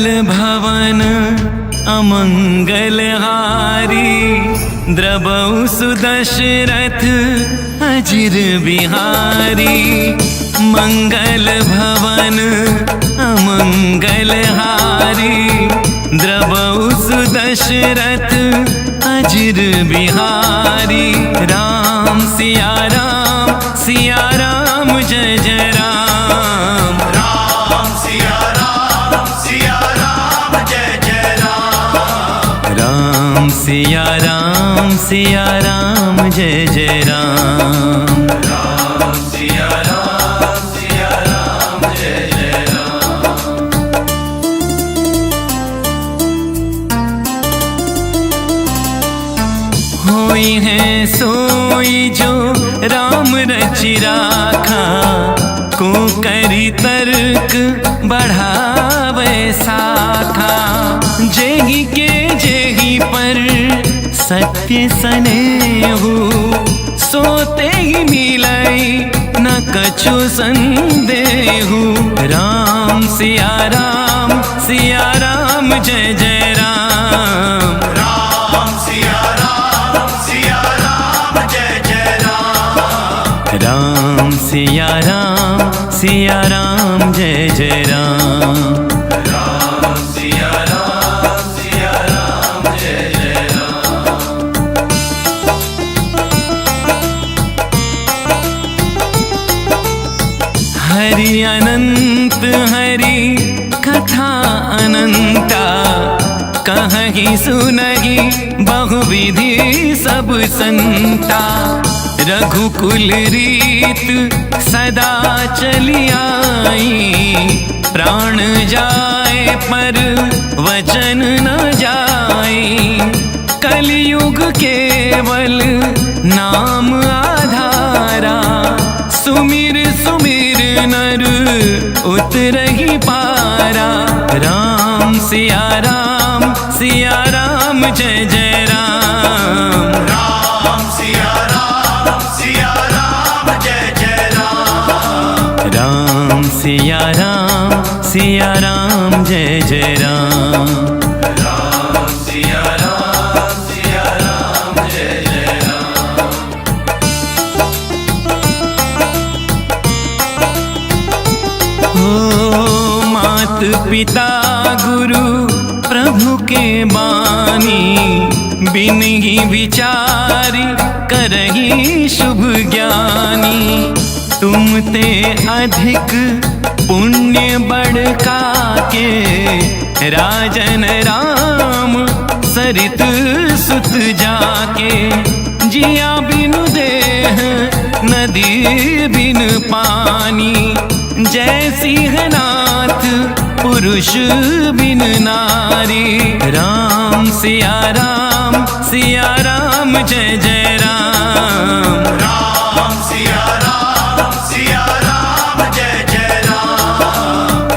मंगल भवन अमंगलहारी, द्रवौ सुदशरथ अजिर बिहारी। मंगल भवन अमंगलहारी, द्रवौ सुदशरथ अजिर बिहारी। राम सिया राम जय जय राम। राम सिया राम जय जय राम। राम सिया राम जय जय राम। राम सिया राम जय जय राम। होई है सोई जो राम रचि राखा, को करी तर्क बढ़ावे साखा। जेहि के जेहि पर सत्य सनेहु, सोते ही मिलई न कछु संदेहु। राम सिया राम जय जय राम। राम सिया राम जय जय राम। राम सिया राम जय जय राम। राम सिया राम जय जय राम। हरि अनंत हरि कथा अनंता, कहहि सुनहि बहुविधि सब संता। रघुकुल रीत सदा चली आई, प्राण जाए पर वचन न जाए। कलयुग केवल नाम आधारा, सुमिर सुमिर नर उतरहि पारा। राम सिया राम जय जय राम। राम सिया राम जय जय राम। राम सिया राम जय जय राम। राम सिया राम जय जय राम। हो मात पिता गुरु प्रभु के बानी, बिनहि विचारी करहि शुभ ज्ञानी। तुम ते अधिक पुण्य बड़का के, राजन राम सरित सुत जाके। जिया बिनु देह नदी बिन पानी, जय सिंहनाथ पुरुष बिन नारी। राम सिया राम जय जय राम। राम सिया राम जय जय राम।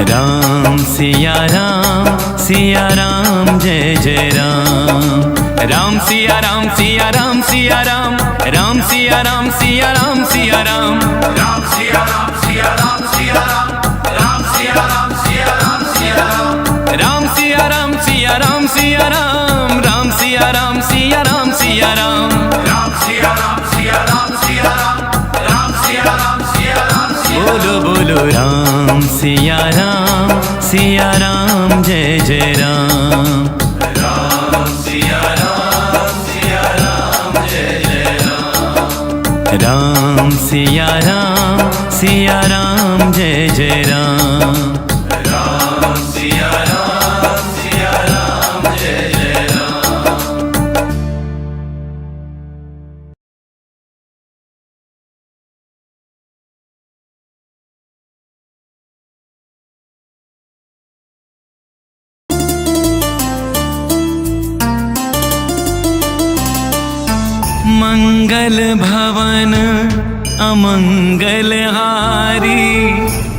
राम सिया राम जय जय राम। राम सिया राम राम सिया राम राम सिया राम सिया राम सिया राम। राम सिया राम सिया राम राम सिया राम सिया राम सिया राम। राम सिया राम सिया राम सिया राम राम सिया राम सिया राम सिया राम। राम सिया राम सिया राम सिया राम राम सिया राम सिया राम सिया। बोलो बोलो राम सिया राम जय जय राम। राम सिया राम जय जय राम। राम सिया राम जय जय राम। राम सिया राम जय जय राम। मंगल भवन अमंगलहारी,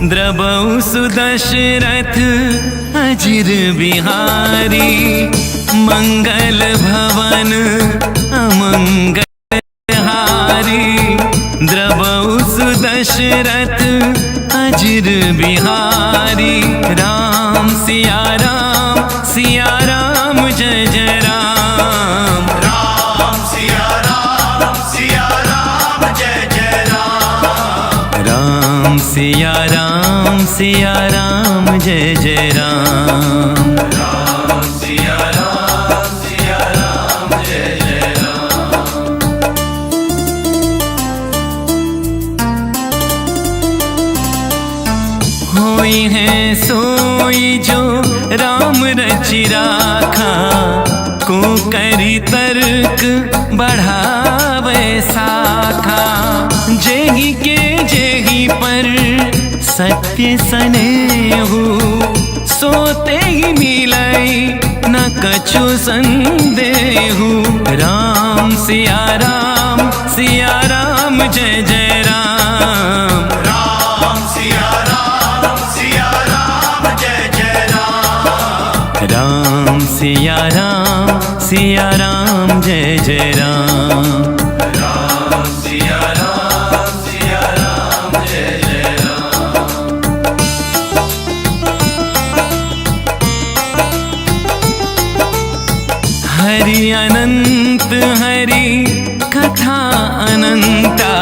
द्रवौ सुदशरथ अजिर बिहारी। मंगल भवन अमंगलहारी, द्रवौ सुदशरथ अजिर बिहारी। राम सिया राम राम सिया राम जय जय राम। राम सिया राम जय जय राम। होई है सोई जो राम रचि राखा, को करी तर्क बढ़ावे साखा। जेहि के जेहि पर सत्य सनेहु, सोते ही मिलाई न कछु संदेहु। राम सिया राम जय जय राम। राम सिया राम जय जय राम। राम सिया राम जय जय राम। राम सिया राम जय जय राम। हरि अनंत हरि कथा अनंता,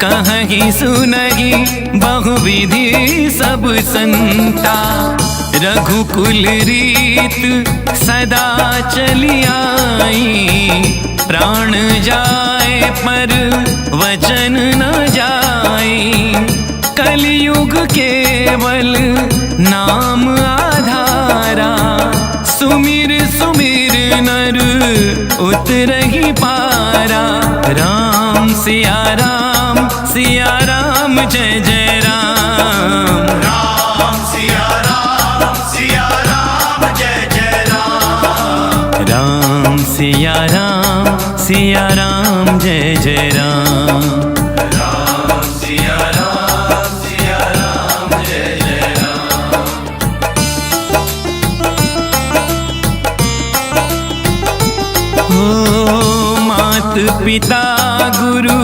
कहीं सुनहि बहुविधि सब संता। रघुकुल रीत सदा चली आई, प्राण जाए पर वचन न जाई। कलयुग केवल नाम आधारा, सुमिर सुमिर नर उतरहि पारा। राम सिया राम जय जय राम। राम सिया राम जय जय राम। राम सिया राम जय जय राम। राम सिया राम जय जय राम। हो मात पिता गुरु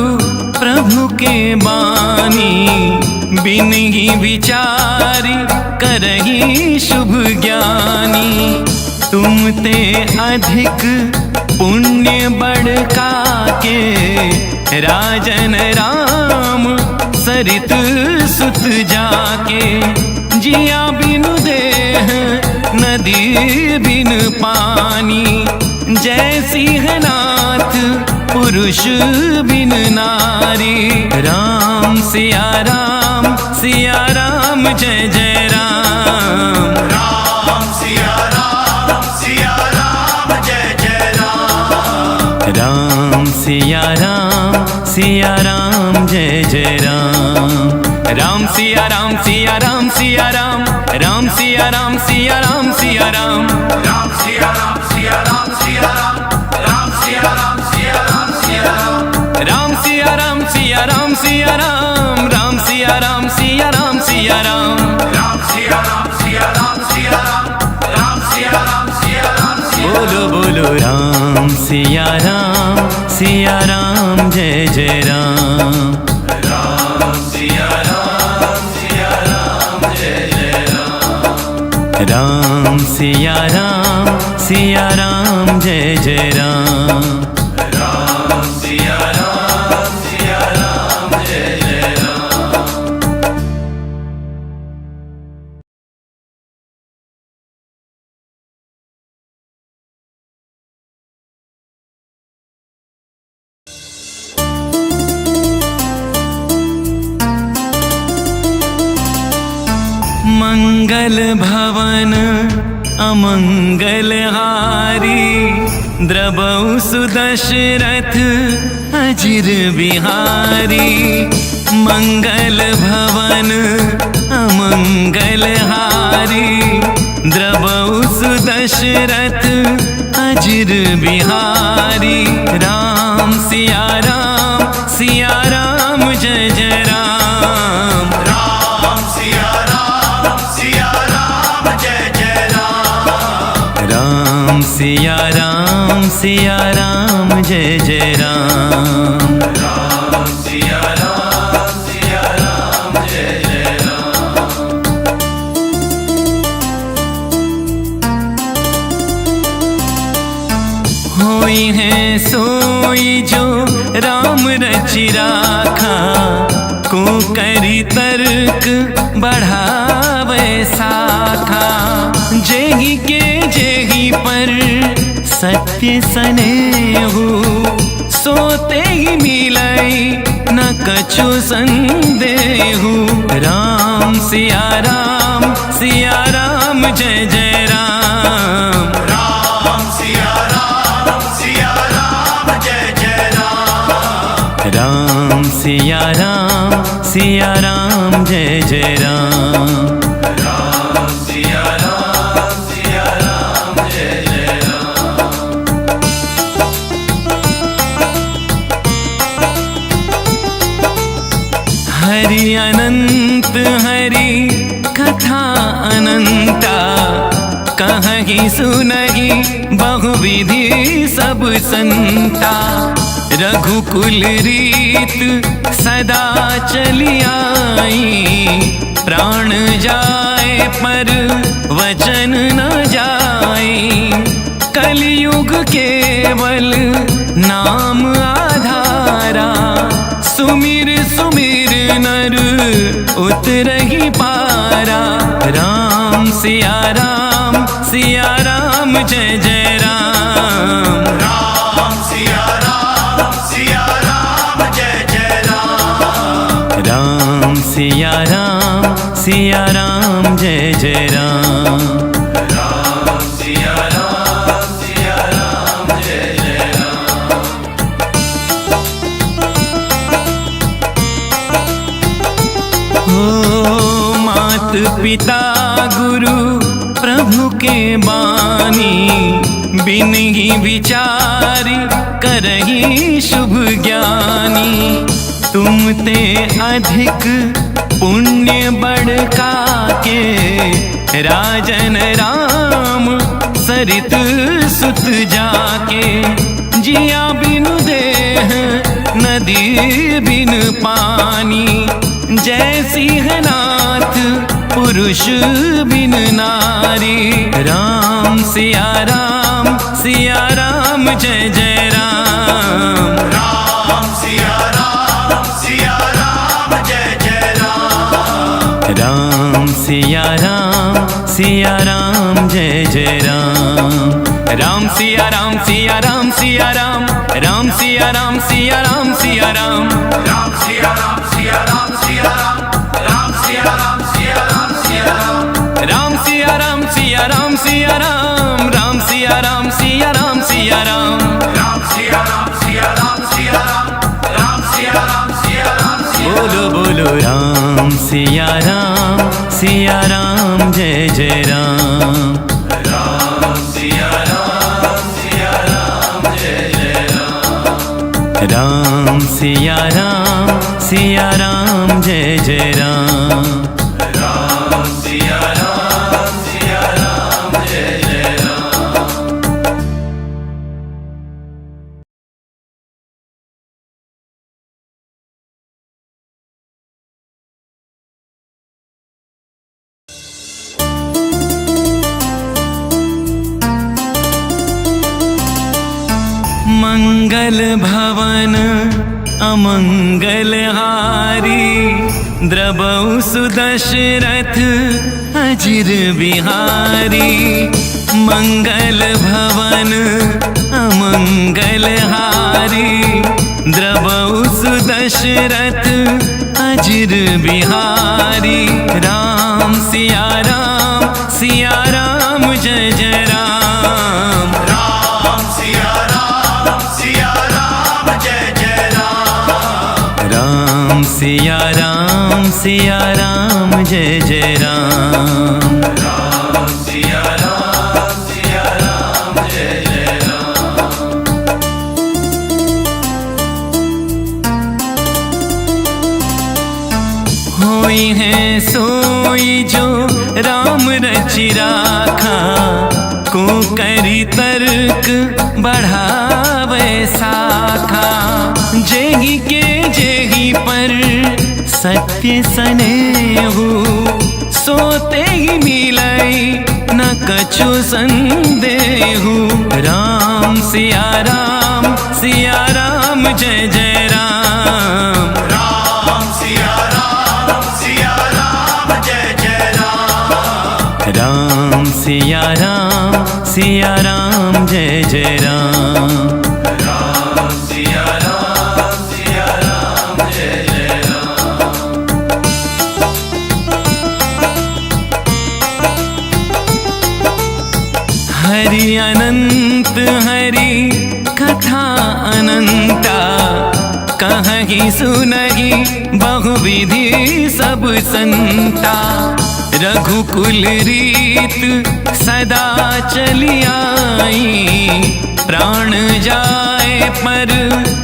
प्रभु के बानी, बिन ही विचारी करही शुभ ज्ञानी। तुम ते अधिक पुण्य बढ़का के, राजन राम सरित सुत जाके। जिया बिनु देह नदी बिन पानी, जय सिंहनाथ पुरुष बिन नारी। राम सिया राम जय जय राम। राम सिया राम जय जय राम। राम सिया राम जय जय राम। राम सिया राम राम सिया राम सिया राम सिया राम। राम सिया राम राम सिया राम सिया राम। राम सिया राम राम सिया राम सिया राम सिया राम। राम सिया राम सिया राम। बोलो बोलो राम सिया राम जय जय राम। राम सिया राम जय जय राम। राम सिया राम जय जय राम। राम सिया राम जय जय राम। मंगल भवन अमंगल हारी, द्रबहु सुदशरथ अजिर बिहारी। मंगल भवन अमंगल हारी, द्रबहु सुदशरथ अजिर बिहारी। राम सिया राम जय जय राम। राम सिया राम जय जय राम। राम सिया राम जय जय राम। राम सिया राम जय जय राम। होई है सोई जो राम रचि राखा, को करी तर्क बढ़ावे साखा। जेहि के जेहि पर सत्य सनेहु, सोते ही मिलई न कछु संदेहु। राम सिया राम जय जय राम। राम सिया राम जय जय राम। राम सिया राम जय जय राम। राम सिया राम जय जय राम। हरि अनंत हरि कथा अनंता, कहहि सुनहि बहुविधि सब संता। रघुकुल रीत सदा चली आई, प्राण जाए पर वचन न जाई। कलयुग केवल नाम आधारा, सुमिर सुमिर नर उतरहि पारा। राम सिया राम जय जय राम। राम सिया राम जय जय राम। राम सिया राम जय जय राम। राम सिया राम जय जय राम। हो मात पिता गुरु प्रभु के बानी, बिन ही विचार करहि शुभ ज्ञानी। तुम ते अधिक पुण्य बढ़का के, राजन राम सरित सुत जाके। जिया बिनु देह नदी बिन पानी, जय सिंहनाथ पुरुष बिन नारी। राम सिया राम जय जय राम। राम सिया राम जय जय राम। राम सिया राम जय जय राम। राम सिया राम राम सिया राम सिया राम सिया राम सिया राम। राम सिया राम राम सिया राम सिया राम सिया राम। राम सिया राम राम सिया राम सिया राम सिया राम। राम सिया राम सिया राम बोलो बोलो राम सिया राम जय जय राम। राम सिया राम जय जय राम। राम सिया राम जय जय राम। राम सिया राम जय जय राम। मंगल भवन अमंगल हारी, द्रबहु सुदशरथ अजिर बिहारी। मंगल भवन अमंगल हारी, द्रबहु सुदशरथ अजिर बिहारी। राम सिया राम जय जय राम। राम सिया राम जय जय राम। राम सिया राम जय जय राम। राम सिया राम जय जय राम। होई है सोई जो राम रचि राखा, को करी तर्क बढ़ावे साखा। जेहि के जेहि पर सत्य सनेहु, सोते ही मिलई न कछु संदेहु। राम सिया राम जय जय राम। राम सिया राम सिया राम जय जय राम। राम सिया राम जय जय राम। हरि अनंत हरि कथा अनंता, कहीं सुनहि बहुविधि सब संता। रघुकुल रीत सदा चली आई, प्राण जाए पर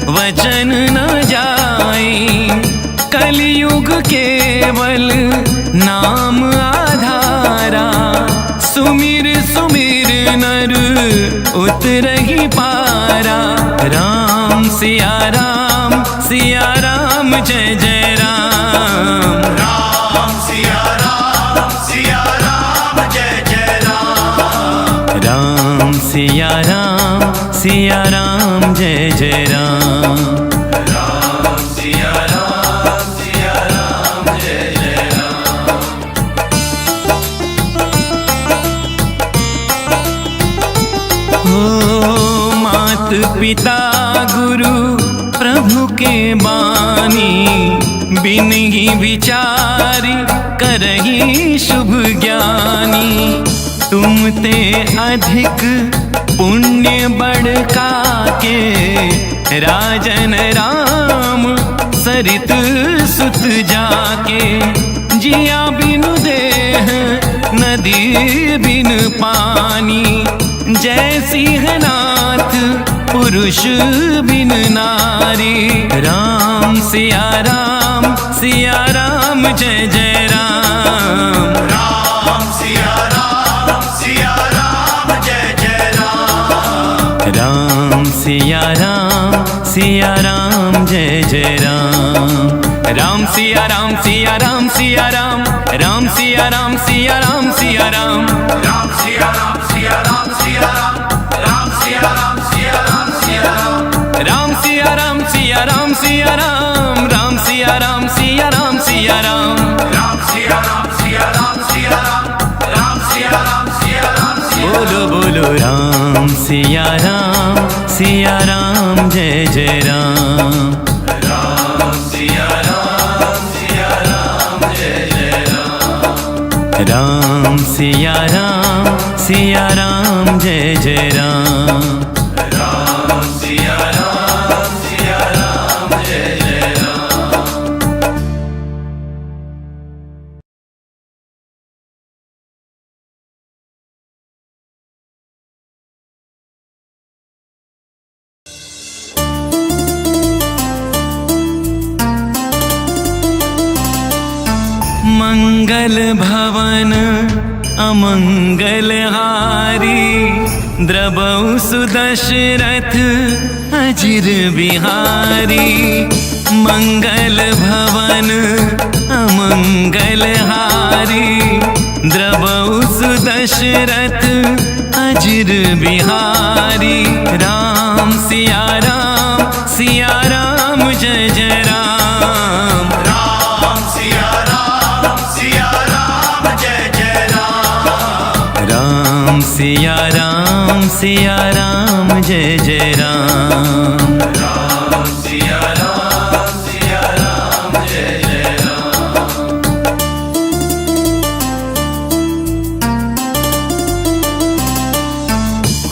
वचन न जाए। कलयुग केवल नाम आधारा, सुमिर सुमिर नर उतरहि पारा। राम सिया राम जय जय राम। राम सिया राम जय जय राम। राम सिया राम जय जय राम। राम सिया राम जय जय राम। हो मात पिता गुरु प्रभु के बानी, बिन ही विचारी करही शुभ ज्ञानी। तुम ते अधिक पुण्य बढ़का के, राजन राम सरित सुत जाके। जिया बिनु देह नदी बिन पानी, जय सिंहनाथ पुरुष बिन नारी। राम सिया राम जय जय राम। राम सिया राम जय जय राम। राम सिया राम जय जय राम। राम सिया राम राम सिया राम राम सिया राम सिया राम सिया राम। राम सिया राम राम सिया राम सिया राम। राम सिया राम राम सिया राम सिया राम सिया राम। राम सिया राम सिया राम। बोलो बोलो राम सिया राम जय जय राम। राम सिया राम जय जय राम। राम सिया राम जय जय राम। राम सिया राम जय जय राम। मंगल भवन अमंगल हारी, द्रवहु सुदशरथ अजिर बिहारी। मंगल भवन अमंगल हारी, द्रवहु सुदशरथ अजिर बिहारी। राम सिया राम जय जय राम। राम सिया राम जय जय राम। राम सिया राम जय जय राम। राम सिया राम जय जय राम।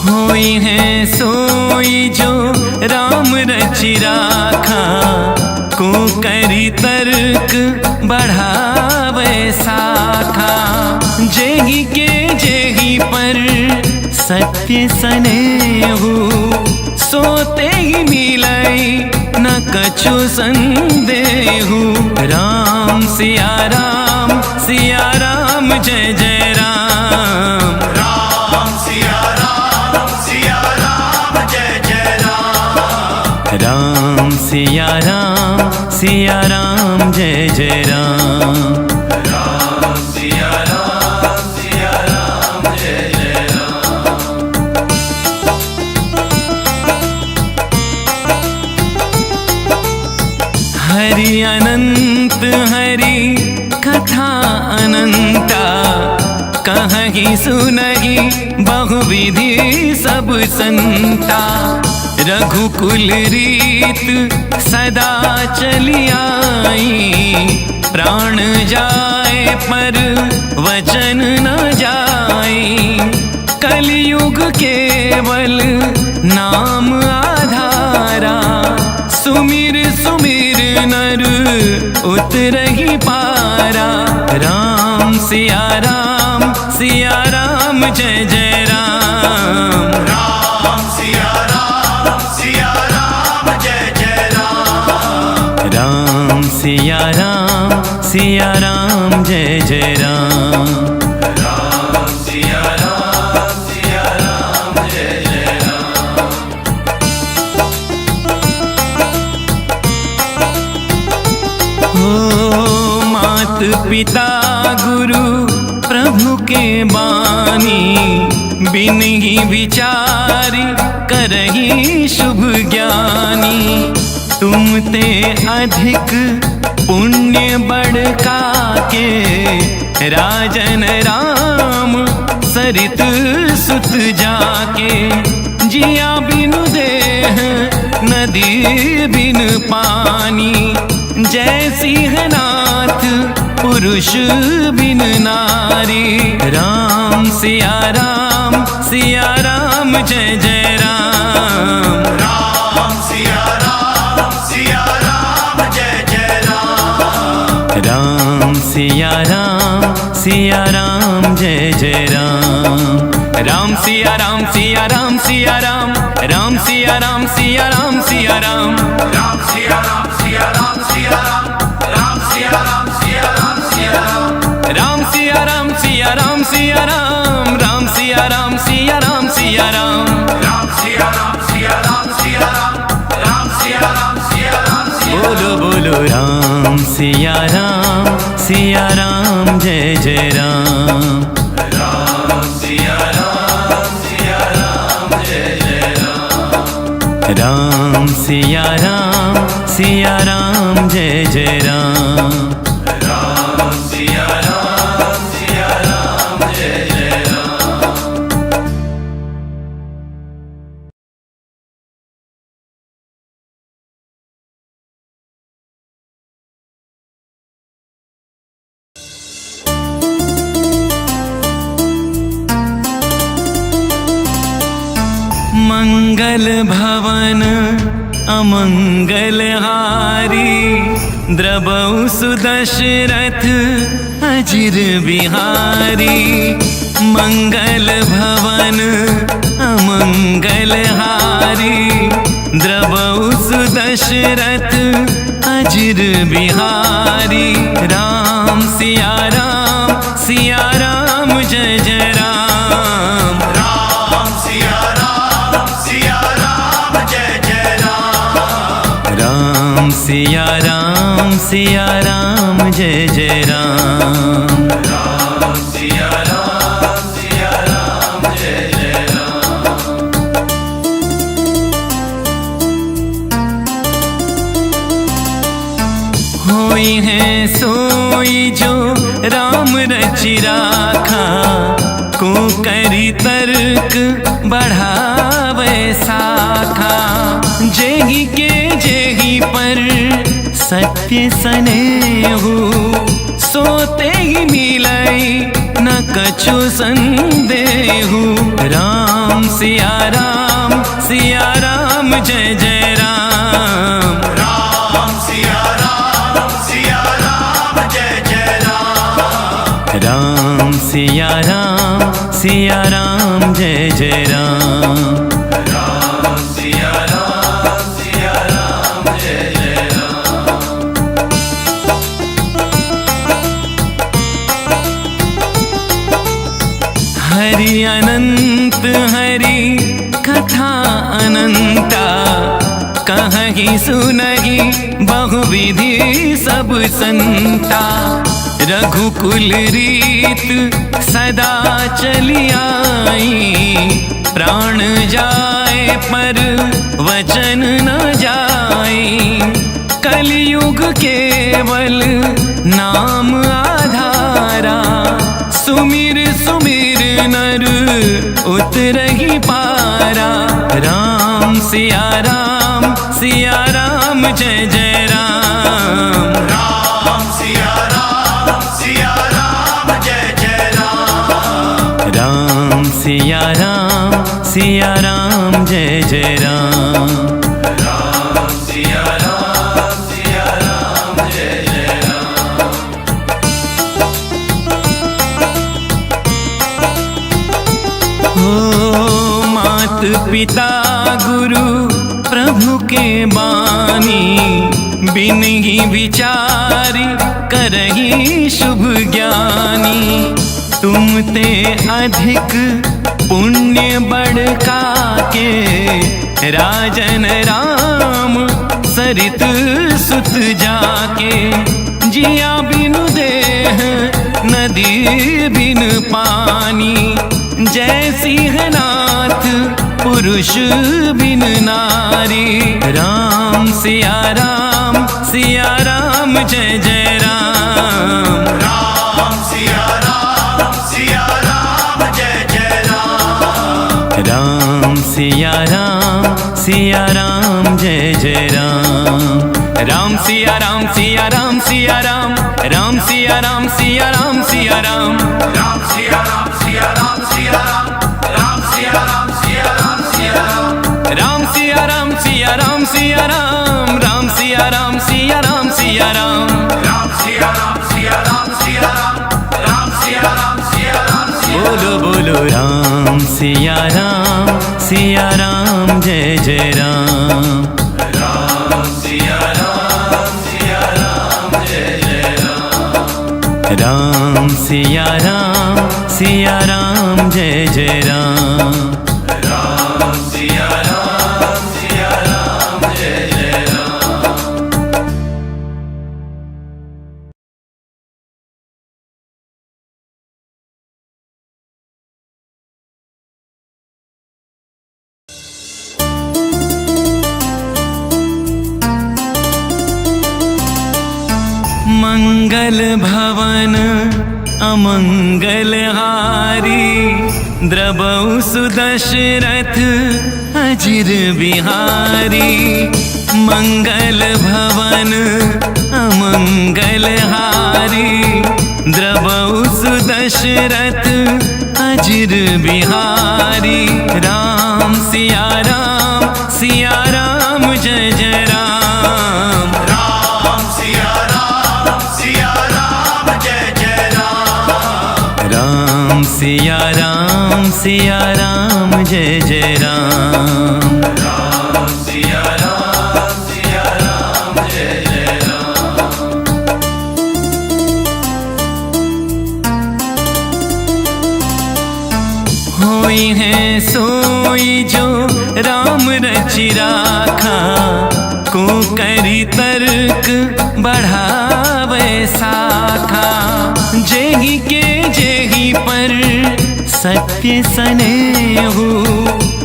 होई है सोई जो राम रचि राखा, को करी तर्क बढ़ावे साखा। जेहि के जेहि पर सत्य सनेहु, सोते ही मिलई न कछु संदेहु। राम सिया राम जय जय राम। राम सिया राम जय जय राम। राम सिया राम जय जय राम। राम सिया राम जय जय राम। हरि अनंत हरि कथा अनंता, कहीं सुनहि बहुविधि सब संता। रघुकुल रीत सदा चली आई, प्राण जाए पर वचन न जाई। कलयुग केवल नाम आधारा, सुमिर सुमिर नर उतरहि पारा। राम सिया राम जय जय राम। राम सिया राम जय जय राम। राम सिया राम जय जय राम। राम सिया राम जय जय राम। हो मात पिता गुरु प्रभु के बानी, बिन ही विचारी करही शुभ ज्ञानी। तुम ते अधिक पुण्य बढ़का के, राजन राम सरित सुत जाके। जिया बिनु देह नदी बिन पानी, जय सिंहनाथ पुरुष बिन नारी। राम सिया राम जय जय राम। राम सिया राम जय जय राम। राम सिया राम जय जय राम। राम सिया राम राम सिया राम राम सिया राम सिया राम सिया राम। राम सिया राम राम सिया राम सिया राम। राम सिया राम राम सिया राम राम सिया राम सिया राम। राम सिया राम राम सिया राम बोलो बोलो राम सिया राम जय जय राम। राम सिया राम जय जय राम। राम सिया राम जय जय राम। राम सिया राम जय जय राम। मंगल भवन अमंगल हारी, द्रबहु सुदशरथ अजिर बिहारी। मंगल भवन अमंगल हारी, द्रबहु सुदशरथ अजिर बिहारी। राम सिया राम जय जय राम। राम सिया राम जय जय राम। राम सिया राम जय जय राम। राम सिया राम जय जय राम। होई है सोई जो राम रचि राखा, को करी तर्क बढ़ावे साखा। जेहि के जेहि पर सत्य सनेहु, सोते ही मिलई न कछु संदेहु। राम सिया राम जय जय राम। राम सिया राम जय जय राम। राम सिया राम जय जय राम। राम सिया राम जय जय राम। हरि अनंत हरि कथा अनंता, कहीं सुनहि बहुविधि सब संता। रघुकुल रीत सदा चली आई, प्राण जाए पर वचन न जाई। कलयुग केवल नाम आधारा, सुमिर नर उतरहि पारा। राम सिया राम जय जय राम। राम सिया राम जय जय राम। राम सिया राम जय जय राम। राम सिया राम जय जय राम। हो मात पिता गुरु प्रभु के बानी, बिन ही विचारी करही शुभ ज्ञानी। तुम ते अधिक पुण्य बढ़का के, राजन राम सरित सुत जाके। जिया बिनु देह नदी बिन पानी, जय सिंहनाथ पुरुष बिन नारी। राम सिया राम जय जय राम। राम सिया राम जय जय राम। राम सिया राम जय जय राम। राम सिया राम राम सिया राम सिया राम सिया राम सिया राम। राम सिया राम राम सिया राम सिया राम। राम सिया राम सिया राम सिया राम सिया राम सिया राम। राम सिया राम सिया राम। बोलो बोलो राम सिया राम जय जय राम। राम सिया राम जय जय राम। राम सिया राम जय जय राम। राम सिया राम जय जय राम। मंगल भवन अमंगल हारी, द्रबहु सुदशरथ अजिर बिहारी। मंगल भवन अमंगल हारी, द्रबहु सुदशरथ अजिर बिहारी। राम सिया राम जय जय राम। राम सिया राम जय जय राम। राम सिया राम जय जय राम। राम सिया राम जय जय राम। होई है सोई जो राम रचि राखा, को करी तर्क बढ़ावे साखा। जेहि के जेहि पर सत्य सनेहु,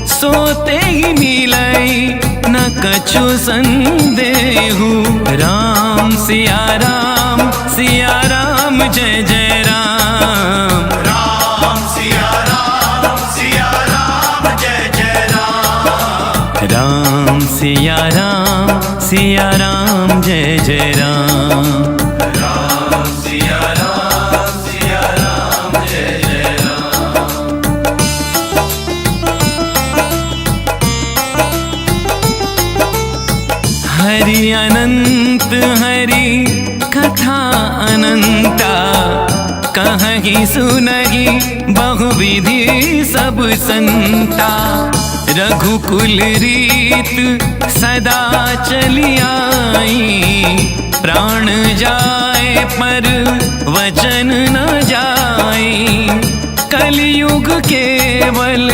सोते ही मिलई न कछु संदेहु। राम सिया राम जय जय राम। राम सिया राम जय जय राम। राम सिया राम जय जय राम। राम सिया राम जय जय राम। हरि अनंत हरि कथा अनंता, कहीं सुनहि बहुविधि सब संता। रघुकुल रीत सदा चली आई, प्राण जाए पर वचन न जाई। कलयुग केवल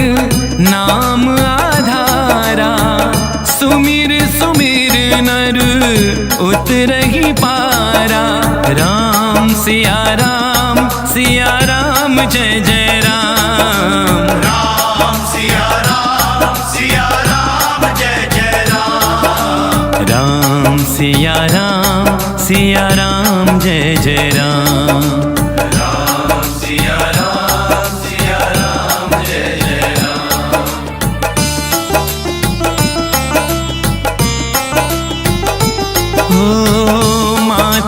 नाम आधारा, सुमिर सुमिर नर उतरहि पारा। राम सिया राम जय जय राम। राम सिया राम जय जय राम। राम सिया राम जय जय राम। राम सिया राम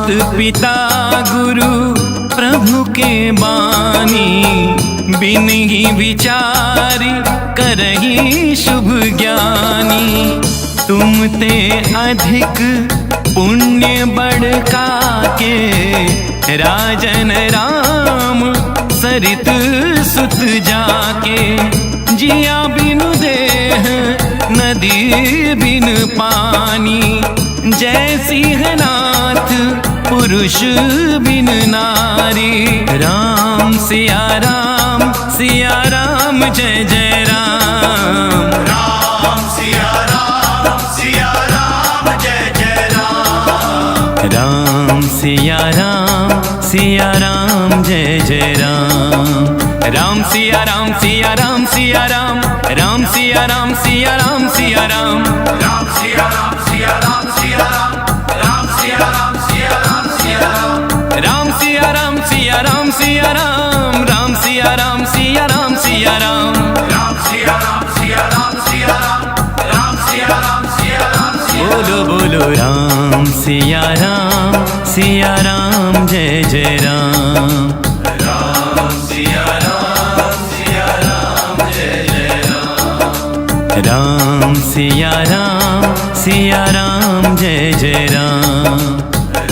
मात पिता गुरु प्रभु के बानी, बिन ही विचारी करही शुभ ज्ञानी। तुम ते अधिक पुण्य बढ़का के, राजन राम सरित सुत जाके। जिया बिनु देह नदी बिन पानी, जैसी है नाथ पुरुष बिन नारी। राम सिया राम जय जय राम। राम सिया राम जय जय राम। राम सिया राम जय जय राम। राम सिया राम सिया राम, राम सिया राम सिया राम सिया राम। राम सिया राम सिया राम सिया राम, राम सिया राम सिया राम सिया राम। राम सिया राम सिया राम सिया राम, राम सिया राम सिया राम सिया राम। राम सिया राम सिया राम सिया राम, राम सिया राम सिया राम सिया राम। बोलो बोलो राम सिया राम जय जय राम। राम सिया राम जय जय राम। राम सिया राम जय जय राम।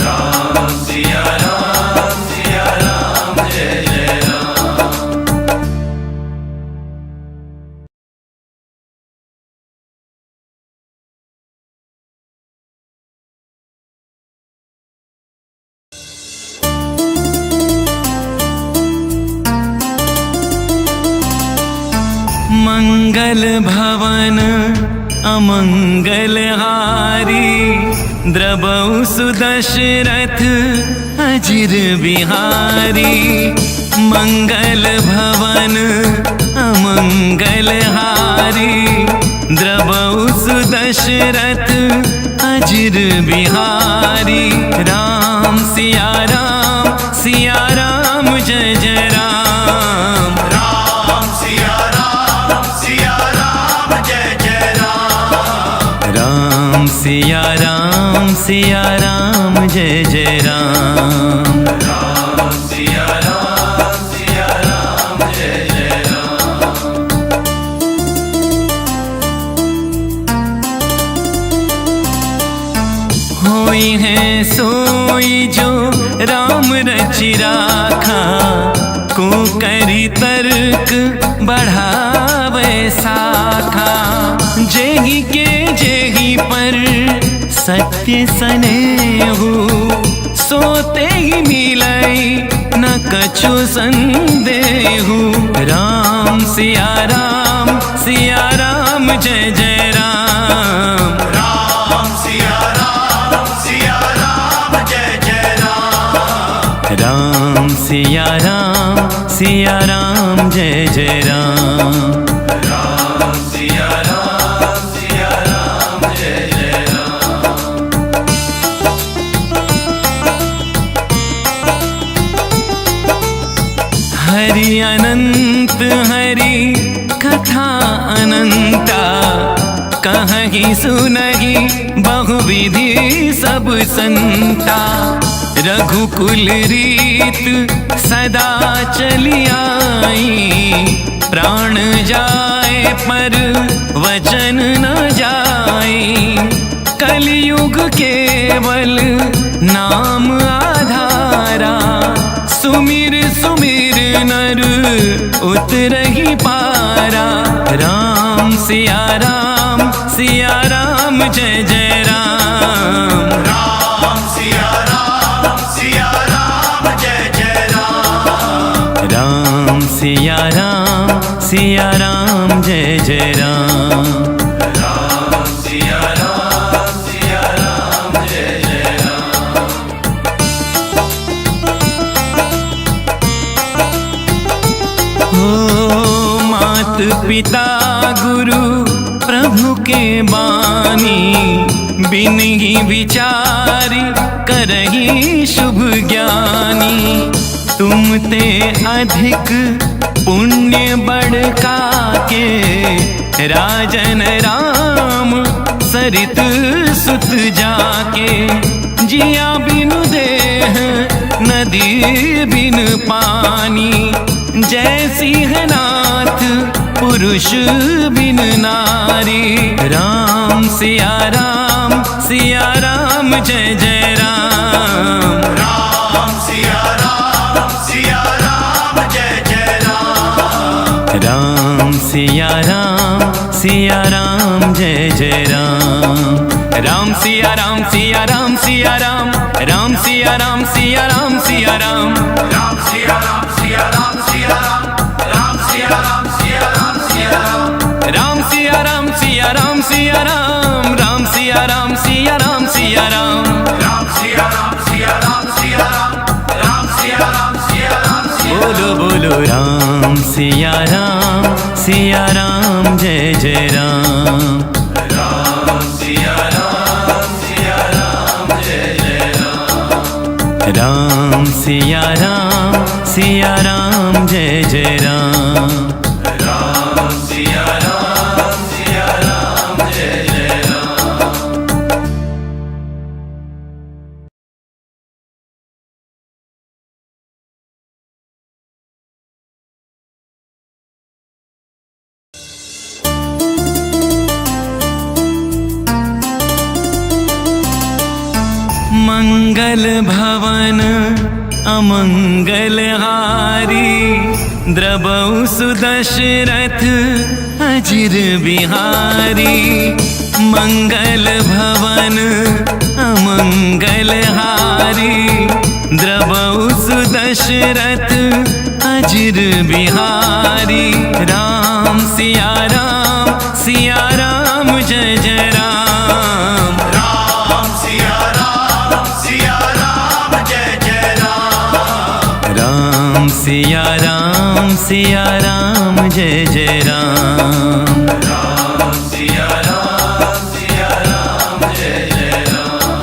राम सिया राम जय जय राम। मंगल भवन अमंगल हारी, द्रबहु सुदशरथ अजिर बिहारी। मंगल भवन अमंगल हारी, द्रबहु सुदशरथ अजिर बिहारी। राम सिया राम जय जय राम। राम सिया राम जय जय राम। राम सिया राम जय जय राम। राम सिया राम जय जय राम। होई है सोई जो राम रचि राखा, को करी तर्क बढ़ावे साखा। जेहि के जेहि पर सत्य सनेहु, सोते ही मिलई न कछु संदेहु। राम सिया राम जय जय राम। राम सिया राम जय जय राम। राम सिया राम जय जय राम। राम सिया राम जय जय राम। हरि अनंत हरि कथा अनंता, कहीं सुनहि बहुविधि सब संता। रघुकुल रीत सदा चली आई, प्राण जाए पर वचन न जाई। कलयुग केवल नाम आधारा, सुमिर सुमिर नर उतरहि पारा। राम सिया राम जय जय राम। राम सिया राम जय जय राम। राम सिया राम जय जय राम। राम सिया राम जय जय राम। हो मात पिता गुरु प्रभु के बानी, बिन ही विचारी करही शुभ ज्ञानी। तुम ते अधिक पुण्य बढ़का के, राजन राम सरित सुत जाके। जिया बिन देह नदी बिन पानी, जैसी है नाथ पुरुष बिन नारी। राम सिया राम जय जय राम। राम सिया राम जय जय राम। राम सिया राम जय जय राम। राम सिया राम सिया राम, राम सिया राम सिया राम सिया राम। राम सिया राम सिया राम, राम सिया राम सिया राम सिया राम। राम सिया राम सिया राम सिया राम, राम सिया राम सिया राम सिया राम। राम सिया राम सिया राम सिया राम, राम सिया राम सिया राम सिया राम। बोलो बोलो राम सिया राम जय जय राम। राम सिया राम जय जय राम। राम सिया राम जय जय राम। राम सिया राम जय जय राम। मंगल भवन अमंगल हारी, द्रबहु सुदशरथ अजिर बिहारी। मंगल भवन अमंगल हारी, द्रबहु सुदशरथ अजिर बिहारी। राम सिया राम जय जय राम। राम सिया राम जय जय राम। राम सिया राम जय जय राम। राम सिया राम जय जय राम।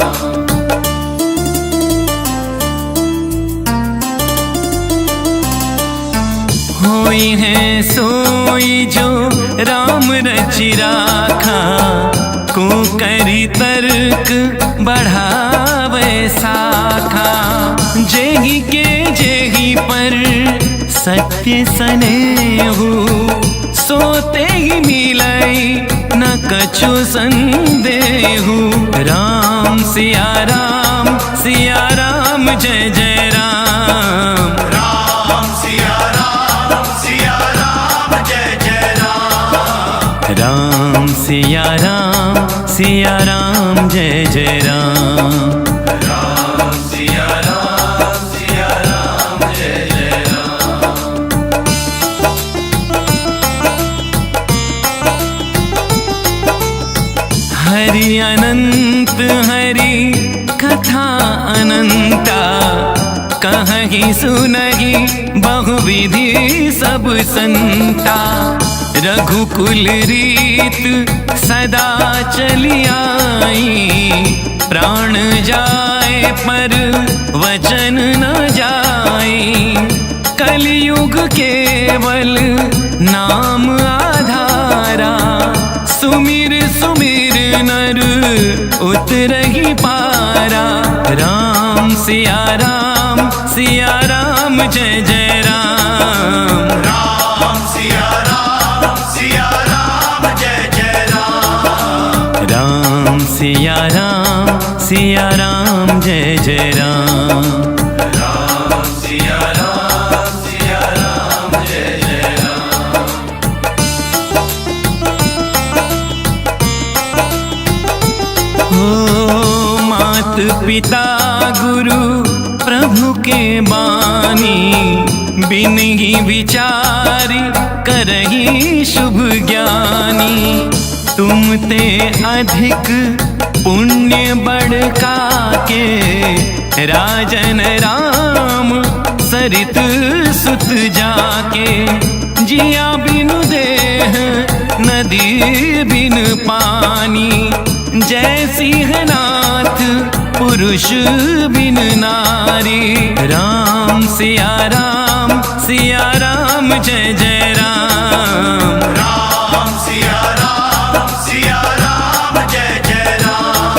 होई है सोई जो राम रचि राखा, को करी तर्क बढ़ावे साखा। जेहि के जेहि पर सत्य सनेहु, सोते ही मिलई न कछु संदेहु। राम सिया राम जय जय राम। राम सिया राम जय जय राम। राम सिया राम जय जय राम। राम सिया राम जय जय राम। हरि अनंत हरि कथा अनंता, कहीं सुनहि बहुविधि सब संता। रघुकुल रीत सदा चली आई, प्राण जाए पर वचन न जाई। कलयुग केवल नाम आधारा, सुमिर सुमिर नर उतरहि पारा। राम सिया राम जय जय राम। राम सिया राम जय जय राम। राम सिया राम जय जय राम। राम सिया राम जय जय राम। हो मात पिता गुरु प्रभु के बानी, बिन ही विचार करही शुभ ज्ञानी। तुम ते अधिक पुण्य बढ़का के, राजन राम सरित सुत जाके। जिया बिनु देह नदी बिन पानी, जैसी है नाथ पुरुष बिन नारी। राम सिया राम जय जय राम। राम सिया राम जय जय राम।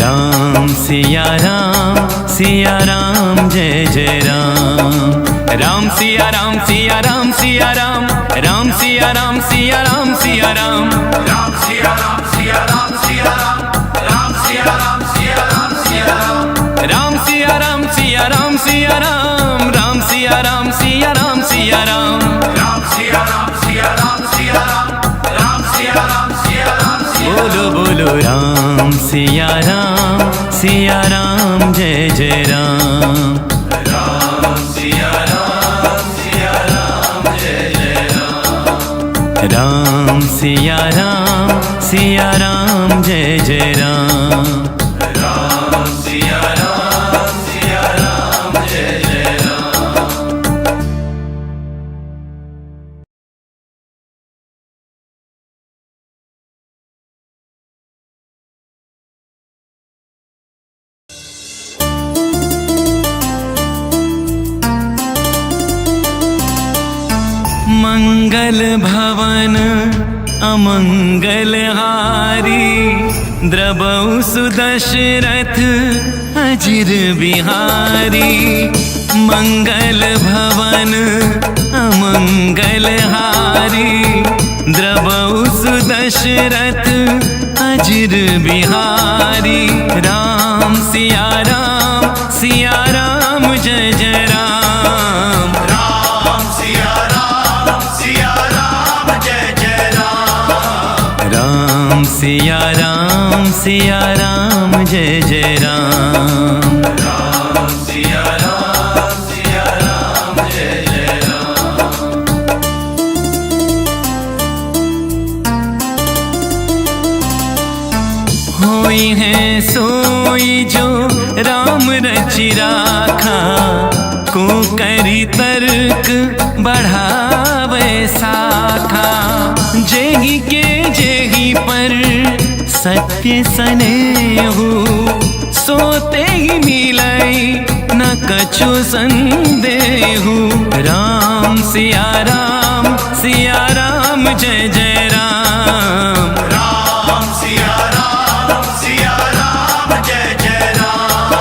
राम सिया राम जय जय राम। राम सिया राम सिया राम सिया राम, राम सिया राम सिया राम सिया राम। राम सिया राम सिया राम सिया राम, राम सिया राम सिया राम सिया राम। राम सिया राम सिया राम सिया राम, राम सिया राम सिया राम सिया राम। राम सिया राम सिया राम सिया राम, राम सिया राम सिया राम सिया राम। बोलो बोलो राम सिया राम जय जय राम। राम सिया राम जय जय राम। राम सिया राम जय जय राम। राम सिया राम जय जय राम। मंगल भवन अमंगल हारी, द्रबहु सुदशरथ अजिर बिहारी। मंगल भवन अमंगल हारी, द्रबहु सुदशरथ अजिर बिहारी। राम सिया राम जय जय राम। राम सिया राम जय जय राम। राम सिया राम जय जय राम। राम सिया राम जय जय राम। होई है सोई जो राम रचि राखा, को करी तर्क बढ़ावे साखा। जेहि के जेहि पर सत्य सनेहु, सोते ही मिलई न कछु संदेहु। राम सिया राम जय जय राम। राम सिया राम जय जय राम।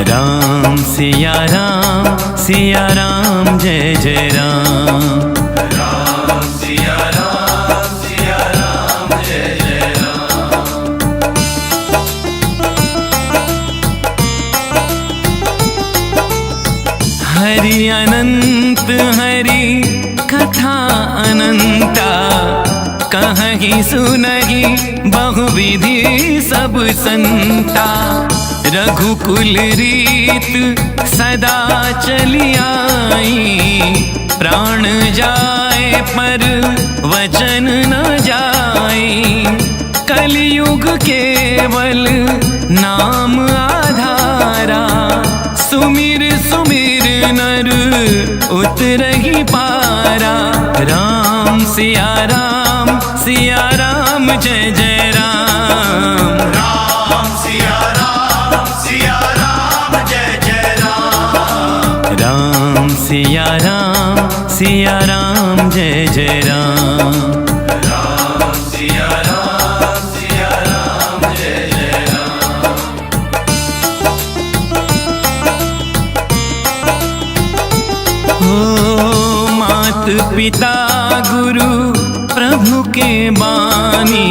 राम सिया राम जय जय राम। राम सिया राम जय जय राम। हरि अनंत हरि कथा अनंता, कहीं सुनहि बहुविधि सब संता। रघुकुल रीत सदा चली आई, प्राण जाए पर वचन न जाए। कलयुग केवल नाम आधारा, सुमिर सुमिर नर उतरहि पारा। राम सिया राम जय जय राम। राम सिया राम जय जय राम। राम सिया राम जय जय राम। राम सिया राम जय जय राम। हो मात पिता गुरु प्रभु के बानी,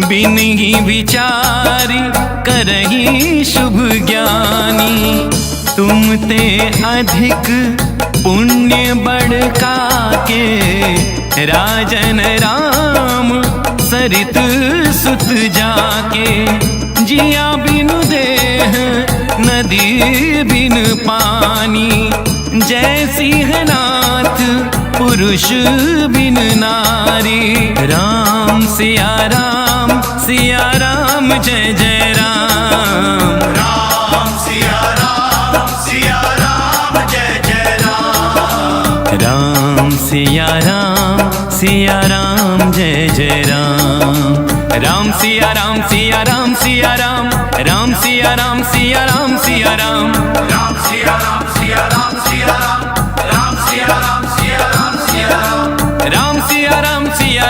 बिन ही विचारी करही शुभ ज्ञानी। तुम ते अधिक पुण्य बढ़का के, राजन राम सरित सुत जाके। जिया बिनु देह नदी बिन पानी, जय सिंहनाथ पुरुष बिन नारी। राम सिया राम जय जय राम। राम सिया राम जय जय राम। राम सिया राम जय जय राम। राम सिया राम राम सिया राम सिया राम सिया राम सिया राम सिया राम। राम सिया राम राम सिया राम सिया राम सिया राम। राम सिया राम सिया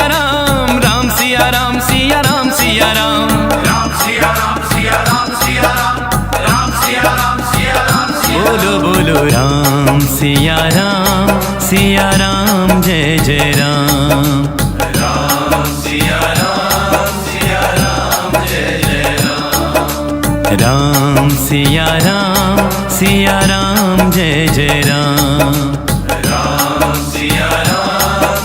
राम राम सिया राम सिया राम सिया राम। राम सिया राम राम सिया राम, राम सिया राम सिया राम जय जय राम। राम सिया राम जय जय राम। राम सिया राम जय जय राम। राम सिया राम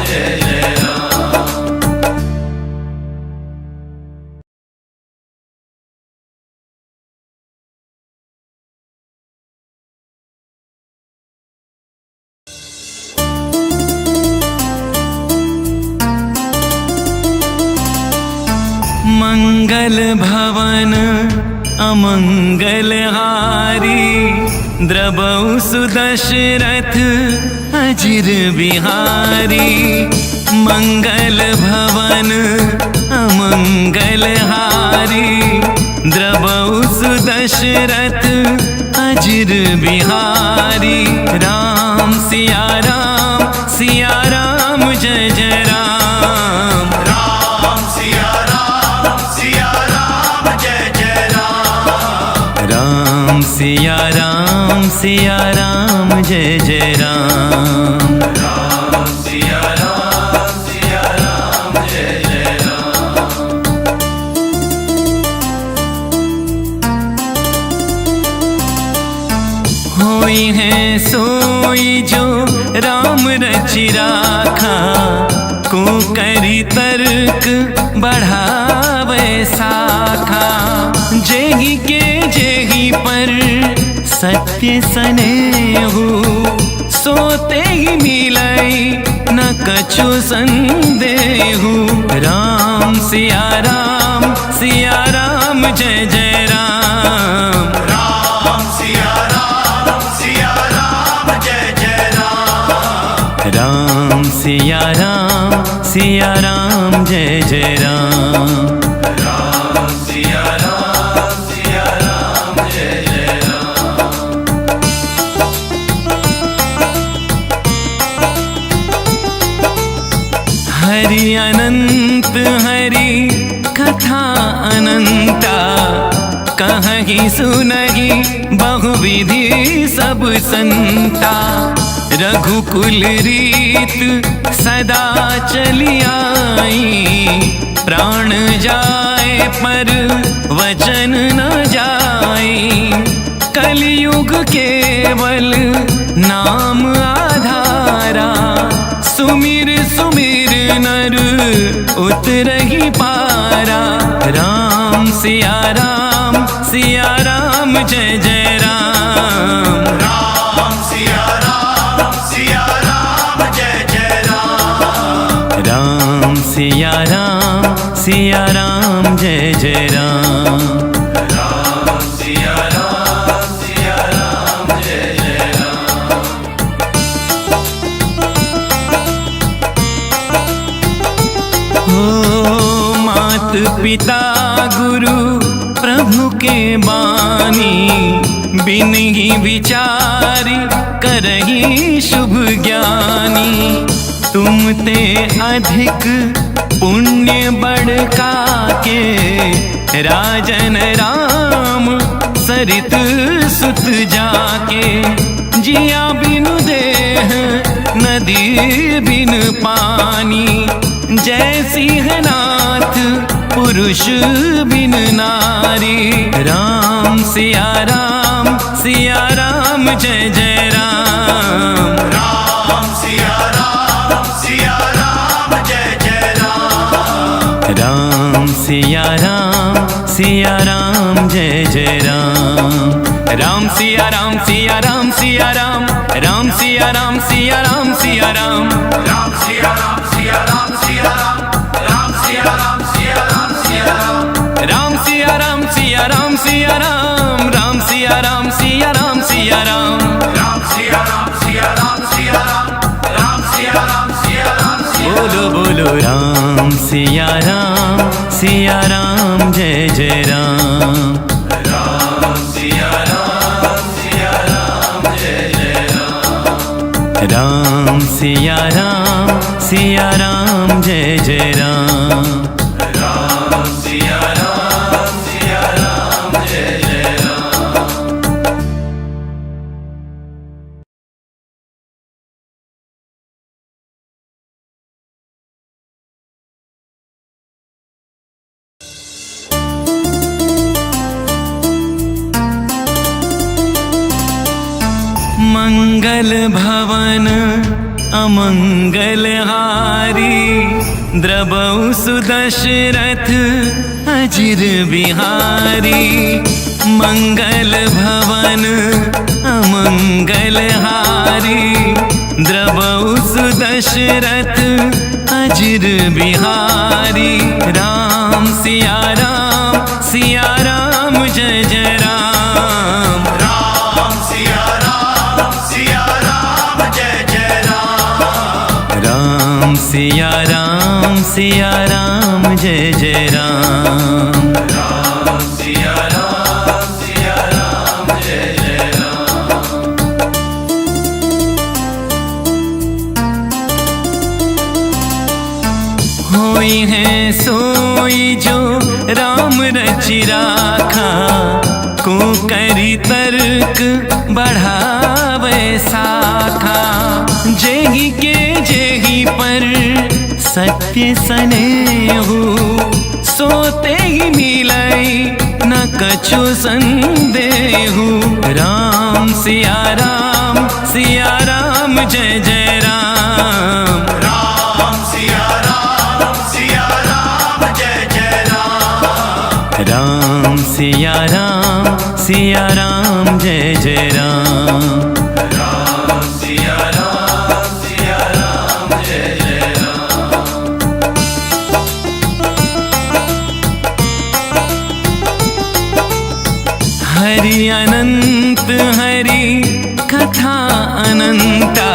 जय जय राम। मंगल भवन अमंगल हारी द्रबहु सुदशरथ अजिर बिहारी। मंगल भवन अमंगल हारी द्रबहु सुदशरथ अजिर बिहारी। राम सिया राम जय जय राम। राम सिया राम जय जय राम। राम सिया राम जय जय राम। राम सिया राम जय जय राम। होई है सोई जो राम रचि राखा को करी तर्क बढ़ावे साखा। जेहि के जेहि पर सत्य सनेहु सोते ही मिलई न कछु संदेहु। राम सिया राम जय जय राम। राम सिया राम जय जय राम। राम सिया राम जय जय राम। राम सिया राम जय जय राम। हरि अनंत हरि कथा अनंता कहीं सुनहि बहुविधि सब संता। रघुकुल रीत सदा चली आई प्राण जाए पर वचन न जाई। कलयुग केवल नाम आधारा सुमिर सुमिर नर उतरहि पारा। राम सिया राम जय जय राम। राम सिया राम जय जय राम। राम सिया राम जय जय राम। राम सिया राम जय जय राम। हो मात पिता गुरु प्रभु के बानी बिन ही विचारी करही शुभ ज्ञानी। तुम ते अधिक पुण्य बढ़का के राजन राम सरित सुत जाके। जिया बिनु देह नदी बिन पानी जय सिंहनाथ पुरुष बिन नारी। राम सिया राम जय जय राम। राम सिया राम जय जय राम। राम सिया राम जय जय राम। राम सिया राम राम सिया राम। राम सिया राम सिया राम। राम सिया राम राम सिया राम। राम सिया राम सिया राम। राम सिया राम सिया राम सिया राम। राम सिया राम बोलो बोलो राम सिया राम जय जय राम। राम सिया राम जय जय राम। राम सिया राम जय जय राम। राम सिया राम जय जय राम। मंगल भवन अमंगलहारी, द्रवौ सुदशरथ अजिर बिहारी। मंगल भवन अमंगलहारी, द्रवौ सुदशरथ अजिर बिहारी। राम सिया राम जय जय राम। राम सिया राम जय जय राम। राम सिया राम जय जय राम। राम सिया राम जय जय राम। होई है सोई जो राम रचि राखा, को करी तर्क बढ़ावे साखा। जेहि के जेहि पर सत्य सनेहु, सोते ही मिलई न कछु संदेहु। राम सिया राम जय जय राम। राम सिया राम जय जय राम। राम सिया राम जय जय राम। राम सिया राम जय जय राम। हरि अनंत हरि कथा अनंता,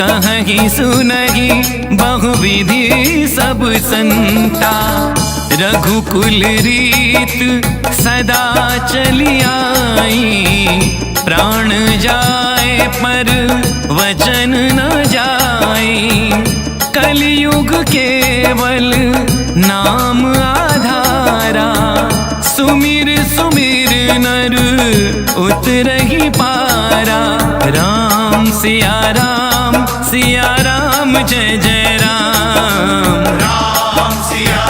कहीं सुनहि बहुविधि सब संता। रघुकुल रीत सदा चली आई, प्राण जाए पर वचन न जाए। कलयुग केवल नाम आधारा, सुमिर सुमिर नर उतरहि पारा। राम सिया राम जय जय राम। राम सिया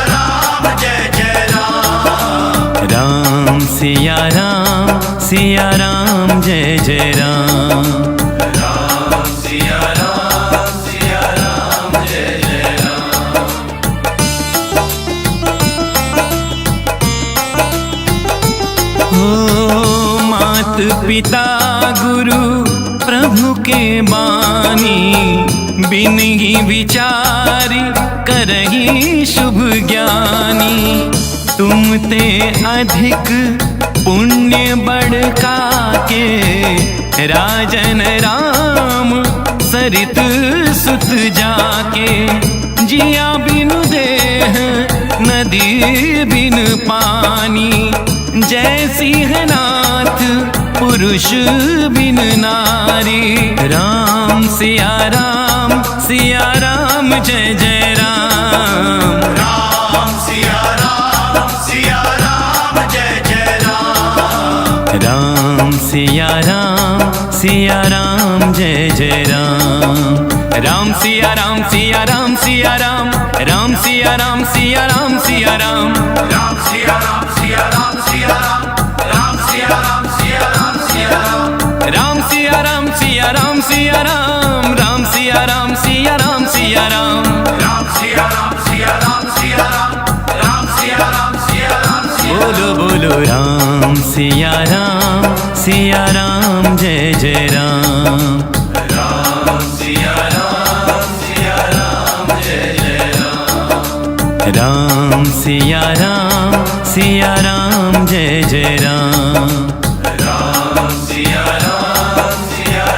राम जय जय राम। राम सिया राम जय जय राम। राम सिया राम जय जय राम। हो मात पिता गुरु प्रभु के बानी, बिनहि विचारि करहि शुभ ज्ञानी। तुम ते अधिक पुण्य बड़का के, राजन राम सरित सुत जाके। जिया बिनु देह नदी बिन पानी, जय सिंहनाथ पुरुष बिन नारी। राम सिया राम जय जय राम। राम सिया राम जय जय राम। राम सिया राम जय जय राम। राम सिया राम राम सिया राम सिया राम सिया राम। राम सिया राम राम सिया राम राम सिया राम सिया राम सिया राम। राम सिया राम बोलो बोलो राम सिया राम जय जय राम। राम सिया राम जय जय राम। राम सिया राम जय जय राम। राम सिया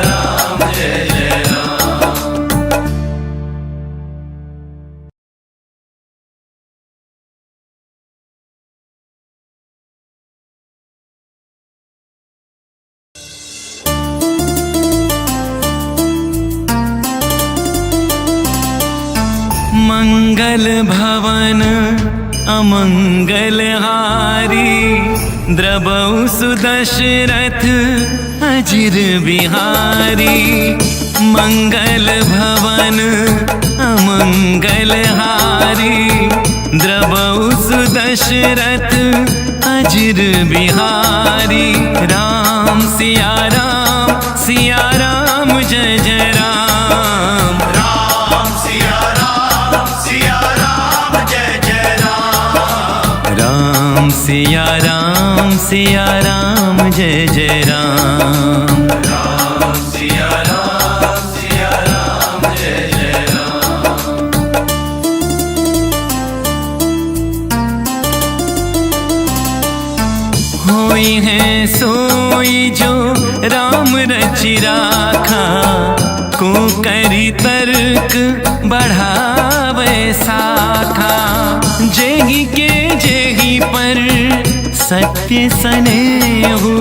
राम जय जय राम। मंगल भवन अमंगलहारी, द्रवौ सुदशरथ अजिर बिहारी। मंगल भवन अमंगलहारी, द्रवौ सुदशरथ अजिर बिहारी। राम सिया राम सिया राम जय जय राम। राम सिया राम जय जय राम। होई है सोई जो राम रचि राखा, को करी तर्क बढ़ावे साखा। जेहि के जेहि पर सत्य सनेहु,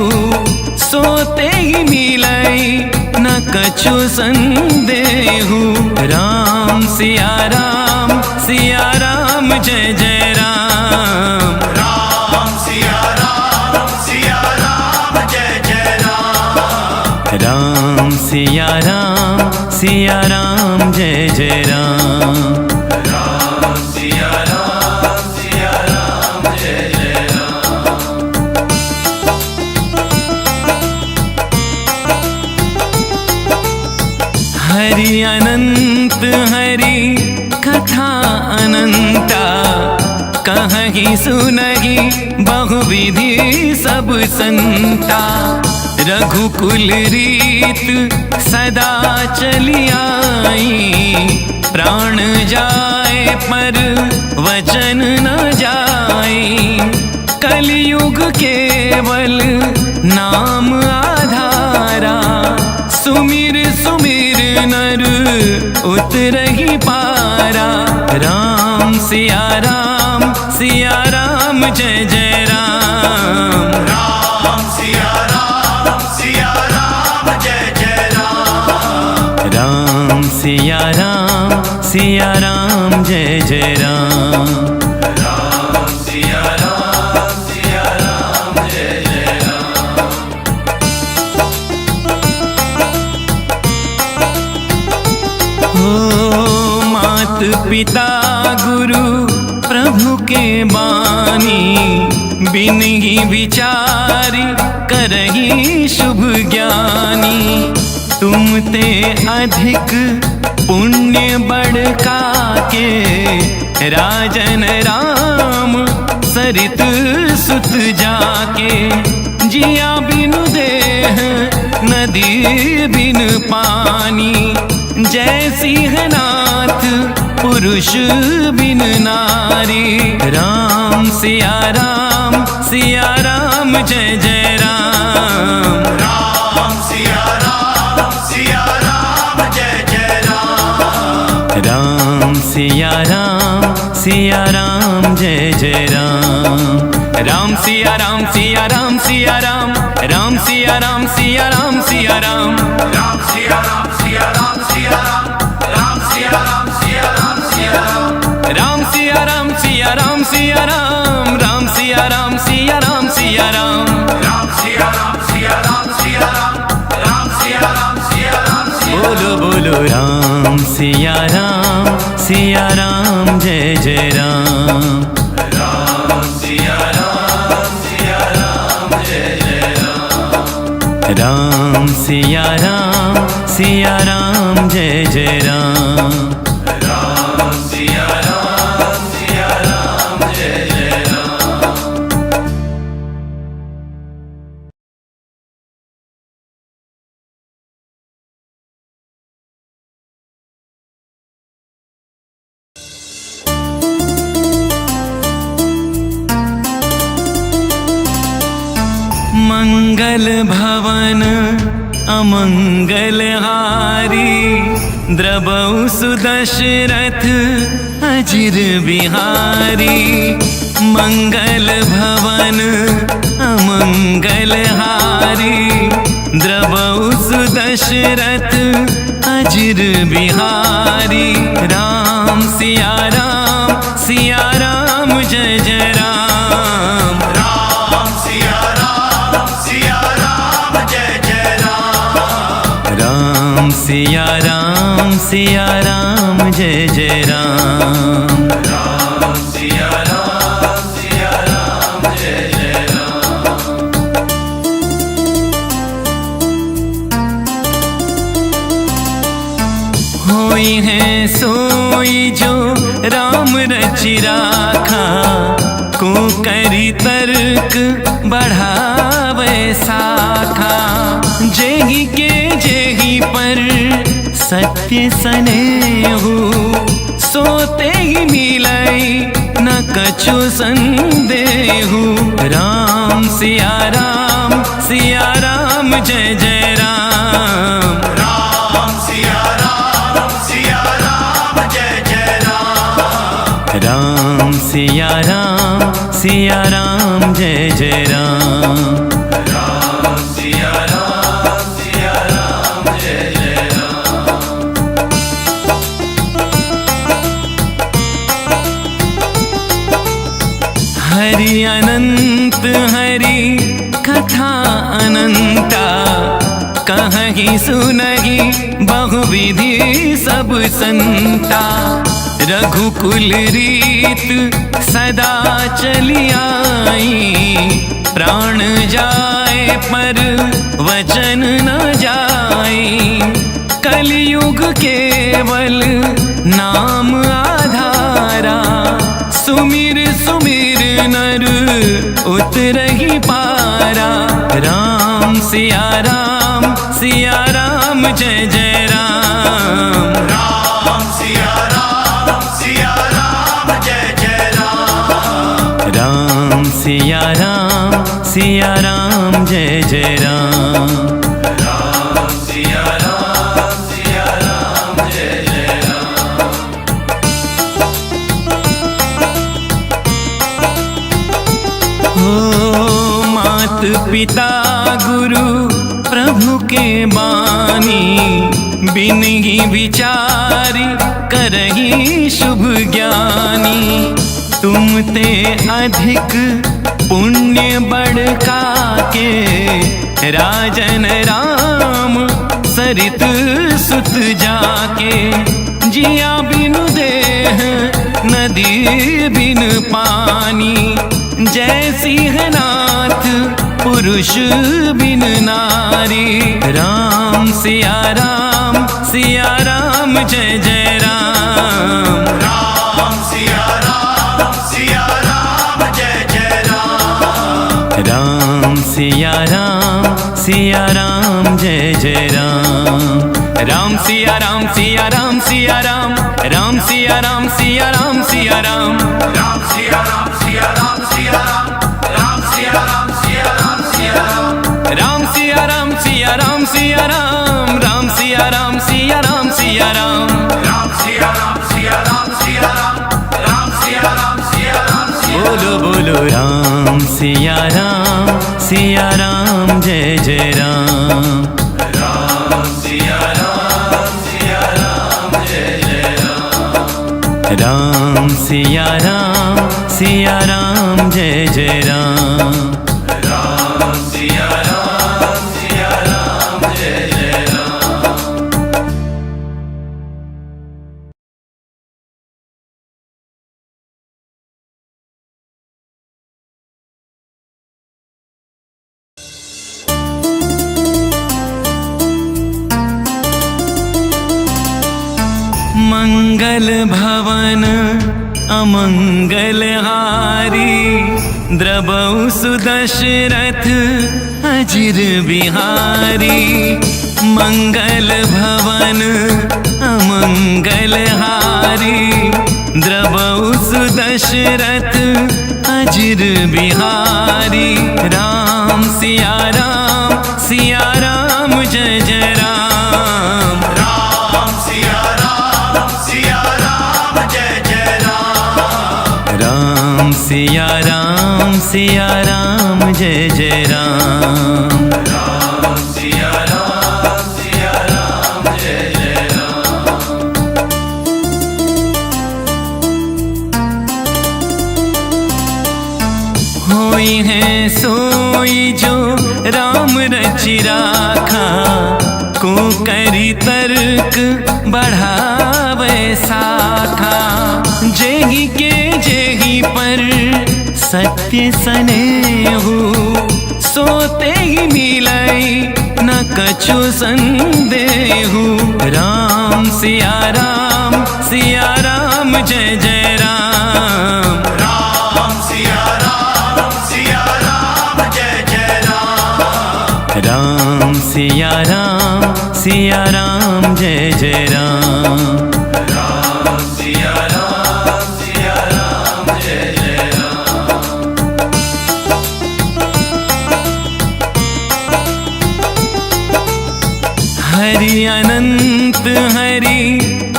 सोते ही मिलाई न कछु संदेहु। राम सिया राम जय जय राम। राम सिया राम जय जय राम। राम सिया राम जय जय राम। राम सिया राम जय जय राम। हरि अनंत हरि कथा अनंता, कहीं सुनहि बहुविधि सब संता। रघुकुल रीत सदा चली आई, प्राण जाए पर वचन न जाई। कलयुग केवल नाम आधारा, सुमिर सुमिर नर उतरहि पारा। राम सिया राम जय जय राम। राम सिया राम जय जय राम। राम सिया राम जय जय राम। राम सिया राम जय जय राम। हो मात पिता गुरु प्रभु के बानी, बिन ही विचारी करही शुभ ज्ञानी। तुम ते अधिक पुण्य बढ़का के, राजन राम सरित सुत जाके। जिया बिनु देह नदी बिन पानी, जय सिंहनाथ पुरुष बिन नारी। राम सिया राम जय जय राम। राम सिया राम जय जय राम। राम सिया राम जय जय राम। राम सिया राम राम सिया राम सिया राम सिया राम सिया राम। राम सिया राम राम सिया राम सिया राम सिया राम। राम सिया राम राम सिया राम सिया राम सिया राम। राम सिया राम सिया राम सिया। बोलो बोलो राम सिया राम जय जय राम। राम सिया राम जय जय राम। राम सिया राम जय जय राम। राम सिया राम जय जय राम। मंगल भवन अमंगल हारी, द्रबहु सुदशरथ अजिर बिहारी। मंगल भवन अमंगल हारी, द्रबहु सुदशरथ अजिर बिहारी। राम सिया राम जय जय राम। राम सिया राम जय जय राम। राम सिया राम जय जय राम। राम सिया राम जय जय राम। होई है सोई जो राम रचि राखा, को करी तर्क बढ़ावे साखा। जेही के जेही पर सत्य सनेहु, सोते ही मिलाई न कछु संदेहु। राम सिया राम जय जय राम। राम सिया राम जय जय राम। राम सिया राम जय जय राम। राम सिया राम जय जय राम। हरि अनंत हरि कथा अनंता, कहीं सुनहि बहुविधि सब संता। रघुकुल रीत सदा चली आई, प्राण जाए पर वचन न जाई। कलयुग केवल नाम आधारा, सुमिर सुमिर नर उतरहि पारा। राम सिया राम जय जय राम। राम सिया राम जय जय राम। राम सिया राम जय जय राम। राम सिया राम जय जय राम। हो मात पिता गुरु प्रभु के बानी, बिन ही विचारी करही शुभ ज्ञानी। तुम ते अधिक पुण्य बढ़का के, राजन राम सरित सुत जाके। जिया बिनु देह नदी बिन पानी, जय सिंहनाथ पुरुष बिन नारी। राम सिया राम जय जय राम। राम सिया राम जय जय राम। राम सिया राम जय जय राम। राम सिया राम राम सिया राम सिया राम सिया राम सिया राम। राम सिया राम राम सिया राम सिया राम सिया राम। राम सिया राम राम सिया राम सिया राम सिया राम सिया राम। राम सिया राम सिया राम सिया। बोलो बोलो राम सिया राम जय जय राम। राम सिया राम जय जय राम। राम सिया राम जय जय राम। राम सिया राम जय जय राम। मंगल भवन अमंगल हारी, द्रबहु सुदशरथ अजिर बिहारी। मंगल भवन अमंगल हारी, द्रबहु सुदशरथ अजिर बिहारी। राम सिया राम जय जय राम। राम सिया राम जय जय राम। राम सिया राम जय जय राम। राम सिया राम जय जय राम। होई है सोई जो राम रचि राखा, को करी तर्क बढ़ावे साखा। जेही के जेही पर सत्य सनेहु, सोते ही मिलाई न कछु संदेहु। राम सिया राम जय जय राम। राम सिया राम सिया राम जय जय राम। राम सिया राम जय जय राम। हरि अनंत हरि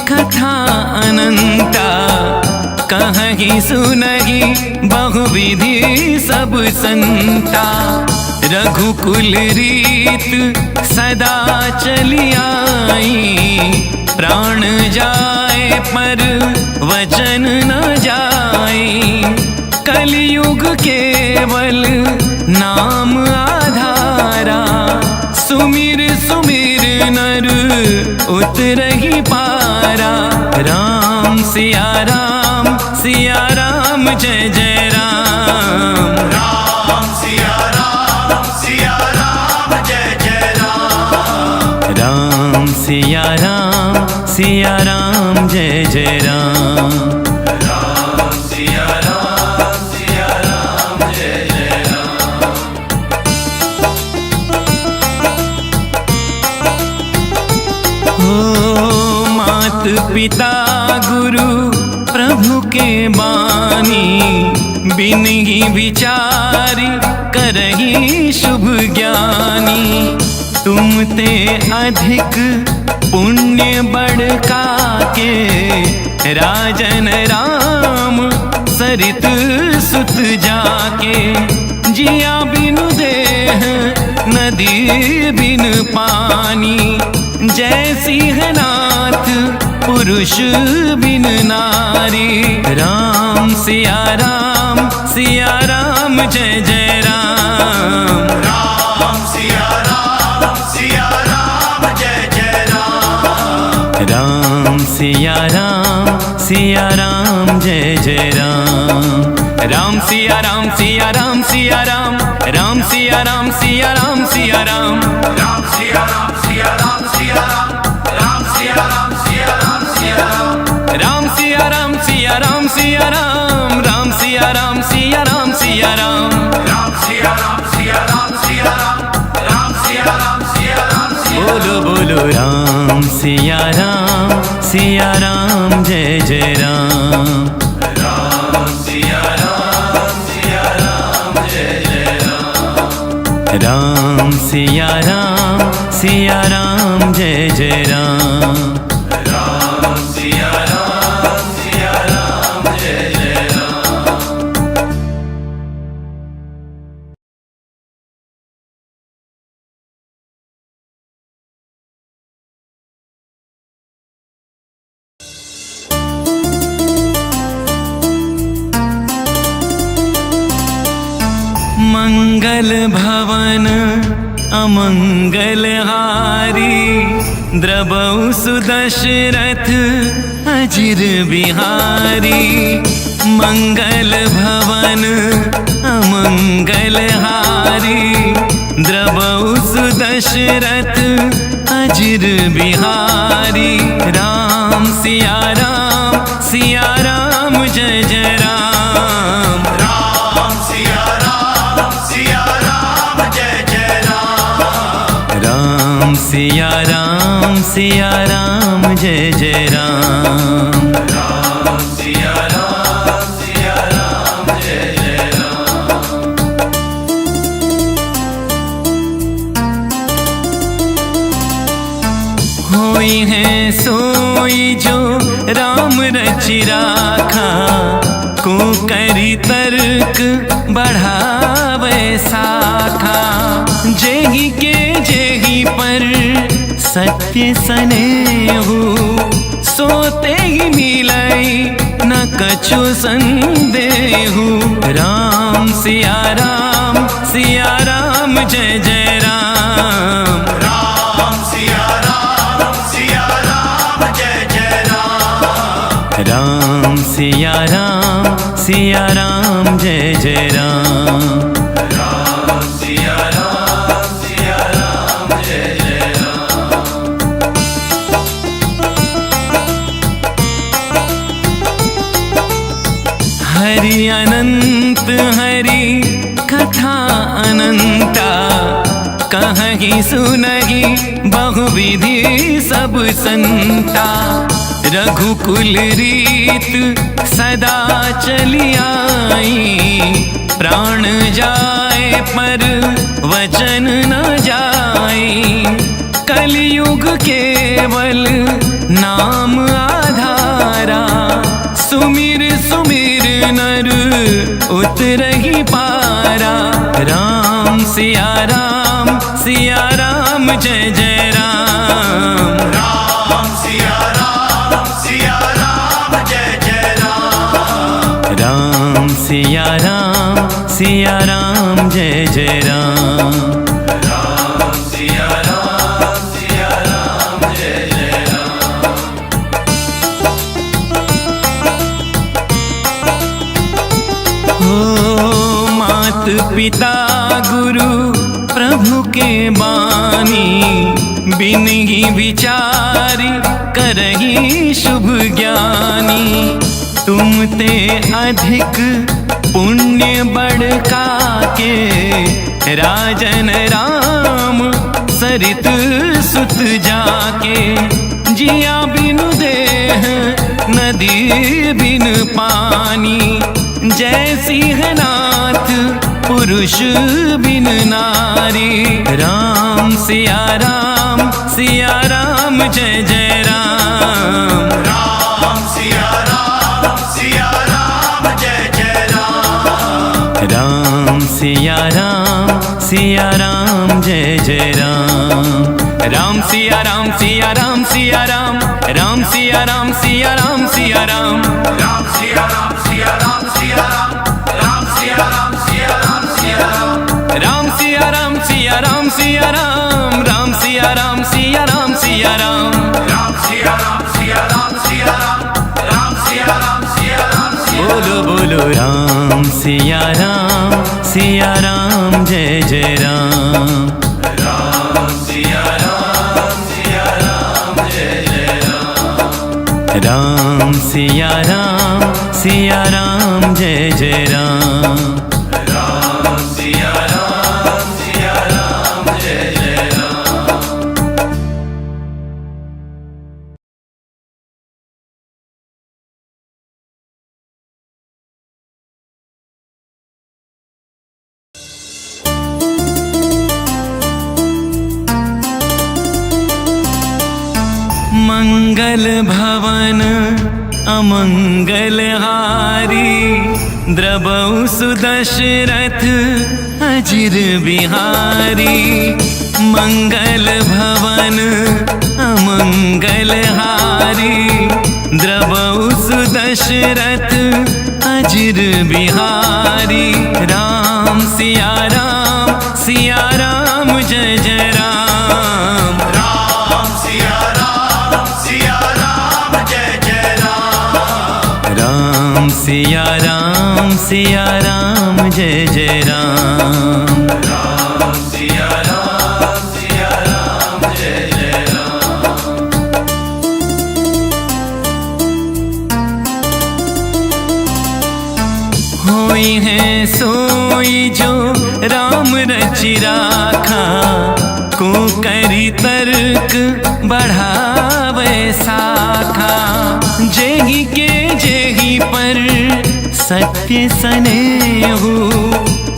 कथा अनंता, कहीं सुनहि बहुविधि सब संता। रघुकुल रीत सदा चली आई, प्राण जाए पर वचन न जाए। कलयुग केवल नाम आधारा, सुमिर सुमिर नर उतरहि पारा। राम सिया राम जय जय राम। राम सिया राम जय जय राम। राम सिया राम जय जय राम। राम सिया राम जय जय राम। हो मात पिता गुरु प्रभु के बानी, बिनहि विचारि करहि शुभ ज्ञानी। तुम ते अधिक पुण्य बढ़का के, राजन राम सरित सुत जाके। जिया बिनु देह नदी बिन पानी, जय सिंहनाथ पुरुष बिन नारी। राम सिया राम जय जय राम। राम सिया राम जय जय राम। राम सिया राम जय जय राम। राम सिया राम राम सिया राम। राम सिया राम सिया राम। राम सिया राम राम सिया राम राम सिया राम सिया राम। राम सिया राम सिया राम सिया राम। राम सिया राम बोलो बोलो राम सिया राम जय जय राम। राम सिया राम जय जय राम। राम सिया राम जय जय राम। राम सिया राम जय जय राम। मंगल भवन अमंगल हारी, द्रबहु सुदशरथ अजिर बिहारी। मंगल भवन अमंगल हारी, द्रबहु सुदशरथ अजिर बिहारी। राम सिया राम जय जय राम। राम सिया राम जय जय राम। राम सिया राम जय जय राम। राम सिया राम जय जय राम। होई है सोई जो राम रचि राखा, को करी तर्क बढ़ावे साखा। जेहि के जेहि पर सत्य सनेहु, सोते ही मिलई न कछु संदेहु। राम सिया राम जय जय राम। राम सिया राम जय जय राम। राम सिया राम जय जय राम। राम सिया राम जय जय राम। हरि अनंत हरि कथा अनंता, कहीं सुनहि बहुविधि सब संता। रघुकुल रीत सदा चली आई, प्राण जाए पर वचन न जाई। कलयुग केवल नाम आधारा, सुमिर सुमिर नर उतरहि पारा। राम सिया राम जय जय राम। राम सिया राम जय जय राम। राम सिया राम जय जय राम। राम सिया राम जय जय राम। हो मात पिता गुरु प्रभु के बानी, बिनहि विचारी करहि शुभ ज्ञानी। तुम ते अधिक पुण्य बड़का के, राजन राम सरित सुत जाके। जिया बिनु देह नदी बिन पानी, जय सिंहनाथ पुरुष बिन नारी। राम सिया राम जय जय राम। राम सिया राम जय जय राम। राम सिया राम जय जय राम। राम सिया राम राम सिया राम सिया राम सिया राम सिया राम। राम सिया राम राम सिया राम सिया राम। राम सिया राम सिया राम सिया राम सिया राम सिया राम। राम सिया राम सिया राम। बोलो बोलो राम सिया राम जय जय राम। राम सिया राम जय जय राम। राम सिया राम जय जय राम। राम सिया राम जय जय राम। मंगल भवन अमंगल हारी, द्रबहु सुदशरथ अजिर बिहारी। मंगल भवन अमंगल हारी, द्रबहु सुदशरथ अजिर बिहारी। राम सिया राम जय जय राम। राम सिया राम जय जय राम। राम सिया राम जय जय राम। राम सिया राम जय जय राम। होई है सोई जो राम रचि राखा, को करी तर्क बढ़ावे साखा। जेहि के जेहि पर सत्य सनेहु,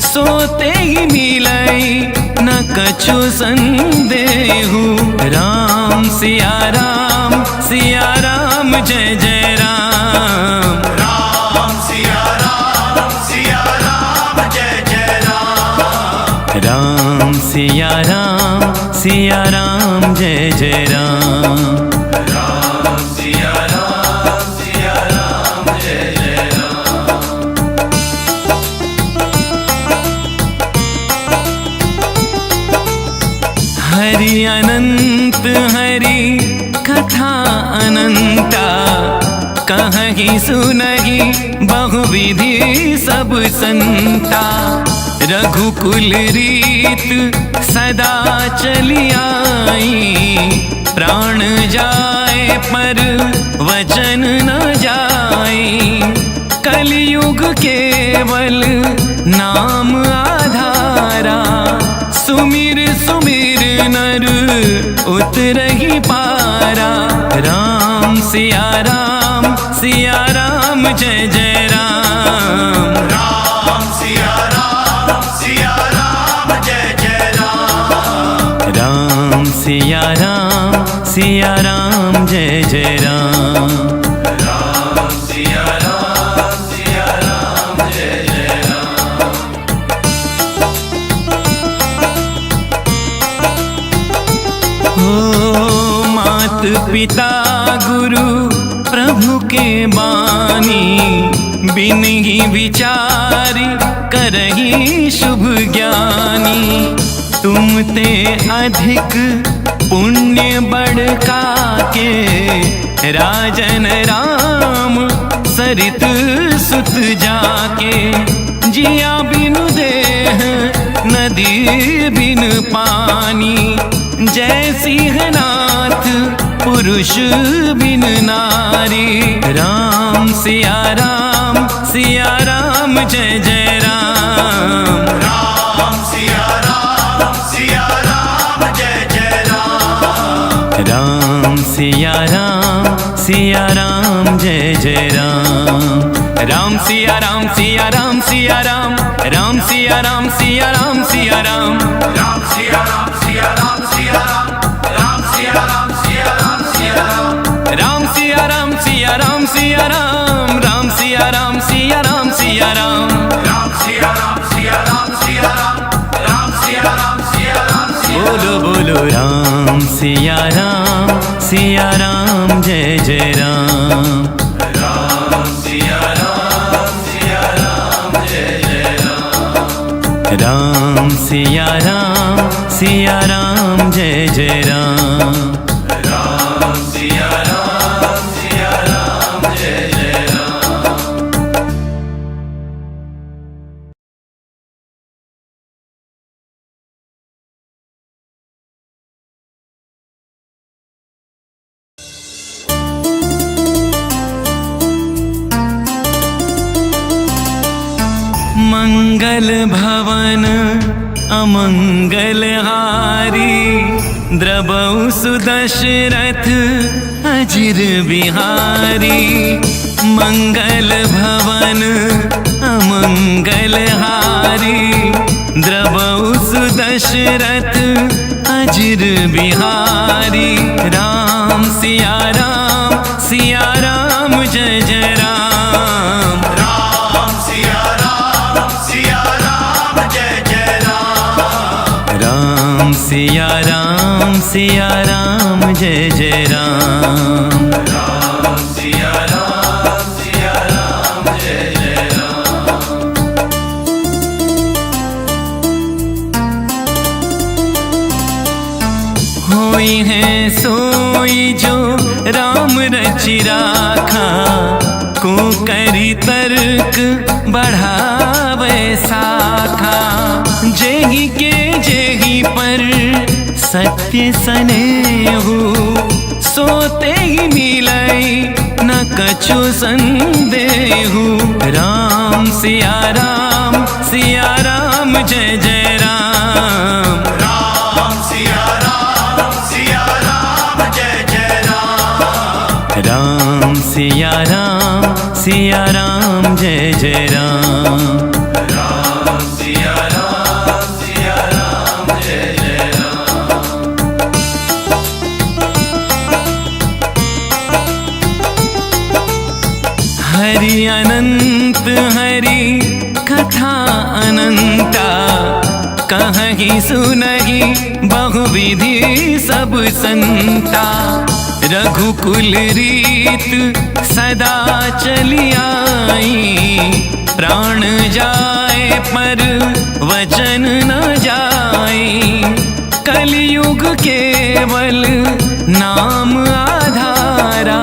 सोते ही मिलई न कछु संदेहु। राम सिया राम जय जय राम। राम सिया राम जय जय राम। राम सिया राम जय जय राम। राम सिया राम जय जय राम। हरि अनंत हरि कथा अनंता, कहीं सुनहि बहुविधि सब संता। रघुकुल रीत सदा चली आई, प्राण जाए पर वचन न जाई। कलयुग केवल नाम आधारा, सुमिर सुमिर नर उतरहि पारा। राम सिया राम जय जय राम। राम सिया राम जय जय राम। राम सिया राम जय जय राम। राम सिया राम जय जय राम। हो मात पिता गुरु प्रभु के बानी, बिन ही विचार करहि शुभ ज्ञानी। तुम ते अधिक पुण्य बढ़का के, राजन राम सरित सुत जाके। जिया बिनु देह नदी बिन पानी, जय सिंहनाथ पुरुष बिन नारी। राम सिया राम जय जय राम। राम सिया राम जय जय राम। राम सिया राम जय जय राम। राम सिया राम राम सिया राम सिया राम सिया राम सिया राम। राम सिया राम राम सिया राम सिया राम सिया राम। राम सिया राम राम सिया राम सिया राम सिया राम। राम सिया राम सिया राम सिया। बोलो बोलो राम सिया राम जय जय राम। राम सिया राम जय जय राम। राम सिया राम जय जय राम। राम सिया राम जय जय राम। मंगल भवन अमंगल हारी, द्रबहु सुदशरथ अजिर बिहारी। मंगल भवन अमंगल हारी, द्रबहु सुदशरथ अजिर बिहारी। राम सिया राम जय जय राम। राम सिया राम जय जय राम। राम सिया राम जय जय राम। राम सिया राम जय जय राम। होई है सोई जो राम रचि राखा, को करी तर्क बढ़ावे साखा। जेहि के जेहि पर सत्य सनेहु, सोते ही मिलई न कछु संदेहु। राम सिया राम जय जय राम। राम सिया राम जय जय राम। राम सिया राम जय जय राम। राम सिया राम जय जय राम। हरि अनंत हरि कथा अनंता, कहहि सुनहि बहुविधि सब संता। रघुकुल रीत सदा चली आई, प्राण जाए पर वचन न जाई। कलयुग केवल नाम आधारा,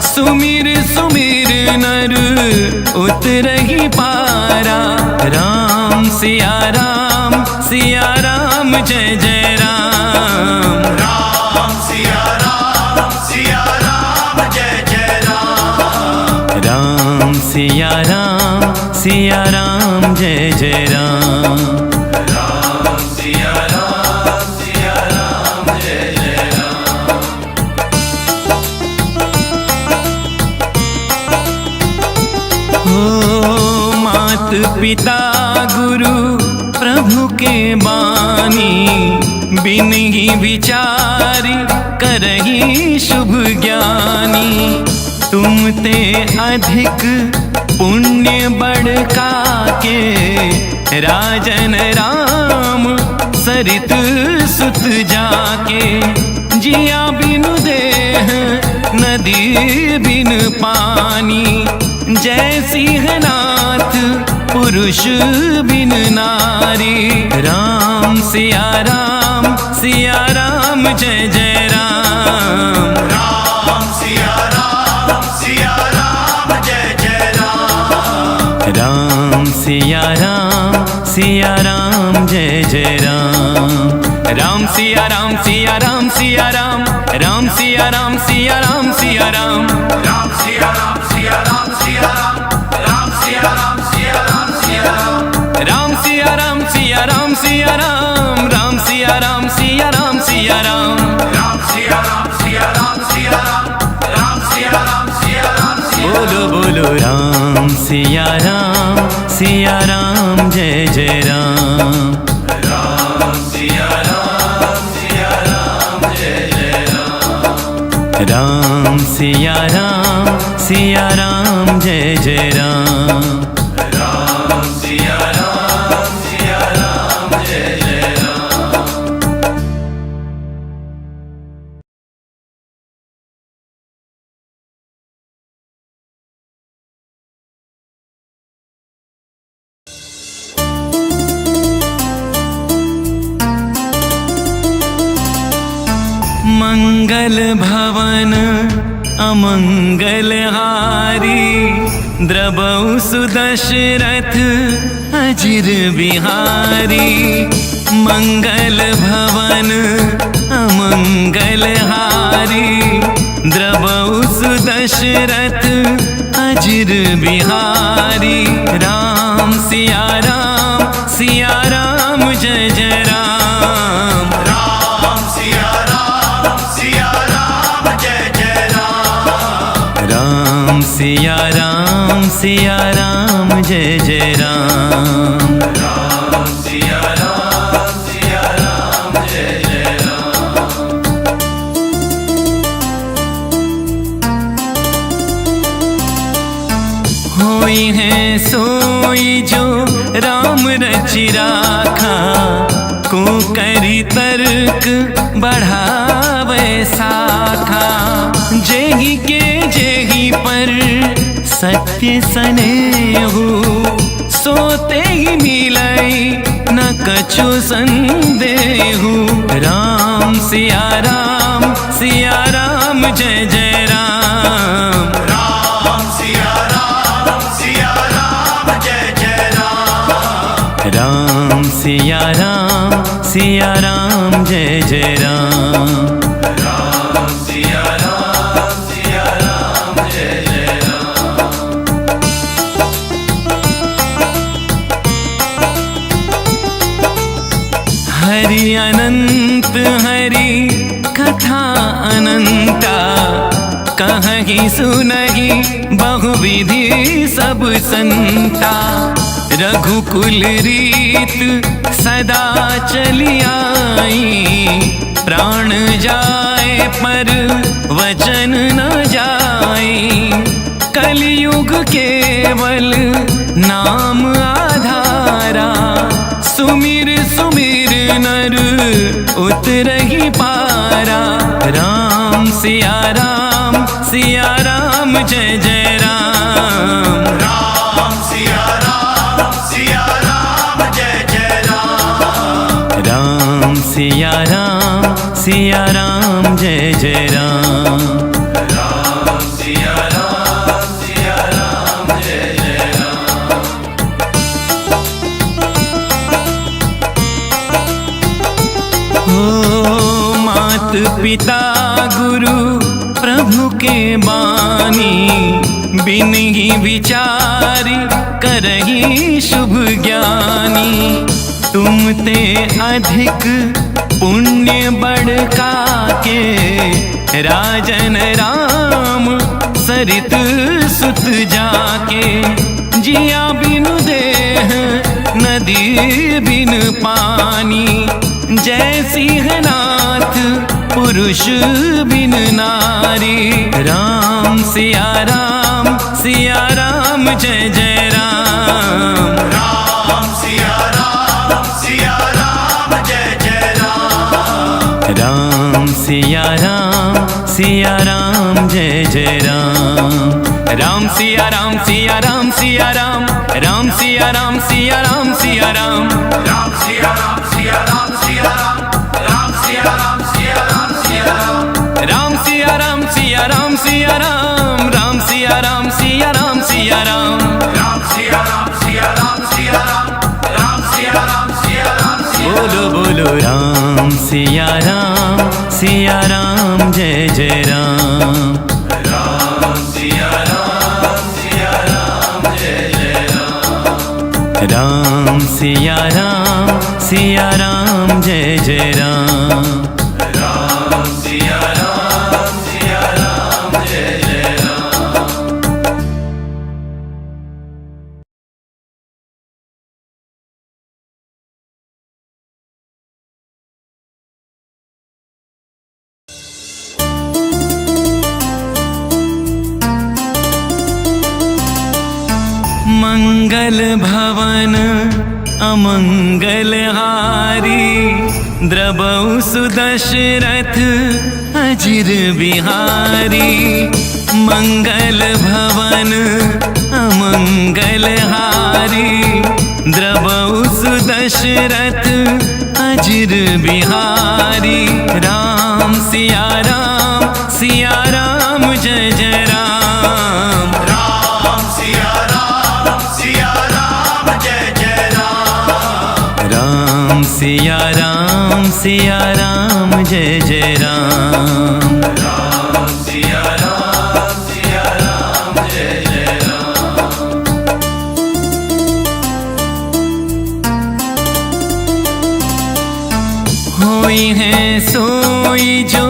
सुमिर सुमिर नर उतरहि पारा। राम सिया राम जय जय राम। राम सिया राम जय जय राम। राम सिया राम जय जय राम। राम सिया बिन ही विचार करही शुभ ज्ञानी। तुम ते अधिक पुण्य बढ़का के राजन राम सरित सुत जाके। जिया बिनु देह नदी बिन पानी, जय सिंहनाथ पुरुष बिन नारी। राम सिया राम जय जय राम। राम सिया राम जय जय राम। राम सिया राम जय जय राम। राम सिया राम सिया राम सिया राम। राम सिया राम सिया राम सिया राम। राम सिया राम सिया राम सिया राम। राम सिया राम सिया राम सिया राम। राम सिया राम सिया राम सिया राम। राम सिया राम सिया राम सिया राम। राम सिया राम सिया राम सिया राम। राम सिया राम सिया राम सिया राम। बोलो बोलो राम सिया राम जय जय राम। राम सिया राम जय जय राम। राम सिया राम जय जय राम। राम सिया राम जय जय राम। मंगल भवन अमंगल हारी, द्रबहु सुदशरथ अजिर बिहारी। मंगल भवन अमंगल हारी, द्रबहु सुदशरथ अजिर बिहारी। राम सिया राम जय जय राम। राम सिया राम जय जय राम। राम सिया राम जय जय राम। राम सिया राम जय जय राम। होई है सोई जो राम रचि राखा, को करी तर्क बढ़ावे साखा। जेहि के जेहि पर सत्य सनेहु, सोते ही मिलई न कछु संदेहु। राम सिया राम जय जय राम। राम सिया राम जय जय राम। राम सिया राम जय जय राम। राम सिया राम जय जय राम। हरि अनंत हरि कथा अनंता, कहहि सुनहि बहुविधि सब संता। रघुकुल रीत सदा चली आई, प्राण जाए पर वचन न जाई। कलयुग केवल नाम आधारा, सुमिर सुमिर नर उतरहि पारा। राम सिया राम जय जय राम। राम सिया राम जय जय राम। राम सिया राम जय जय राम। राम सिया राम जय जय राम। हो मात पिता गुरु प्रभु के बानी, बिन ही विचार करही शुभ ज्ञानी। तुम ते अधिक पुण्य बढ़का के राजन राम सरित सुत जाके। जिया बिनु देह नदी बिन पानी, जय सिंहनाथ पुरुष बिन नारी। राम सिया राम जय जय राम। राम सिया राम जय जय राम। राम सिया राम जय जय राम। राम सिया राम सिया राम सिया राम। राम सिया राम सिया राम सिया राम। राम सिया राम सिया राम सिया राम। राम सिया राम सिया राम सिया राम। राम सिया राम सिया राम सिया राम। राम सिया राम सिया राम सिया राम। राम सिया राम सिया राम सिया राम। राम सिया राम सिया राम सिया राम। बोलो बोलो राम सिया राम जय जय राम। राम सिया राम जय जय राम। राम सिया राम जय जय राम। राम सिया राम जय जय राम। मंगल भवन अमंगल हारी। द्रवहु सुदशरथ अजिर बिहारी। मंगल भवन अमंगल हारी। द्रवहु सुदशरथ अजिर बिहारी। राम सिया राम जय जय राम। राम सिया राम जय जय राम। राम सिया राम जय जय राम। राम सिया राम जय जय राम। होई है सोई जो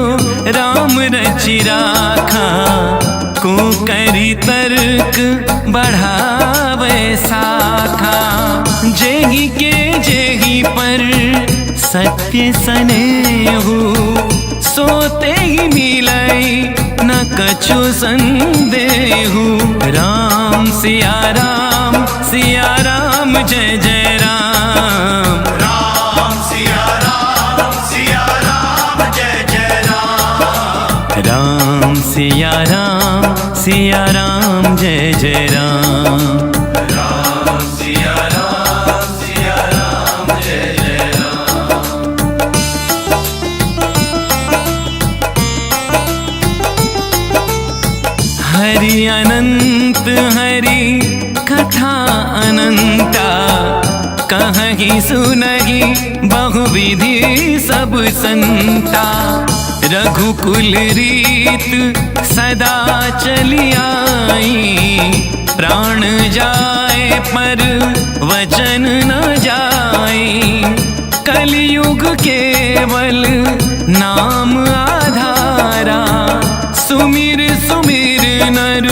राम रचि राखा। को करी तर्क बढ़ावे साखा। जेहि के जेहि पर सत्य सनेहु। सोते ही मिलई न कछु संदेहु। राम सिया राम जय जय राम। राम सिया राम जय जय राम। राम सिया राम जय जय राम। राम सिया राम जय जय राम। हरि अनंत हरि कथा अनंता। कहहि सुनहि बहुविधि सब संता। रघुकुल रीत सदा चली आई। प्राण जाए पर वचन न जाए। कलयुग केवल नाम आधारा। सुमिर सुमिर नर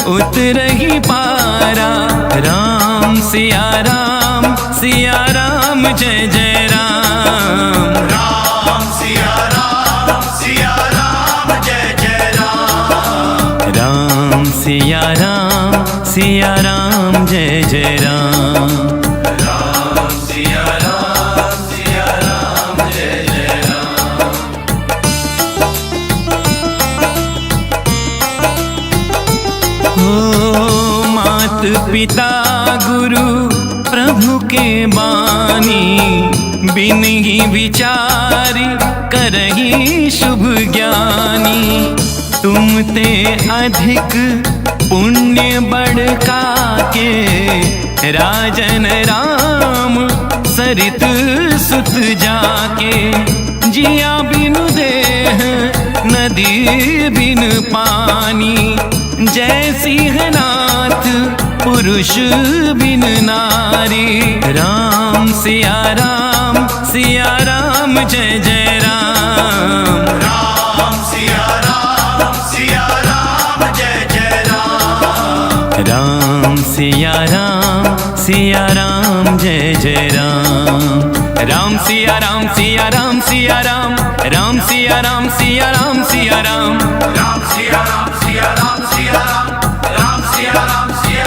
उतरहि पारा। राम सिया राम जय जय राम। राम सिया राम जय जय राम। राम सिया राम जय जय राम। राम सिया राम जय जय राम। हो मात पिता गुरु प्रभु के बानी। बिन ही विचारी करही शुभ ज्ञानी। तुम ते अधिक पुण्य बढ़का के। राजन राम सरित सुत जाके। जिया बिनु देह नदी बिन पानी। जय सिंहनाथ पुरुष बिन नारी। राम सिया राम जय जय राम। राम सिया राम जय जय राम। राम सिया राम जय जय राम। राम सिया राम सिया राम सिया राम, राम सिया राम सिया राम सिया राम, राम सिया राम सिया राम सिया राम, राम सिया राम सिया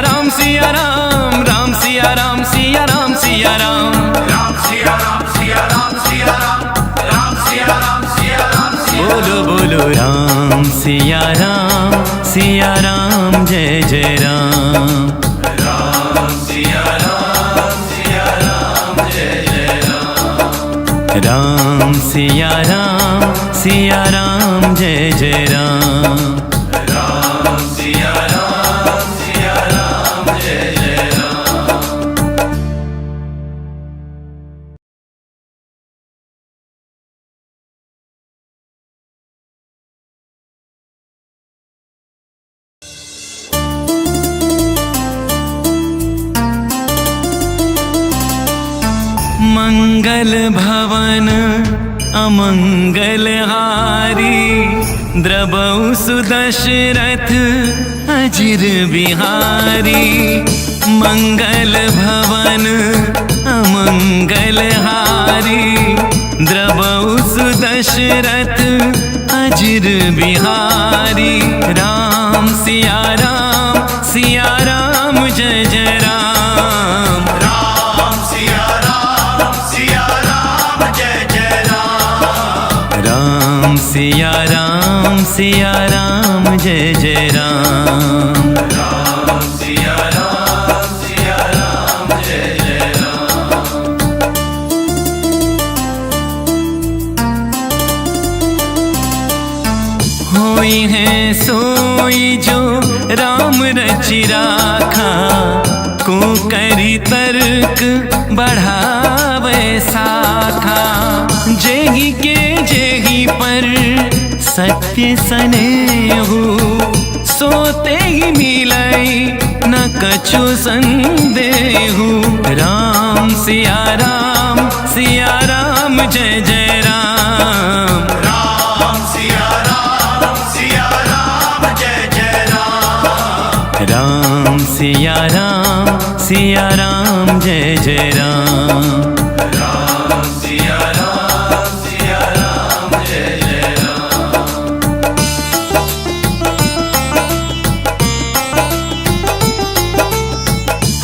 राम सिया राम, राम सिया राम सिया राम सिया राम, राम सिया राम सिया राम सिया राम, राम सिया राम सिया राम सिया राम, राम सिया राम सिया राम सिया राम। बोलो बोलो राम सिया राम जय जय राम, राम सिया राम जय जय राम, राम सिया राम जय जय राम, राम सिया राम जय जय राम। मंगल भवन अमंगल हारी, द्रवौ सुदशरथ अजिर बिहारी। मंगल भवन अमंगल हारी, द्रवौ सुदशरथ अजिर बिहारी। राम सिया राम जय जय राम, राम सिया राम जय जय राम, राम सिया राम जय जय राम, राम सिया राम जय जय राम। होई है सोई जो राम रचि राखा, को करी तर्क बढ़ावे साखा। जेहि के जेहि पर सत्य सनेहु, सोते ही मिलई न कछु संदेहु। राम सिया राम जय जय राम, राम सिया राम जय जय राम, राम सिया राम जय जय राम, राम सिया राम जय जय राम।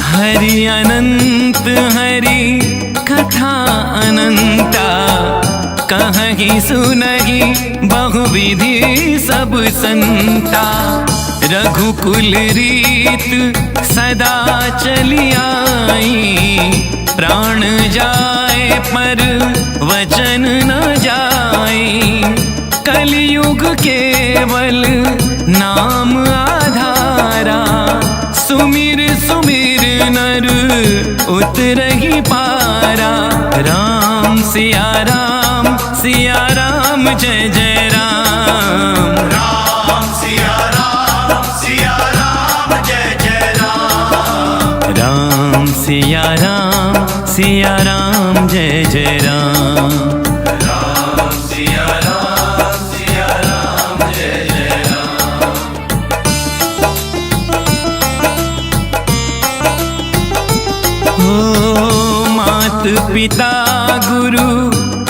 हरि अनंत हरि कथा अनंता, कहहि सुनहि बहुविधि सब संता। रघुकुल रीत सदा चली आई, प्राण जाए पर वचन न जाई। कलयुग केवल नाम आधारा, सुमिर सुमिर नर उतरहि पारा। राम सिया राम जय जय राम, राम सिया राम जय जय राम, राम सिया राम जय जय राम, राम सिया राम जय जय राम। हो मात पिता गुरु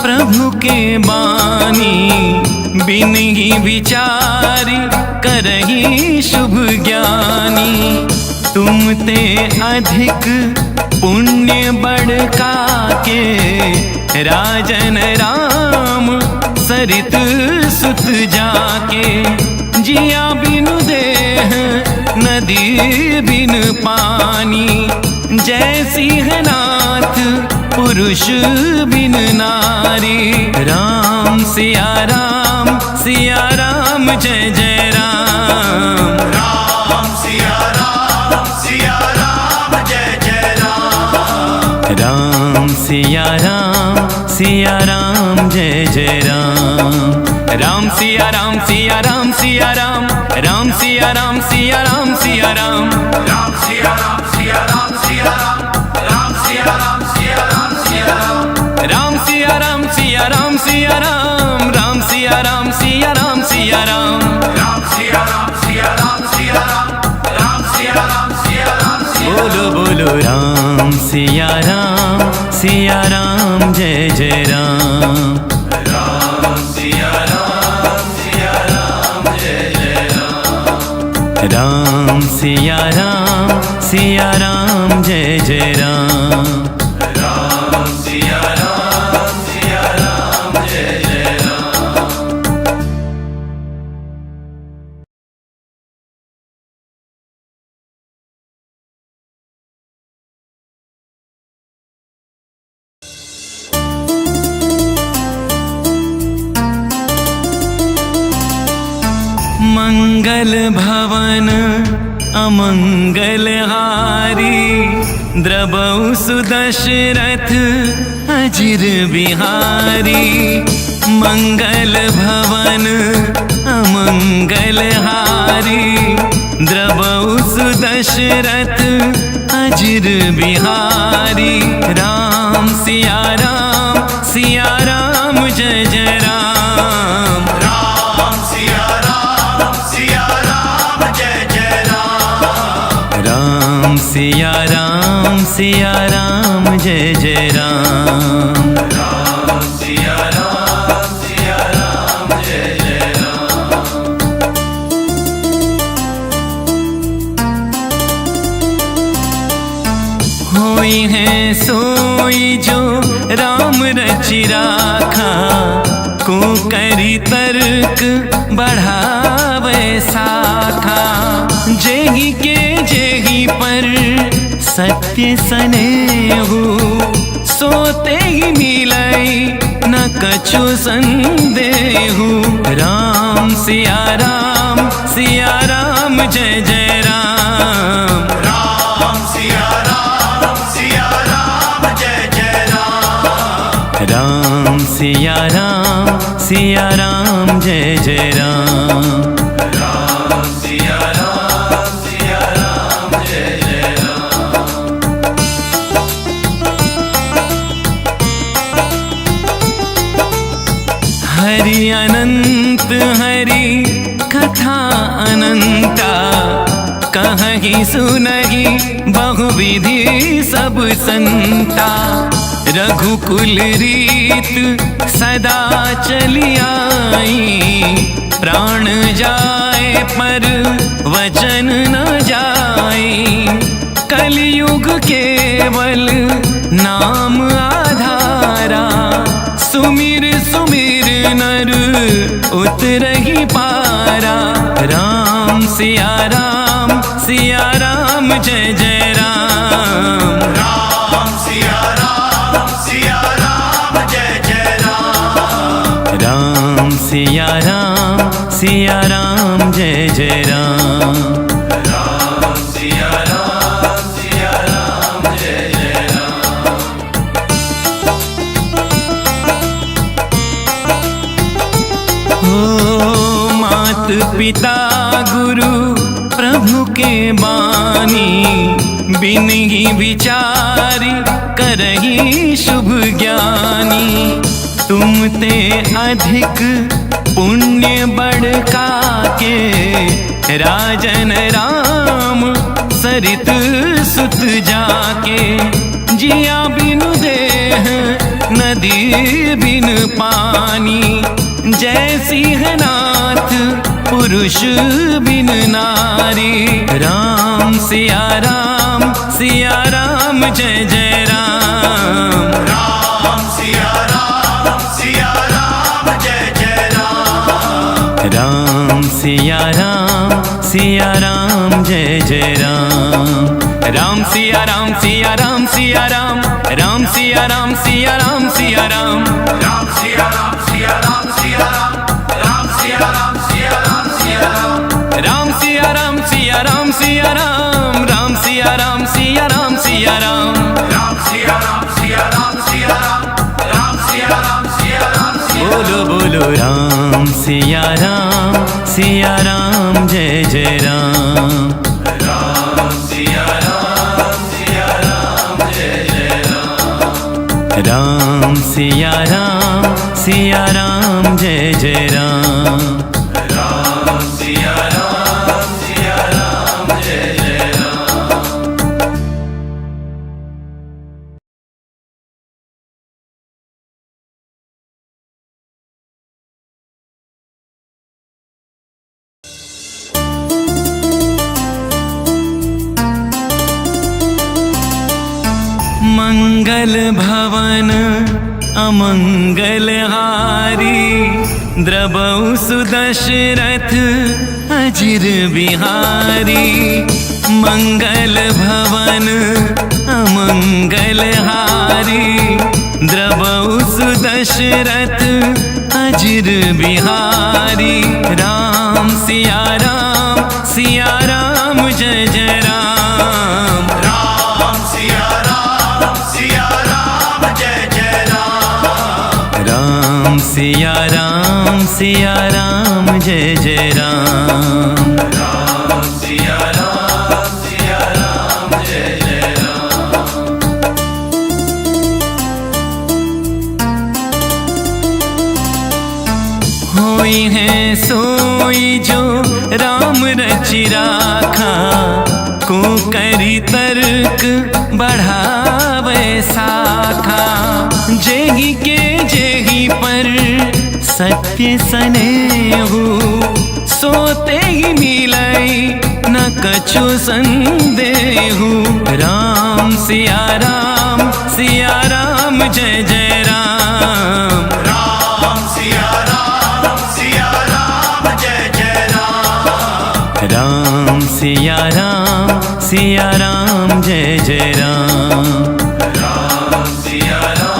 प्रभु के बानी, बिन ही विचारी करही शुभ ज्ञानी। तुम ते अधिक पुण्य बढ़का के, राजन राम सरित सुत जाके। जिया बिनु देह नदी बिन पानी, जय सिंहनाथ पुरुष बिन नारी। राम सिया राम जय जय राम, राम सिया राम जय जय राम, राम सिया राम जय जय राम, राम सिया राम राम सिया राम, राम सिया राम सिया राम, राम सिया राम राम सिया राम, राम सिया राम सिया राम सिया राम, राम सिया राम राम सिया राम सिया राम सिया राम, राम सिया राम सिया राम सिया राम, राम सिया राम सिया राम सिया राम। बोलो बोलो राम सिया राम जय जय राम। राम सिया राम जय जय राम। राम सिया राम जय जय राम। राम सिया राम जय जय राम। मंगल भवन अमंगल हारी द्रबहु सुदशरथ अजिर बिहारी। मंगल भवन अमंगल हारी द्रबहु सुदशरथ अजिर बिहारी। राम सिया राम जय जय राम। राम सिया राम जय जय राम। राम सिया राम जय जय राम। राम सिया राम जय जय राम। होई है सोई जो राम रचि राखा, को करी तर्क बढ़ावे साखा। जेहि के जेहि पर सत्य सनेहु, सोते ही मिलई न कछु संदेहु। राम सिया राम जय जय राम। राम सिया राम जय जय राम। राम सिया राम जय जय राम। राम सिया राम जय जय राम। हरि अनंत हरि कथा अनंता, कहहि सुनहि बहुविधि सब संता। रघुकुल रीत सदा चली आई, प्राण जाए पर वचन न जाई। कलयुग केवल नाम आधारा, सुमिर सुमिर नर उतरहि पारा। राम सिया राम जय जय राम। राम सिया राम जय जय राम। राम सिया राम जय जय राम। राम सिया राम जय जय राम। हो मात पिता गुरु प्रभु के बानी, बिन ही विचारी करही शुभ ज्ञानी। तुम ते अधिक पुण्य बढ़का के, राजन राम सरित सुत जाके। जिया बिनु देह नदी बिन पानी, जय सिंहनाथ पुरुष बिन नारी। राम सिया राम जय जय राम। राम सिया राम जय जय राम। राम सिया राम जय जय राम। राम सिया राम राम सिया राम सिया राम सिया राम सिया राम। राम सिया राम राम सिया राम सिया राम सिया राम। राम सिया राम राम सिया राम सिया राम सिया राम। राम सिया राम सिया राम सिया राम। बोलो बोलो राम सिया राम जय जय राम। राम सिया राम जय जय राम। राम सिया राम जय जय राम। अमंगलहारी द्रवौ सुदशरथ अजिर बिहारी मंगल भवन अमंगलहारी द्रवौ सुदशरथ अजिर बिहारी राम सिया राम जय जय राम राम सिया राम जय जय राम राम सिया राम जय जय राम राम सिया राम जय जय राम होई है सोई जो राम रचि राखा को करी तर्क बढ़ावे साखा जेहि के जेहि पर सत्य सनेहु सोते ही मिलई न कछु संदेहु राम सिया राम जय जय राम राम सिया राम जय जय राम राम सिया राम जय जय राम राम सिया राम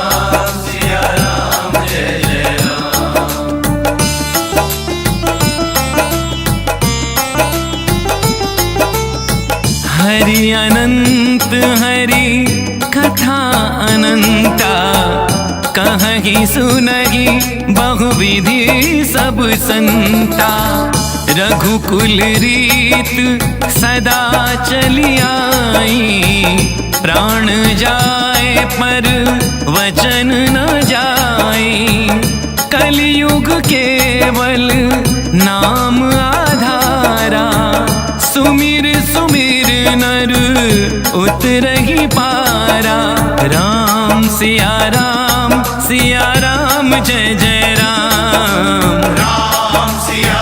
जय जय राम हरि अनंत हरि कथा अनंता कहीं सुनहि बहुविधि सब संता रघुकुल रीत सदा चली आई प्राण जाए पर वचन न जाए कलयुग केवल नाम आधारा सुमिर सुमिर नर उतरहि पारा राम सिया राम जय जय राम राम सिया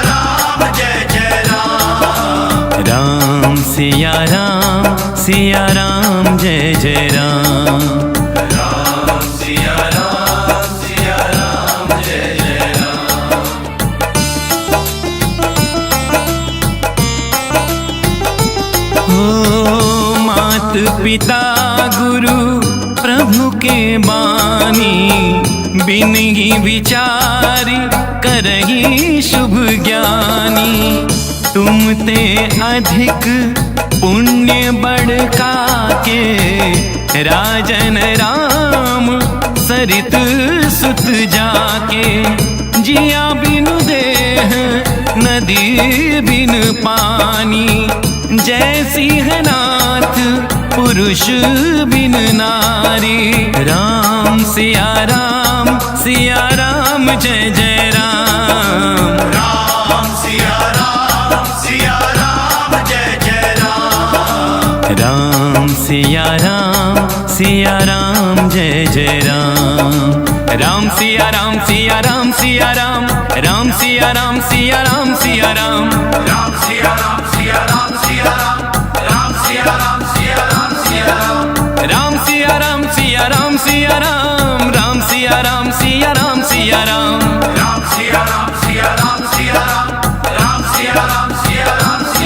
राम जय जय राम राम सिया राम जय जय राम राम सिया राम जय जय राम हो मात पिता गुरु प्रभु के बानी बिन ही विचार करही शुभ ज्ञानी तुम ते अधिक पुण्य बढ़का के राजन राम सरित सुत जाके जिया बिनु देह नदी बिन पानी जय सिंहनाथ पुरुष बिन नारी राम सिया राम जय जय राम राम सिया राम जय जय राम राम सिया राम जय जय राम राम सिया राम राम सिया राम राम सिया राम राम सिया राम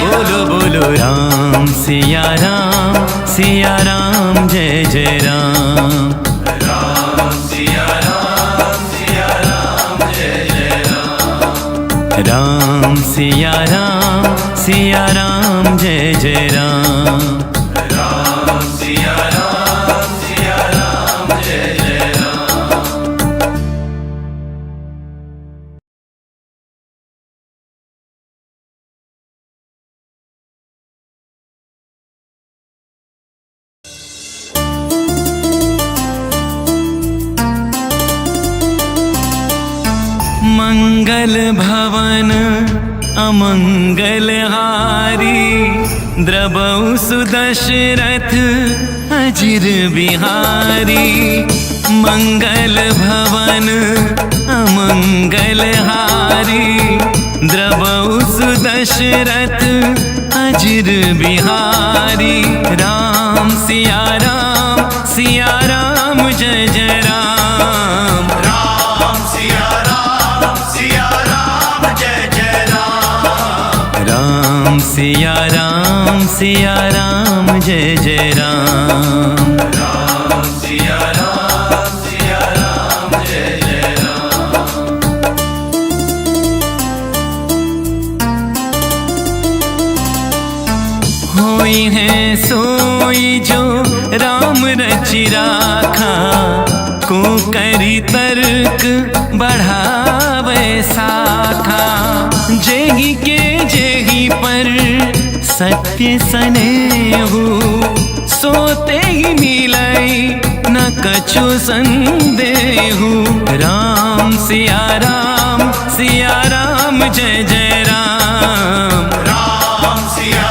बोलो बोलो राम सिया राम जय जय राम राम सिया राम जय जय राम राम सिया राम जय जय राम राम सिया राम जय जय राम मंगल भवन अमंगलहारी द्रवौ सुदशरथ अजिर बिहारी मंगल भवन अमंगलहारी द्रवौ सुदशरथ अजिर बिहारी राम सिया राम जय सिया राम जय जय राम। राम सिया राम जय जय राम। होई है सोई जो राम रचि राखा, को करी तर्क बढ़ावे साखा। जेहि के जेहि पर सत्य सनेहु, सोते ही मिलई न कछु संदेहु। राम सिया राम जय जय राम। राम सिया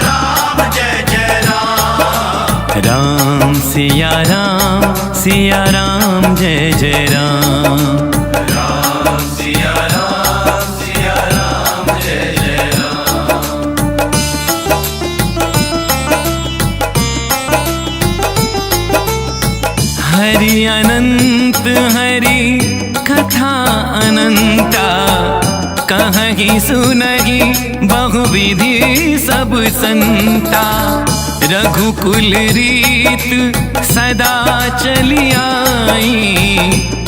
राम जय जय राम। राम सिया राम जय जय राम। राम सिया राम जय जय राम। हरि अनंत हरि कथा अनंता, कहहि सुनहि बहुविधि सब संता। रघुकुल रीत सदा चली आई,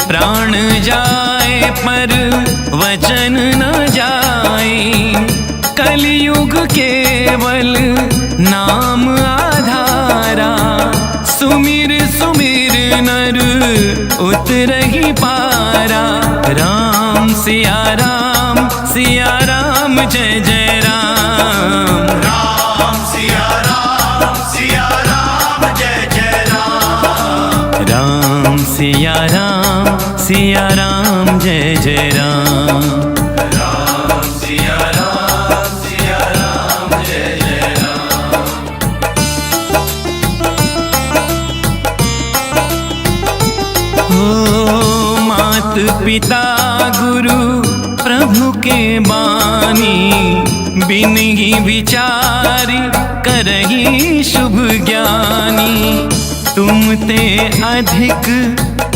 प्राण जाए पर वचन न जाई। कलियुग केवल नाम आधारा, सुमिर सुमिर नर उतरहि पारा। राम सिया राम जय जय राम। राम सिया राम जय जय राम। राम सिया राम जय जय राम। राम सिया राम जय जय राम। हो मात पिता गुरु प्रभु के बानी, बिनहि विचारि करहि शुभ ज्ञानी। तुम ते अधिक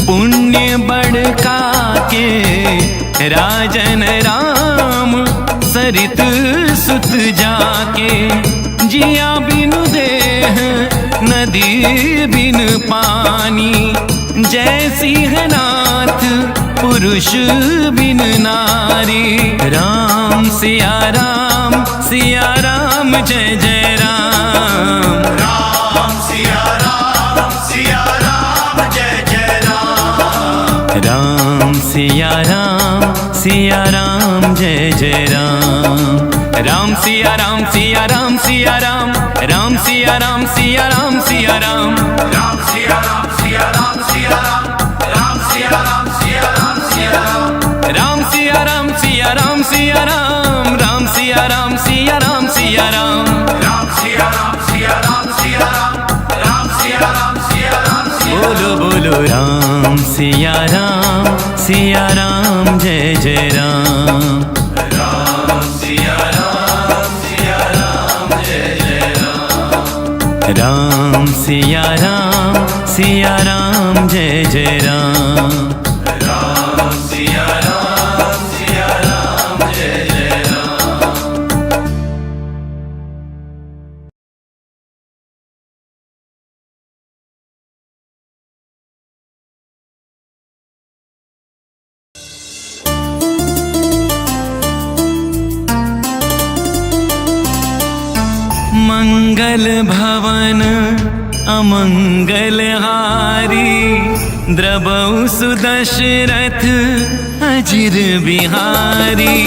पुण्य बढ़का के, राजन राम सरित सुत जाके। जिया बिनु देह नदी बिन पानी, जय सिंहनाथ पुरुष बिन नारी। राम सिया राम जय जय राम। राम सिया राम जय जय राम। राम सिया राम जय जय राम। राम सिया राम राम सिया राम सिया राम सिया राम सिया राम। राम सिया राम राम सिया राम सिया राम। राम सिया राम सिया राम सिया राम सिया राम सिया राम। राम सिया राम सिया राम बोलो बोलो राम सिया राम जय जय राम। राम सिया राम जय जय राम। राम सिया राम जय जय राम। राम सिया राम जय जय राम। मंगल भवन अमंगल हारी, द्रबहु सुदशरथ अजिर बिहारी।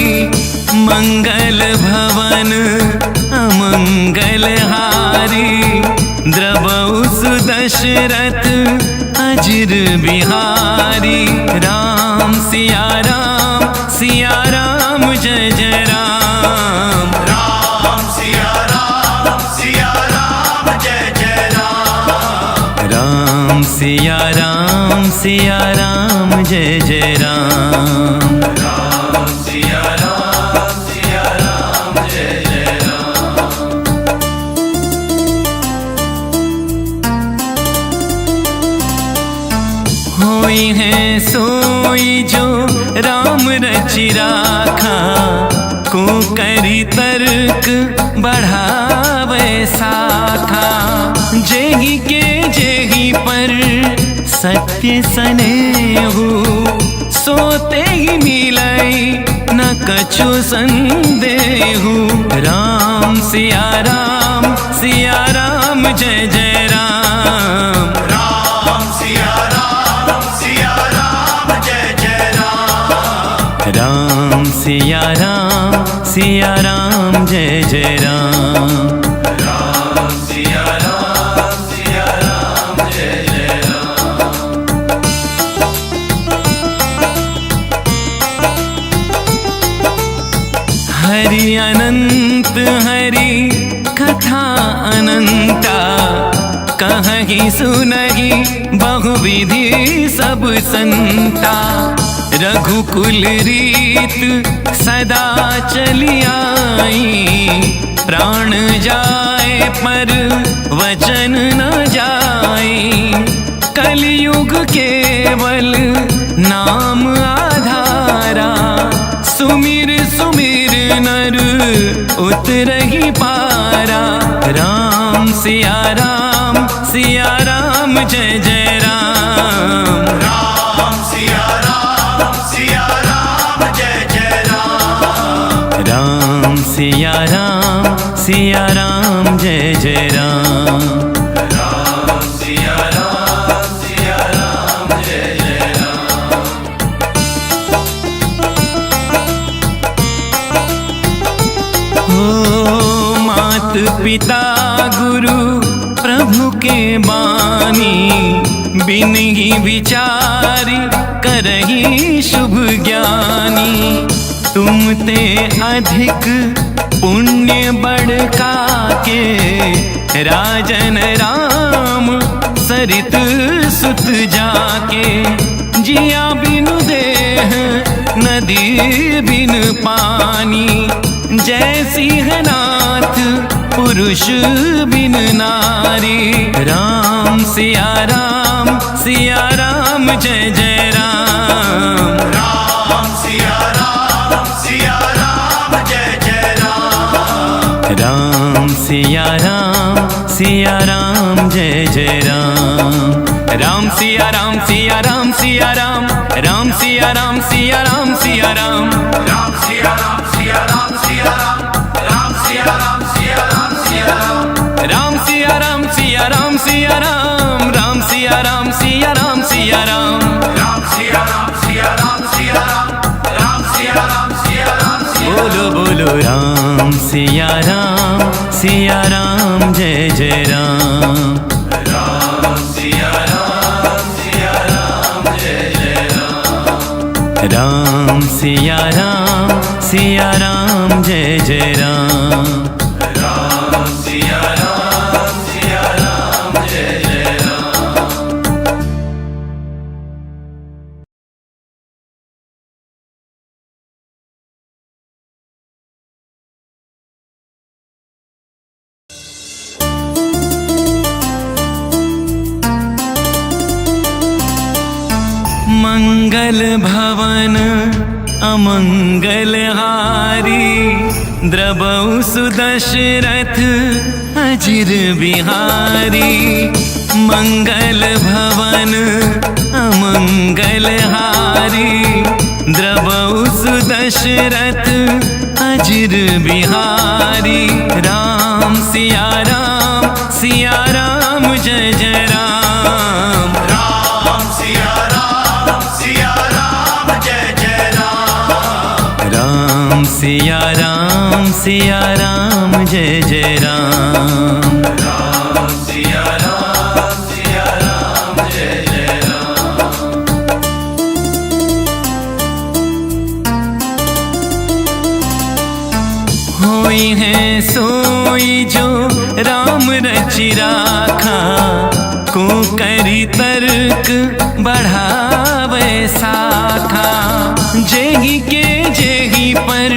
मंगल भवन अमंगल हारी, द्रबहु सुदशरथ अजिर बिहारी। राम सिया राम जय जय राम। राम सिया राम जय जय राम। राम सिया राम जय जय राम। राम सिया राम जय जय राम। होई है सोई जो राम रचि राखा, को करी तर्क बढ़ावे साखा। जेही के जेही पर सत्य सनेहु, सोते ही मिलई न कछु संदेहु। राम सिया राम जय जय राम। राम सिया राम जय जय राम। राम सिया राम जय जय राम। राम सिया राम जय जय राम। हरि अनंत हरि कथा अनंता, कहीं सुनहि बहुविधि सब संता। रघुकुल रीत सदा चली आई, प्राण जाए पर वचन न जाई। कलयुग केवल नाम आधारा, सुमिर सुमिर नर उतरहि पारा। राम सिया राम जय जय राम। राम सिया राम जय जय राम। राम सिया राम जय जय राम। राम सिया राम जय जय राम। हो मात पिता गुरु प्रभु के बानी, बिन ही विचारी करही शुभ ज्ञानी। तुम ते अधिक पुण्य बढ़का के, राजन राम सरित सुत जाके। जिया बिनु देह नदी बिन पानी, जय सिंहनाथ पुरुष बिन नारी। राम सिया राम जय जय राम। राम सिया राम जय जय राम। राम सिया राम जय जय राम। राम सिया राम राम सिया राम। राम सिया राम सिया राम। राम सिया राम राम सिया राम। राम सिया राम राम सिया राम सिया राम। राम सिया राम सिया राम। राम सिया राम राम सिया राम। बोलो बोलो राम सिया राम जय जय राम। राम सिया राम जय जय राम। राम सिया राम जय जय राम। राम सिया राम जय जय राम। मंगल भवन अमंगल हारी, द्रबहु सुदशरथ अजिर बिहारी। मंगल भवन अमंगल हारी, द्रबहु सुदशरथ अजिर बिहारी। राम सिया राम जय जय राम। राम सिया राम जय जय राम। राम सिया राम जय जय राम। राम सिया राम जय जय राम। होई है सोई जो राम रचि राखा, को करी तर्क बढ़ावे साखा। जेही के जेही पर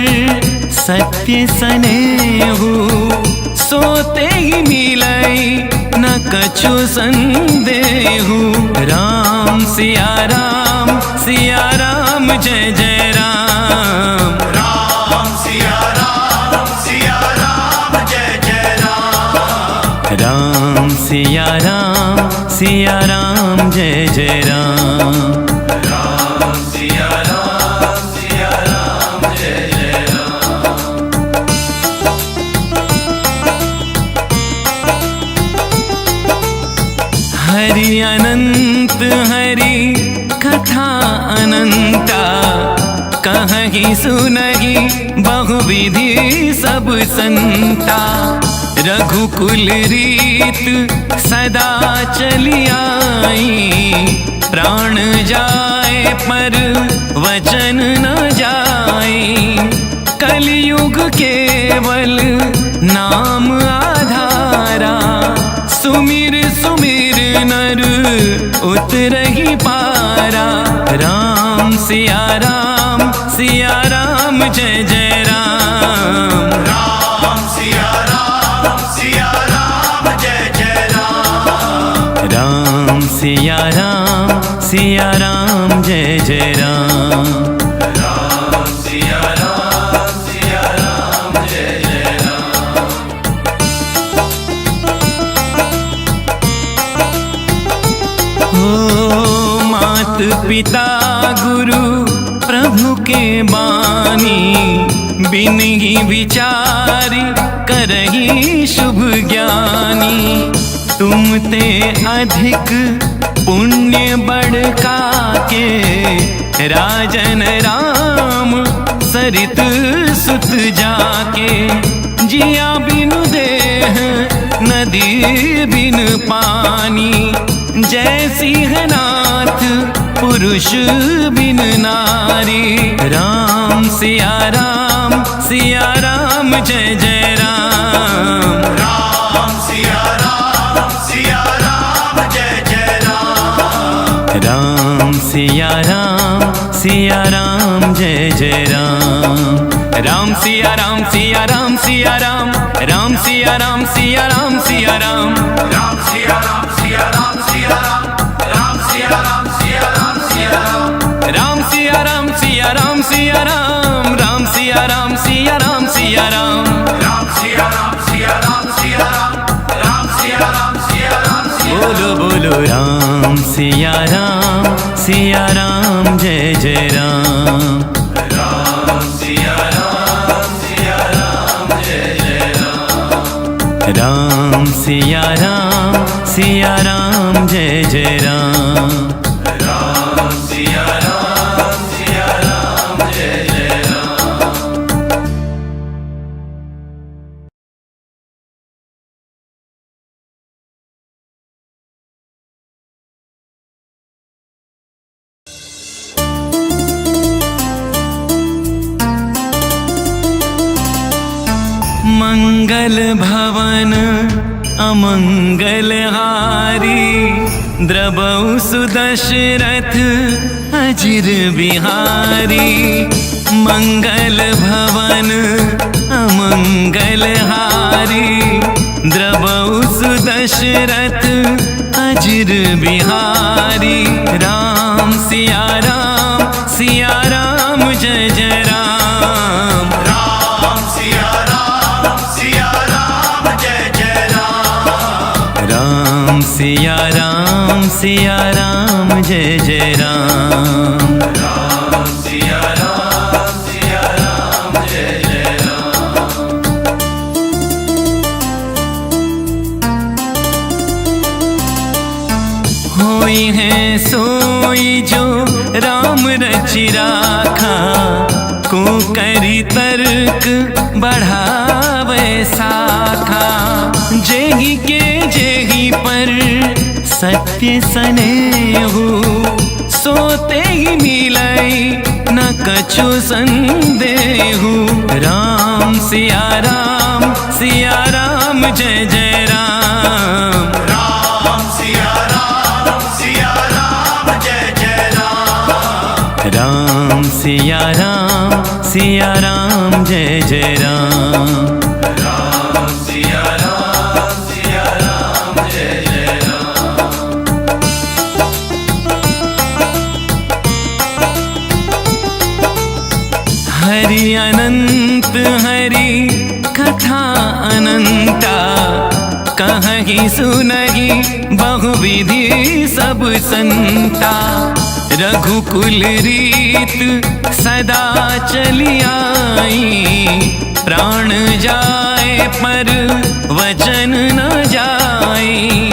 सत्य सनेहु, सोते ही मिलई न कछु संदेहु। राम सिया राम जय जय राम। राम सिया सिया राम जय जय राम। राम सिया राम जय जय राम। हरि अनंत हरि कथा अनंता, कहहि सुनहि बहुविधि सब संता। रघुकुल रीत सदा चली आई, प्राण जाए पर वचन न जाए। कलियुग केवल नाम आधारा, सुमिर सुमिर नर उतरहि पारा। राम सिया राम जय जय राम। राम सिया राम जय जय राम। राम सिया राम जय जय राम। राम सिया राम जय जय राम। हो मात पिता गुरु प्रभु के बानी, बिन ही विचार करही शुभ ज्ञानी। तुम ते अधिक पुण्य बड़का के, राजन राम सरित सुत जाके। जिया बिन देह नदी बिन पानी, जय सिंहनाथ पुरुष बिन नारी। राम सिया राम जय जय राम। राम सिया राम जय जय राम। राम सिया राम जय जय राम। राम सिया राम राम सिया राम सिया राम सिया राम। राम सिया राम राम सिया राम सिया राम। राम सिया राम राम सिया राम सिया राम। राम सिया राम बोलो बोलो राम सिया राम जय जय राम। राम सिया राम जय जय राम। राम सिया राम जय जय राम। राम सिया राम जय जय राम। मंगल भवन अमंगल हारी, द्रबहु सुदशरथ अजिर बिहारी। मंगल भवन अमंगल हारी, द्रबहु सुदशरथ अजिर बिहारी। राम सिया राम जय जय राम। राम सिया राम जय जय राम। राम सिया राम जय जय राम। राम सिया राम जय जय राम। होई है सोई जो राम रचि राखा, को करी तर्क बढ़ावे साखा। जेहि के जेहि पर सत्य सनेहु, सोते ही मिलई न कछु संदेहु। राम सिया राम जय जय राम। राम सिया राम जय जय राम। राम सिया राम जय जय राम। राम सिया राम जय जय राम। हरि अनंत हरि कथा अनंता, कहीं सुनहि बहुविधि सब संता। रघुकुल रीत सदा चली आई, प्राण जाए पर वचन न जाई।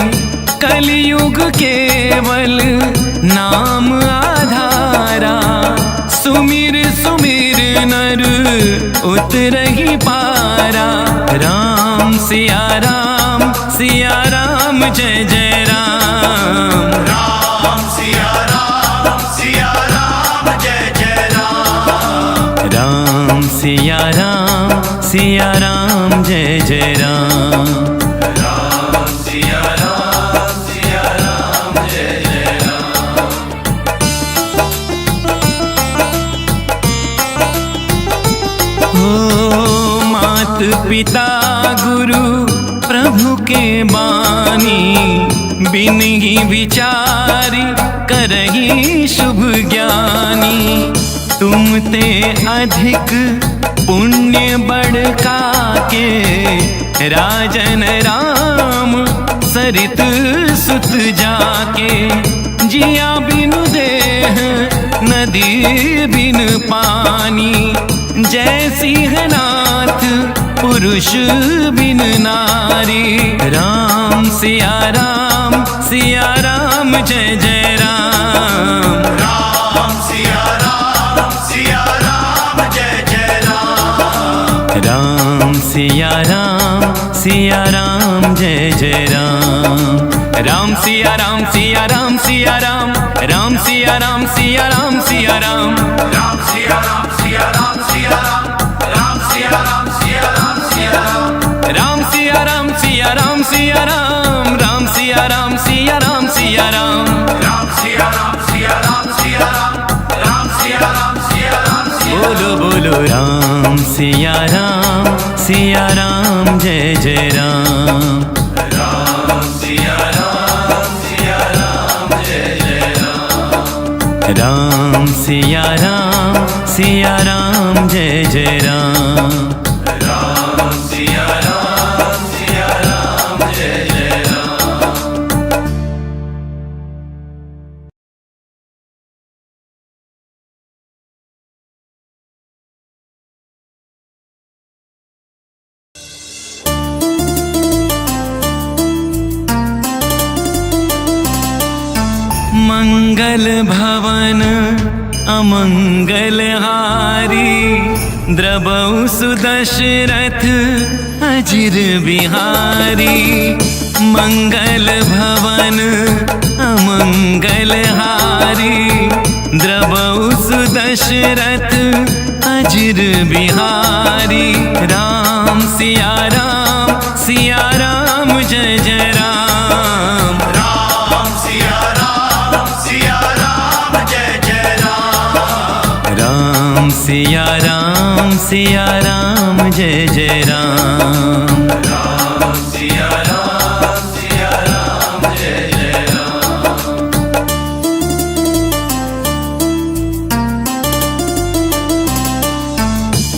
कलयुग केवल नाम आधारा, सुमिर सुमिर नर उतरहि पारा। राम सिया राम जय जय राम। राम सिया राम जय जय राम। राम सिया राम जय जय राम। राम सिया राम जय जय राम। हो मात पिता गुरु प्रभु के बानी, बिन ही विचारी करही शुभ ज्ञानी। तुम ते अधिक पुण्य बढ़का के, राजन राम सरित सुत जाके। जिया बिनु देह नदी बिन पानी, जय सिंहनाथ पुरुष बिन नारी। राम सिया राम जय जय राम। राम सिया राम जय जय राम। राम सिया राम जय जय राम। राम सिया राम राम सिया राम सिया राम सिया राम सिया राम। राम सिया राम राम सिया राम सिया राम सिया राम। राम सिया राम राम सिया राम सिया राम सिया राम। राम सिया राम सिया राम बोलो बोलो राम सिया राम जय जय राम। राम सिया राम जय जय राम। राम सिया राम जय जय राम। राम सिया राम जय जय राम। मंगल भवन अमंगल हारी, द्रबहु सुदशरथ अजिर बिहारी। मंगल भवन अमंगल हारी, द्रबहु सुदशरथ अजिर बिहारी। राम सिया राम जय जय राम। राम सिया राम जय जय राम। राम सिया राम जय जय राम। राम सिया राम जय जय राम।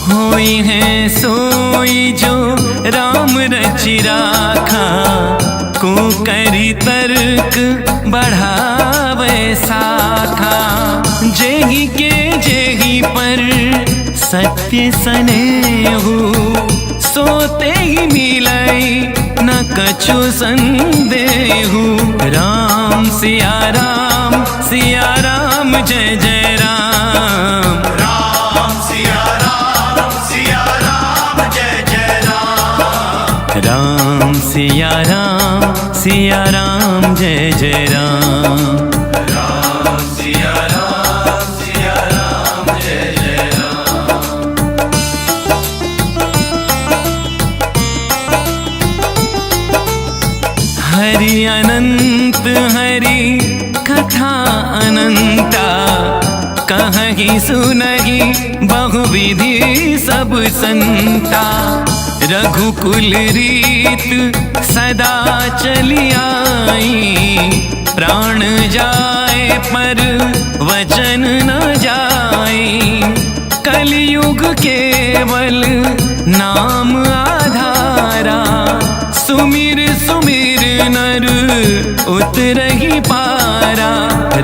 होई है सोई जो राम रचि राखा, को करी तर्क बढ़ावे साखा। जेहि के जेहि पर सत्य सनेहु, सोते ही मिलई न कछु संदेहु। राम सिया राम जय जय राम। राम सिया राम जय जय राम। राम सिया राम जय जय राम। राम सिया राम जय जय राम। हरि अनंत हरि कथा अनंता, कहीं सुनहि बहुविधि सब संता। रघुकुल रीत सदा चली आई, प्राण जाए पर वचन न जाई। कलयुग केवल नाम आधारा, सुमिर सुमिर उतरही पारा।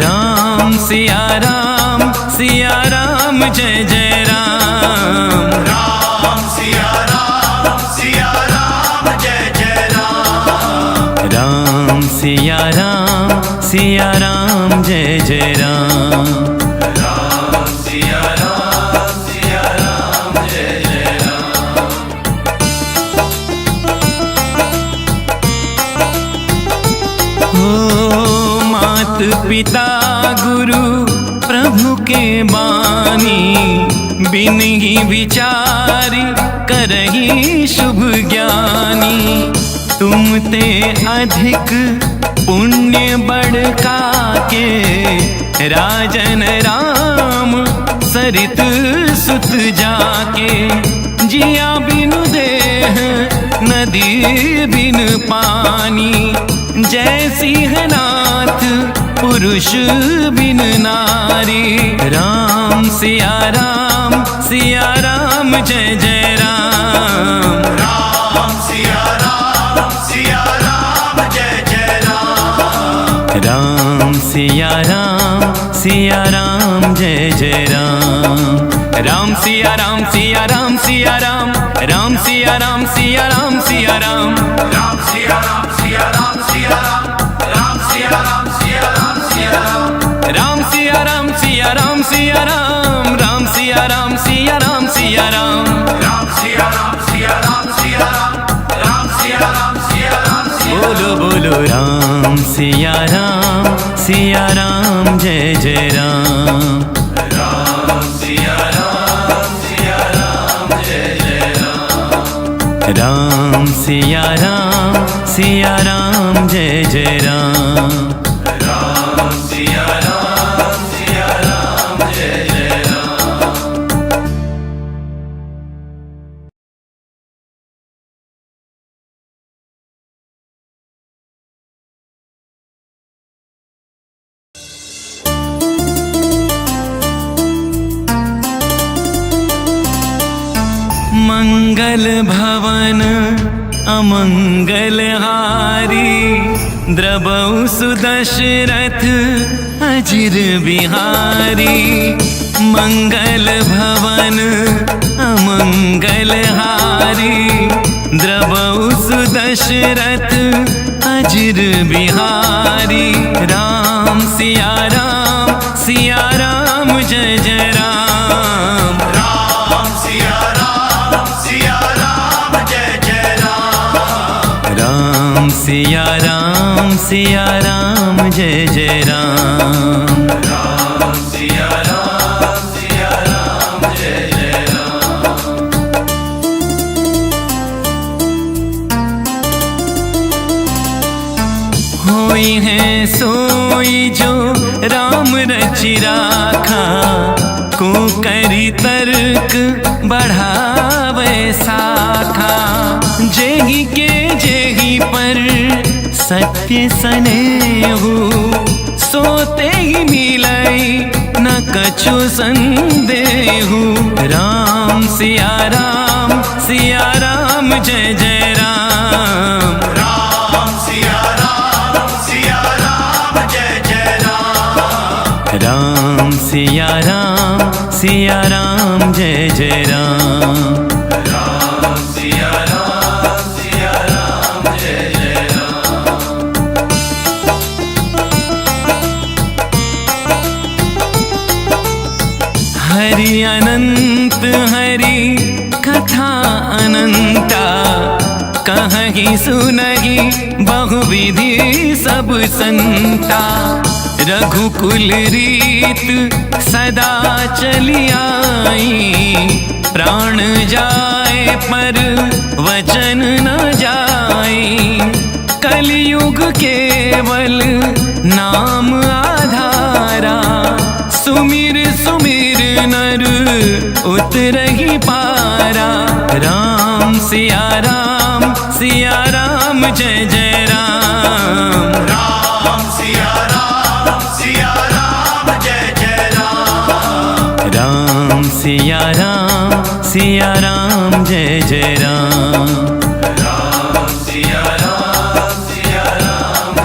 राम सिया राम जय जय राम। राम सिया राम जय जय राम। राम सिया राम जय जय राम। राम सिया राम जय जय राम। हो मात पिता गुरु प्रभु के बानी, बिन ही विचारी करही शुभ ज्ञानी। तुम ते अधिक पुण्य बढ़का के, राजन राम सरित सुत जाके। जिया बिनु देह नदी बिन पानी, जय सिंहनाथ पुरुष बिन नारी। राम सिया राम जय जय राम। राम सिया राम जय जय राम। राम सिया राम जय जय राम। राम सिया राम राम सिया राम सिया राम। राम सिया राम सिया राम सिया राम। राम सिया राम सिया राम। राम सिया राम सिया राम। राम सिया राम सिया राम सिया राम। राम सिया राम सिया राम सिया राम। राम सिया राम सिया राम। राम सिया राम सिया राम। बोलो बोलो राम सिया राम जय जय राम। राम सिया राम जय जय राम। राम सिया राम जय जय राम। राम सिया राम जय जय राम। मंगल भवन अमंगल हारी, द्रबहु सुदशरथ अजिर बिहारी। मंगल भवन अमंगल हारी, द्रबहु सुदशरथ अजिर बिहारी। राम सिया राम जय जय राम। राम सिया राम जय जय राम। राम सिया राम जय जय राम। राम सिया राम जय जय राम। होई है सोई जो राम रचि राखा, को करी तर्क बढ़ावे साखा। जेहि के जेहि पर सत्य सनेहु, सोते ही मिलई न कछु संदेहु। राम सिया राम जय जय राम। राम सिया राम जय जय राम। राम सिया राम जय जय राम। राम सिया राम जय जय राम। हरि अनंत हरि कथा अनंता, कहहि सुनहि बहुविधि सब संता। रघुकुल रीत सदा चली आई, प्राण जाए पर वचन न जाई। कलयुग केवल नाम आधारा, सुमिर सुमिर नर उतरहि पारा। राम सिया राम जय जय राम। राम सिया राम जय जय राम। राम सिया राम जय जय राम। राम सिया राम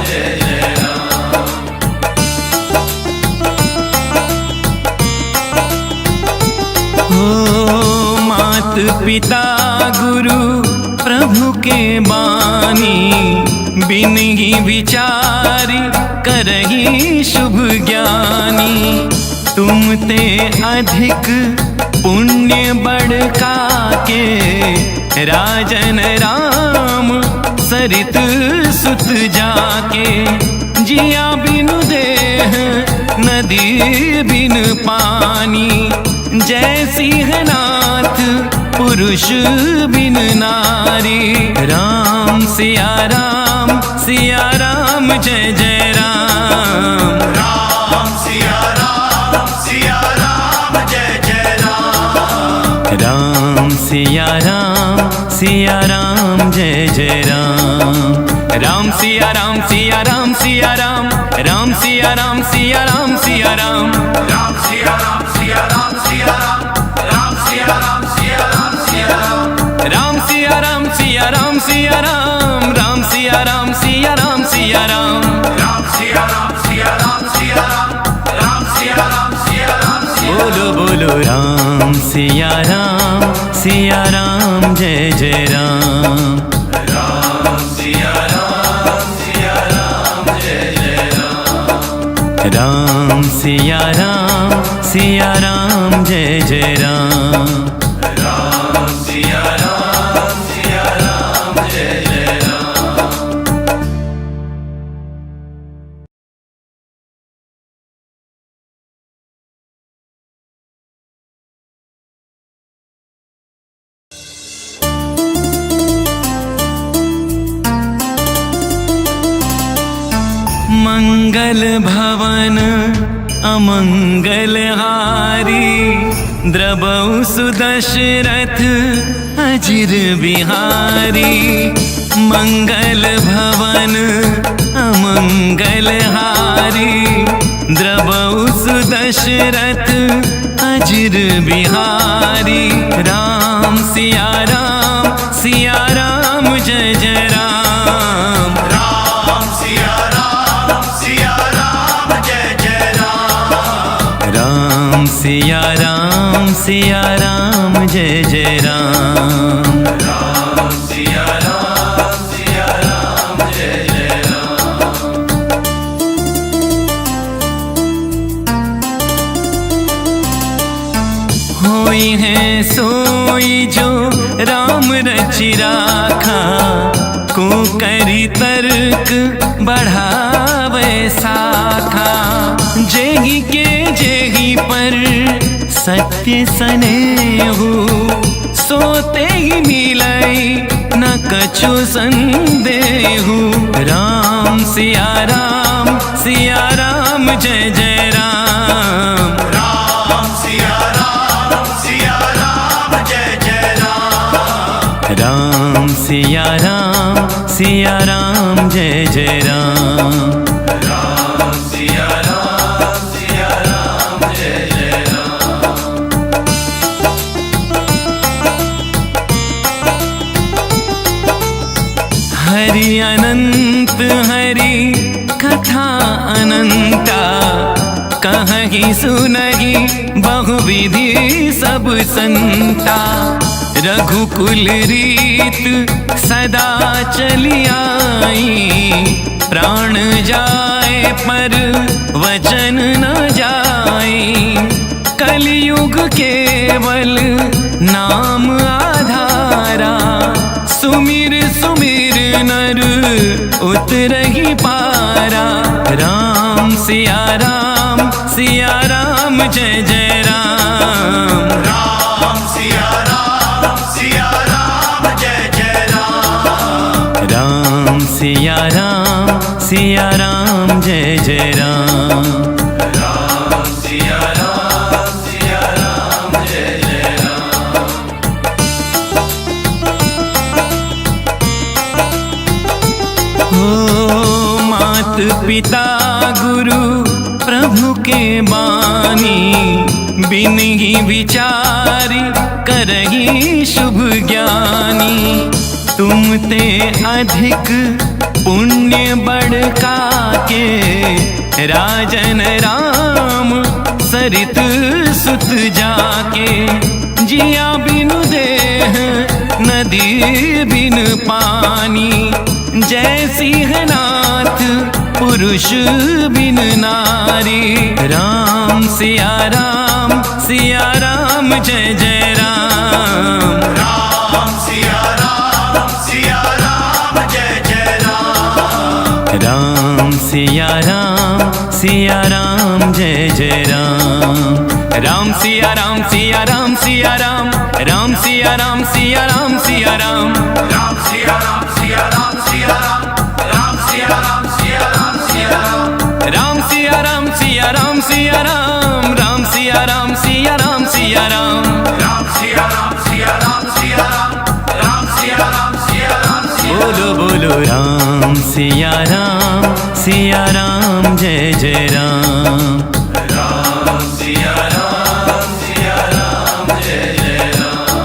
जय जय पिता गुरु प्रभु के बानी, बिन ही विचारी करही शुभ ज्ञानी। तुम ते अधिक पुण्य बढ़का के, राजन राम सरित सुत जाके। जिया बिनु देह नदी बिन पानी, जय सिंहनाथ पुरुष बिन नारी। राम सिया राम जय जय राम। राम सिया राम जय जय राम। राम सिया राम जय जय राम। राम सिया राम सिया राम, राम सिया राम सिया राम सिया राम। राम सिया राम सिया राम, राम सिया राम सिया राम। राम सिया राम सिया राम, राम सिया राम सिया राम। राम सिया राम सिया राम, राम सिया राम सिया राम। बोलो बोलो राम सिया राम जय जय राम। राम सिया राम जय जय राम। राम सिया राम जय जय राम। राम सिया राम जय जय राम। मंगल भवन अमंगल हारी, द्रबहु सुदशरथ अजिर बिहारी। मंगल भवन अमंगल हारी, द्रबहु सुदशरथ अजिर बिहारी। राम सिया राम जय जय राम। राम सिया राम जय जय राम। राम सिया राम जय जय राम। राम सिया राम जय जय राम। होई है सोई जो राम रचि राखा, को करी तर्क बढ़ावे साखा। जेहि के जेहि पर सत्य सनेहु, सोते ही मिलई न कछु संदेहु। राम सिया राम जय जय राम। राम सिया राम जय जय राम। राम सिया राम जय जय राम। राम सिया राम जय जय राम। हरि अनंत हरि कथा अनंता, कहहि सुनहि बहुविधि सब संता। रघुकुल रीत सदा चली आई, प्राण जाए पर वचन न जाई। कलियुग केवल नाम आधारा, सुमिर सुमिर नर उतरहि पारा। राम सिया राम जय जय राम। राम सिया राम जय जय राम। राम सिया राम जय जय राम। राम सिया राम जय जय राम। हो मात पिता गुरु प्रभु के बानी, बिन ही विचारी करही शुभ ज्ञानी। तुम ते अधिक पुण्य बढ़का के, राजन राम सरित सुत जाके। जिया बिन देह नदी बिन पानी, जैसी है नाथ पुरुष बिन नारी। राम सिया राम जय जय राम। राम सिया राम जय जय राम। राम सिया राम जय जय राम। राम सिया राम राम सिया राम सिया राम सिया राम सिया राम। राम सिया राम राम सिया राम सिया राम। राम सिया राम सिया राम सिया राम सिया राम सिया राम। राम सिया राम सिया राम सिया राम। बोलो बोलो राम सिया राम जय जय राम। राम सिया राम जय जय राम।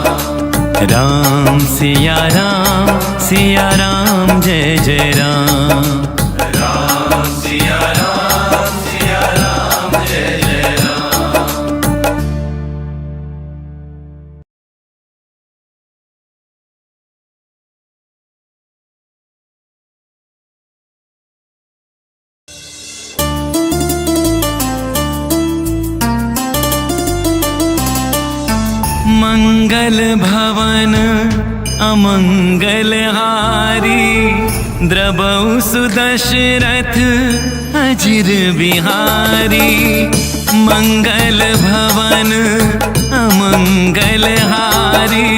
राम सिया राम जय जय राम। राम सिया राम जय जय राम। मंगल भवन अमंगल हारी, द्रबहु सुदशरथ अजिर बिहारी। मंगल भवन अमंगल हारी,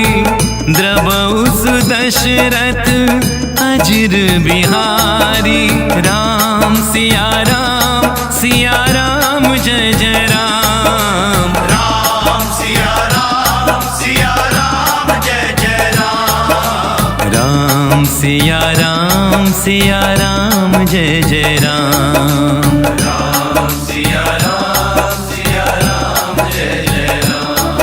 द्रबहु सुदशरथ अजिर बिहारी। राम सिया राम जय जय राम। राम सिया राम जय जय राम। राम सिया राम जय जय राम। राम सिया राम जय जय राम।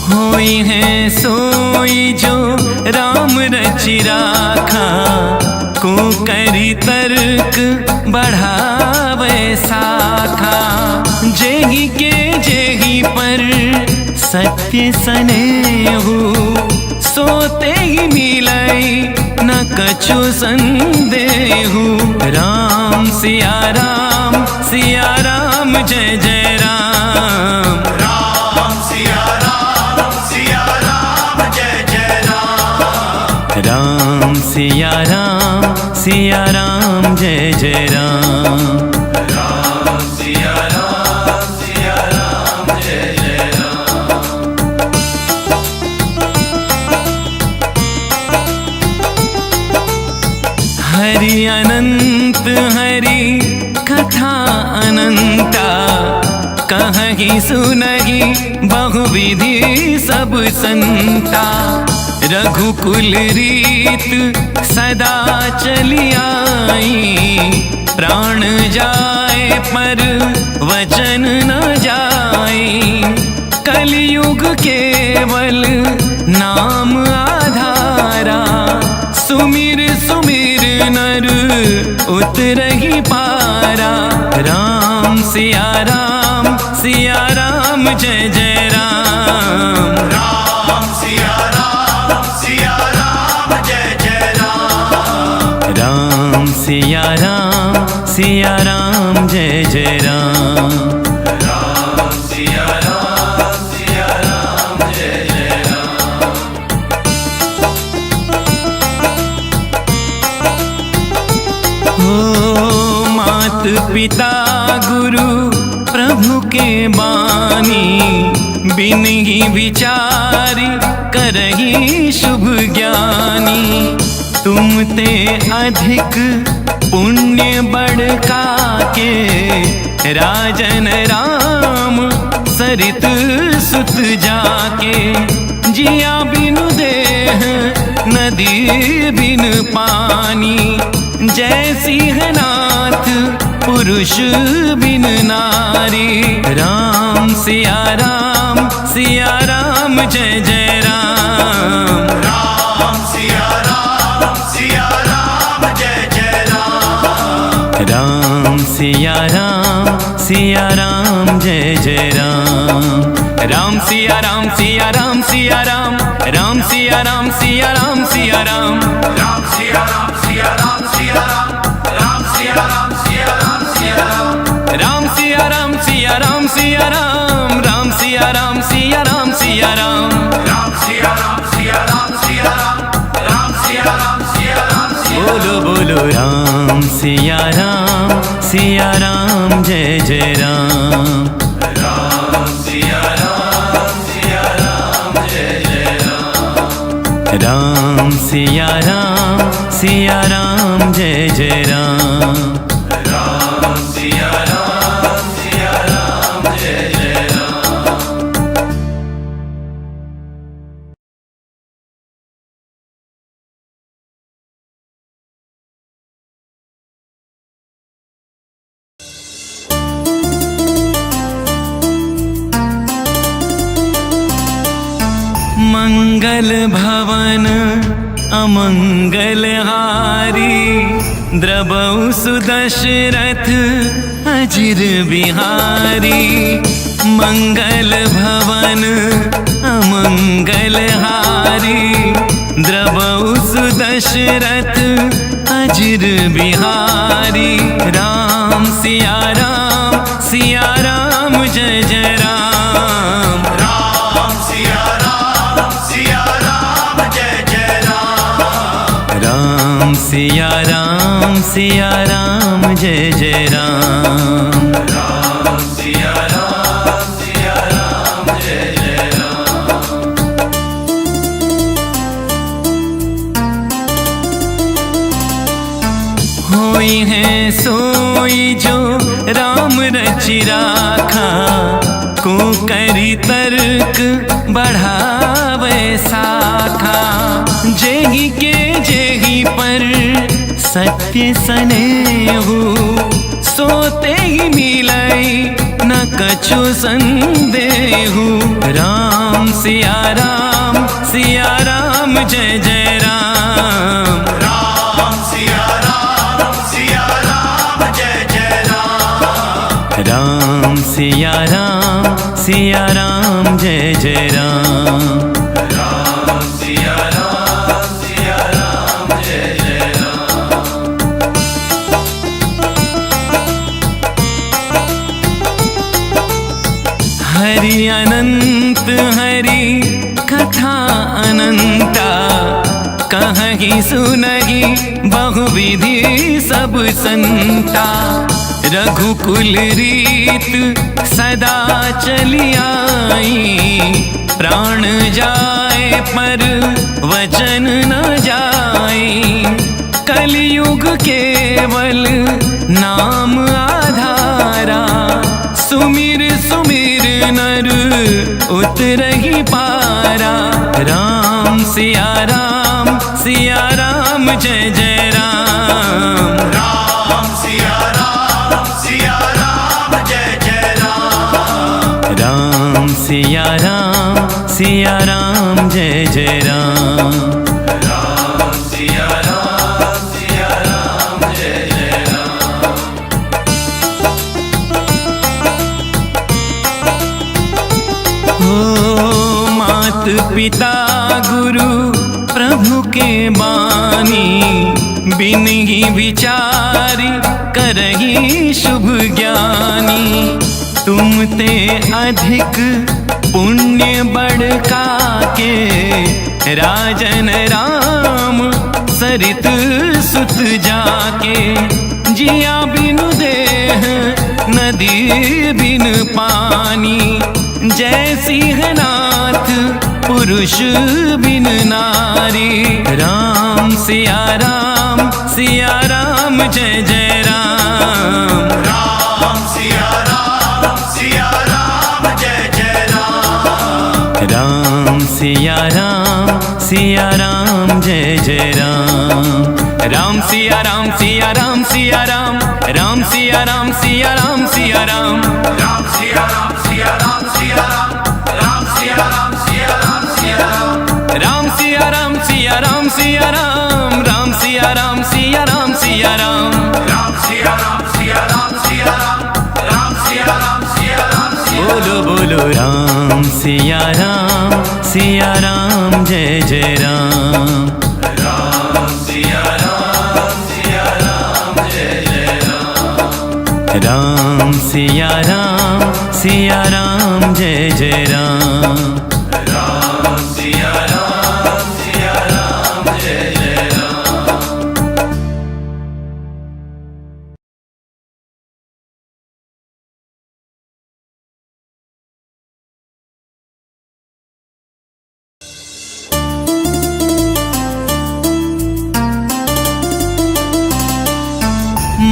होई है सोई जो राम रचि राखा, को करी तर्क बढ़ावे साखा। जेहि के जेहि पर सत्य सनेहु, सोते ही मिलई न कछु संदेहु। राम सिया राम जय जय राम। राम सिया राम जय जय राम। राम सिया राम जय जय राम। राम सिया राम जय जय राम। हरि अनंत हरि कथा अनंता, कहहि सुनहि बहुविधि सब संता। रघुकुल रीत सदा चली आई, प्राण जाए पर वचन न जाए। कलयुग केवल नाम आधारा, सुमिर नर उतरहि पारा। राम सिया राम जय जय राम। राम सिया राम जय जय राम। राम सिया राम जय जय राम। राम सिया राम जय जय राम। हो मात पिता गुरु प्रभु के बानी, बिन ही विचारी करही शुभ ज्ञानी। तुम ते अधिक पुण्य बड़का के, राजन राम सरित सुत जाके। जिया बिनु देह नदी बिन पानी, जैसी है नाथ पुरुष बिन नारी। राम सिया राम जय जय राम। राम सिया राम जय जय राम। राम सिया राम जय जय राम सिया राम सिया राम सिया राम राम सिया राम सिया राम सिया राम राम सिया राम सिया राम सिया राम राम सिया राम सिया राम सिया राम राम सिया राम सिया राम सिया राम राम सिया राम सिया राम सिया राम राम सिया राम सिया राम सिया राम राम सिया राम सिया राम सिया बोलो बोलो राम सिया राम जय जय राम राम सिया राम सिया राम जय जय राम राम सिया राम जय जय राम राम सिया राम जय जय राम मंगल भवन अमंगल हारी द्रवौ सुदशरथ अजिर बिहारी मंगल भवन अमंगल हारी द्रवौ सुदशरथ अजिर बिहारी राम सिया राम जय जय राम राम सिया राम जय जय राम राम सिया राम जय जय राम राम सिया राम जय जय राम होई है सोई जो राम रचि राखा को करी तर्क बढ़ावे साखा जेहि के जेहि पर सत्य सनेहु सोते ही मिलई न कछु संदेहु राम सिया राम जय जय राम राम सिया राम जय जय राम राम सिया राम जय जय राम राम सिया राम जय जय राम हरि अनंत हरि कथा अनंता कहीं सुनहि बहुविधि सब संता रघुकुल रीत सदा चली आई प्राण जाए पर वचन न जाए कलयुग केवल नाम आधारा सुमिर सुमिर नर उतरहि पारा राम सिया राम जय जय राम राम सिया राम जय जय राम राम सिया राम जय जय राम राम सिया राम जय जय राम हो मात पिता गुरु प्रभु के बानी बिन ही विचारी करही शुभ ज्ञानी तुम ते अधिक पुण्य बढ़का के राजन राम सरित सुत जाके जिया बिनु देह नदी बिन पानी जय सिंहनाथ पुरुष बिन नारी राम सिया राम जय जय राम राम सिया राम जय जय राम राम सिया राम जय जय राम राम सिया राम राम सिया राम सिया राम सिया राम सिया राम राम सिया राम राम सिया राम सिया राम सिया राम राम सिया राम सिया राम राम सिया राम सिया राम सिया राम राम सिया राम सिया राम सिया राम सिया राम सिया बोलो बोलो राम सिया राम जय जय राम। राम सिया राम जय जय राम। राम सिया राम जय जय राम। राम सिया राम जय जय राम।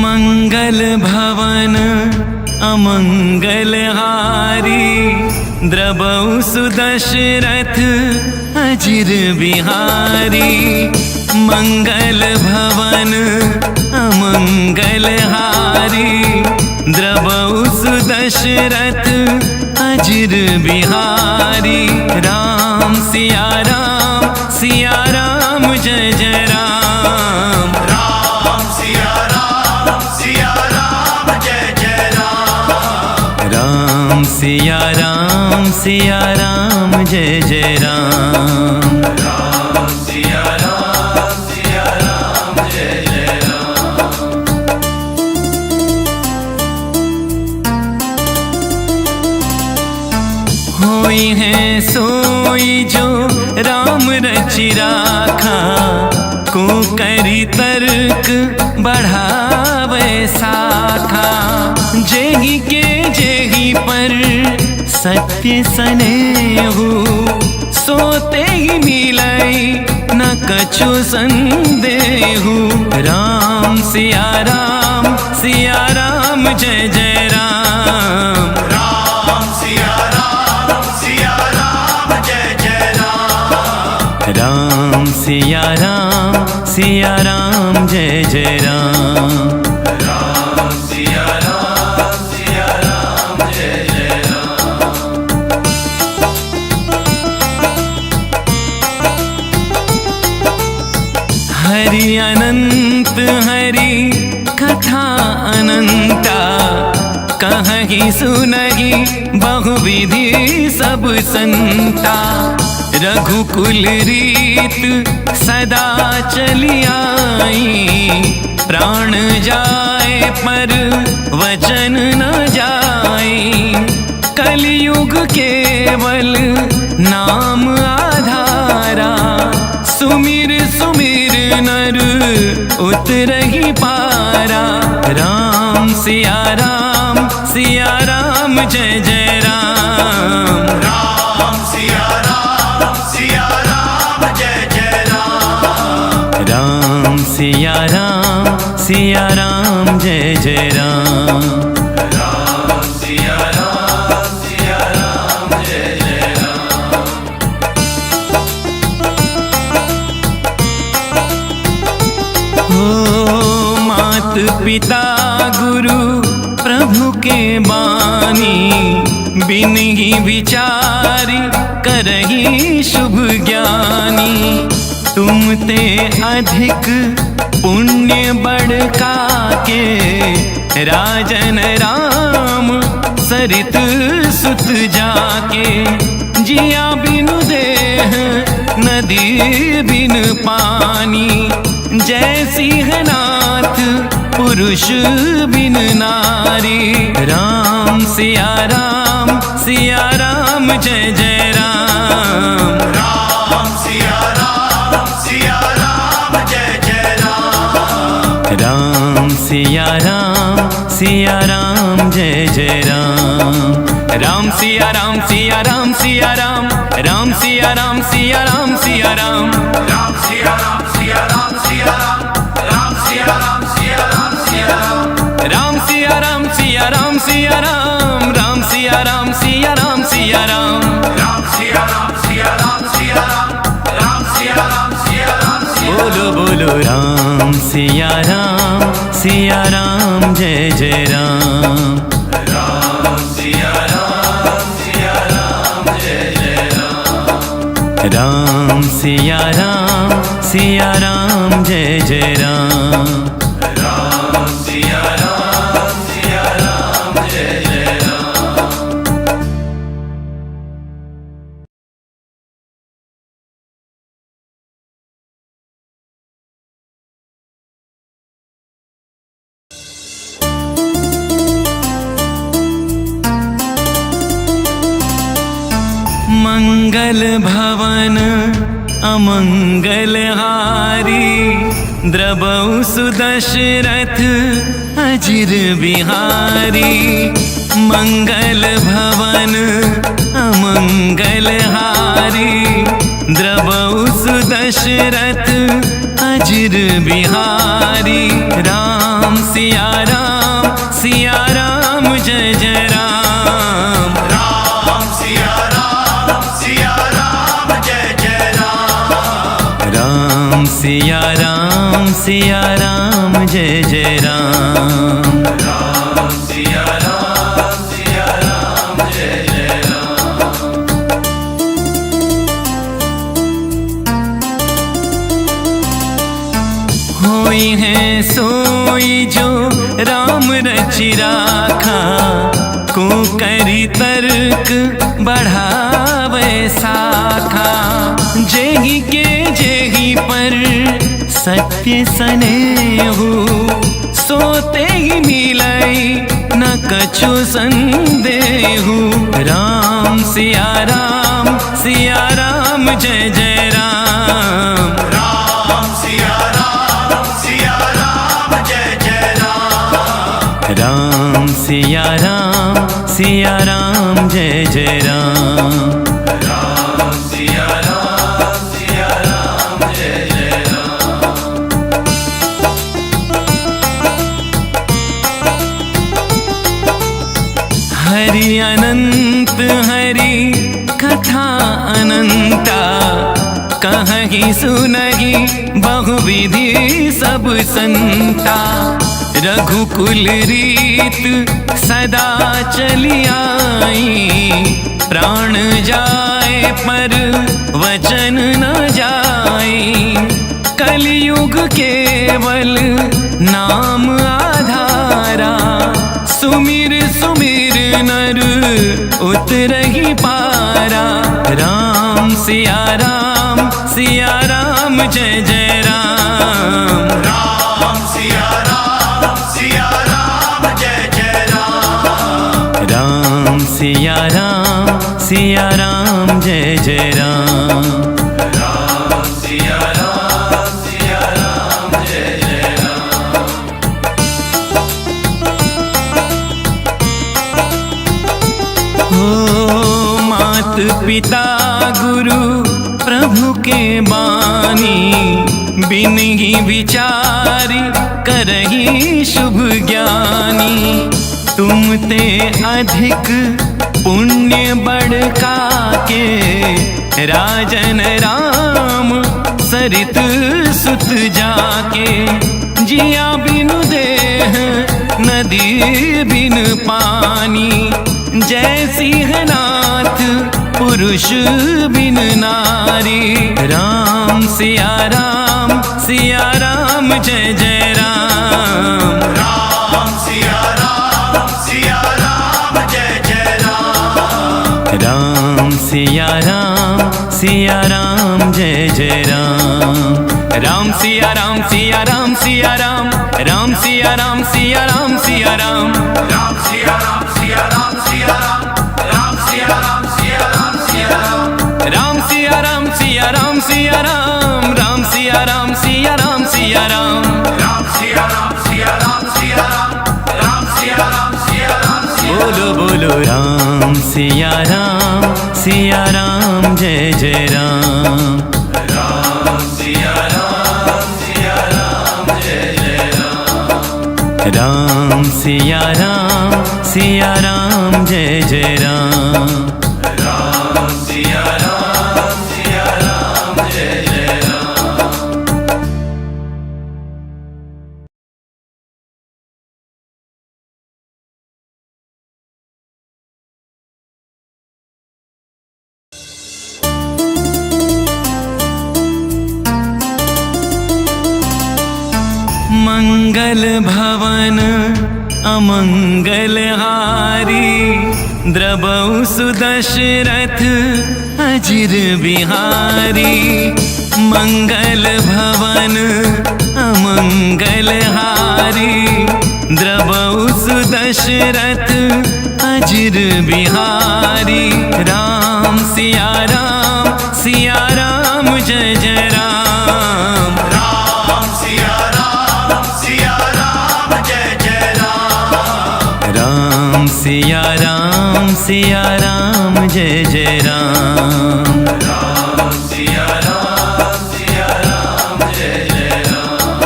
मंगल भवन अमंगल हारी द्रबहु सुदशरथ अजिर बिहारी। मंगल भवन अमंगल हारी द्रबहु सुदशरथ अजिर बिहारी। राम सिया राम जय जय राम। राम सिया राम जय जय राम। राम सिया राम जय जय राम। राम सिया राम जय जय राम। होई है सोई जो राम रचि राखा को करी तर्क बढ़ावे साखा। जेहि के जेहि पर सत्य सनेहु सोते ही मिलई न कछु संदेहु। राम सिया राम जय जय राम। राम सिया राम जय जय राम। राम सिया राम जय जय राम। राम सिया राम जय जय राम। हरि अनंत हरि कथा अनंता कहीं सुनहि बहुविधि सब संता। रघुकुल रीत सदा चली आई प्राण जाए पर वचन न जाई। कलयुग केवल नाम आधारा सुमिर सुमिर नर उतरहि पारा। राम सिया राम जय जय राम। राम सिया राम जय जय राम। राम सिया राम जय जय राम। राम सिया राम जय जय राम। हो मात पिता गुरु प्रभु के बानी बिन ही विचारी करही शुभ ज्ञानी। तुम ते अधिक पुण्य बढ़का के राजन राम सरित सुत जाके। जिया बिनु देह नदी बिन पानी जय सिंहनाथ पुरुष बिन नारी। राम सिया राम जय जय राम। राम सिया राम जय जय राम। राम सिया राम जय जय राम। राम सिया राम सिया राम सिया राम। राम सिया राम सिया राम सिया राम। राम सिया राम सिया राम सिया राम। राम सिया राम सिया राम सिया राम। राम सिया राम सिया राम सिया राम। राम सिया राम सिया राम सिया राम। राम सिया राम सिया राम सिया राम। राम सिया राम सिया राम सिया राम। बोलो बोलो राम सिया राम जय जय राम। राम सिया राम जय जय राम। राम सिया राम जय जय राम। राम सिया राम भवन अमंगलहारी, द्रवौ सुदशरथ अजिर बिहारी। मंगल भवन अमंगलहारी, द्रवौ सुदशरथ अजिर बिहारी। राम सिया राम जय जय राम। राम सिया राम जय जय राम। राम सिया राम जय जय राम। राम सिया राम जय जय राम। होई है सोई जो राम रचि राखा, को करी तर्क बढ़ावे साखा। जेहि के जेहि पर सत्य सनेहु, सोते ही मिलई न कछु संदेहु। राम सिया राम जय जय राम। राम सिया राम जय जय राम। राम सिया राम जय जय राम। राम सिया राम जय जय राम। हरि अनंत हरि कथा अनंता, कहहि सुनहि बहुविधि सब संता। रघुकुल रीत सदा चली आई, प्राण जाए पर वचन न जाई। कलयुग केवल नाम आधारा, सुमिर सुमिर नर उतरहि पारा। राम सिया राम जय जय राम। राम सिया राम जय जय राम। राम सिया राम जय जय राम। राम सिया राम जय जय राम। हो मात पिता गुरु प्रभु के बानी, बिनहि विचारि करहि शुभ ज्ञानी। तुम ते अधिक पुण्य बड़का के, राजन राम सरित सुत जाके। जिया बिनु देह नदी बिन पानी, जय सिंहनाथ पुरुष बिन नारी। राम सिया राम जय जय राम। राम सिया राम जय जय राम। राम सिया राम जय जय राम। राम सिया राम राम सिया राम सिया राम सिया राम सिया राम। राम सिया राम सिया राम सिया राम। राम सिया राम सिया राम सिया राम। राम सिया राम सिया राम सिया राम। राम सिया राम सिया राम सिया राम। राम सिया राम सिया राम सिया राम। राम सिया राम सिया राम सिया राम। बोलो बोलो राम सिया राम जय जय राम। राम सिया राम जय जय राम। राम सिया राम जय जय राम। राम सिया राम जय जय राम। मंगल भवन अमंगलहारी, द्रवौ सुदशरथ अजिर बिहारी। मंगल भवन अमंगलहारी, द्रवौ सुदशरथ अजिर बिहारी। राम सिया राम सिया राम जय जय राम। राम सिया राम जय जय राम।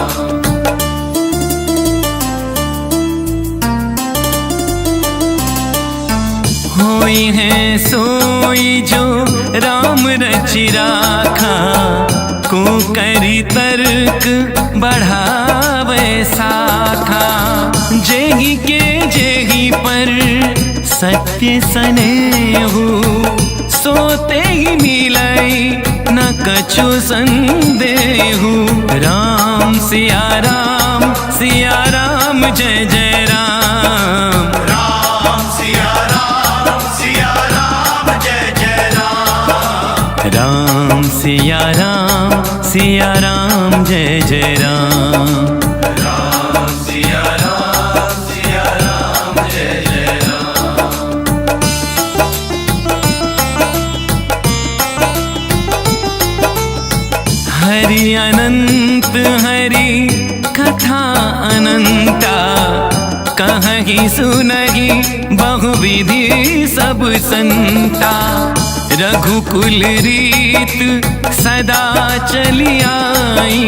होई है सोई जो राम रचि राखा, को करी तर्क बढ़ावे साखा। जेहि के जेहि पर सत्य सनेहु, सोते ही मिलई न कछु संदेहु। राम सिया राम जय जय राम। राम सिया राम जय जय राम। राम सिया राम जय जय राम। राम सिया राम जय जय राम। हरि अनंत हरि कथा अनंता, कहहि सुनहि बहुविधि सब संता। रघुकुल रीत सदा चली आई,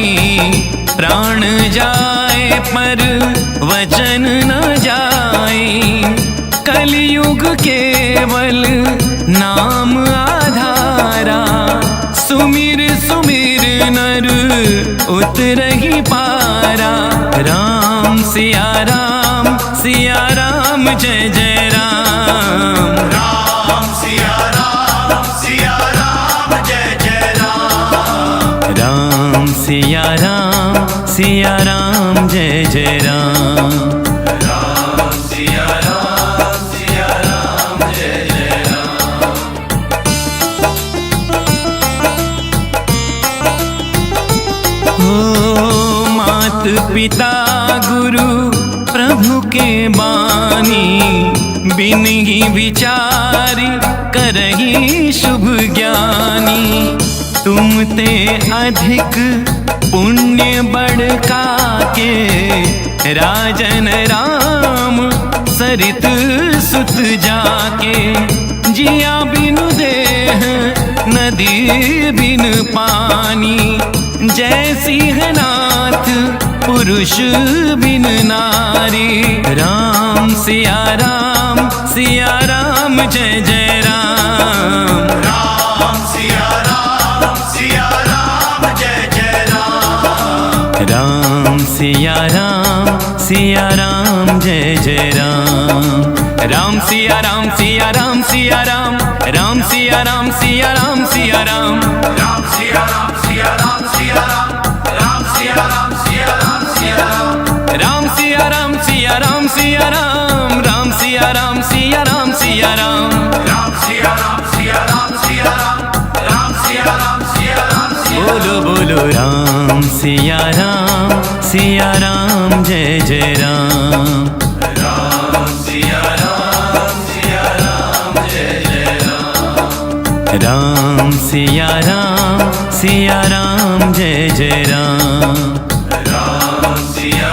प्राण जाए पर वचन न जाई। कलयुग केवल नाम आधारा, सुमिर सुमिर नर उतरहि पारा। राम सिया राम जय जय राम। राम सिया राम जय जय राम। राम सिया राम जय जय राम। राम सिया राम जय जय राम। हो मात पिता गुरु प्रभु के बानी, बिन ही विचारी करही शुभ ज्ञानी। तुम ते अधिक पुण्य बढ़का के, राजन राम सरित सुत जाके। जिया बिनु देह नदी बिन पानी, जय सिंहनाथ पुरुष बिन नारी। राम सिया राम जय जय राम। राम सिया राम जय जय राम। राम सिया राम जय जय राम। राम सिया राम राम सिया राम राम सिया राम सिया राम सिया राम। राम सिया राम राम सिया राम सिया राम। राम सिया राम राम सिया राम सिया राम। राम सिया राम बोलो बोलो राम सिया राम जय जय राम। राम सिया राम जय जय राम। राम सिया राम जय जय राम। राम सिया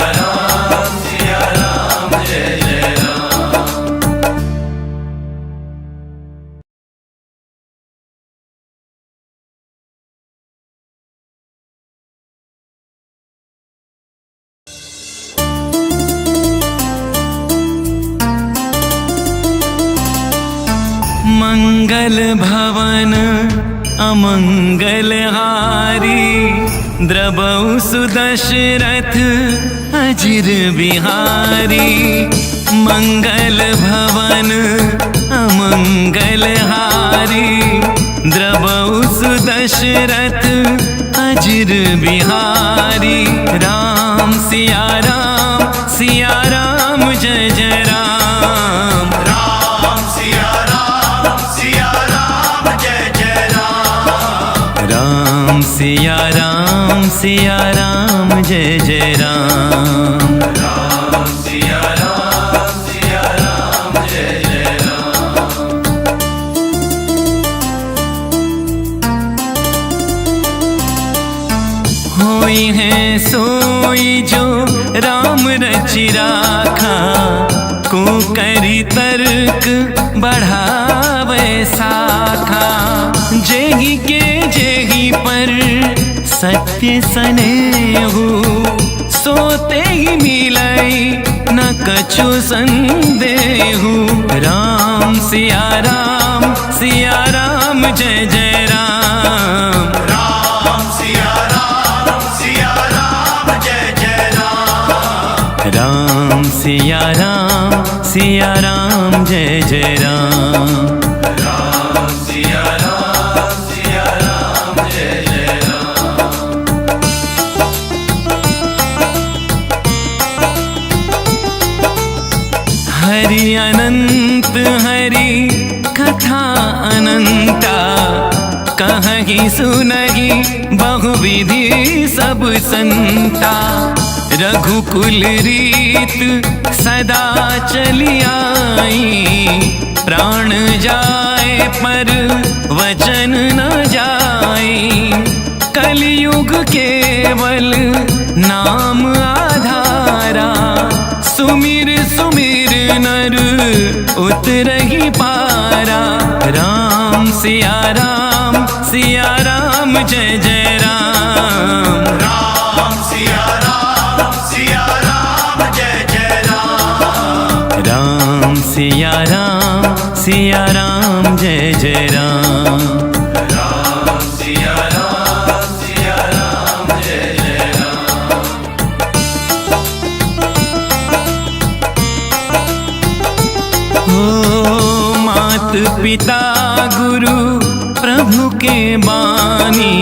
राम जय जय राम। मंगल भवन अमंगल हारी, द्रबहु सुदशरथ अजिर बिहारी। मंगल भवन अमंगल हारी, द्रबहु सुदशरथ अजिर बिहारी। राम सिया राम जय जय राम। राम सिया राम जय जय राम। राम सिया राम जय जय राम। राम सिया राम जय जय राम। होई है सोई जो राम रचि राखा, को करी तर्क बढ़ावे साखा। जेही के जेही पर सत्य सनेहु, सोते ही मिलई न कछु संदेहु। राम सिया राम जय जय राम। राम सिया राम जय जय राम। राम सिया राम जय जय राम। राम सिया राम जय जय राम। हरि अनंत हरि कथा अनंता, कहीं सुनहि बहुविधि सब संता। रघुकुल रीत सदा चली आई, प्राण जाए पर वचन न जाई। कलयुग केवल नाम आधारा, सुमिर सुमिर नर उतरहि पारा। राम सिया राम जय जय राम। राम सिया राम जय जय राम। राम सिया राम जय जय राम। राम सिया राम जय जय राम। हो मात पिता गुरु प्रभु के बानी,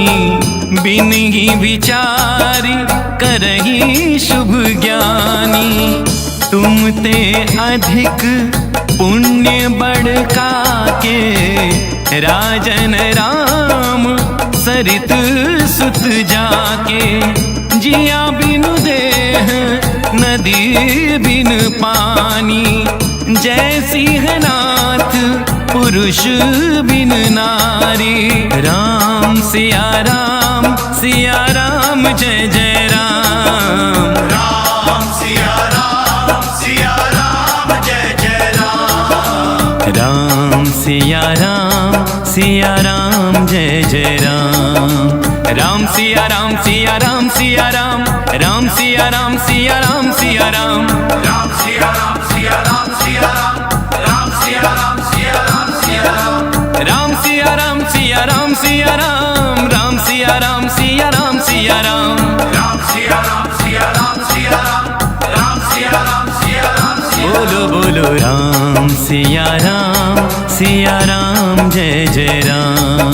बिन ही विचारी करही शुभ ज्ञानी। तुम ते अधिक पुण्य बढ़का के, राजन राम सरित सुत जाके। जिया बिनु देह नदी बिन पानी, जय सिंहनाथ पुरुष बिन नारी। राम सिया राम जय जय राम। राम सिया राम जय जय राम। राम सिया राम जय जय राम। राम सिया राम राम सिया राम सिया राम सिया राम सिया राम। राम सिया राम राम सिया राम सिया राम। राम सिया राम सिया राम सिया राम सिया राम सिया राम सिया राम। राम सिया राम सिया राम। बोलो बोलो राम सिया राम जय जय राम।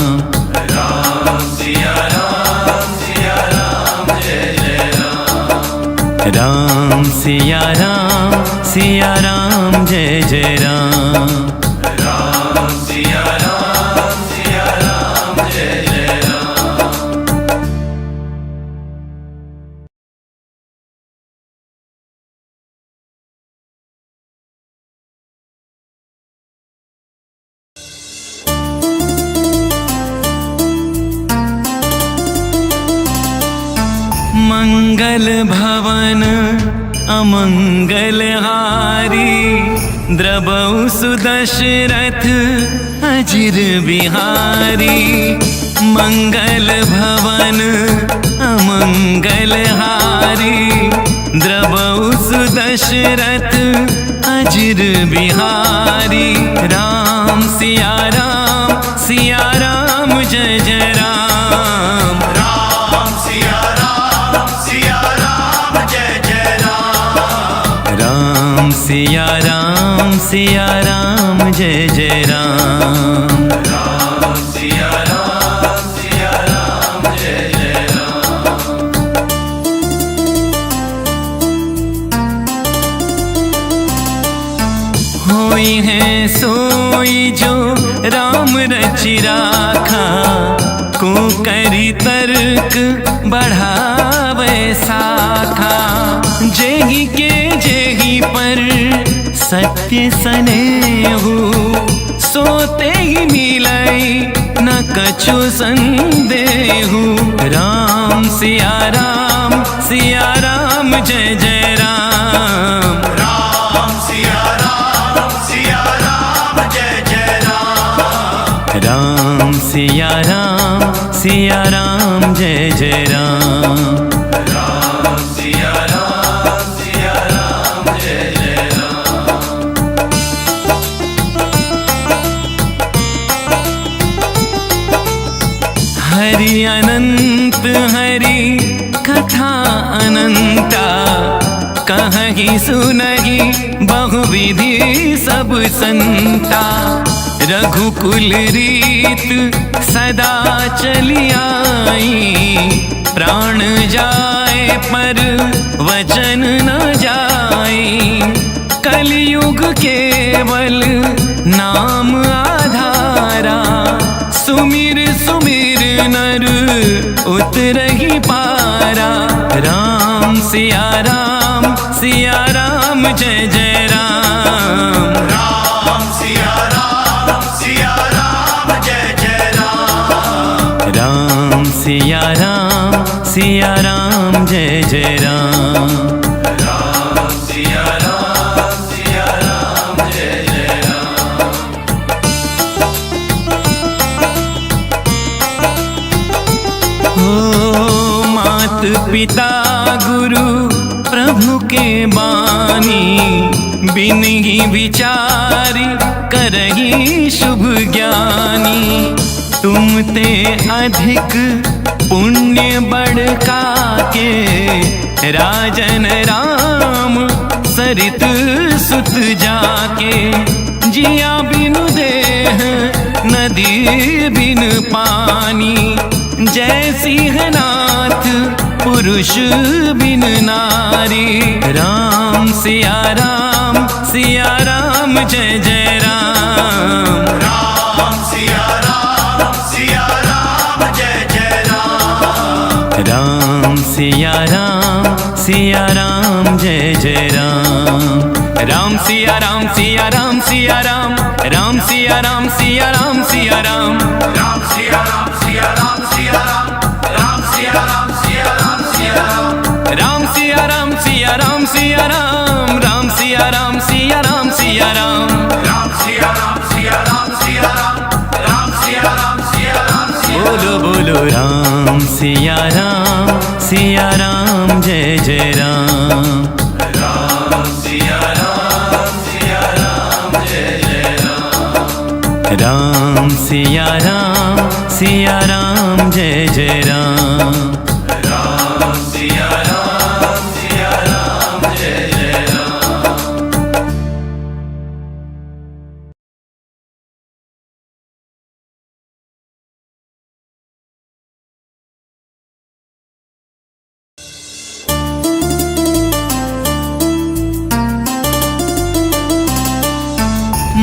राम सिया राम जय जय राम। राम सिया राम जय जय राम। राम सिया राम जय जय राम। मंगल भवन अमंगल हारी, द्रबहु सुदशरथ अजिर बिहारी। मंगल भवन अमंगल हारी, द्रबहु सुदशरथ अजिर बिहारी। राम सिया राम जय जय राम। राम सिया राम जय जय राम। राम सिया राम जय जय राम। राम सिया राम जय जय राम। होई है सोई जो राम रचि राखा, को करी तर्क बढ़ावे साखा। जेही के जेही पर सत्य सनेहु, सोते ही मिलई न कछु संदेहु। राम सिया राम जय जय राम। राम सिया सिया राम जय जय राम। राम सिया राम जय जय राम। हरि अनंत हरि कथा अनंता, कहीं सुनहि बहुविधि सब संता। रघुकुल रीत सदा चली आई, प्राण जाए पर वचन न जाए। कलयुग केवल नाम आधारा, सुमिर सुमिर नर उतरहि पारा। राम सिया राम जय जय राम। राम सिया राम जय जय राम। राम सिया राम जय जय राम। राम सिया राम जय जय राम। हो मात पिता गुरु प्रभु के बानी, बिनहि विचारि करहि शुभ ज्ञानी। तुम ते अधिक पुण्य बड़का के, राजन राम सरित सुत जाके। जिया बिनु देह नदी बिन पानी, जय सिंहनाथ पुरुष बिन नारी। राम सिया राम जय जय राम। राम सिया राम जय जय राम। राम सिया राम जय जय राम। राम सिया राम सिया राम। राम सिया राम सिया राम सिया राम। राम सिया राम सिया राम। राम सिया राम सिया राम। राम सिया राम सिया राम सिया राम। राम सिया राम सिया राम सिया राम। राम सिया राम सिया राम। राम सिया राम सिया राम। बोलो बोलो राम सिया राम जय जय राम। राम सिया राम जय जय राम। राम सिया राम जय जय राम। राम सिया राम जय जय राम।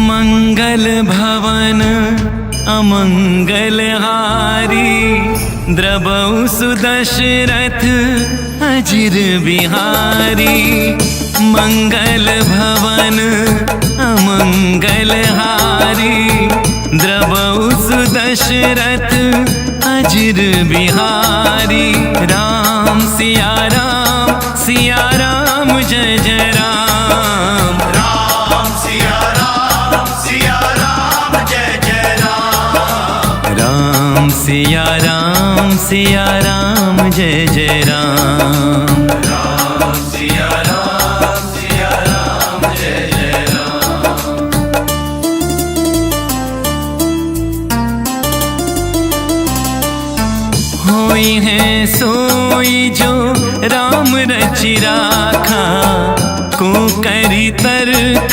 मंगल भवन अमंगल हारी, द्रबहु सुदशरथ अजिर बिहारी। मंगल भवन अमंगल हारी, द्रबहु सुदशरथ अजिर बिहारी। राम सिया राम जय जय राम। राम सिया राम जय जय राम। राम सिया राम जय जय राम। राम सिया राम जय जय राम। होई है सोई जो राम रचि राखा, को करी तर्क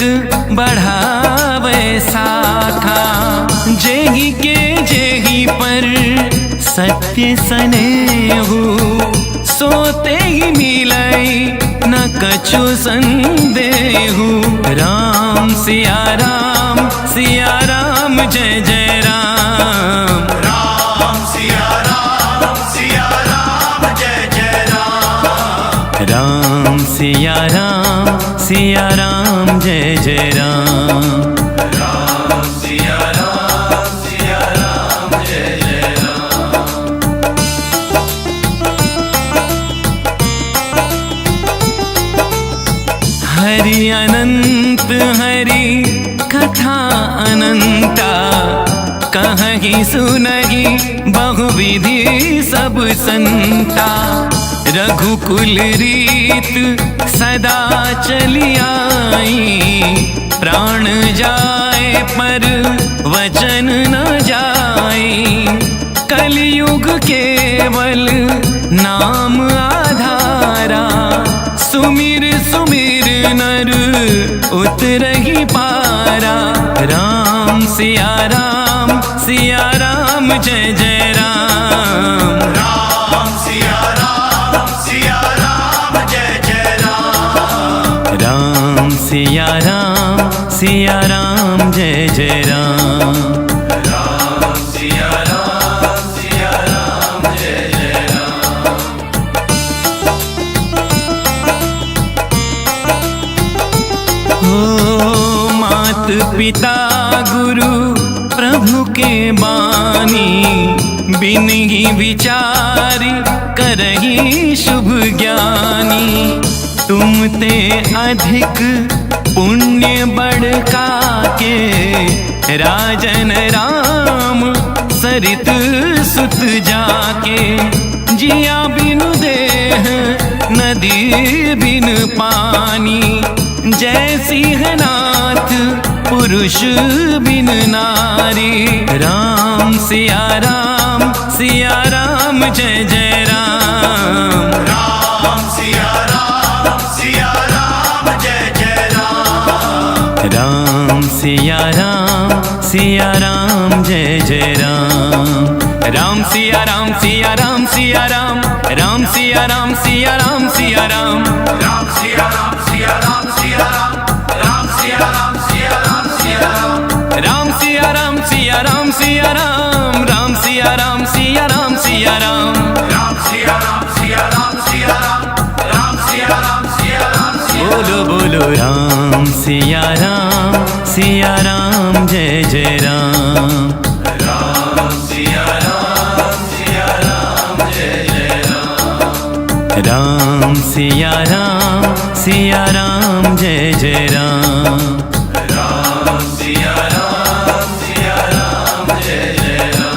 बढ़ावे साखा। जेहि के जेहि पर सत्य सनेहु, सोते ही मिलई न कछु संदेहु। राम सिया राम जय जय राम। राम सिया राम जय जय राम। राम सिया राम जय जय राम। राम सिया राम जय जय राम। हरि अनंत हरि कथा अनंता, कहीं सुनहि बहुविधि सब संता। रघुकुल रीत सदा चली आई, प्राण जाए पर वचन न जाई। कलयुग केवल नाम आधारा, सुमिर सुमिर नर उतरहि पारा। राम सिया राम सिया राम जय जय राम। राम सिया राम जय जय राम। राम सिया राम जय जय राम। राम सिया राम जय जय राम। हो मात पिता गुरु प्रभु के बानी, बिनहि विचार करहि शुभ ज्ञानी। तुम ते अधिक पुण्य बढ़का के, राजन राम सरित सुत जाके। जिया बिनु देह नदी बिन पानी, जय सिंहनाथ पुरुष बिन नारी। राम सिया राम जय जय राम। राम सिया राम जय जय राम। राम सिया राम जय जय राम। राम सिया राम सिया राम। राम सिया राम सिया राम सिया राम। राम सिया राम सिया राम। राम सिया राम सिया राम। राम सिया राम सिया राम। राम सिया राम सिया राम सिया राम। राम सिया राम सिया राम। राम सिया राम सिया राम। बोलो बोलो राम सिया राम जय जय राम। राम सिया राम जय जय राम। राम सिया राम जय जय राम। राम सिया राम जय जय राम।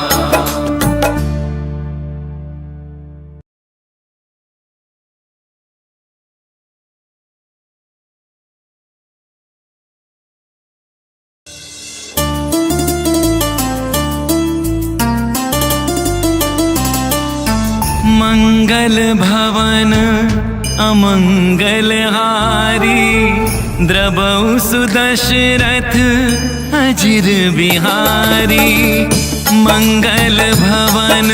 मंगल भवन अमंगल हारी, द्रबहु सुदशरथ अजिर बिहारी। मंगल भवन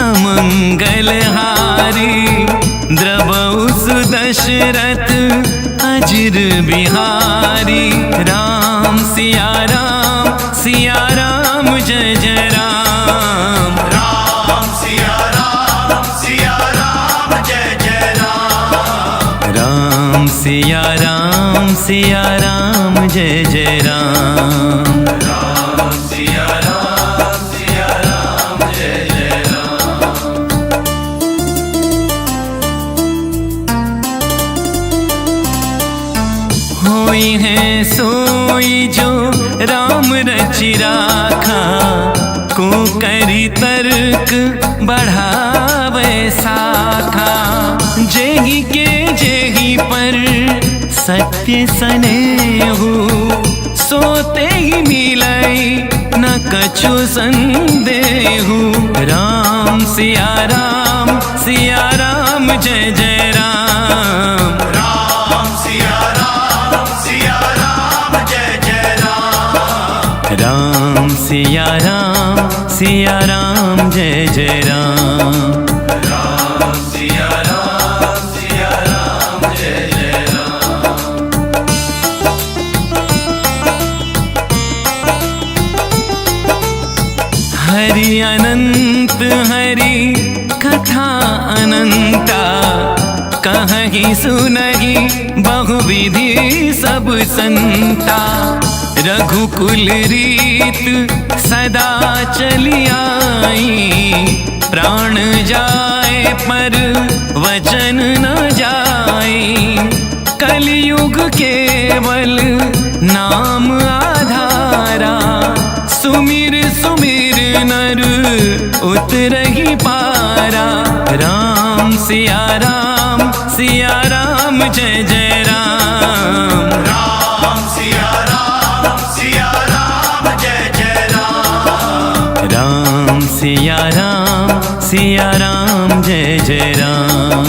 अमंगल हारी, द्रबहु सुदशरथ अजिर बिहारी। राम सिया राम जय जय राम। राम सिया राम जय जय राम। राम सिया राम जय जय राम। राम सिया राम जय जय राम। होई है सोई जो राम रचि राखा, को करी तर्क बढ़ावे साखा। जेहि के जेहि पर सत्य सनेहु, सोते ही मिलई न कछु संदेहु। राम सिया राम जय जय राम। राम सिया राम जय जय राम। राम सिया राम जय जय राम। राम सिया राम जय जय राम। हरि अनंत हरि कथा अनंता, कहीं सुनहि बहुविधि सब संता। रघुकुल रीत सदा चली आई, प्राण जाए पर वचन न जाई। कलयुग केवल नाम आधारा, सुमिर उतरही पारा। राम सिया राम जय जय राम। राम सिया राम जय जय राम। राम सिया राम जय जय राम।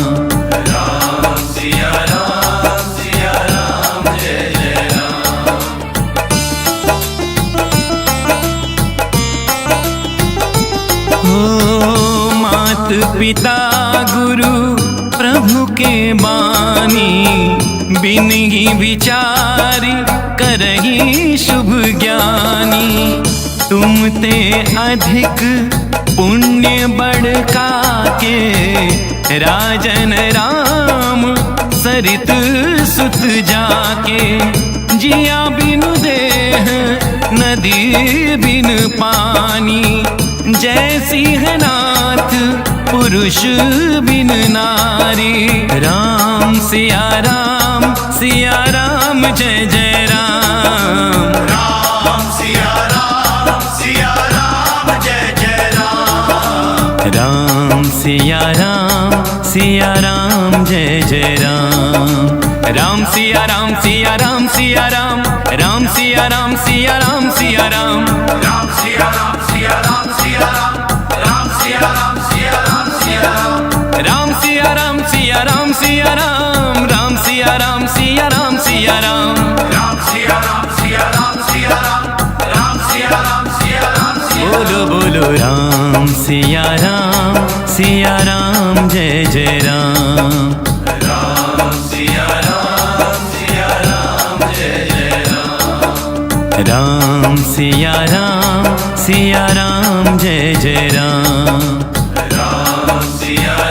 राम सिया राम जय जय राम। हो मात पिता गुरु प्रभु के बानी, बिन ही विचारी करही शुभ ज्ञानी। तुम ते अधिक पुण्य बढ़का के, राजन राम सरित सुत जाके। जिया बिनु देह नदी बिन पानी, जय सिंहनाथ पुरुष बिन नारी। राम सिया राम जय जय राम। राम सिया राम जय जय राम। राम सिया राम जय जय राम। राम सिया राम राम सिया राम राम सिया राम सिया राम सिया राम। राम सिया राम राम सिया राम सिया राम। राम सिया राम राम सिया राम राम सिया राम सिया राम। राम सिया राम राम सिया राम। बोलो बोलो राम सिया राम जय जय राम। राम सिया राम जय जय राम। राम सिया राम जय जय राम। राम सिया राम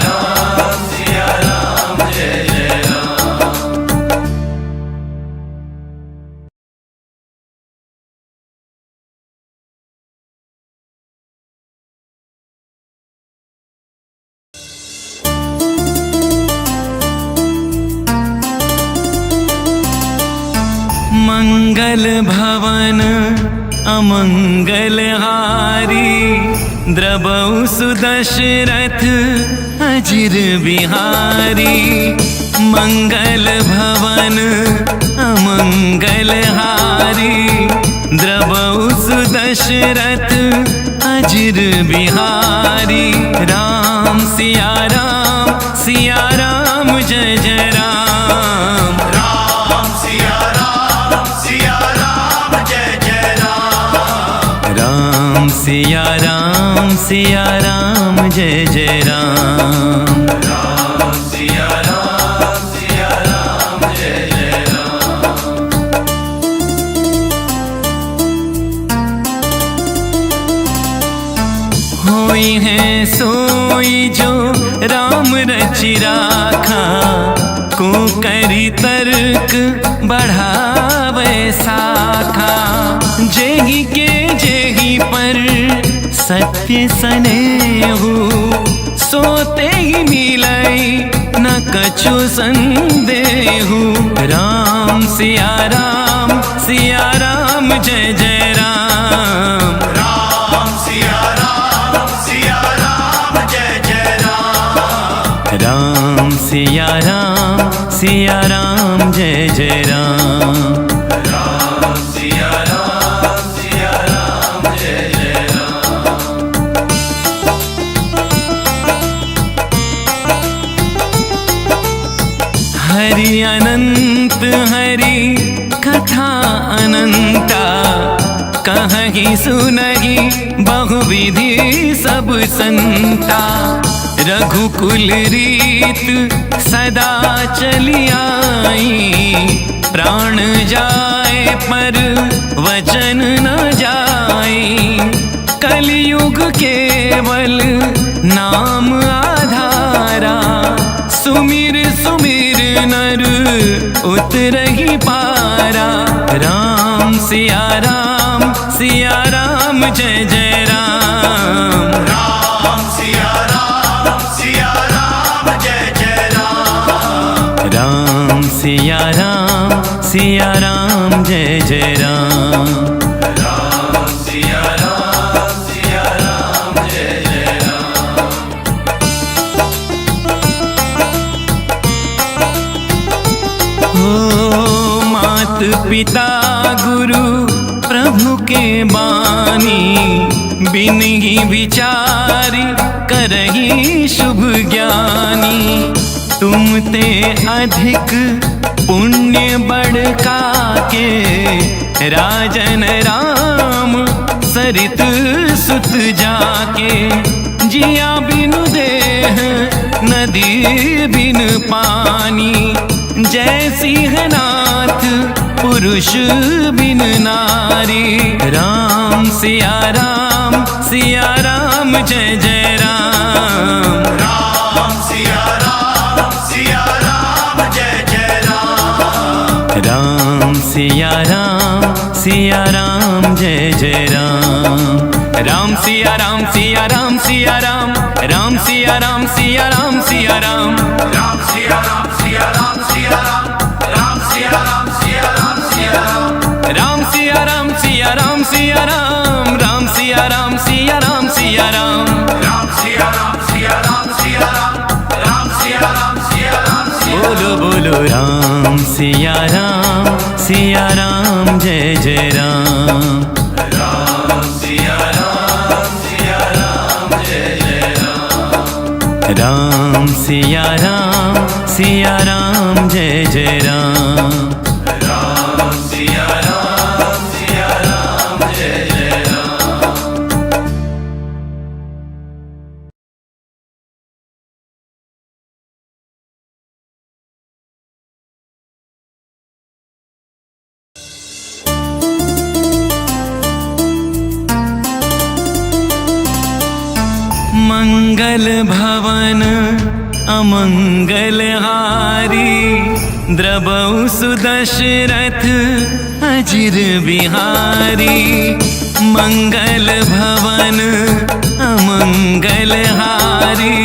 जय जय राम। मंगल भवन अमंगल हारी, द्रबहु सुदशरथ अजिर बिहारी। मंगल भवन अमंगल हारी, द्रबहु सुदशरथ अजिर बिहारी। राम सिया राम जय जय राम। राम सिया राम जय जय राम। राम सिया राम जय जय राम। राम सिया राम जय जय राम। होई है सोई जो राम रचि राखा, को करी तर्क बढ़ावे साखा। जेहि के जेहि पर सत्य सनेहु, सोते ही मिलई न कछु संदेहु। राम सिया राम जय जय राम। राम सिया राम जय जय राम। राम सिया राम जय जय राम। राम सिया राम जय जय राम। हरि अनंत हरि कथा अनंता, कहहि सुनहि बहुविधि सब संता। रघुकुल रीत सदा चली आई, प्राण जाए पर वचन न जाई। कलयुग केवल नाम आधारा, सुमिर सुमिर नर उतरहि पारा। राम सिया राम जय जय राम। राम सिया राम जय जय राम। राम सिया राम जय जय राम। राम सिया राम जय मात पिता गुरु प्रभु के बानी, बिन ही विचारी करही शुभ ज्ञानी। तुम ते अधिक पुण्य बढ़का के, राजन राम सरित सुत जाके। जिया बिनु देह नदी बिन पानी, जय सिंहनाथ पुरुष बिन नारी। राम सिया राम जय जय राम। राम सिया राम जय जय राम। राम सिया राम जय जय राम। राम सिया राम सिया राम, राम सिया राम सिया राम सिया राम। राम सिया राम सिया राम सिया राम, राम सिया राम सिया राम सिया राम। राम सिया राम सिया राम सिया राम, राम सिया राम सिया राम सिया राम। राम सिया राम सिया राम सिया राम, राम सिया राम सिया राम सिया राम। बोलो बोलो राम सिया राम जय जय राम। राम सिया राम जय जय राम। राम सिया राम जय जय राम। राम सिया राम जय जय राम। मंगल भवन अमंगल हारी, द्रबहु सुदशरथ अजिर बिहारी। मंगल भवन अमंगल हारी,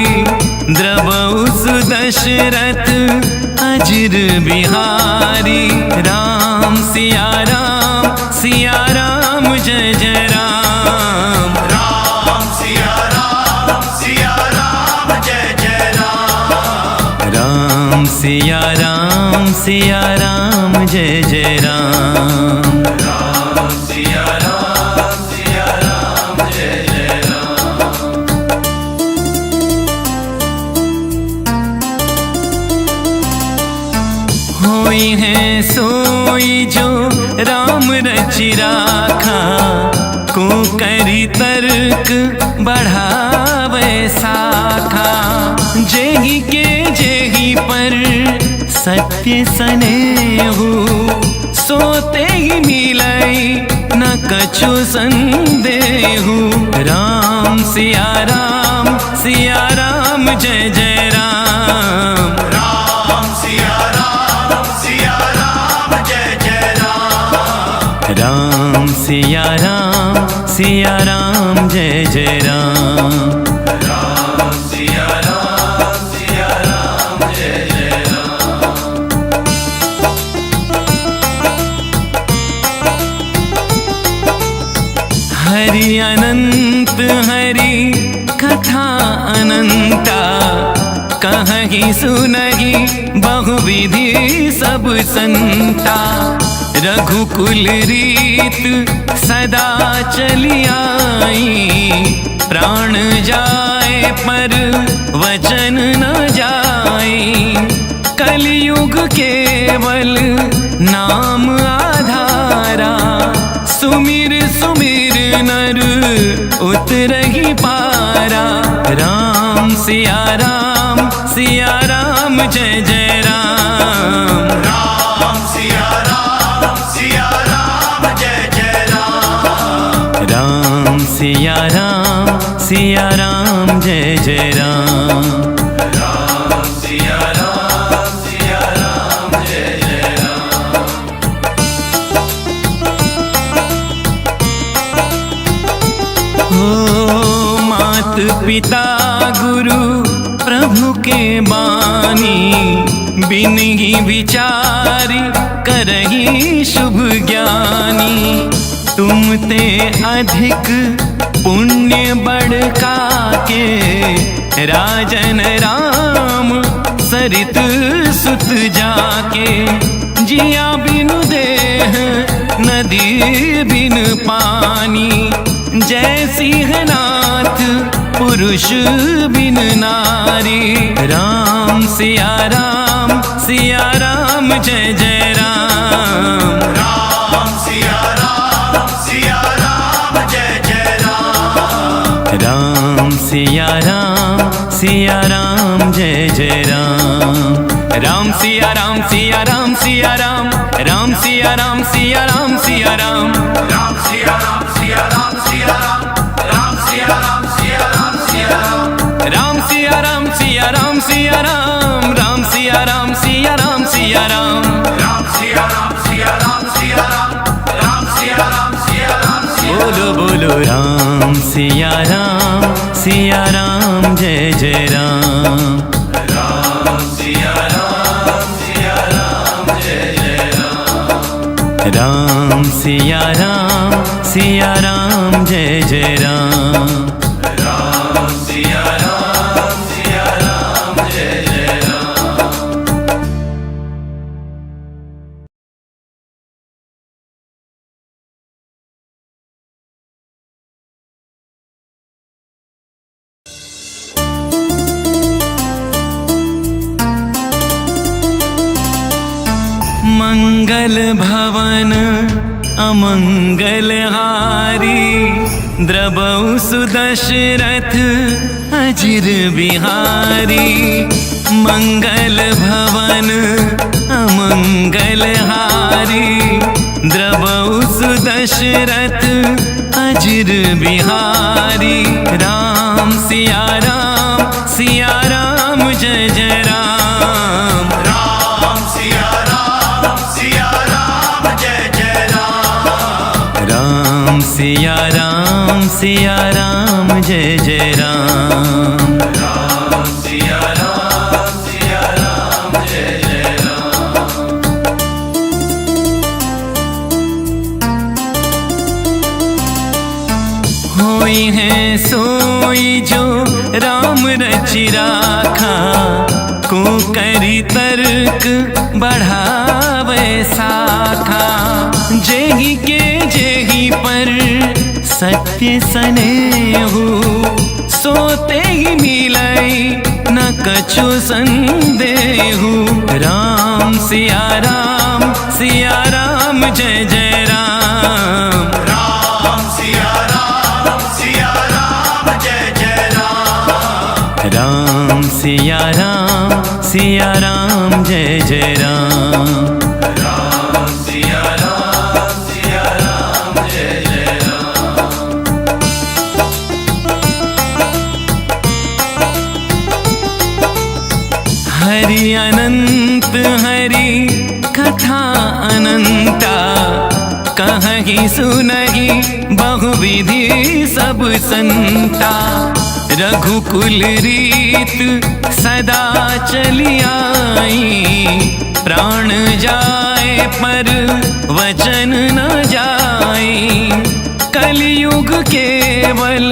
द्रबहु सुदशरथ अजिर बिहारी। राम सिया राम जय जय राम। राम सिया राम जय जय राम। राम सिया राम जय जय राम। राम सिया राम जय जय राम। होई है सोई जो राम रचि राखा, को करी तर्क बढ़ावे साखा। जेहि के जेहि पर सत्य सनेहु, सोते ही मिलई न कछु संदेहु। राम सिया राम जय जय राम। राम सिया राम जय जय राम। राम सिया राम जय जय राम। राम सिया राम जय जय राम। हरि अनंत हरि कथा अनंता, कहहि सुनहि बहुविधि सब संता। रघुकुल रीत सदा चली आई, प्राण जाए पर वचन न जाए। कलयुग केवल नाम आधारा, सुमिर सुमिर नर उतरहि पारा। राम सिया राम जय जय राम। राम सिया राम जय जय राम। राम सिया राम जय जय राम। राम सिया राम जय जय राम। हो मात पिता गुरु प्रभु के बानी, बिन ही विचारी करही शुभ ज्ञानी। तुम ते अधिक पुण्य बढ़का के, राजन राम सरित सुत जाके। जिया बिन देह नदी बिन पानी, जैसी है नाथ पुरुष बिन नारी। राम सिया राम जय जय राम। राम सिया राम जय जय राम। राम सिया राम जय जय राम। राम सिया राम सिया राम, राम सिया राम सिया राम सिया राम। राम सिया राम राम सिया राम सिया राम। राम सिया राम सिया राम सिया राम, राम सिया राम सिया राम सिया राम। राम सिया राम बोलो बोलो राम सिया राम जय जय राम। राम सिया राम जय जय राम। राम सिया राम जय जय राम। राम सिया राम जय जय राम। मंगल भवन अमंगल हारी, द्रवौ सुदशरथ अजिर बिहारी। मंगल भवन अमंगल हारी, द्रवौ सुदशरथ अजिर बिहारी। राम सिया राम जय जय राम। राम सिया राम जय जय राम। राम सिया राम जय जय राम। राम सिया राम जय जय राम। होई है सोई जो राम रचि राखा, को करी तर्क बढ़ावे साखा। जेहि के जेहि पर सत्य सनेहु, सोते ही मिलई न कछु संदेहु। राम सिया राम जय जय राम। राम सिया राम जय जय राम। राम सिया राम जय जय राम। राम सिया राम जय जय राम। हरि अनंत हरि कथा अनंता, कहहि सुनहि बहुविधि सब संता। रघुकुल रीत सदा चली आई, प्राण जाए पर वचन न जाई। कलियुग केवल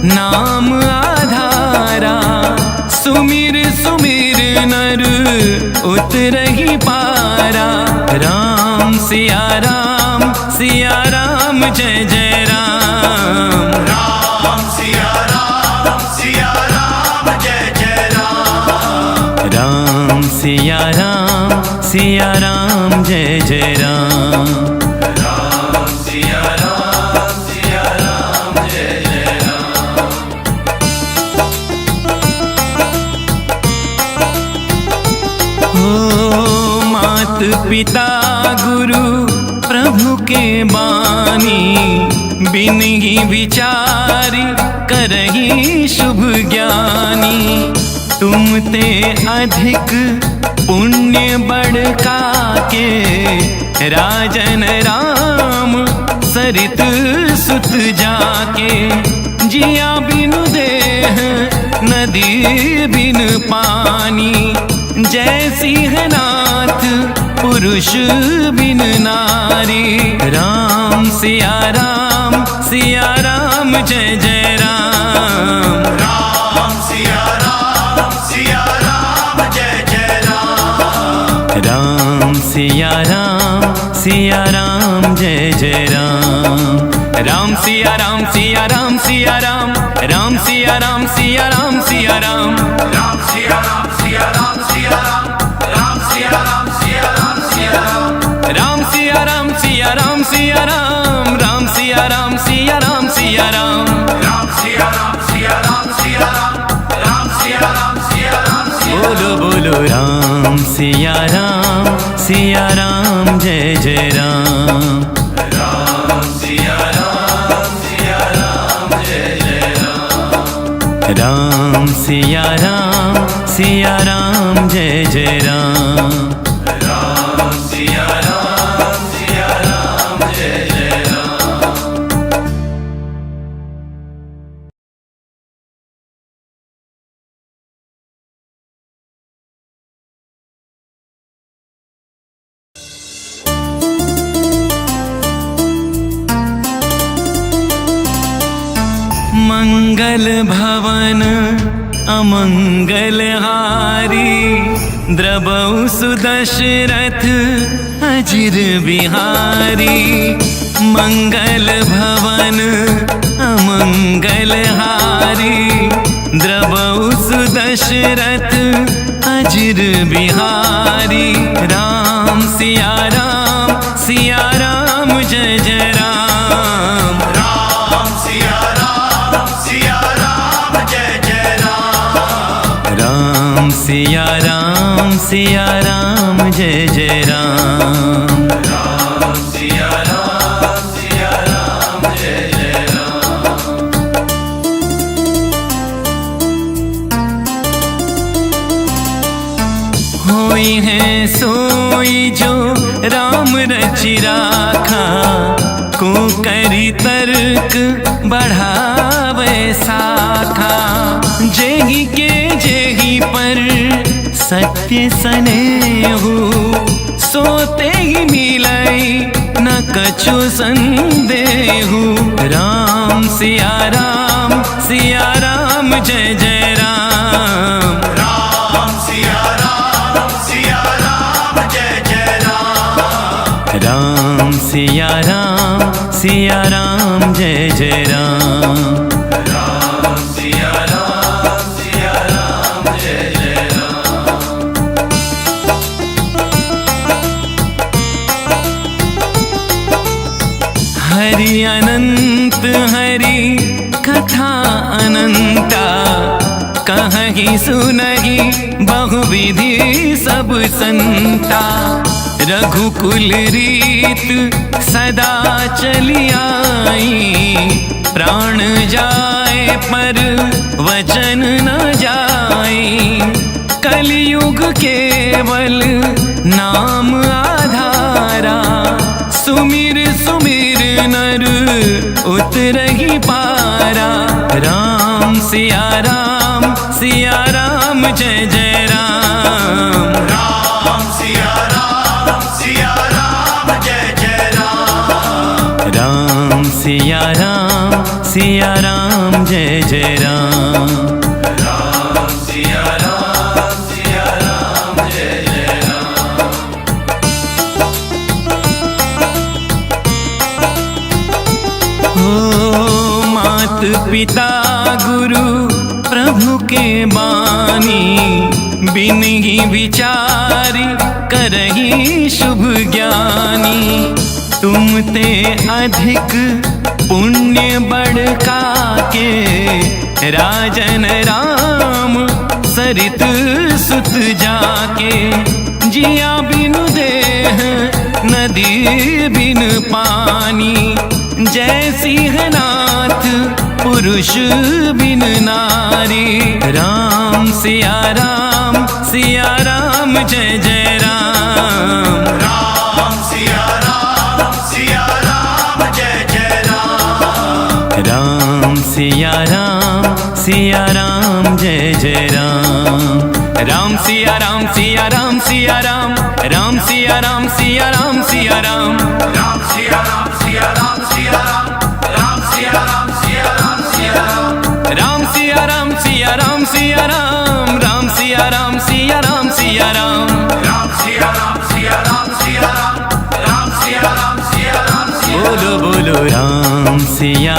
नाम आधारा, सुमिर सुमिर नर उतरहि पारा। राम सिया राम जय जय राम। राम सिया राम जय जय राम। राम सिया राम जय जय राम। राम सिया राम जय जय राम। हो मात पिता गुरु प्रभु के बानी, बिन ही विचारी करही शुभ ज्ञानी। तुम ते अधिक पुण्य बढ़का के, राजन राम सरित सुत जाके। जिया बिनु देह नदी बिन पानी, जैसी है नाथ पुरुष बिन नारी। राम सिया राम जय जय राम। राम सिया राम जय जय राम। राम सिया राम जय जय राम। राम सिया राम सिया राम सिया राम, राम सिया राम सिया राम सिया राम, राम सिया राम सिया राम सिया राम, राम सिया राम सिया राम सिया राम, राम सिया राम सिया राम सिया राम, राम सिया राम सिया राम सिया राम, राम सिया राम सिया राम सिया राम, राम सिया राम सिया राम सिया राम। बोलो बोलो राम सिया राम जय जय राम। राम सिया राम जय जय राम। राम सिया राम जय जय राम। राम सिया राम जय जय राम। मंगल भवन अमंगल हारी, द्रबहु सुदशरथ अजिर बिहारी। मंगल भवन अमंगल हारी, द्रबहु सुदशरथ अजिर बिहारी। राम सिया राम जय जय राम। राम सिया राम जय जय राम। राम सिया राम जय जय राम। राम सिया राम जय जय राम। होई है सोई जो राम रचि राखा, को करी तर्क बढ़ावे साखा। जेहि के जेहि पर सत्य सनेहु, सोते ही मिलई न कछु संदेहु। राम सिया राम जय जय राम। राम सिया राम जय जय राम। राम सिया राम जय जय राम। राम सिया राम जय जय राम। हरि अनंत हरि कथा अनंता, कहहि सुनहि बहुविधि सब संता। रघुकुल रीत सदा चली आई, प्राण जाए पर वचन न जाई। कलयुग केवल नाम आधारा, सुमिर सुमिर नर उतरहि पारा। राम सिया राम जय जय राम। राम सिया राम जय जय राम। राम सिया राम जय जय राम। राम सिया राम जय जय राम। हो मात पिता गुरु प्रभु के बानी, बिन ही विचारी करही शुभ ज्ञानी। तुम ते अधिक पुण्य बढ़का के, राजन राम सरित सुत जाके। जिया बिनु देह नदी बिन पानी, जय सिंहनाथ पुरुष बिन नारी। राम सिया राम जय जय राम। राम सिया राम जय जय राम। राम सिया राम जय जय राम। राम सिया राम राम सिया राम सिया राम सिया राम सिया राम सिया राम। राम सिया राम राम सिया राम सिया राम सिया राम। राम सिया राम सिया राम, राम सिया राम सिया राम सिया राम। राम सिया राम बोलो राम सिया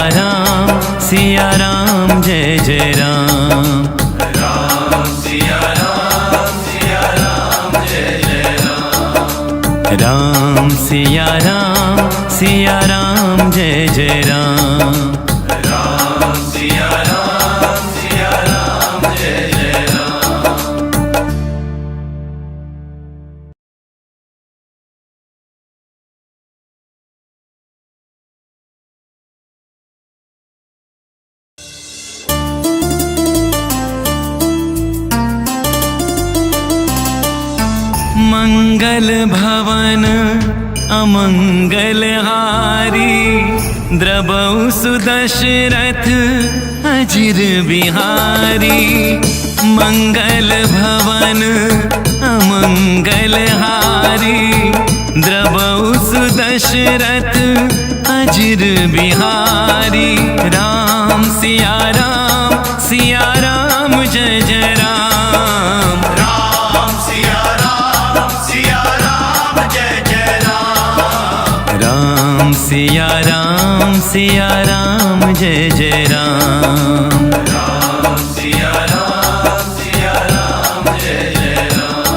राम जय जय राम। राम सिया राम जय जय राम। राम सिया राम जय जय राम। राम सिया राम जय जय राम। मंगल भवन अमंगल हारी, द्रवौ सुदशरथ अजिर बिहारी। मंगल भवन अमंगल हारी, द्रवौ सुदशरथ अजिर बिहारी। राम सिया राम जय जय राम। राम सिया राम जय जय राम। राम सिया राम जय जय राम। राम सिया राम जय जय राम।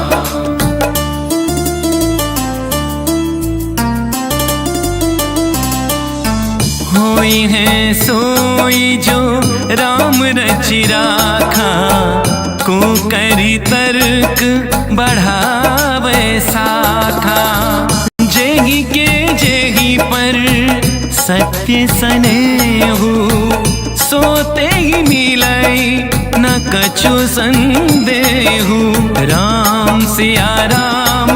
होई है सोई जो राम रचि राखा, को करी तर्क बढ़ावे साखा। जेहि के जेहि पर सत्य सनेहु, सोते ही मिलई न कछु संदेहु। राम सिया राम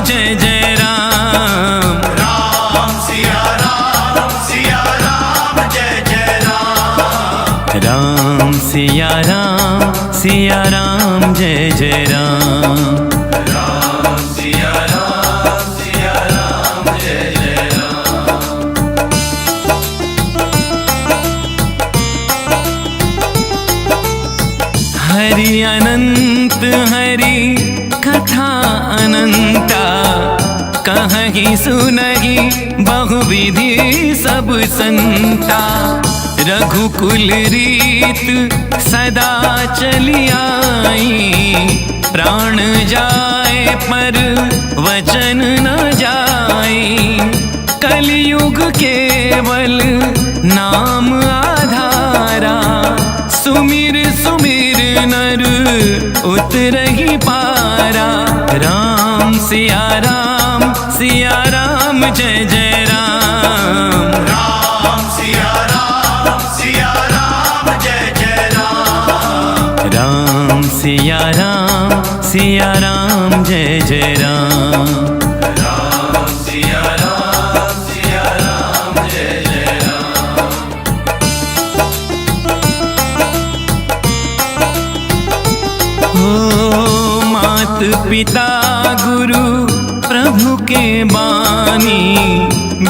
जय जय राम। राम सिया राम जय जय राम। राम सिया राम जय जय राम। राम सिया राम जय जय राम। हरि अनंत हरि कथा अनंता, कहहि सुनहि बहुविधि सब संता। रघुकुल रीत सदा चली आई, प्राण जाए पर वचन न जाई। कलयुग केवल नाम आधारा, सुमिर सुमिर नर उतरहि पारा। राम सिया राम जय जय राम। राम सिया राम जय जय राम। राम सिया राम जय जय राम। राम सिया राम जय जय राम। हो मात पिता गुरु प्रभु के बानी,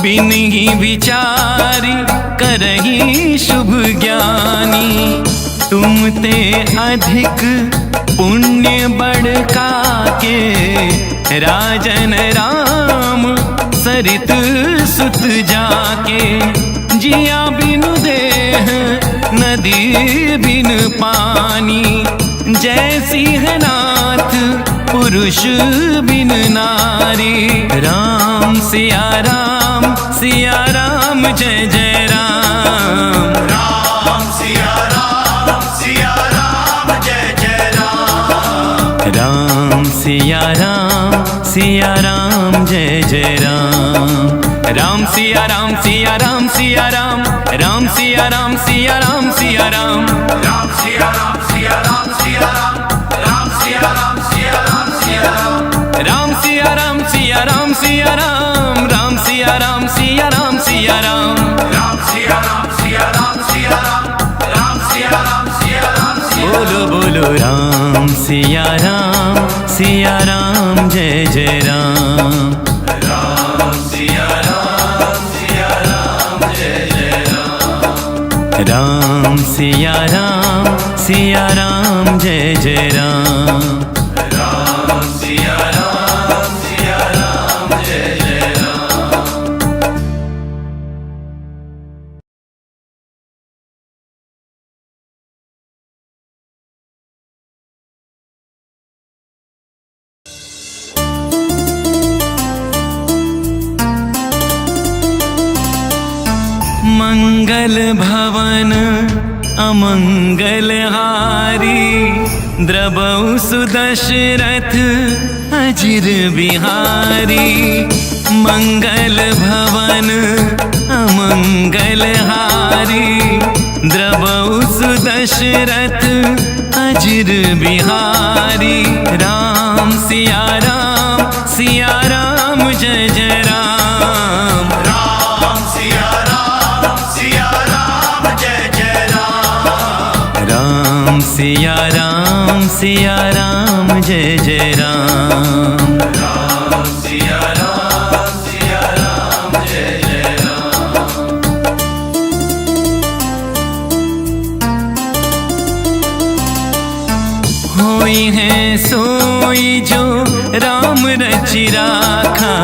बिनहि विचारी करहि शुभ ज्ञानी। तुम ते अधिक पुण्य बड़का के, राजन राम सरित सुत जाके। जिया बिनु देह नदी बिन पानी, जय सिंहनाथ पुरुष बिन नारी। राम सिया राम जय जय राम। राम सिया राम जय जय राम। राम सिया राम जय जय राम। राम सिया राम राम सिया राम सिया राम राम सिया राम सिया राम सिया राम राम सिया राम सिया राम सिया राम राम सिया राम सिया राम सिया राम राम सिया राम सिया राम सिया राम राम सिया राम सिया राम सिया राम राम सिया राम सिया राम सिया राम राम सिया राम सिया राम सिया बोलो बोलो राम सिया राम जय जय राम राम सिया राम जय जय राम राम सिया राम जय जय राम राम सिया राम जय जय राम। मंगल भवन अमंगलहारी, द्रवौ सुदशरथ अजिर बिहारी। मंगल भवन अमंगलहारी, द्रवौ सुदशरथ अजिर बिहारी। राम सिया राम जय जय राम। राम सिया राम जय जय राम। राम सिया राम जय जय राम। राम सिया राम जय जय राम। होई है सोई जो राम रचि राखा,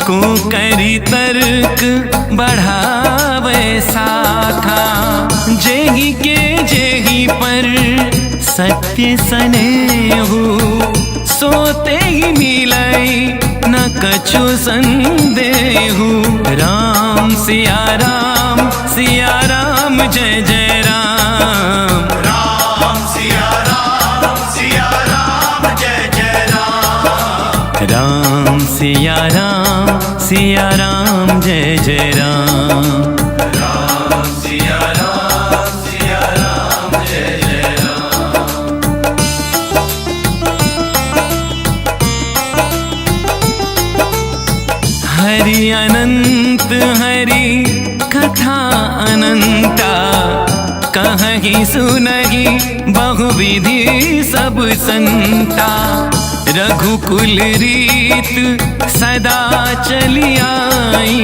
को करी तर्क बढ़ावे साखा। जेहि के जेहि पर सत्य सनेहु, सोते ही मिलई न कछु संदेहु। राम सिया राम जय जय राम। राम सिया राम जय जय राम। राम सिया राम जय जय राम। राम सिया राम जय जय राम। हरि अनंत हरि कथा अनंता, कहहि सुनहि बहुविधि सब संता। रघुकुल रीत सदा चली आई,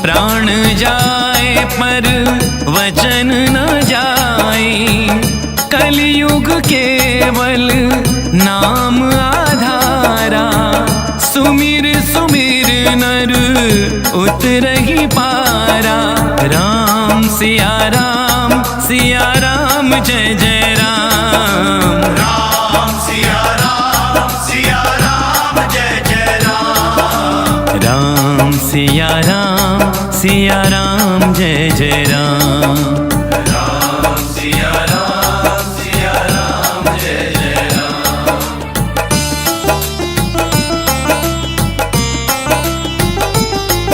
प्राण जाए पर वचन न जाई। कलियुग केवल नाम आधारा, सुमिर सुमिर नर उतरहि पारा। राम सिया राम जय जय राम। राम सिया राम जय जय राम। राम सिया राम जय जय राम। राम सिया राम जय जय राम।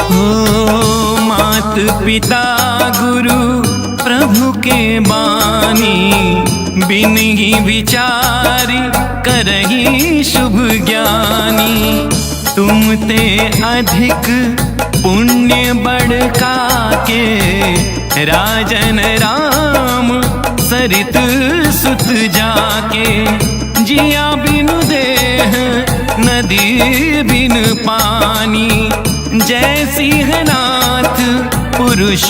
हो मात पिता गुरु प्रभु के बानी, बिनहि विचारी करहि शुभ ज्ञानी। तुम ते अधिक पुण्य बड़का के, राजन राम सरित सुत जाके। जिया बिनु देह नदी बिन पानी, जय सिंहनाथ पुरुष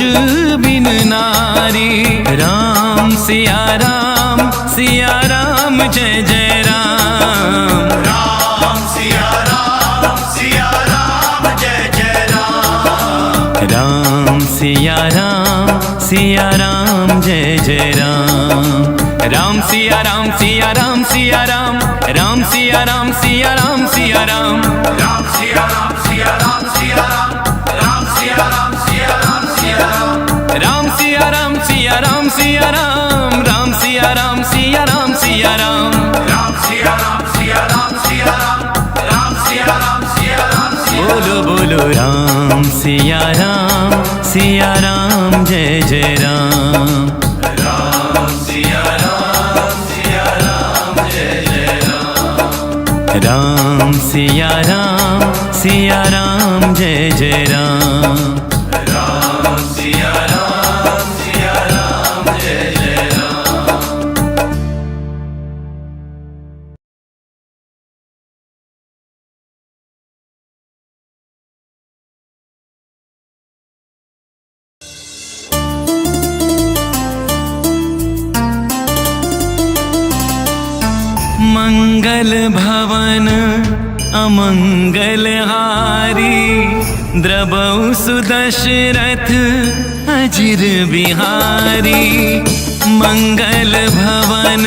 बिन नारी। राम सिया राम जय जय राम। राम सिया राम जय जय राम। राम सिया राम जय जय राम। राम सिया राम राम सिया राम राम सिया राम सिया राम। राम सिया राम राम सिया राम राम सिया राम राम सिया राम सिया राम। राम सिया राम बोलो बोलो राम सिया राम जय जय राम। राम सिया राम जय जय राम। राम सिया राम जय जय राम। राम सिया राम जय जय राम। मंगल भवन अमंगलहारी, द्रवौ सुदशरथ अजिर बिहारी। मंगल भवन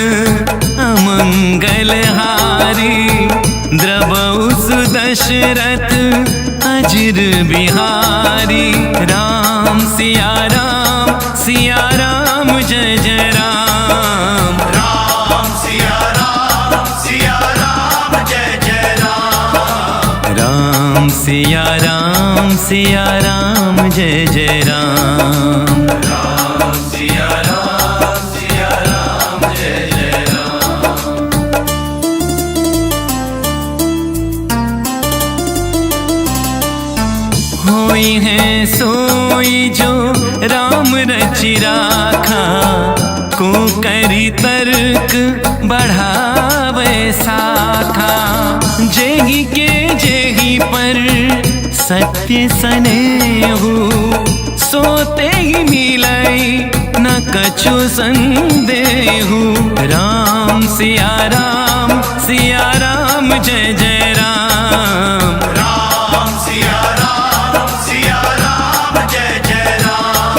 अमंगलहारी, द्रवौ सुदशरथ अजिर बिहारी। राम सिया राम राम सिया राम जय जय राम। राम सिया राम जय जय राम। होई है सोई जो राम रचि राखा, को करी तर्क बढ़ावे साखा। जेहि के जेहि पर सत्य सनेहु, सोते ही मिलई न कछु संदेहु। राम सिया राम जय जय राम। राम सिया राम जय जय राम।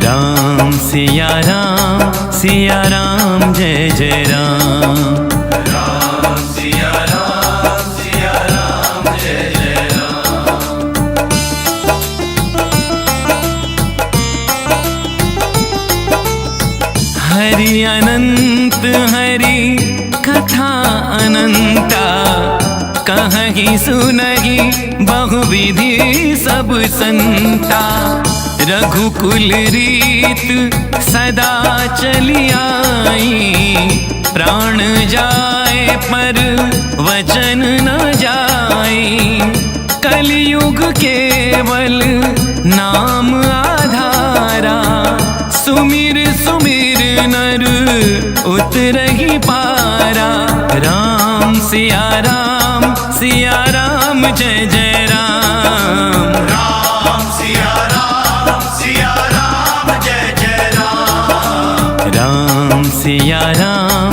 राम सिया राम जय जय राम। राम सिया राम जय जय राम। हरि अनंत हरि कथा अनंता, कहीं सुनहि बहुविधि सब संता। रघुकुल रीत सदा चली आई, प्राण जाए पर वचन न जाई। कलयुग केवल नाम आधारा, सुमिर सुमिर नर उतरहि पारा। राम सिया राम जय जय राम। राम सिया राम जय जय राम। राम सिया राम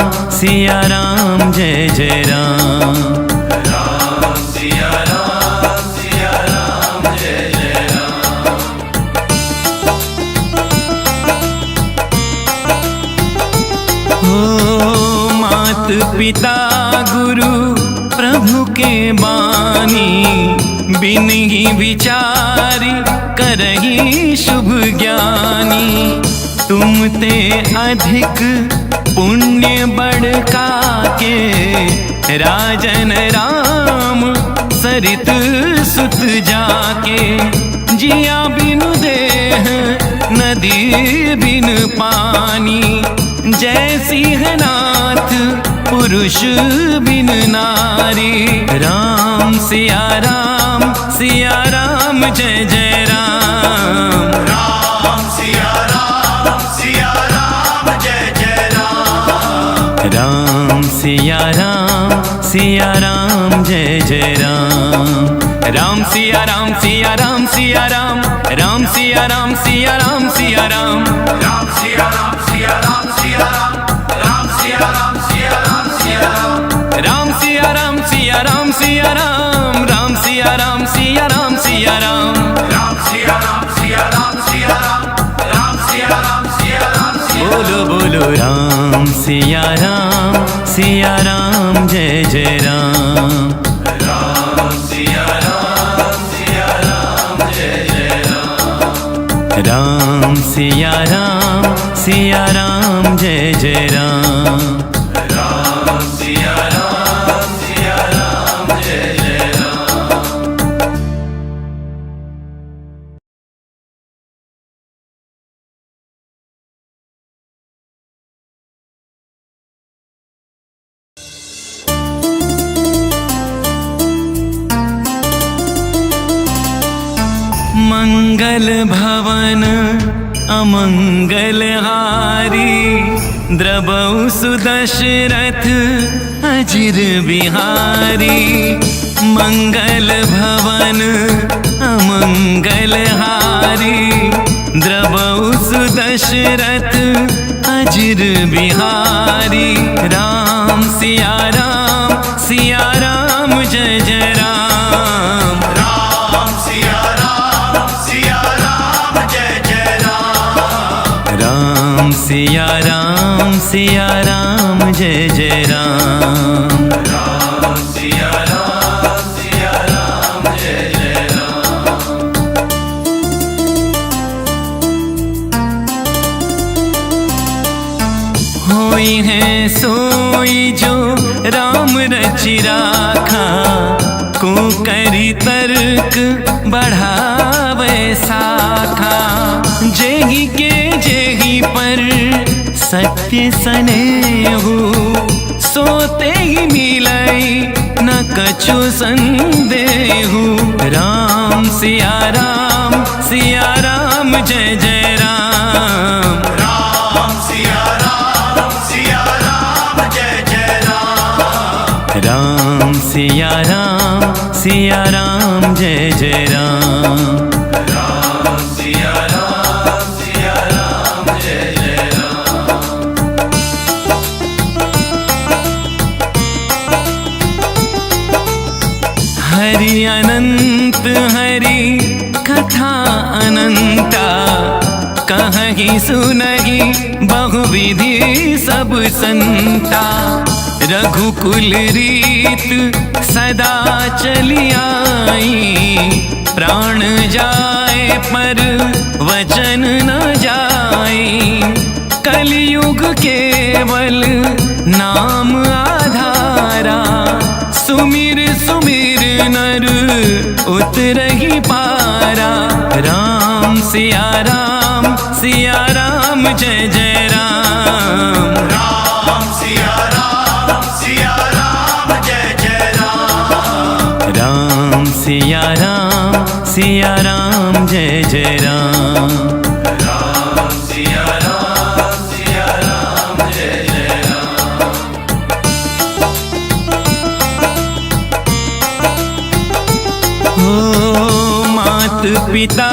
जय जय राम। राम सिया राम जय जय राम। हो मात पिता गुरु प्रभु के बानी, बिन ही विचारी करही शुभ ज्ञानी। तुम ते अधिक पुण्य बड़का के, राजन राम सरित सुत जाके। जिया बिनु देह नदी बिन पानी, जय सिंहनाथ पुरुष बिन नारी। राम सिया राम जय जय राम। राम सिया राम जय जय राम। राम सिया राम जय जय राम। राम सिया राम राम सिया राम सिया राम सिया राम सिया राम। राम सिया राम राम सिया राम सिया राम। राम सिया राम सिया राम सिया राम सिया राम सिया राम। राम सिया राम सिया राम। बोलो बोलो राम सिया राम जय जय राम। राम सिया राम जय जय राम। राम सिया राम जय जय राम। राम सिया राम जय जय राम। मंगल भवन अमंगल हारी, द्रबहु सुदशरथ अजिर बिहारी। मंगल भवन अमंगल हारी, द्रबहु सुदशरथ अजिर बिहारी। राम सिया राम जय जय राम। राम सिया राम जय जय राम। राम सिया राम जय जय राम। राम सिया राम जय जय राम। होई है सोई जो राम रचि राखा, को करी तर्क बढ़ावे साखा। जेही के जेही पर सत्य सनेहु, सोते ही मिलाई न कछु संदेहु। राम सिया राम जय जय राम। राम सिया राम जय जय राम। राम सिया राम जय जय राम। राम सिया राम जय जय राम। हरि अनंत हरि कथा अनंता, कहीं सुनहि बहुविधि सब संता। रघुकुल रीत सदा चली आई, प्राण जाए पर वचन न जाई। कलयुग केवल नाम आधारा, सुमिर सुमिर नर उतरहि पारा। राम सिया राम जय जय राम। राम सिया राम जय जय राम। राम सिया राम जय जय राम। राम सिया राम जय जय राम। हो मात पिता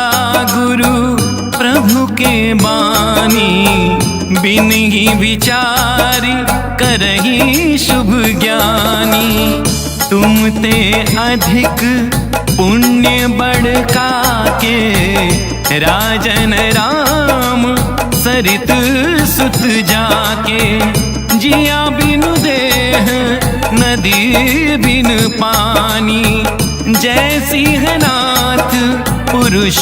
गुरु प्रभु के बानी, बिन ही विचारी करही शुभ ज्ञानी। तुम ते अधिक पुण्य बढ़का के, राजन राम सरित सुत जाके। जिया बिनु देह नदी बिन पानी, जय सिंहनाथ पुरुष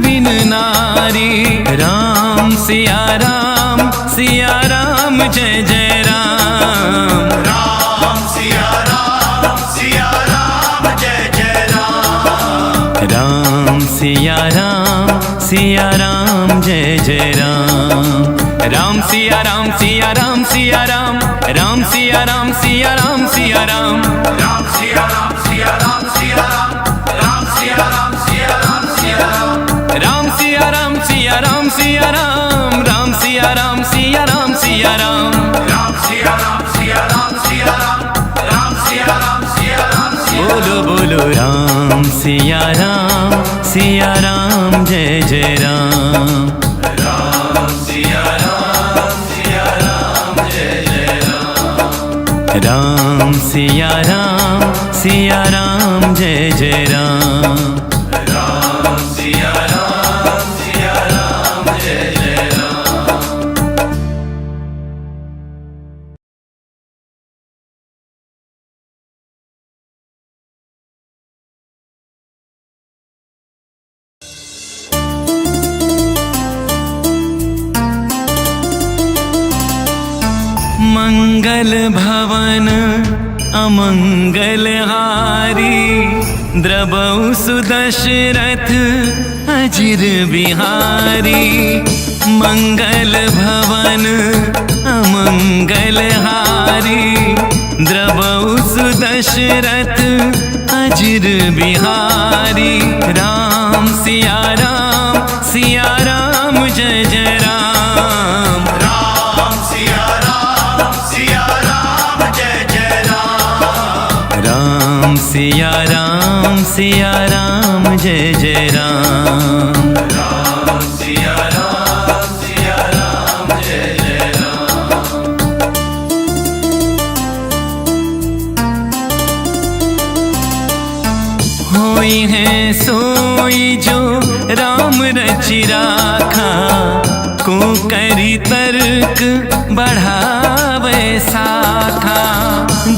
बिन नारी। राम सिया राम जय जय राम। राम सिया राम जय जय राम। राम सिया राम जय जय राम। राम सिया राम राम सिया राम सिया राम सिया राम सिया राम। राम सिया राम राम सिया राम सिया राम सिया राम। राम सिया राम राम सिया राम सिया राम सिया राम सिया राम। राम सिया राम सिया राम सिया। बोलो बोलो राम सिया राम जय जय राम। राम सिया राम जय जय राम। राम सिया राम जय जय राम। राम सिया राम जय जय राम। मंगल भवन अमंगल हारी, द्रबहु सुदशरथ अजिर बिहारी। मंगल भवन अमंगल हारी, द्रबहु सुदशरथ अजिर बिहारी। राम सिया राम जय जय राम। राम सिया राम जय जय राम। राम सिया राम जय जय राम। राम सिया राम जय जय राम। होई है सोई जो राम रचि राखा, को करी तर्क बढ़ावे साखा।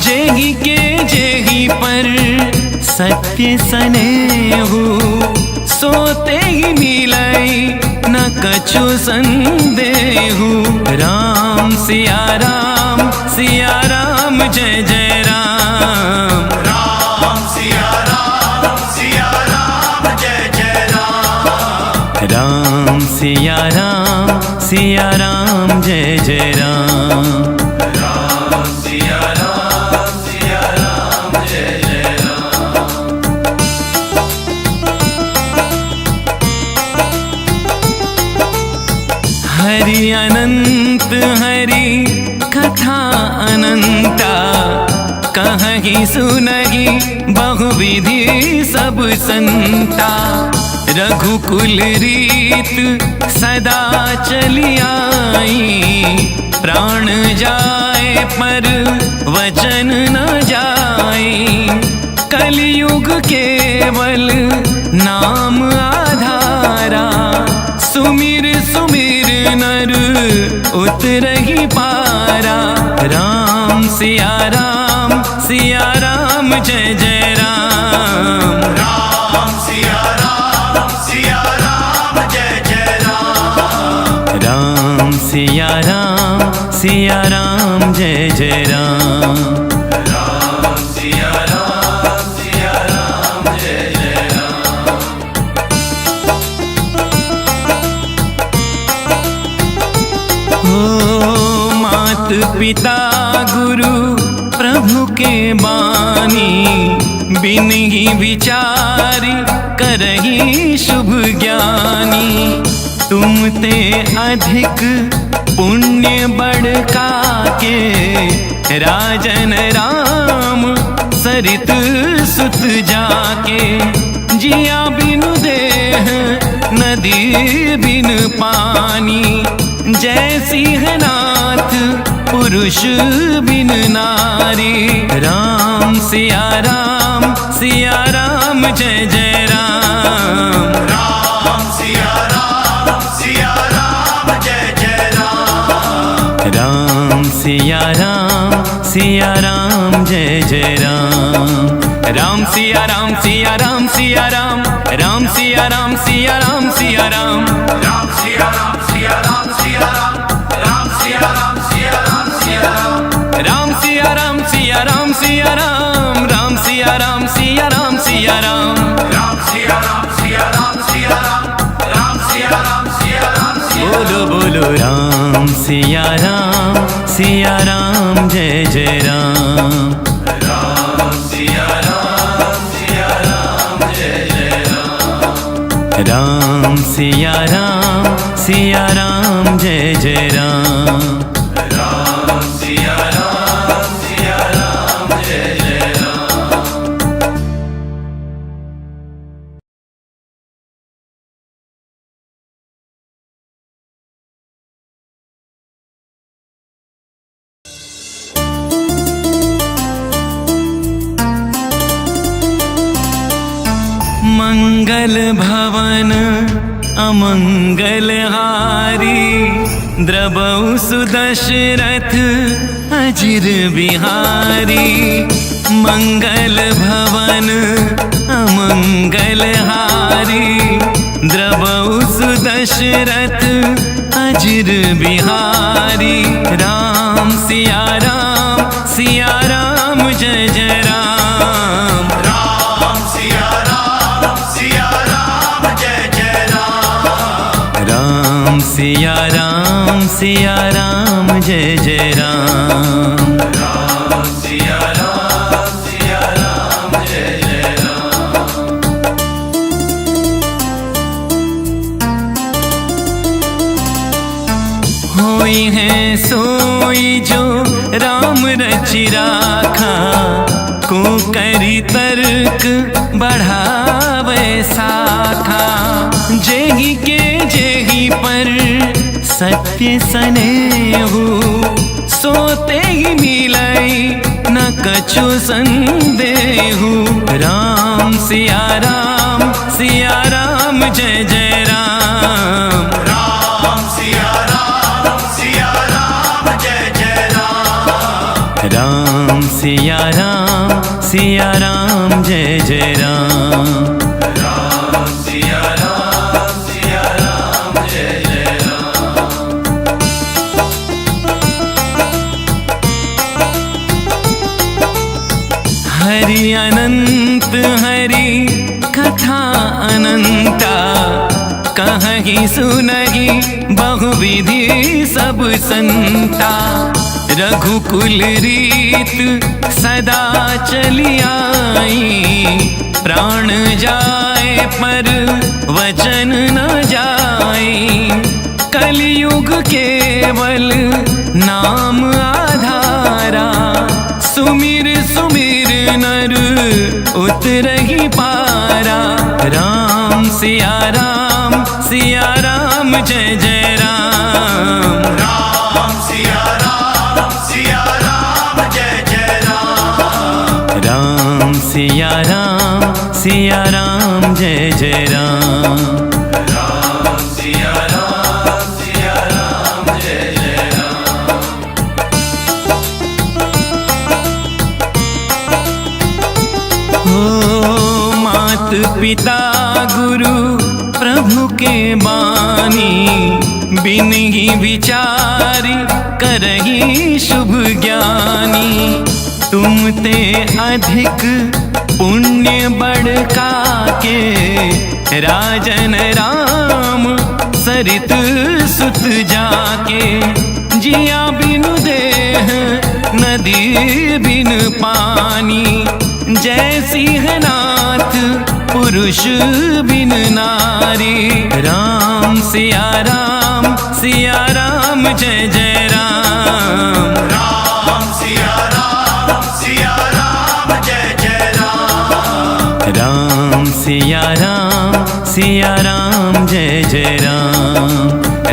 जेही के जेही पर सत्य सनेहु, सोते ही मिलाई न कछु संदेहु। राम सिया राम जय जय राम। राम सिया राम सिया राम जय जय राम। राम सिया राम जय जय राम। हरि अनंत हरि कथा अनंता, कहीं सुनहि बहुविधि सब संता। रघुकुल रीत सदा चली आई, प्राण जाए पर वचन न जाए। कलियुग केवल नाम आधारा, सुमिर सुमिर नर उतरहि पारा। राम सिया राम जय जय राम। राम सिया राम जय जय राम। राम सिया राम जय जय राम। राम सिया राम जय जय राम। हो मात पिता गुरु प्रभु के बानी, बिन ही विचारी करही शुभ ज्ञानी। तुम ते अधिक पुण्य बढ़का के, राजन राम सरित सुत जाके। जिया बिनु देह नदी बिन पानी, जय सिंहनाथ पुरुष बिन नारी। राम सिया राम जय जय राम। राम सिया राम जय जय राम। राम सिया राम जय जय राम। राम सिया राम राम सिया राम राम राम सिया राम राम सिया राम। राम सिया राम राम सिया राम राम सिया राम राम सिया राम सिया राम। राम सिया राम बोलो बोलो राम सिया राम जय जय राम। राम सिया राम जय जय राम। राम सिया राम जय जय राम। राम सिया राम जय जय राम। मंगल भवन अमंगल हारी, द्रबहु सुदशरथ अजिर बिहारी। मंगल भवन अमंगल हारी, द्रबहु सुदशरथ अजिर बिहारी। राम सिया राम जय जय राम। राम सिया राम जय जय राम। राम सिया राम जय जय राम। राम सिया राम जय जय राम। होई है सोई जो राम रचि राखा, को करी तर्क बढ़ावे साखा। जेहि के जेहि पर सत्य सनेहु, सोते ही मिलई न कछु संदेहु। राम सिया राम जय जय राम। राम सिया राम जय जय राम। राम सिया राम जय जय राम। राम सिया राम जय जय राम। हरि अनंत हरि कथा अनंता, कहीं सुनहि बहुविधि सब संता। रघुकुल रीत सदा चली आई, प्राण जाए पर वचन न जाए। कलयुग केवल नाम आधारा, सुमिर सुमिर नर उतरहि पारा। राम सिया राम जय जय राम। राम सिया राम जय जय राम। राम सिया राम जय जय राम। राम सिया राम जय जय राम। हो मात पिता गुरु प्रभु के बानी, बिन ही विचारी करही शुभ ज्ञानी। तुम ते अधिक पुण्य बढ़का के, राजन राम सरित सुत जाके। जिया बिनु देह नदी बिन पानी, जय सिंहनाथ पुरुष बिन नारी। राम सिया राम जय जय राम। राम सिया राम जय जय राम। राम सिया राम जय जय राम।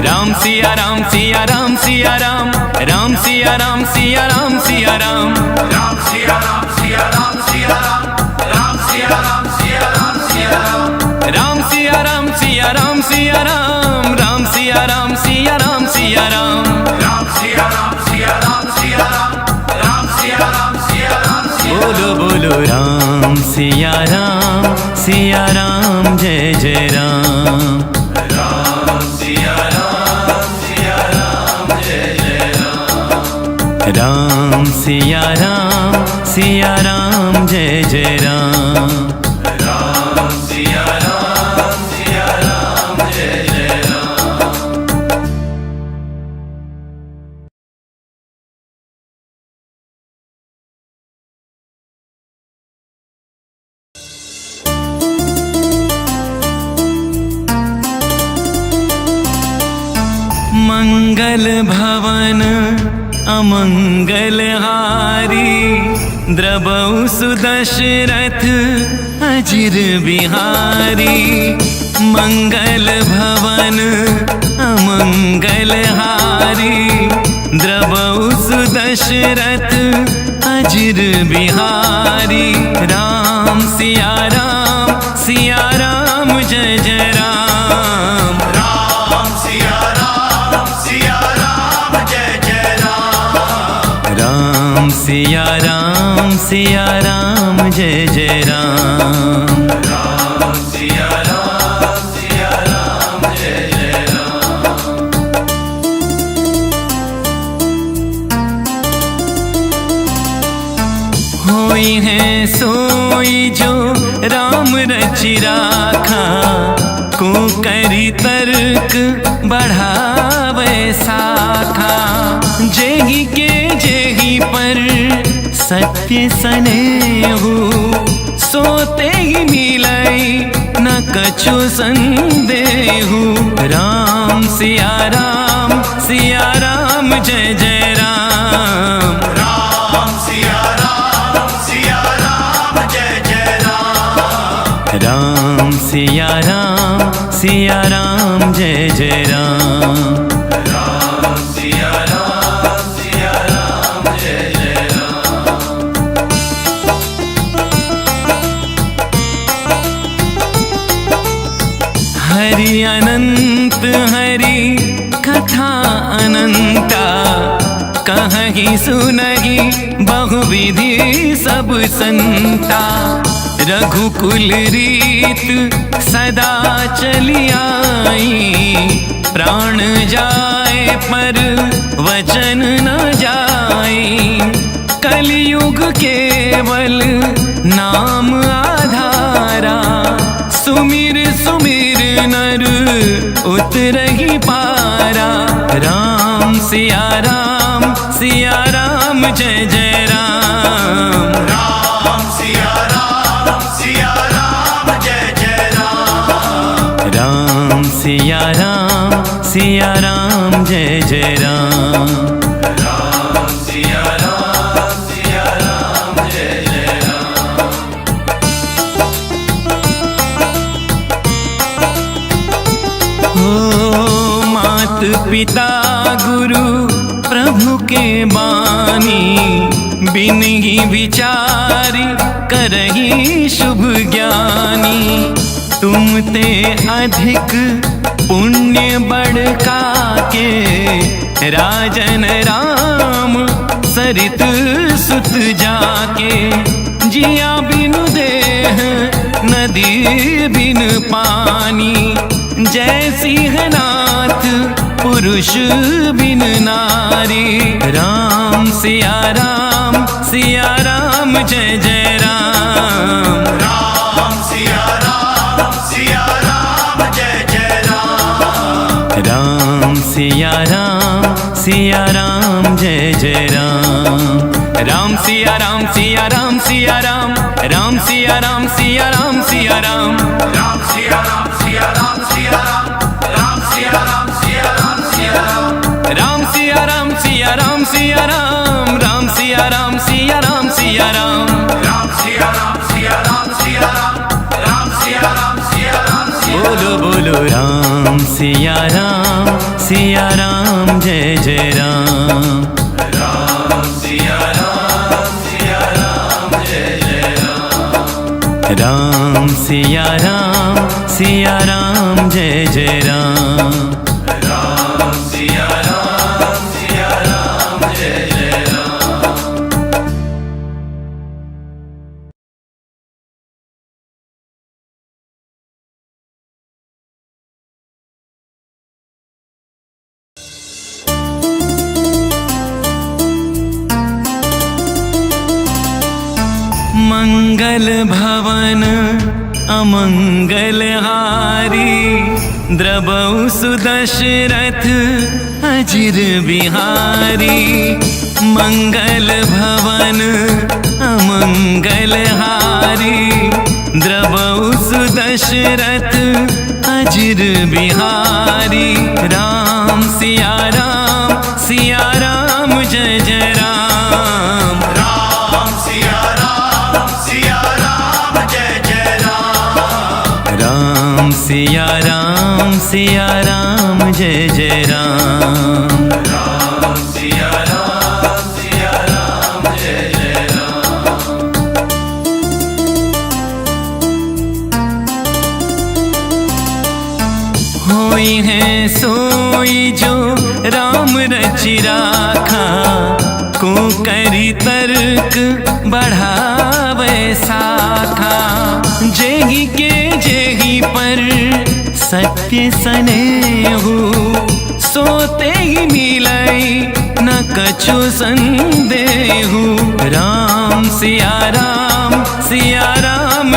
राम सिया राम राम सिया राम सिया राम सिया राम सिया राम। राम सिया राम राम सिया राम सिया राम सिया राम। राम सिया राम राम सिया राम सिया राम सिया राम सिया राम। राम सिया राम राम सिया राम सिया। बोलो बोलो राम सिया राम जय जय राम। राम सिया राम जय जय राम। राम सिया राम जय जय राम। राम सिया राम जय जय राम। मंगल भवन अमंगल हारी, द्रबहु सुदशरथ अजिर बिहारी। मंगल भवन अमंगल हारी, द्रबहु सुदशरथ अजिर बिहारी। राम सिया राम जय जय राम। राम सिया राम जय जय राम। राम सिया राम जय जय राम। राम सिया राम जय जय राम। होई है सोई जो राम रचि राखा, को करी तर्क बढ़ावे साखा। जेहि के जेहि पर सत्य सनेहु, सोते ही मिलई न कछु संदेहु। राम सिया राम जय जय राम। राम सिया राम जय जय राम। राम सिया राम जय जय राम। राम सिया राम जय जय राम। हरि अनंत हरि कथा अनंता, कहीं सुनहि बहुविधि सब संता। रघुकुल रीत सदा चली आई, प्राण जाए पर वचन न जाए। कलयुग केवल नाम आधारा, सुमिर सुमिर नर उतरहि पारा। राम सिया राम जय जय राम। राम सिया राम जय जय राम। राम सिया राम जय जय राम। राम सिया राम जय जय राम। हो मात पिता गुरु प्रभु के बानी, बिन ही विचारी करही शुभ ज्ञानी। तुम ते अधिक पुण्य बड़का के, राजन राम सरित सुत जाके। जिया बिनु देह नदी बिन पानी, जय सिंहनाथ पुरुष बिन नारी। राम सिया राम जय जय राम। राम सिया राम जय जय राम। राम सिया राम जय जय राम। राम सिया राम राम सिया राम सिया राम सिया राम। राम सिया राम राम सिया राम सिया राम। राम सिया राम राम सिया राम सिया राम सिया राम। राम सिया राम सिया राम। बोलो बोलो राम सिया राम जय जय राम। राम सिया राम जय जय राम। राम सिया राम जय जय राम। राम सिया राम जय जय राम। मंगल भवन अमंगल हारी, द्रवौ सुदशरथ अजिर बिहारी। मंगल भवन अमंगल हारी, द्रवौ सुदशरथ अजिर बिहारी। राम सिया राम जय जय राम। राम सिया राम जय जय राम। राम सिया राम जय जय राम। राम सिया राम जय जय राम। होई है सोई जो राम रचि राखा, को करी तर्क बढ़ावे साखा। जेहि के जेहि पर सत्य सनेहु, सोते ही मिलई न कछु संदेहु। राम सिया राम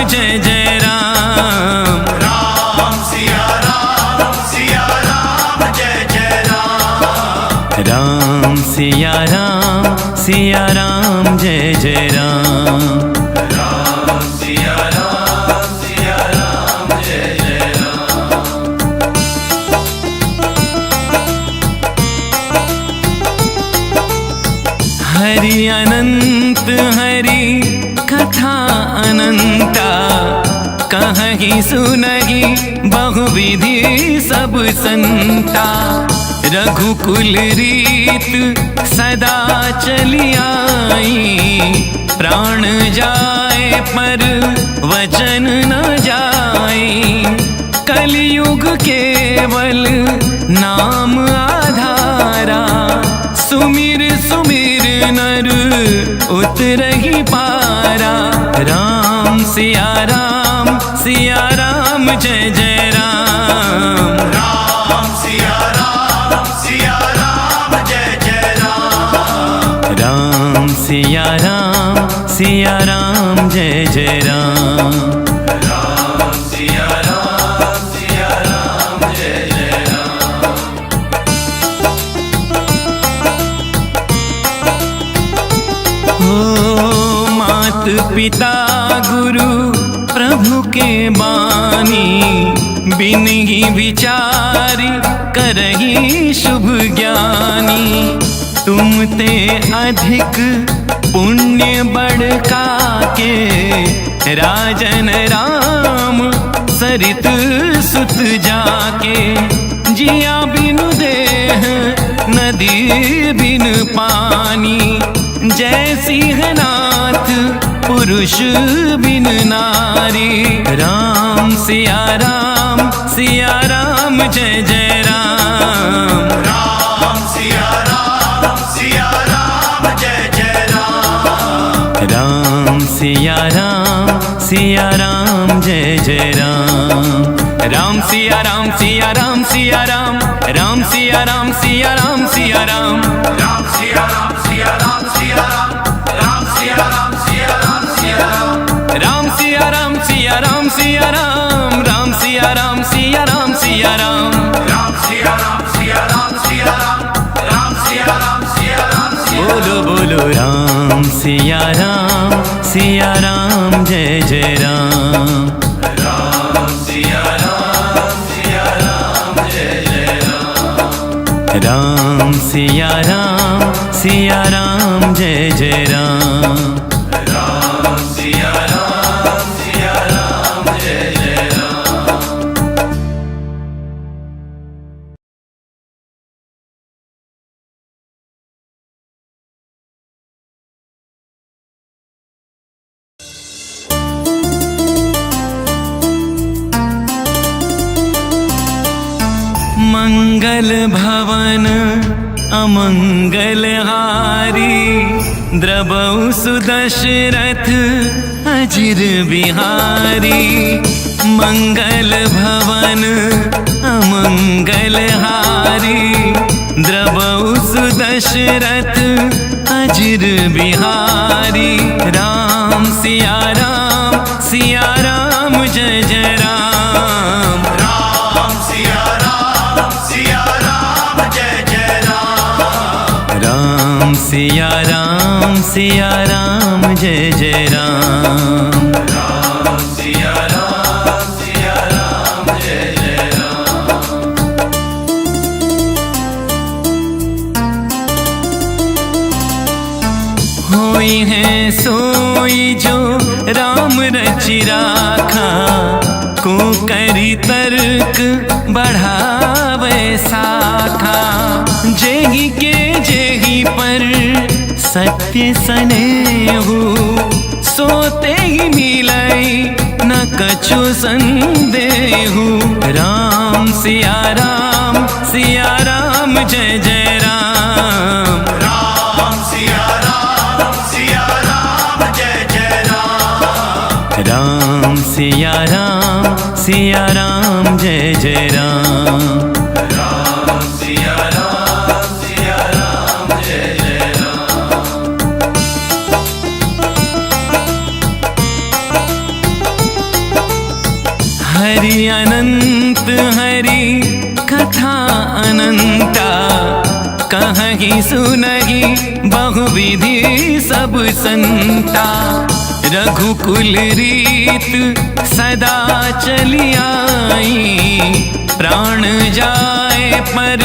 जय जय राम। राम सिया राम जय जय राम। राम सिया राम जय जय राम। राम सिया राम जय जय राम। हरि अनंत हरि कथा अनंता, कहीं सुनहि बहुविधि सब संता। रघुकुल रीत सदा चली आई, प्राण जाए पर वचन न जाए। कलयुग केवल नाम आधारा, सुमिर नर उतरहि पारा। राम सिया राम जय जय राम। राम सिया राम जय जय राम। राम सिया राम जय जय राम। राम सिया राम बिन ही विचार करही शुभ ज्ञानी। तुम ते अधिक पुण्य बढ़का के राजन राम सरित सुत जाके। जिया बिनु देह नदी बिन पानी, जैसी है नाथ पुरुष बिन नारी। राम सिया राम जय जय राम। राम सिया राम जय जय राम। राम सिया राम जय जय राम। राम सिया राम सिया राम, राम सिया राम सिया राम सिया राम। राम सिया राम सिया राम सिया राम, राम सिया राम सिया राम सिया राम। राम सिया राम सिया राम सिया राम, राम सिया राम सिया राम सिया राम। राम सिया राम सिया राम सिया राम, राम सिया राम सिया राम सिया राम। बोलो बोलो राम सिया राम जय जय राम। राम सिया राम जय जय राम। राम सिया राम जय जय राम। राम सिया राम जय जय राम। मंगल भवन अमंगल हारी, द्रबहु सुदशरथ अजिर बिहारी। मंगल भवन अमंगल हारी, द्रबहु सुदशरथ अजिर बिहारी। राम सिया राम जय जय राम। राम सिया राम जय जय राम। राम सिया राम जय जय राम। राम सिया राम जय जय राम। होई है सोई जो राम रचि राखा, को करी तर्क बढ़ावे साखा। जेहि के जेहि पर सत्य सनेहु, सोते ही मिलई न कछु संदेहु। राम सिया राम जय जय राम। राम सिया राम जय जय राम। राम सिया राम जय जय राम। राम सिया राम जय जय राम। हरि अनंत हरि कथा अनंता, कहीं सुनहि बहुविधि सब संता। रघुकुल रीत सदा चली आई, प्राण जाए पर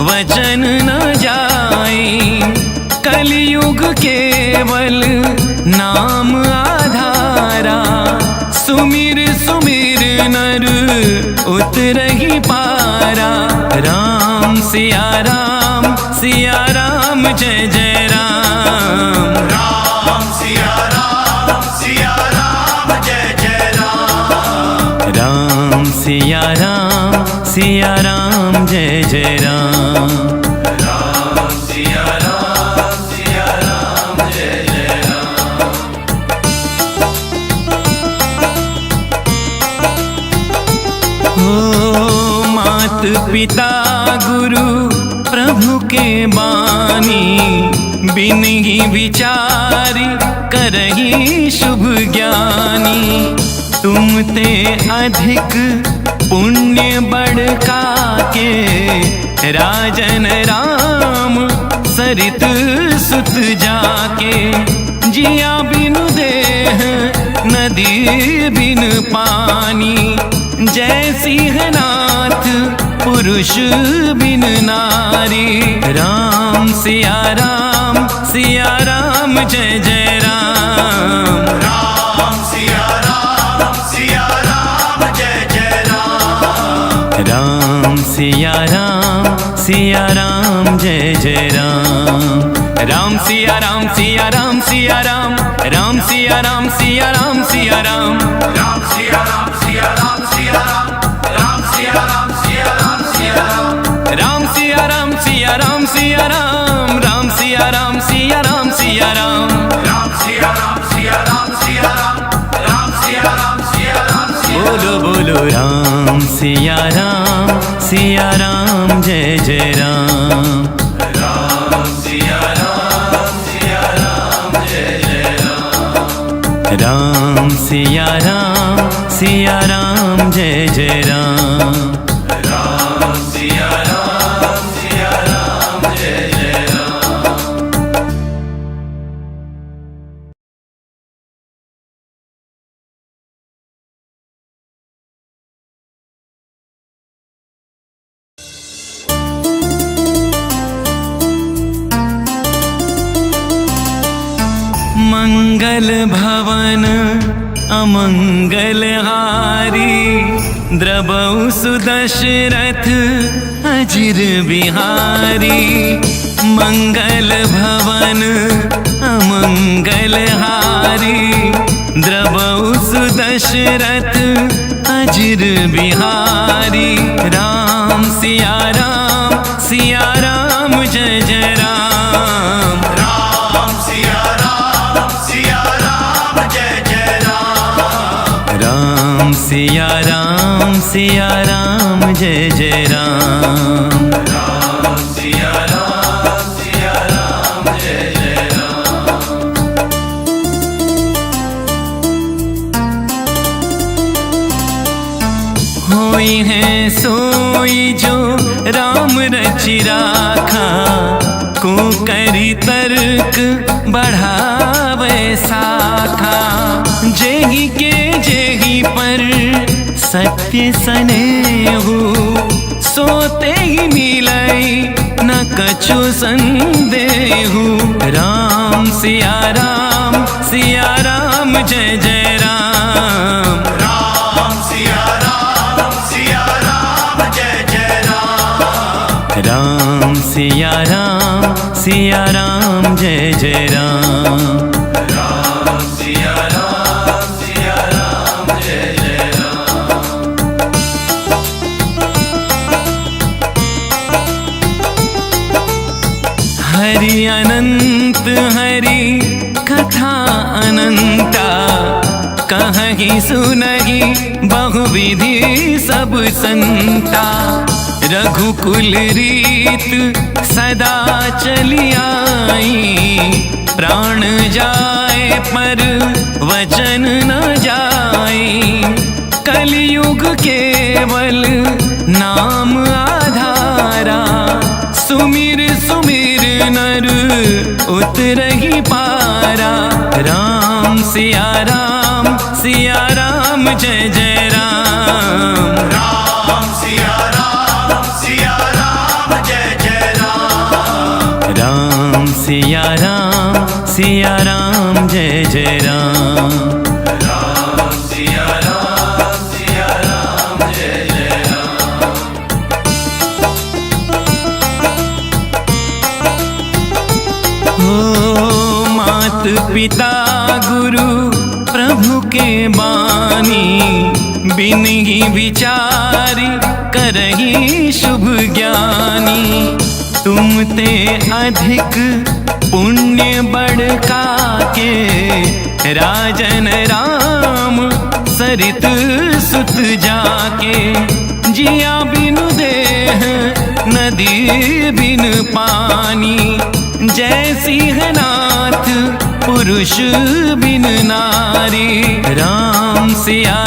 वचन न जाई। कलयुग केवल नाम आधारा, सुमिर सुमिर नर उतरहि पारा। राम सिया राम जय जय राम। राम सिया राम जय जय राम। राम सिया राम जय जय राम। राम सिया राम जय जय राम। हो मात पिता गुरु प्रभु के बानी, बिन ही विचार करही शुभ ज्ञानी। तुम ते अधिक पुण्य बढ़का के राजन राम सरित सुत जाके। जिया बिनु देह नदी बिन पानी, जय सिंहनाथ पुरुष बिन नारी। राम सिया राम जय जय राम। राम सिया राम जय जय राम। राम सिया राम जय जय राम। राम सिया राम सिया राम। राम सिया राम सिया राम सिया राम। राम सिया राम सिया राम। राम सिया राम सिया राम सिया राम। राम सिया राम सिया राम सिया राम। राम सिया राम सिया राम सिया राम। राम सिया राम सिया राम सिया राम। राम सिया राम सिया राम सिया राम। बोलो बोलो राम सिया राम जय जय राम। राम सिया राम जय जय राम। राम सिया राम जय जय राम। राम सिया राम जय जय राम। मंगल भवन अमंगल हारी। द्रवौ सुदशरथ अजिर बिहारी। मंगल भवन अमंगल हारी। द्रवौ सुदशरथ अजिर बिहारी। राम सिया राम जय जय राम। राम सिया राम जय जय राम। राम सिया राम जय जय राम। राम सिया राम जय जय राम। होई है सोई जो राम रचि राखा। को करी तर्क बढ़ावे साखा। जेहि के जेहि पर सत्य सनेहु। सोते ही मिलई न कछु संदेहु। राम सिया राम जय जय राम। राम सिया राम जय जय राम। राम सिया राम जय जय राम। राम सिया राम जय जय राम। हरि अनंत हरि कथा अनंता। कहीं सुनहि बहुविधि सब संता। रघुकुल रीत सदा चली आई। प्राण जाए पर वचन न जाई। कलयुग केवल नाम आधारा। सुमिर सुमिर नर उतरहि पारा। राम सिया राम जय जय राम। राम सिया राम जय जय राम। राम सिया राम जय जय राम। राम सिया राम जय जय राम। हो मात पिता गुरु प्रभु के बानी। बिन ही विचारी करही शुभ ज्ञानी। तुम ते अधिक पुण्य बड़का के। राजन राम सरित सुत जाके। जिया बिनु देह नदी बिन पानी। जय सिंहनाथ पुरुष बिन नारी। राम सिया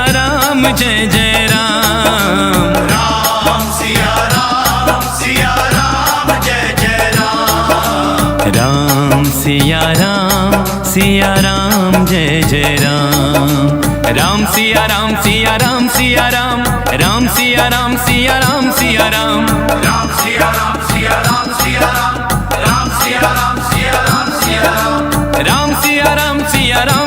राम जय जय राम। राम सिया राम जय जय राम। राम सिया राम जय जय राम। राम सिया राम सिया राम सिया राम राम सिया राम सिया राम सिया राम राम सिया राम सिया राम सिया राम राम सिया राम सिया राम सिया राम राम सिया राम सिया राम सिया राम राम सिया राम सिया राम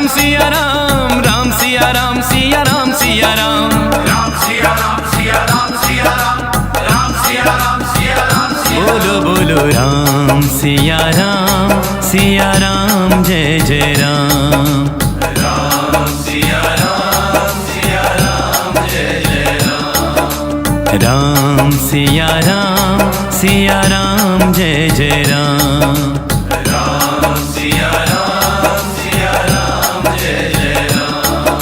सिया राम राम सिया राम सिया राम सिया राम राम सिया राम सिया राम सिया बोलो बोलो राम सिया राम जय जय राम राम सिया राम जय जय राम राम सिया राम जय जय राम राम सिया राम जय जय राम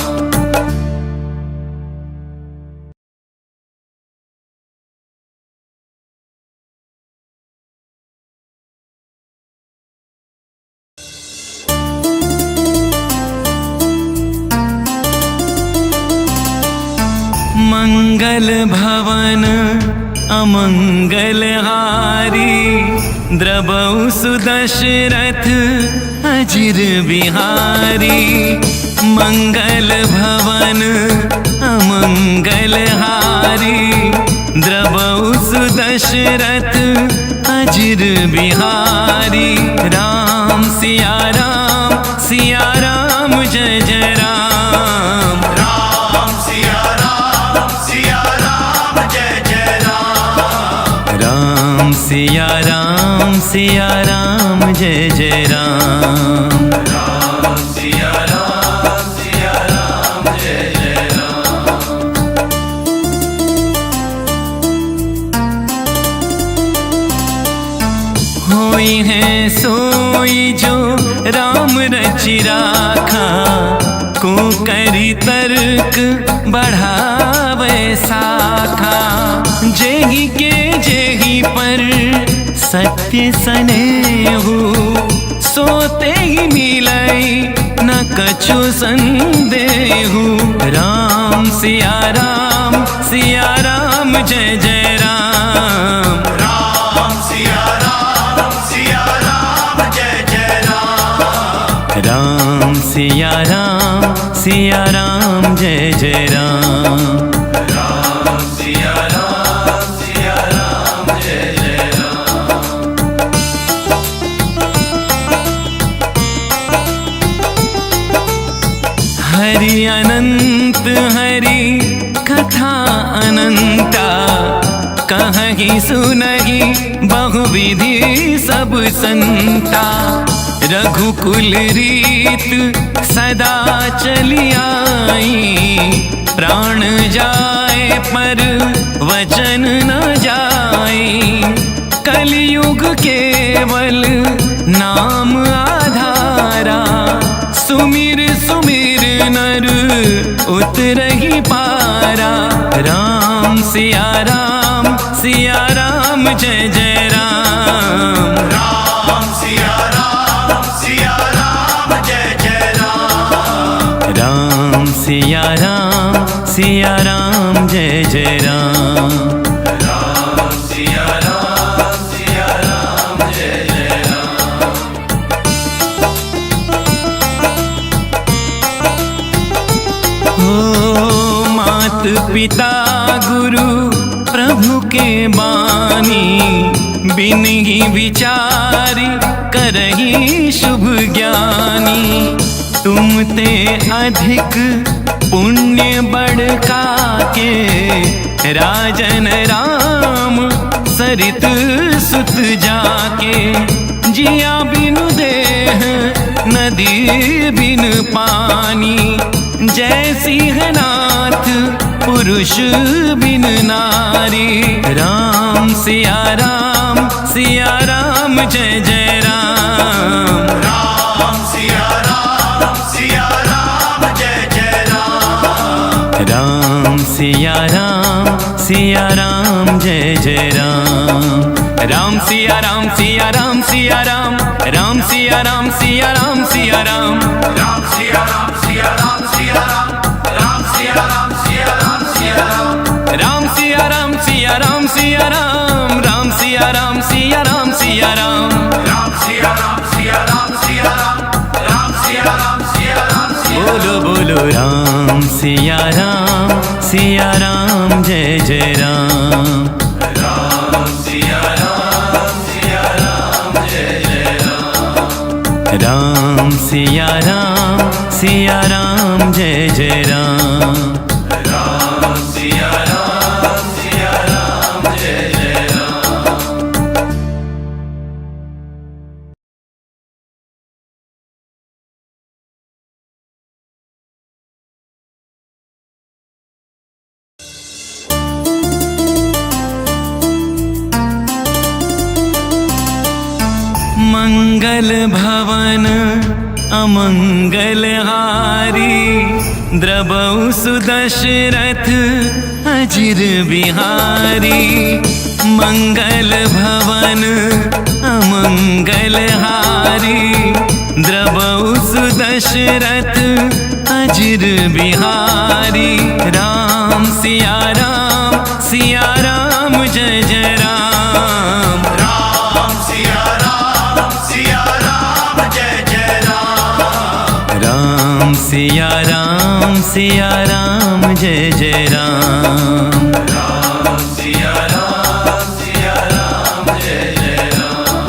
मंगल भवन अमंगल हारी द्रवौ सुदशरथ अजिर बिहारी मंगल भवन अमंगल हारी द्रवौ सुदशरथ अजिर बिहारी राम सिया राम जय जय राम राम सिया राम जय जय राम राम सिया राम जय जय राम राम सिया राम जय जय राम होई है सोई जो राम रचि राखा को करी तर्क बढ़ावे साखा जेहि के जेहि पर सत्य सनेहु सोते ही मिलई न कछु संदेहु राम सिया राम जय जय राम राम सिया राम जय जय राम राम सिया राम जय जय राम राम सिया राम जय जय राम हरि अनंत हरि कथा अनंता कहीं सुनहि बहुविधि सब संता रघुकुल रीत सदा चली आई प्राण जाए पर वचन न जाए कलयुग केवल नाम आधारा सुमिर सुमिर नर उतरहि पारा राम सिया राम जय जय राम राम सिया राम जय जय राम राम सिया राम जय जय राम राम सिया राम जय जय राम हो मात पिता गुरु प्रभु के बानी बिन ही विचारी करही शुभ ज्ञानी तुम ते अधिक पुण्य बढ़का के राजन राम सरित सुत जाके जिया बिनु देह नदी बिन पानी जय सिंहनाथ पुरुष बिन नारी राम सिया राम जय जय राम राम सिया राम जय जय राम राम सिया राम जय जय राम राम सिया राम राम सिया राम राम सिया राम राम सिया राम राम सिया राम राम सिया राम राम सिया राम राम सिया राम बोलो बोलो राम सिया सिया राम जय जय राम। राम सिया राम जय जय राम। राम सिया राम जय जय राम। राम सिया राम जय जय राम। मंगल भवन अमंगल हारी, द्रबहु सुदशरथ अजिर बिहारी। मंगल भवन अमंगल हारी, द्रबहु सुदशरथ अजिर बिहारी। राम सिया राम जय जय राम। राम सिया राम जय जय राम। राम सिया राम जय जय राम। राम सिया राम जय जय राम।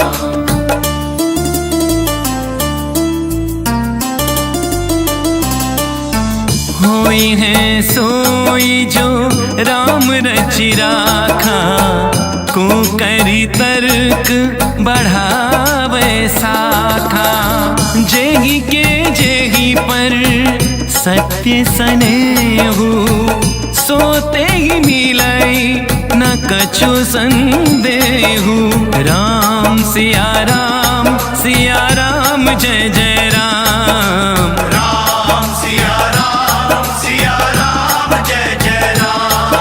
होई है सोई जो राम रचि राखा, को करी तर्क बढ़ावे साखा। जेहि के जेहि पर सत्य सनेहु, सोते ही मिलई न कछु संदेहु। राम सिया राम जय जय राम। राम सिया राम जय जय राम।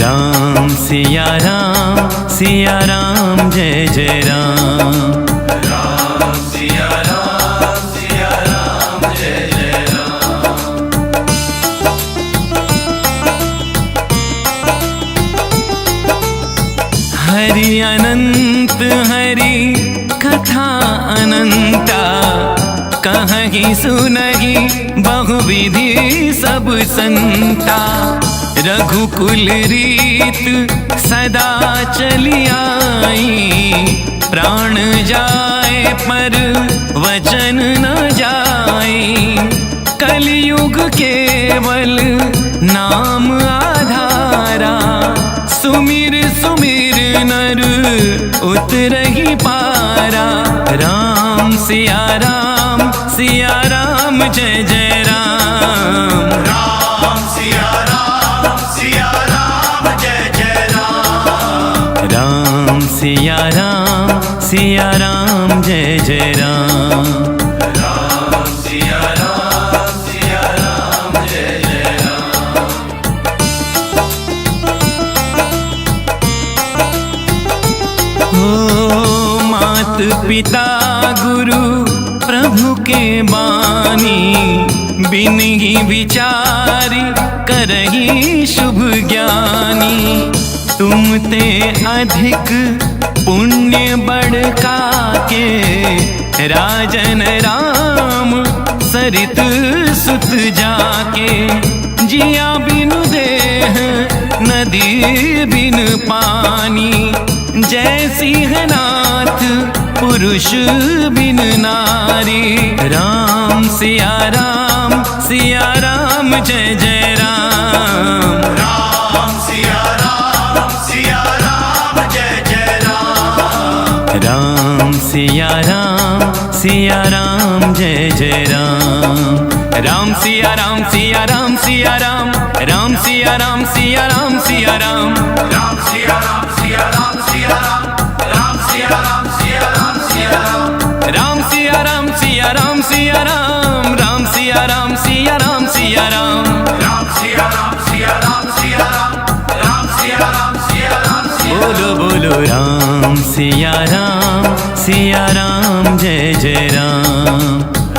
राम सिया राम जय जय राम। राम सिया राम जय जय राम। हरि अनंत हरि कथा अनंता, कहहि सुनहि बहुविधि सब संता। रघुकुल रीत सदा चली आई, प्राण जाए पर वचन न जाई। कलयुग केवल नाम आधारा, सुमिर सुमिर नर उतरहि पारा। राम सिया राम जय जय राम। राम सिया राम जय जय राम। राम सिया राम जय जय राम। राम सिया राम जय जय राम। हो मात पिता गुरु प्रभु के बानी, बिनहि विचारी करहि शुभ ज्ञानी। तुम ते अधिक पुण्य बढ़का के, राजन राम सरित सुत जाके। जिया बिनु देह नदी बिन पानी, जय सिंहनाथ पुरुष बिन नारी। राम सिया राम जय जय राम। राम सिया राम जय जय राम। राम सिया राम जय जय राम। राम सिया राम राम सिया राम। राम सिया राम सिया राम। राम सिया राम राम सिया राम। राम सिया राम सिया राम। राम सिया राम सिया राम सिया राम। राम सिया राम बोलो बोलो राम सिया राम जय जय राम।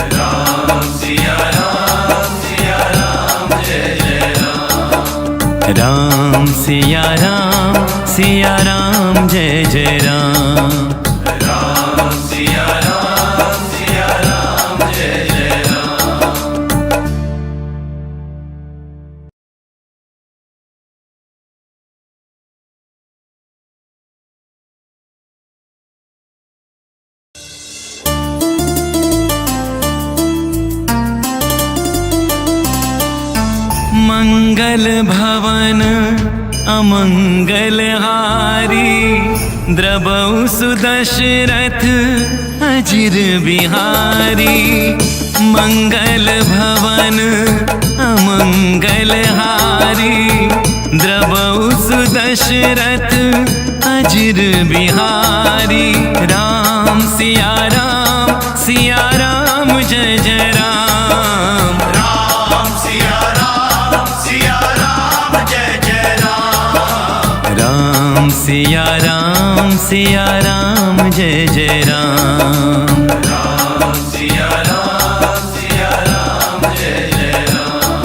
राम सिया राम जय जय राम। राम सिया राम जय जय राम। मंगल भवन अमंगलहारी, द्रवौ सुदशरथ अजिर बिहारी। मंगल भवन अमंगलहारी, द्रवौ सुदशरथ अजिर बिहारी। राम सिया राम जय जय राम। राम सिया राम जय जय राम। राम सिया राम जय जय राम। राम सिया राम जय जय राम।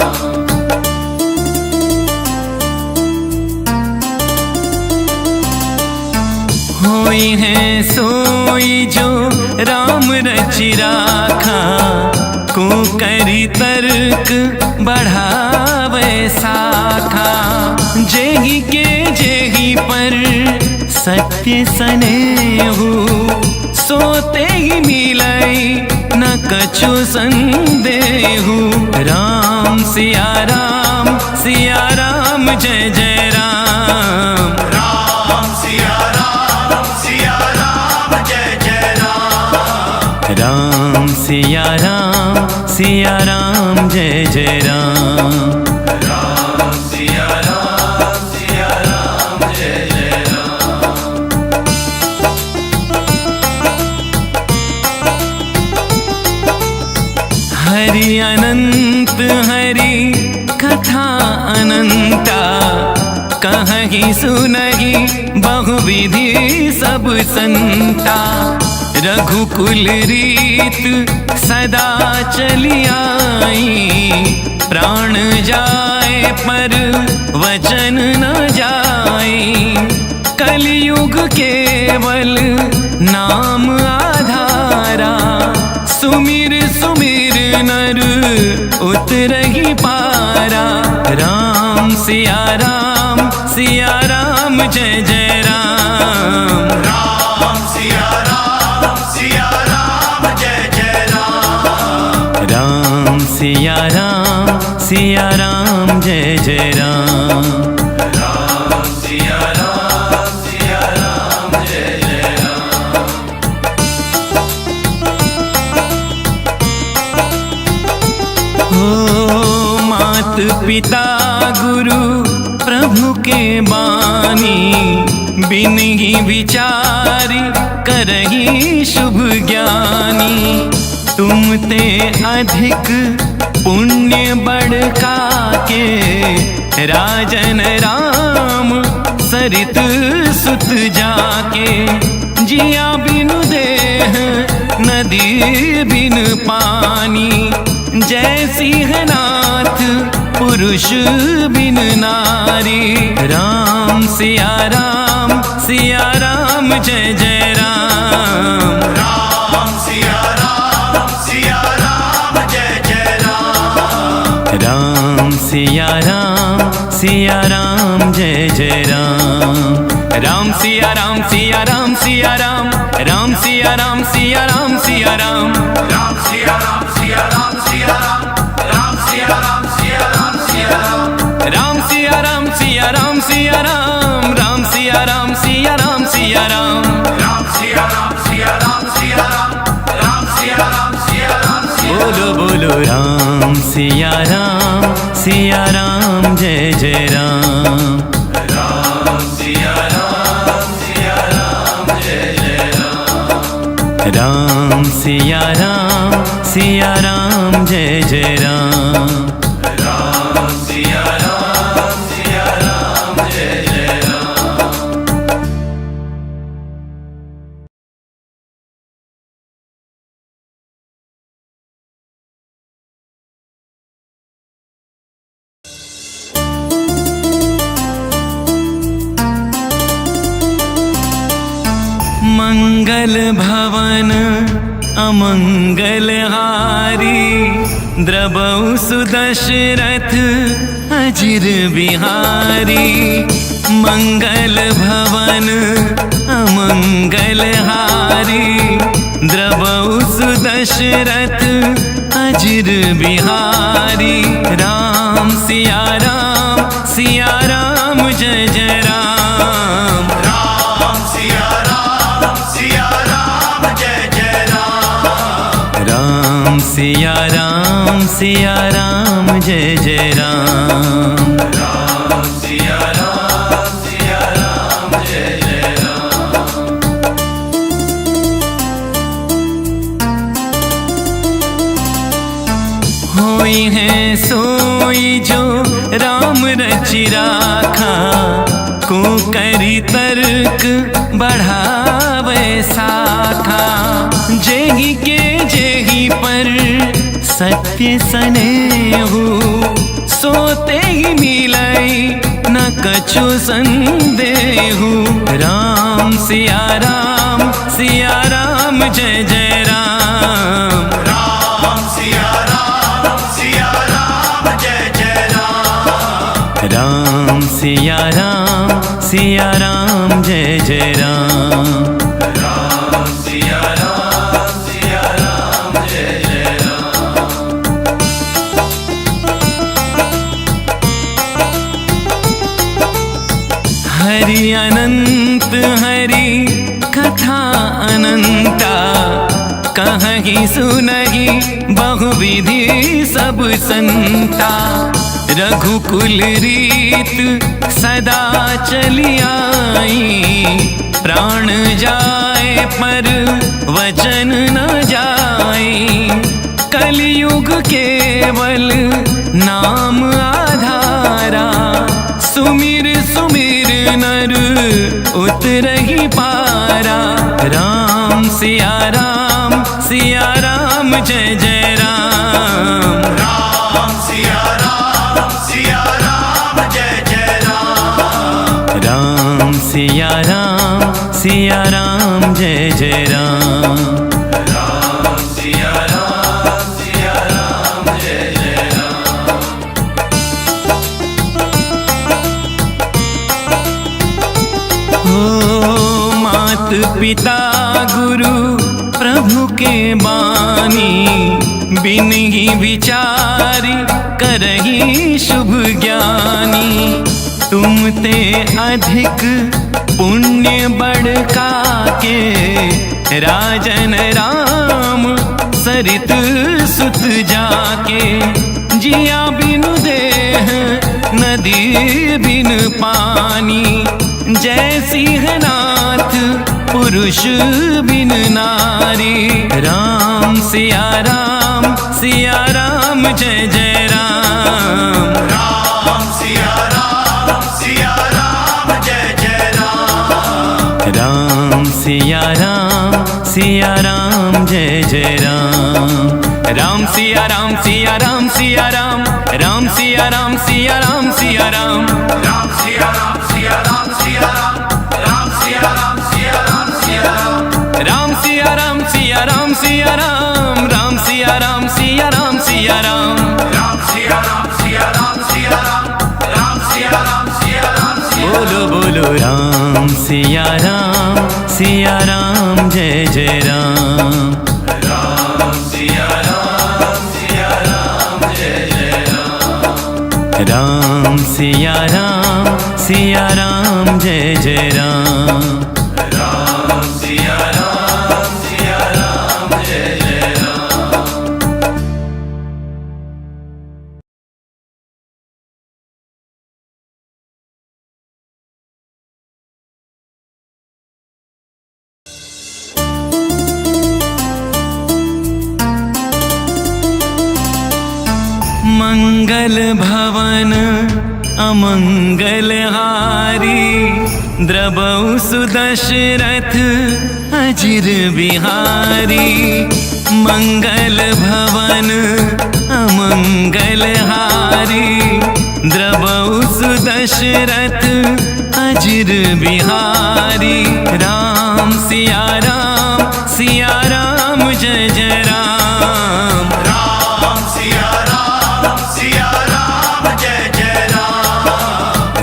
होई है सोई जो राम रचि राखा, को करी तर्क बढ़ावे साखा। जेहि के जेहि पर सत्य सनेहु, सोते ही मिलई न कछु संदेहु। राम सिया राम जय जय राम। राम सिया राम जय जय राम। राम सिया राम जय जय राम। राम सिया राम जय जय राम। हरि अनंत हरि कथा अनंता, कहहि सुनहि बहुविधि सब संता। रघुकुल रीत सदा चली आई, प्राण जाए पर वचन न जाई। कलियुग केवल नाम आधारा, सुमिर सुमिर नर उतरहि पारा। राम सिया राम जय जय राम। राम सिया राम जय जय राम। राम सिया राम जय जय राम। राम सिया राम जय जय राम। हो मात पिता गुरु प्रभु के बानी, बिनहि विचारी करहि शुभ ज्ञानी। तुम ते अधिक पुण्य बड़का के, राजन राम सरित सुत जाके। जिया बिनु देह नदी बिन पानी, जय सिंहनाथ पुरुष बिन नारी। राम सिया राम जय जय राम। राम सिया राम जय जय राम। राम सिया राम जय जय राम। राम सिया राम राम सिया राम सिया राम सिया राम सिया राम। राम सिया राम राम सिया राम सिया राम सिया राम। राम सिया राम राम सिया राम सिया राम सिया राम। राम सिया राम सिया राम बोलो बोलो राम सिया राम जय जय राम। राम सिया राम जय जय राम। राम सिया राम जय जय राम। राम सिया राम जय जय राम। मंगल भवन अमंगलहारी, द्रवौ सुदशरथ अजिर बिहारी। मंगल भवन अमंगलहारी, द्रवौ सुदशरथ अजिर बिहारी। राम सिया राम सिया राम जय जय राम। राम सिया राम जय जय राम। होई है सोई जो राम रचि राखा, को करी तर्क बढ़ावे साखा। जेहि के जेहि पर सत्य सनेहु, सोते ही मिलाई न कछु संदेहु। राम सिया राम जय जय राम। राम सिया राम जय जय राम। राम सिया राम जय जय राम। राम सिया राम जय जय राम। हरि अनंत हरि कथा अनंता, कहीं सुनहि बहुविधि सब संता। रघुकुल रीत सदा चली आई, प्राण जाए पर वचन न जाई। कलयुग केवल नाम आधारा, सुमिर सुमिर नर उतरहि पारा। राम सिया राम जय जय राम। राम सिया राम जय जय राम। राम सिया राम जय जय राम। राम सिया राम जय जय राम। हो मात पिता गुरु प्रभु के बानी, बिन ही विचार करही शुभ ज्ञानी। तुम ते अधिक पुण्य बढ़का के, राजन राम सरित सुत जाके। जिया बिनु देह नदी बिन पानी, जय सिंहनाथ पुरुष बिन नारी। राम सिया राम जय जय राम। राम सिया राम जय जय राम। राम सिया राम जय जय राम। राम सिया राम राम सिया राम सिया राम सिया राम सिया राम। राम सिया राम राम सिया राम सिया राम सिया राम। राम सिया राम राम सिया राम सिया राम सिया राम। राम सिया राम सिया राम सिया। बोलो बोलो राम सिया राम जय जय राम। राम सिया राम जय जय राम। राम सिया राम जय जय राम। राम सिया राम जय जय राम। मंगल भवन अमंगल हारी, द्रबहु सुदशरथ अजिर बिहारी। मंगल भवन अमंगल हारी, द्रबहु सुदशरथ अजिर बिहारी। राम सिया राम जय जय राम। राम सिया राम जय जय राम।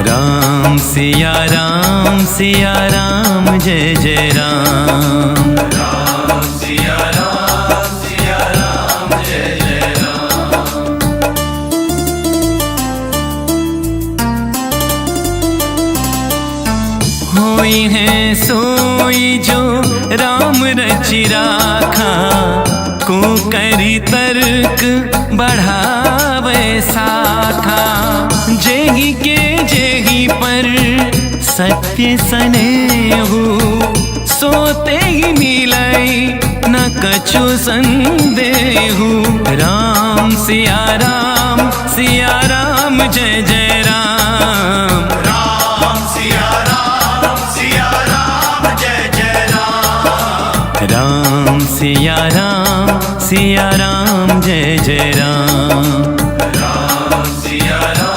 राम सिया राम जय जय राम। राम सिया राम जय जय राम। होई है सोई जो राम रचि राखा, को करी तर्क बढ़ावे साखा। जेहि के जेहि पर सत्य सनेहु, सोते ही मिलई न कछु संदेहु। राम सिया राम जय जय राम। राम सिया राम जय जय राम। राम सिया राम जय जय राम। राम सिया राम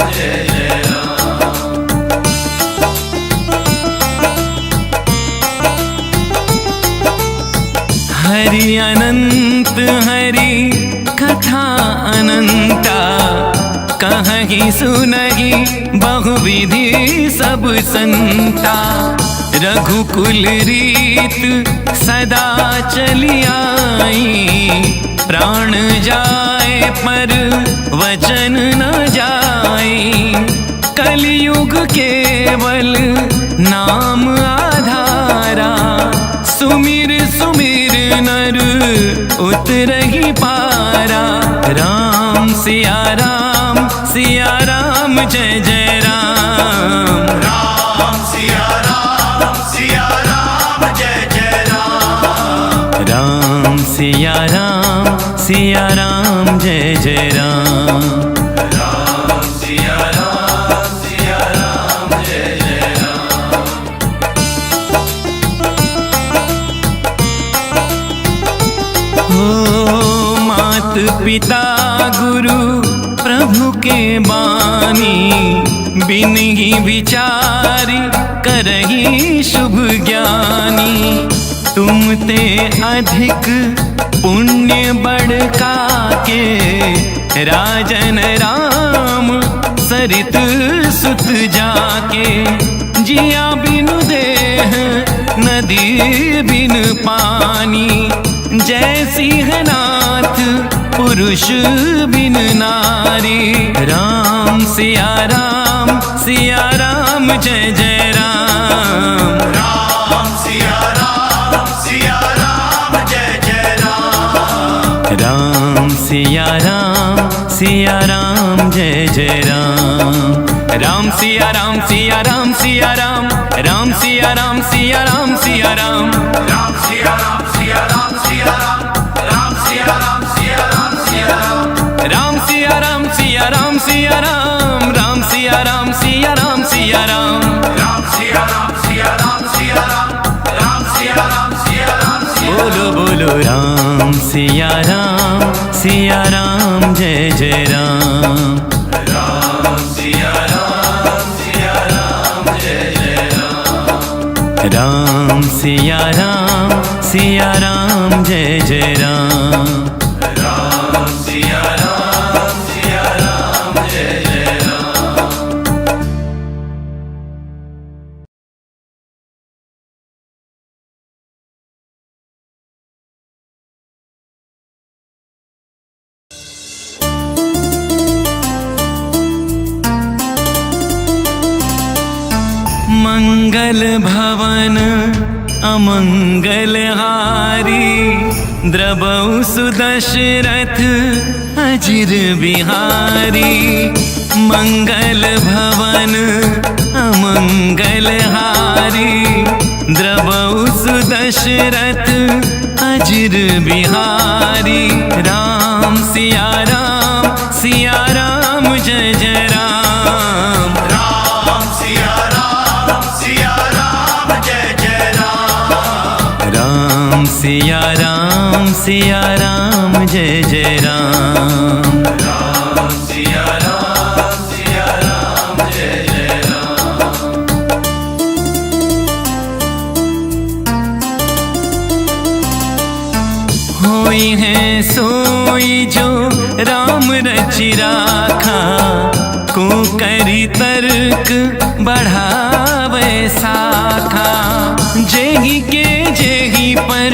जय जय राम। हरि अनंत हरि कथा अनंता, कहहि सुनहि बहुविधि सब संता। रघुकुल रीत सदा चली आई, प्राण जाए पर वचन न जाई। कलयुग केवल नाम आधारा, सुमिर सुमिर नर उतरहि पारा। राम सिया राम जय जय राम। राम सिया राम जय जय राम। राम सिया राम जय जय राम। राम सिया राम जय जय राम। हो मात पिता गुरु प्रभु के बानी, बिन ही विचारी करही शुभ ज्ञानी। तुम ते अधिक पुण्य बढ़का के, राजन राम सरित सुत जाके। जिया बिनु देह नदी बिन पानी, जय सिंहनाथ पुरुष बिन नारी। राम सिया राम जय जय राम। राम सिया राम जय जय राम। राम सिया राम जय जय राम। राम सिया राम राम सिया राम सिया राम सिया राम सिया राम। राम सिया राम राम सिया राम सिया राम सिया राम। राम सिया राम राम सिया राम सिया राम सिया राम। राम सिया राम सिया राम सिया राम। बोलो बोलो राम सिया राम जय जय राम। राम सिया राम जय जय राम। राम सिया राम जय जय राम। राम सिया राम जय जय राम। मंगल भवन अमंगल हारी, द्रबहु सुदशरथ अजिर बिहारी। मंगल भवन अमंगल हारी, द्रबहु सुदशरथ अजिर बिहारी। राम सिया राम जय जय राम। राम सिया राम जय जय राम। राम सिया राम जय जय राम। राम सिया राम जय जय राम। होई है सोई जो राम रचि राखा, को करी तर्क बढ़ावे साखा। जेहि के जेहि पर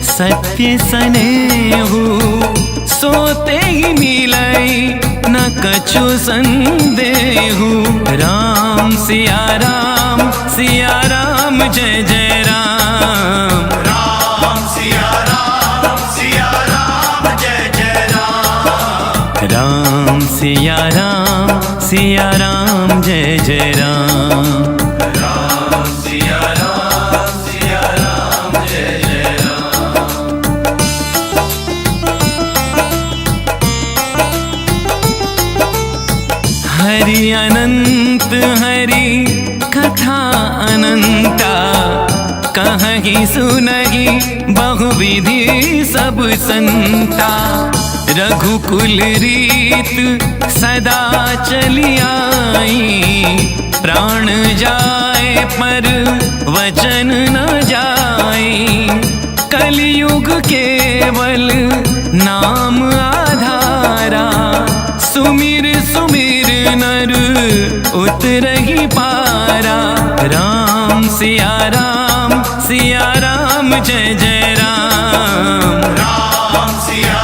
सत्य सनेहु, सोते ही मिलई न कछु संदेहु। राम सिया राम जय जय राम। राम सिया राम जय जय राम। राम सिया राम जय जय राम। राम सिया राम जय जय राम। हरि अनंत हरि कथा अनंता, कहीं सुनहि बहुविधि सब संता। रघुकुल रीत सदा चली आई, प्राण जाए पर वचन न जाए। कलियुग केवल नाम आधारा, सुमिर सुमिर नर उतरहि पारा। राम सिया राम जय जय राम। राम सिया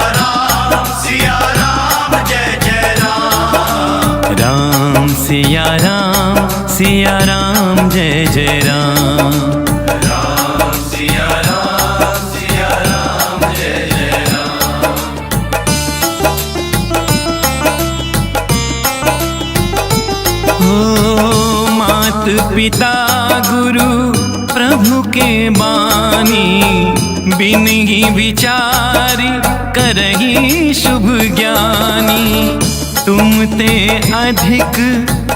राम जय जय राम। राम सिया राम जय जय राम। राम सिया राम जय जय राम। हो मात पिता गुरु प्रभु के बानी, बिनहि विचारि करहि शुभ ज्ञानी। तुम ते अधिक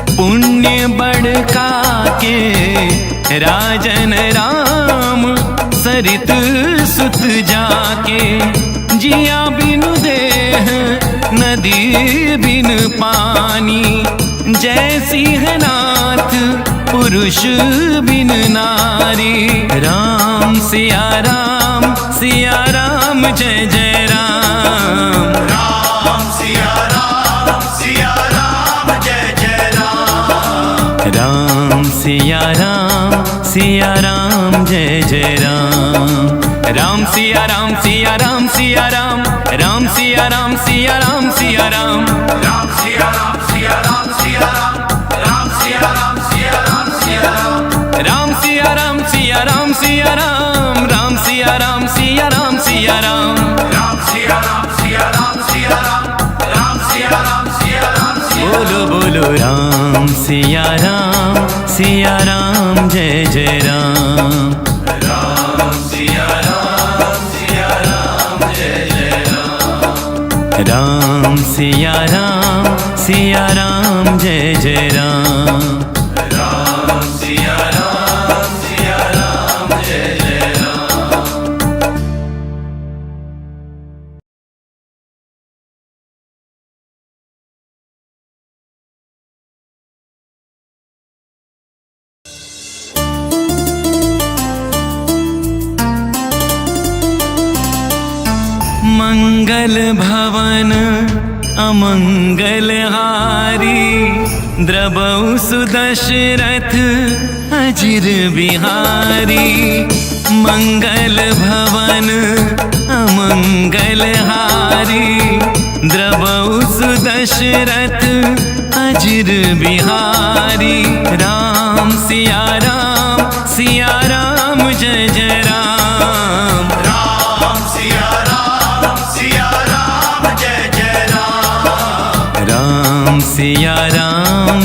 पुण्य बड़का के, राजन राम सरित सुत जाके। जिया बिनु देह नदी बिन पानी, जय सिंहनाथ पुरुष बिन नारी। राम सिया राम जय जय राम। राम सिया राम जय जय राम। राम सिया राम जय जय राम। राम सिया राम राम सिया राम सिया राम। राम सिया राम सिया राम सिया राम। राम सिया राम सिया राम। राम सिया राम सिया राम। राम सिया राम सिया राम सिया राम। राम सिया राम सिया राम सिया राम। राम सिया राम सिया राम। राम सिया राम सिया राम। बोलो बोलो राम सिया राम जय जय राम। राम सिया राम जय जय राम। राम सिया राम जय जय राम। राम सिया राम जय जय राम। मंगल भवन अमंगल हारी, द्रबहु सुदशरथ अजिर बिहारी। मंगल भवन अमंगल हारी, द्रबहु सुदशरथ अजिर बिहारी। राम सिया राम जय जय राम। राम सिया राम जय जय राम। राम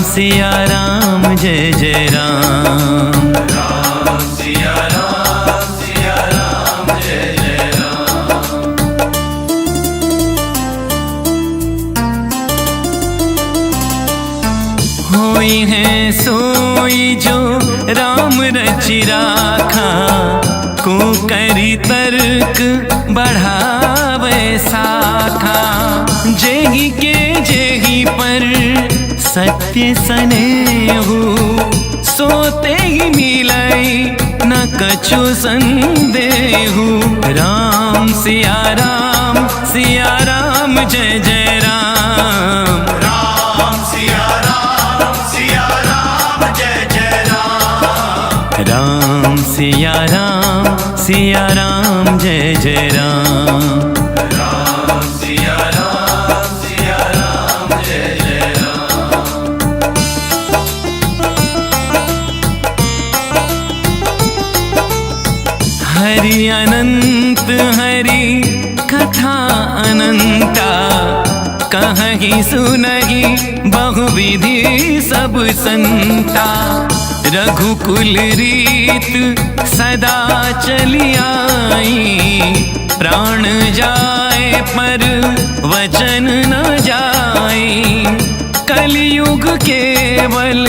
सिया राम जय जय राम। राम सिया राम जय जय राम। होई है सोई जो राम रचि राखा, को करी तर्क बढ़ावे साखा। जेहि के जेहि पर सत्य सनेहु, सोते ही मिलई न कछु संदेहु। राम सिया राम जय जय राम। राम सिया राम जय जय राम। राम सिया राम जय जय राम। राम सिया राम जय जय राम। हरि अनंत हरि कथा अनंता, कहहि सुनहि बहुविधि सब संता। रघुकुल रीत सदा चली आई, प्राण जाए पर वचन न जाई। कलियुग केवल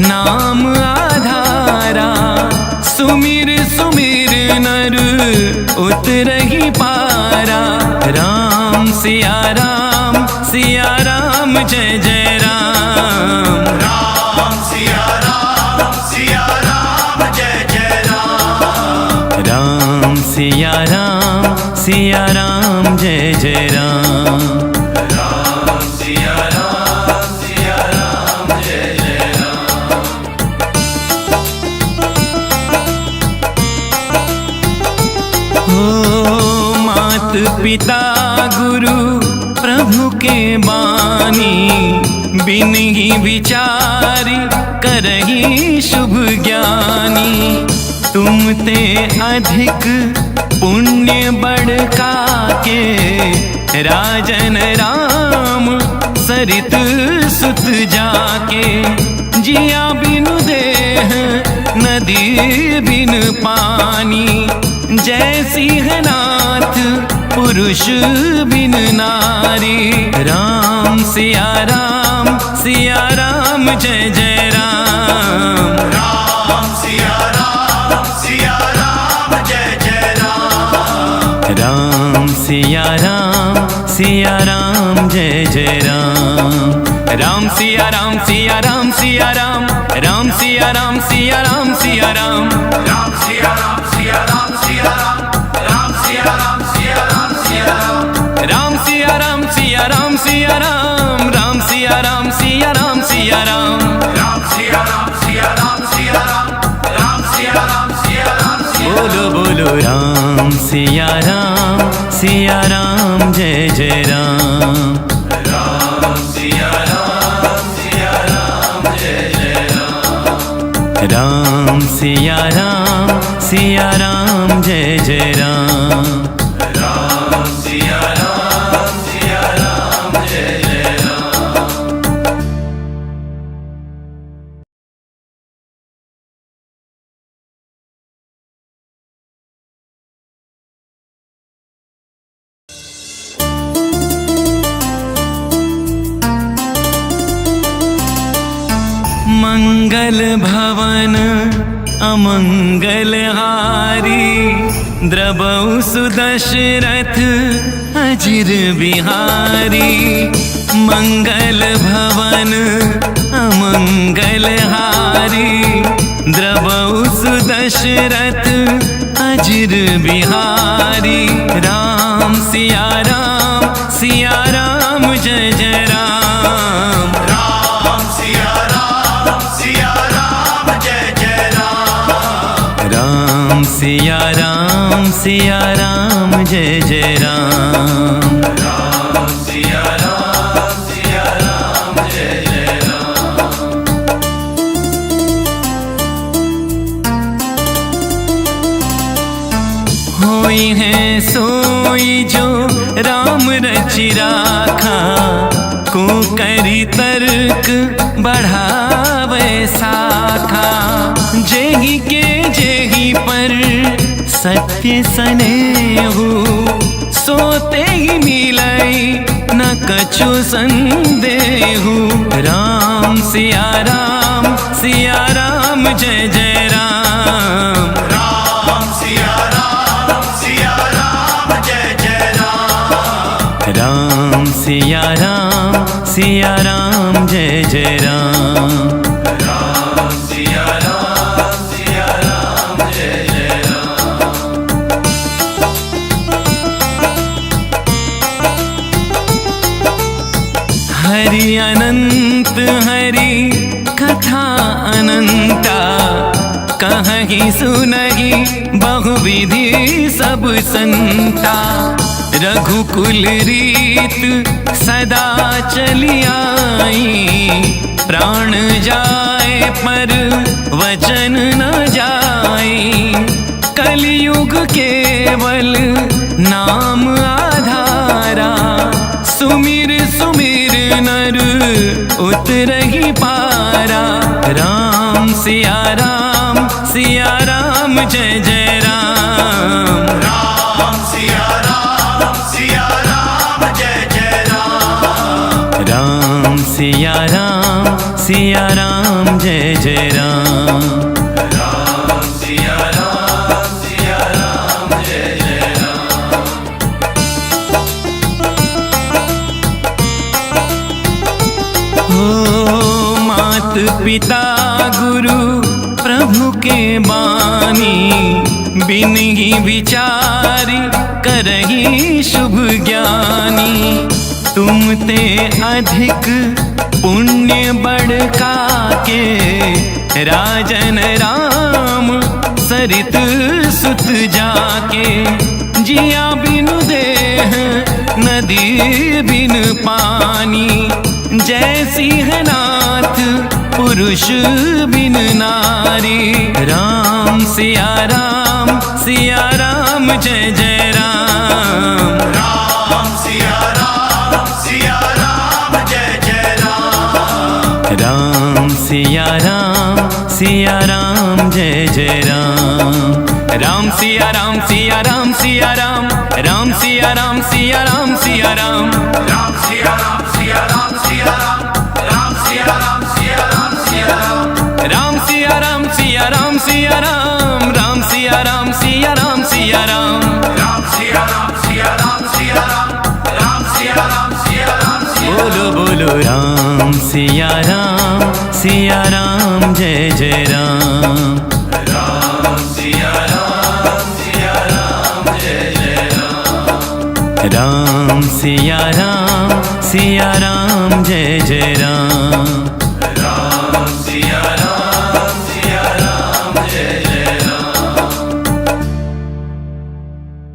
नाम आधारा, सुमिर सुमिर नर उतरहि पारा। राम सिया राम जय जय राम। राम सिया राम जय जय राम। राम सिया राम जय जय राम। राम सिया राम जय जय राम। हो मात पिता गुरु प्रभु के बानी, बिनहि विचारी करहि शुभ ज्ञानी। तुम ते अधिक पुण्य बड़का के, राजन राम सरित सुत जाके। जिया बिनु देह नदी बिन पानी, जय सिंहनाथ पुरुष बिन नारी। राम सिया राम जय जय राम। राम सिया राम जय जय राम। राम सिया राम जय जय राम। राम सिया राम राम सिया राम सिया राम सिया राम सिया राम। राम सिया राम राम सिया राम सिया राम सिया राम। राम सिया राम सिया राम सिया राम सिया राम सिया राम सिया राम। राम सिया राम सिया राम सिया राम सिया राम सिया। बोलो बोलो राम सिया राम जय जय राम। राम सिया राम जय जय राम। राम सिया राम जय जय राम। राम सिया राम जय जय राम। मंगल भवन अमंगल हारी, द्रवौ सुदशरथ अजिर बिहारी। मंगल भवन अमंगल हारी, द्रवौ सुदशरथ अजिर बिहारी। राम सिया राम जय जय राम। राम सिया राम जय जय राम। राम सिया राम जय जय राम। राम सिया राम जय जय राम। होई है सोई जो राम रचि राखा, को करी तर्क बढ़ावे साखा। जेहि के जेहि पर सत्य सनेहु, सोते ही मिलई न कछु संदेहु। राम सिया राम जय जय राम। राम सिया राम जय जय राम। राम सिया राम जय जय राम। राम सिया राम जय जय राम। हरि अनंत हरि कथा अनंता, कहहि सुनहि बहुविधि सब संता। रघुकुल रीत सदा चली आई, प्राण जाए पर वचन न जाई। कलियुग कलयुग केवल नाम आधारा, सुमिर सुमिर नर उतरहि पारा। राम सिया राम जय जय राम। राम सिया राम जय जय राम। राम सिया राम जय जय राम। राम सिया राम जय जय राम। हो मात पिता गुरु प्रभु के बानी, बिन ही विचारी करही शुभ ज्ञानी। तुम ते अधिक पुण्य बढ़का के, राजन राम सरित सुत जाके। जिया बिन देह नदी बिन पानी, जय सिंहनाथ पुरुष बिन नारी। राम सिया राम जय जय राम। राम सिया राम जय जय राम। राम सिया राम जय जय राम। राम सिया राम राम सिया राम सिया राम सिया राम सिया राम। राम सिया राम राम सिया राम सिया राम सिया राम। राम सिया राम राम सिया राम सिया राम सिया राम सिया राम। राम सिया राम सिया राम सिया राम। बोलो बोलो राम सिया राम जय जय राम। राम सिया राम जय जय राम। राम सिया राम जय जय राम। राम सिया राम जय जय राम।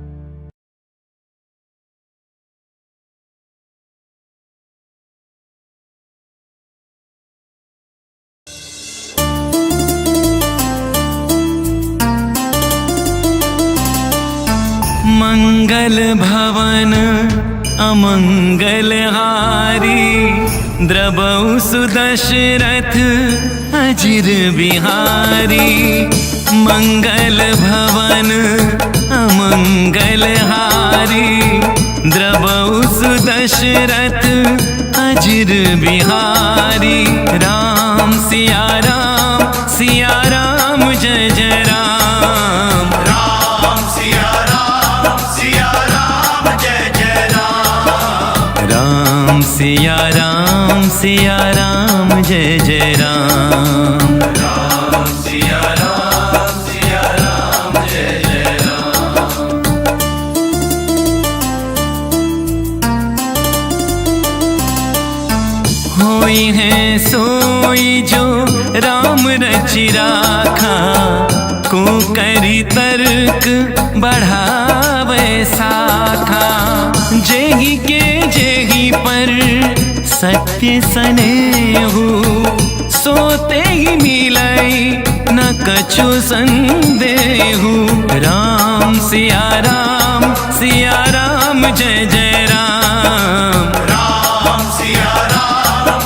मंगल भवन अमंगल हारी, द्रवौ सुदशरथ अजिर बिहारी। मंगल भवन अमंगल हारी, द्रवौ सुदशरथ अजिर बिहारी। राम सिया राम जय जय राम। राम सिया राम जय जय राम। राम सिया राम जय जय राम। राम सिया राम जय जय राम। होई है सोई जो राम रचि राखा, को करी तर्क बढ़ावे साखा। जेहि के जेहि पर सत्य सनेहु, सोते ही मिलई न कछु संदेहु। राम सिया राम जय जय राम। राम सिया राम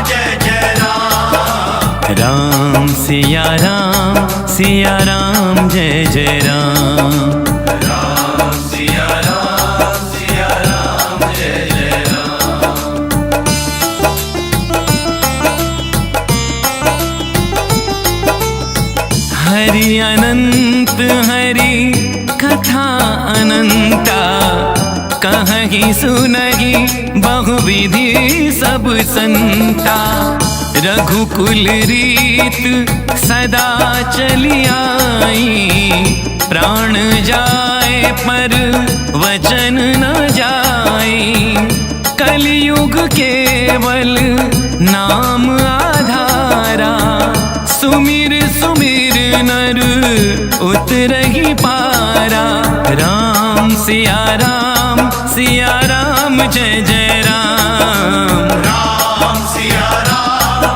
जय जय राम। राम सिया राम जय जय राम। राम सिया राम जय जय राम। हरि अनंत हरि कथा अनंता, कहीं सुनहि बहुविधि सब संता। रघुकुल रीत सदा चली आई, प्राण जाए पर वचन न जाए। कलयुग केवल नाम आधारा, सुमिर सुमिर नर उतरहि पारा। राम सिया राम जय जय राम। राम सिया राम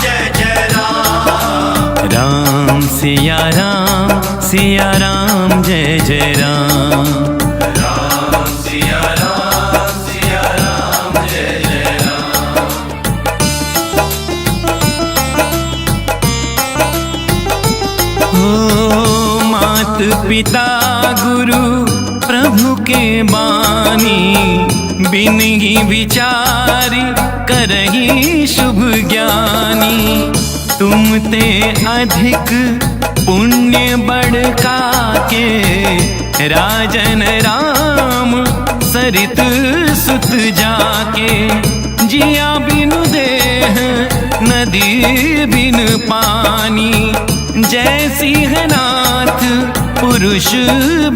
जय जय राम। राम सिया राम सिया राम जय जय राम। राम सिया राम जय जय राम। हो मात पिता गुरु प्रभु के बानी, बिन ही विचार करही शुभ ज्ञानी। तुम ते अधिक पुण्य बढ़का के, राजन राम सरित सुत जाके। जिया बिन देह नदी बिन पानी, जैसी है नाथ पुरुष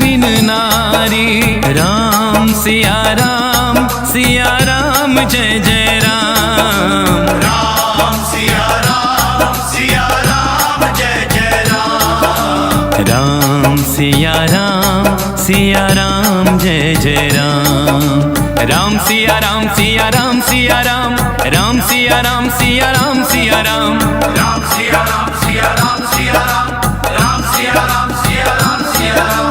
बिन नारी। राम सिया राम जय जय राम। राम सिया राम जय जय राम। राम सिया राम जय जय राम। राम सिया राम राम सिया राम सिया राम सिया राम सिया राम। राम सिया राम राम सिया राम सिया राम सिया राम।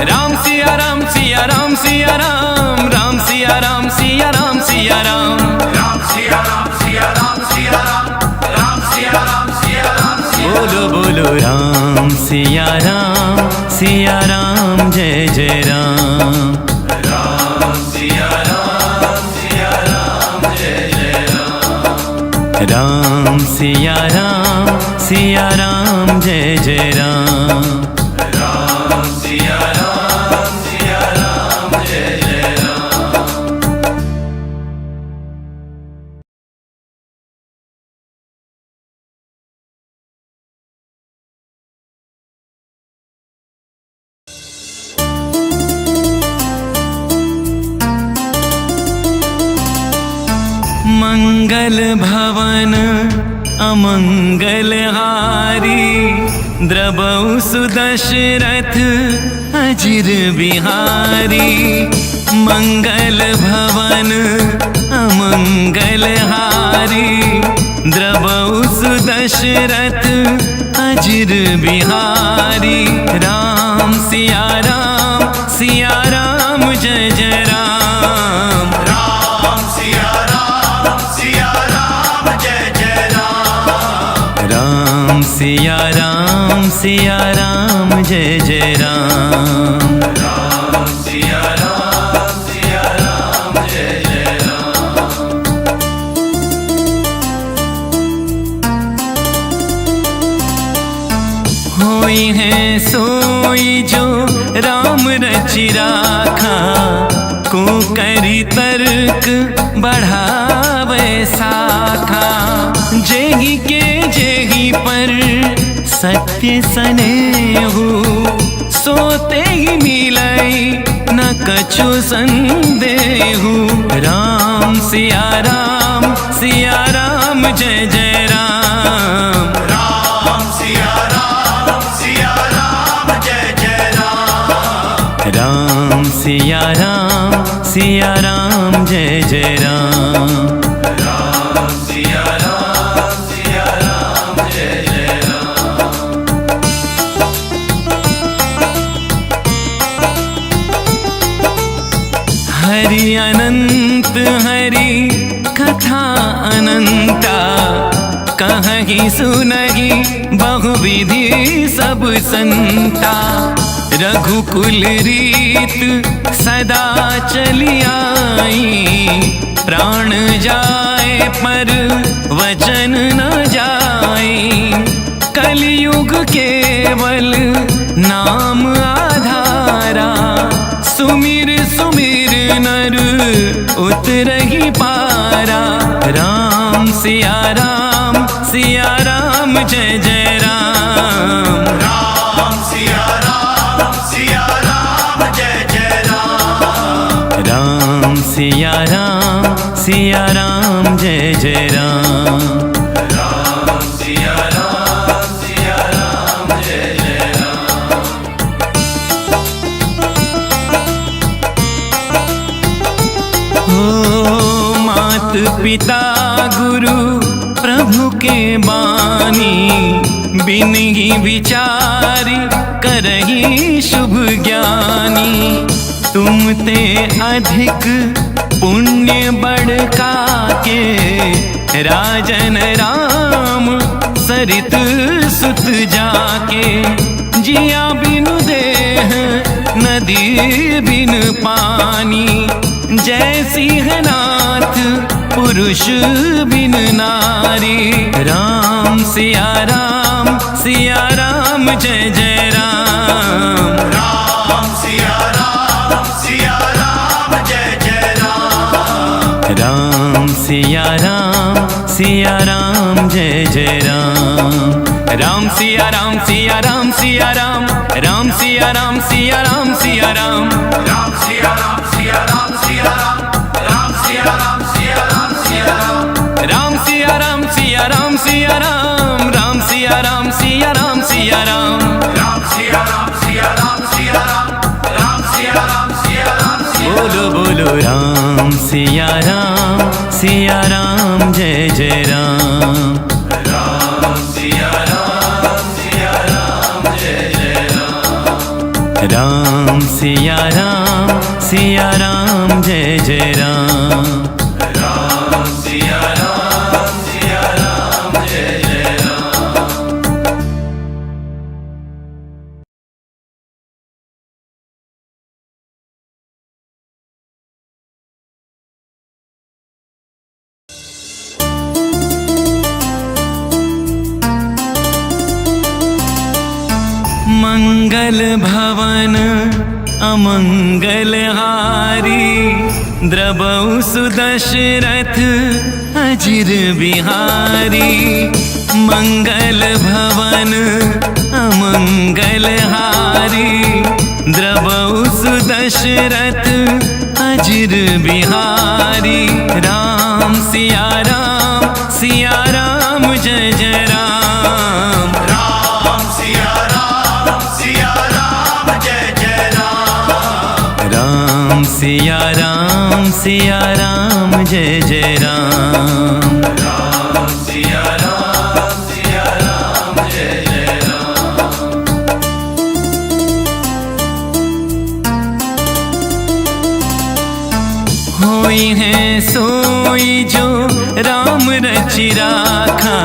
राम सिया राम राम सिया राम सिया राम सिया राम सिया राम। राम सिया राम सिया राम सिया राम। बोलो बोलो राम सिया राम जय जय राम। राम सिया राम जय जय राम। राम सिया राम जय जय राम। राम सिया राम जय जय राम। मंगल भवन अमंगल हारी, द्रबहु सुदशरथ अजिर बिहारी। मंगल भवन अमंगल हारी, द्रबहु सुदशरथ अजिर बिहारी। राम सिया राम जय जय राम। राम सिया राम जय जय राम। राम सिया राम जय जय राम। राम सिया राम जय जय राम। होई है सोई जो राम रचि राखा, को करी तर्क बढ़ावे साखा। जेहि के जेहि पर सत्य सनेहु, सोते ही मिलई न कछु संदेहु। राम सिया राम जय जय राम। राम सिया राम जय जय राम। राम सिया राम जय जय राम। राम सिया राम जय जय राम। हरि अनंत हरि कथा अनंता, कहीं सुनहि बहुविधि सब संता। रघुकुल रीत सदा चली आई, प्राण जाए पर वचन न जाई। कलयुग केवल नाम आधारा, सुमिर सुमिर नर उतरहि पारा। राम सिया राम जय जय राम। राम सिया राम जय जय राम। राम सिया राम जय जय राम। राम सिया राम जय जय राम। हो मात पिता गुरु प्रभु के बानी, बिन ही विचार करही शुभ ज्ञानी। तुम ते अधिक पुण्य बढ़का के राजन राम सरित सुत जाके। जिया बिनु देह नदी बिन पानी, जैसी है नाथ पुरुष बिन नारी। राम सिया राम जय जय राम। राम सिया राम जय जय राम। राम सिया राम जय जय राम। राम सिया राम राम सिया राम सिया राम सिया राम सिया राम। राम सिया राम राम सिया राम सिया राम सिया राम। राम सिया राम राम सिया राम सिया राम सिया राम सिया राम। राम सिया राम सिया राम सिया राम। बोलो बोलो राम सिया राम जय जय राम। राम सिया राम जय जय राम। राम सिया राम जय जय राम। राम सिया राम जय जय राम। मंगल भवन अमंगल हारी, द्रबहु सुदशरथ अजिर बिहारी। मंगल भवन अमंगल हारी, द्रबहु सुदशरथ अजिर बिहारी। राम सिया राम जय जय राम। राम सिया राम जय जय राम। राम सिया राम जय जय राम। राम सिया राम जय जय राम। होई है सोई जो राम रचि राखा,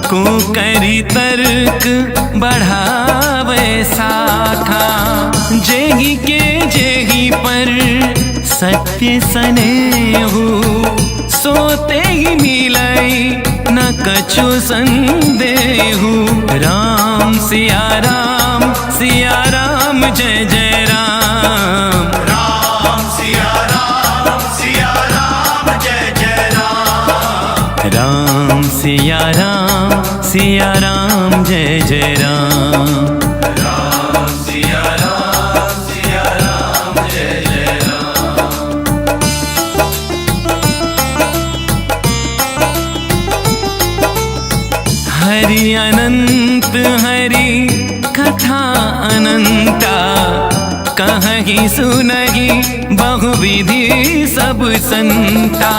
को करी तर्क बढ़ावे साखा। जेहि के जेहि पर सत्य सनेहु, सोते ही मिलई न कछु संदेहु। राम सिया राम जय जय राम। राम सिया राम जय जय राम। राम सिया राम जय जय राम। राम सिया राम जय जय राम। हरि अनंत हरि कथा अनंता, कहीं सुनहि बहुविधि सब संता।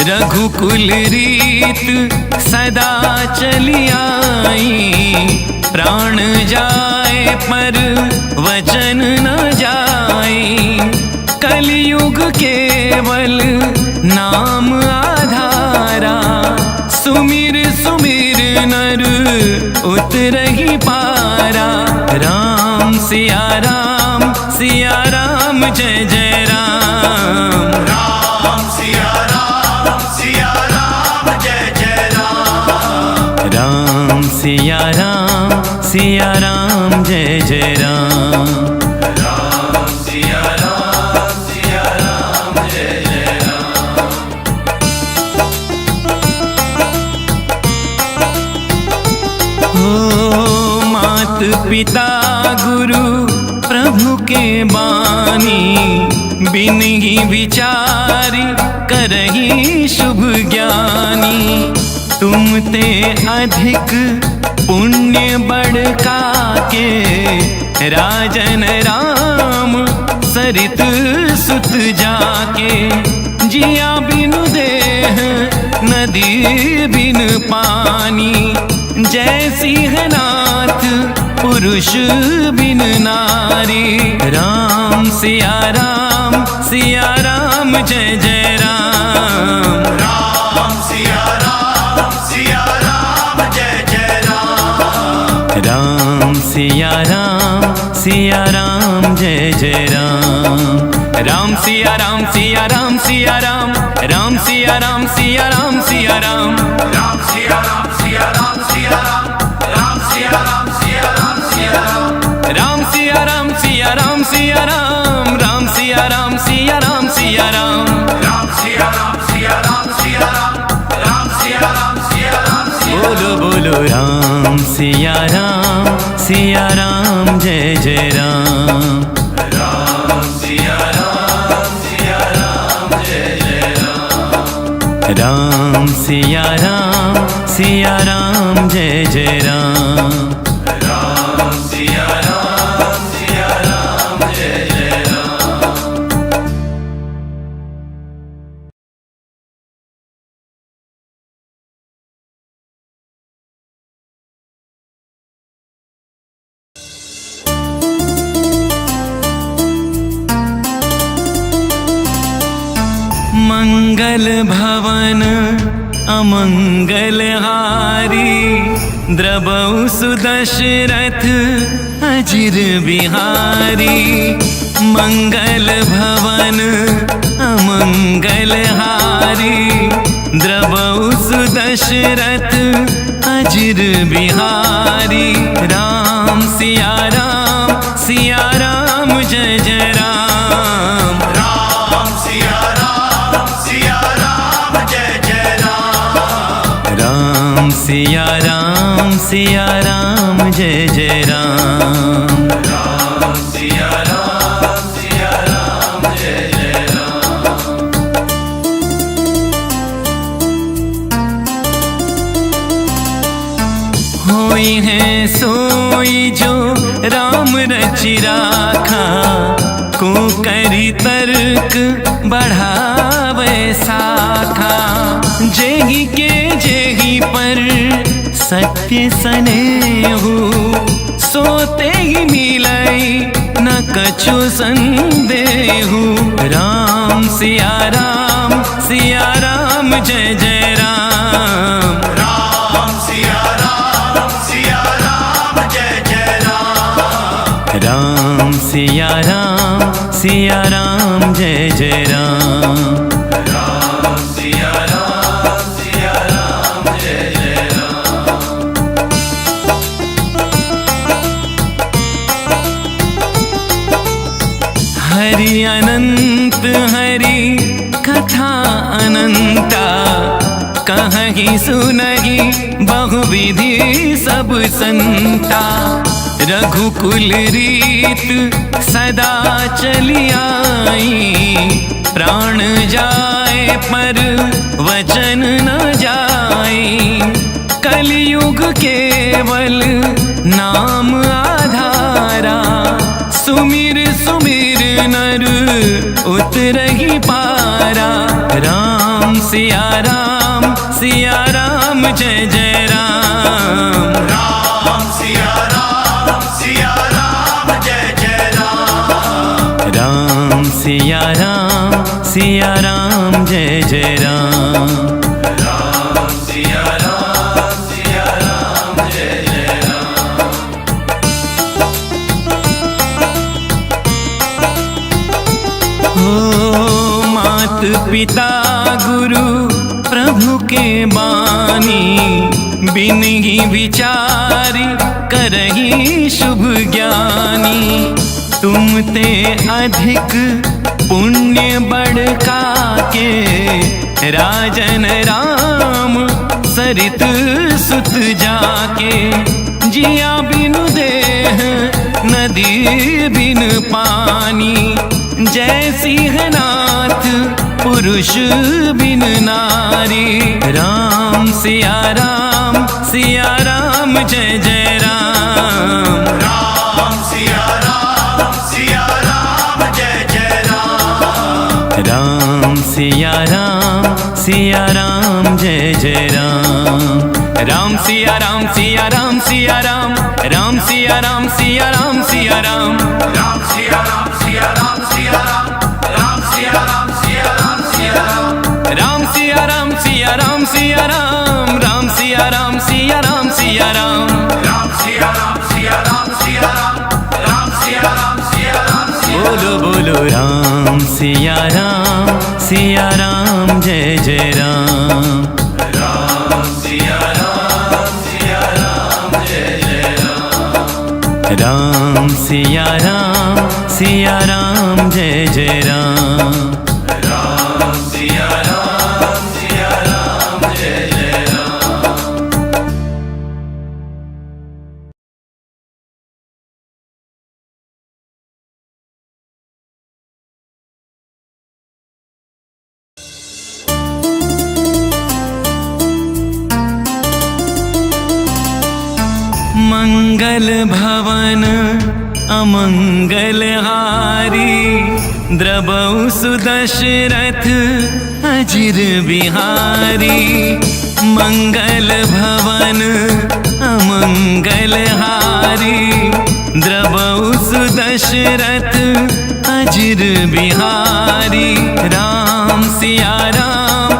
रघुकुल रीत सदा चली आई, प्राण जाए पर वचन न जाई। कलयुग केवल नाम आधारा, सुमिर सुमिर नर उतरहि पारा। राम सिया राम जय जय राम। राम सिया राम जय जय राम। राम सिया राम जय जय राम। राम सिया राम जय जय राम। हो मात पिता गुरु प्रभु के बानी, बिन ही विचार करही शुभ ज्ञानी। तुम ते अधिक पुण्य बढ़का के राजन राम सरित सुत जाके। जिया बिनु देह नदी बिन पानी, जय सिंहनाथ पुरुष बिन नारी। राम सिया राम जय जय राम। राम सिया राम जय जय राम। राम सिया राम जय जय राम। राम सिया राम सिया राम सिया राम। राम सिया राम सिया राम सिया राम। राम सिया राम सिया राम सिया राम। राम सिया राम सिया राम सिया राम। राम सिया राम सिया राम सिया राम। राम सिया राम सिया राम सिया राम। राम सिया राम सिया राम सिया राम। राम सिया राम सिया राम सिया राम। बोलो बोलो राम सिया राम जय जय राम। राम सिया राम जय जय राम। राम सिया राम जय जय राम। राम सिया राम जय जय राम। मंगल भवन अमंगल हारी। द्रवौ सुदशरथ अजिर बिहारी। मंगल भवन अमंगल हारी। द्रवौ सुदशरथ अजिर बिहारी। राम सिया राम जय जय राम। राम सिया राम जय जय राम। राम सिया राम जय जय राम। राम सिया राम जय जय राम। होई है सोई जो राम रचि राखा। को करी तर्क बढ़ावे साखा। जेहि के जेहि पर सत्य सनेहु। सोते ही मिलई न कछु संदेहु। राम सिया राम जय जय राम। राम सिया राम जय जय राम। राम सिया राम जय जय राम। राम सिया राम जय जय राम। हरि अनंत हरि कथा अनंता। कहीं सुनहि बहुविधि सब संता। रघुकुल रीत सदा चली आई। प्राण जाए पर वचन न जाई। कलयुग केवल नाम आधारा। सुमिर सुमिर नर उतरहि पारा। राम सिया राम जय जय राम। राम सिया राम जय जय राम। राम सिया राम जय जय राम। राम सिया राम जय जय राम। हो मात पिता गुरु प्रभु के बानी। बिन ही विचारी करही शुभ ज्ञानी। तुम ते अधिक पुण्य बढ़का के। राजन राम सरित सुत जाके। जिया बिनु देह नदी बिन पानी। जय सिंहनाथ पुरुष बिन नारी। राम सिया राम जय जय राम। राम सिया राम जय जय राम। राम सिया राम जय जय राम। राम सिया राम सिया राम सिया राम, राम सिया राम सिया राम सिया राम, राम सिया राम सिया राम सिया राम, राम सिया राम सिया राम सिया राम, राम सिया राम सिया राम सिया राम, राम सिया राम सिया राम सिया राम, राम सिया राम सिया राम सिया राम, राम सिया राम सिया राम सिया राम। बोलो बोलो राम सिया राम जय जय राम, राम सिया राम जय जय राम, राम सिया राम जय जय राम, राम सिया राम जय जय राम। मंगल भवन अमंगल हारी, द्रबहु सुदशरथ अजिर बिहारी। मंगल भवन अमंगल हारी, द्रबहु सुदशरथ अजिर बिहारी। राम सिया राम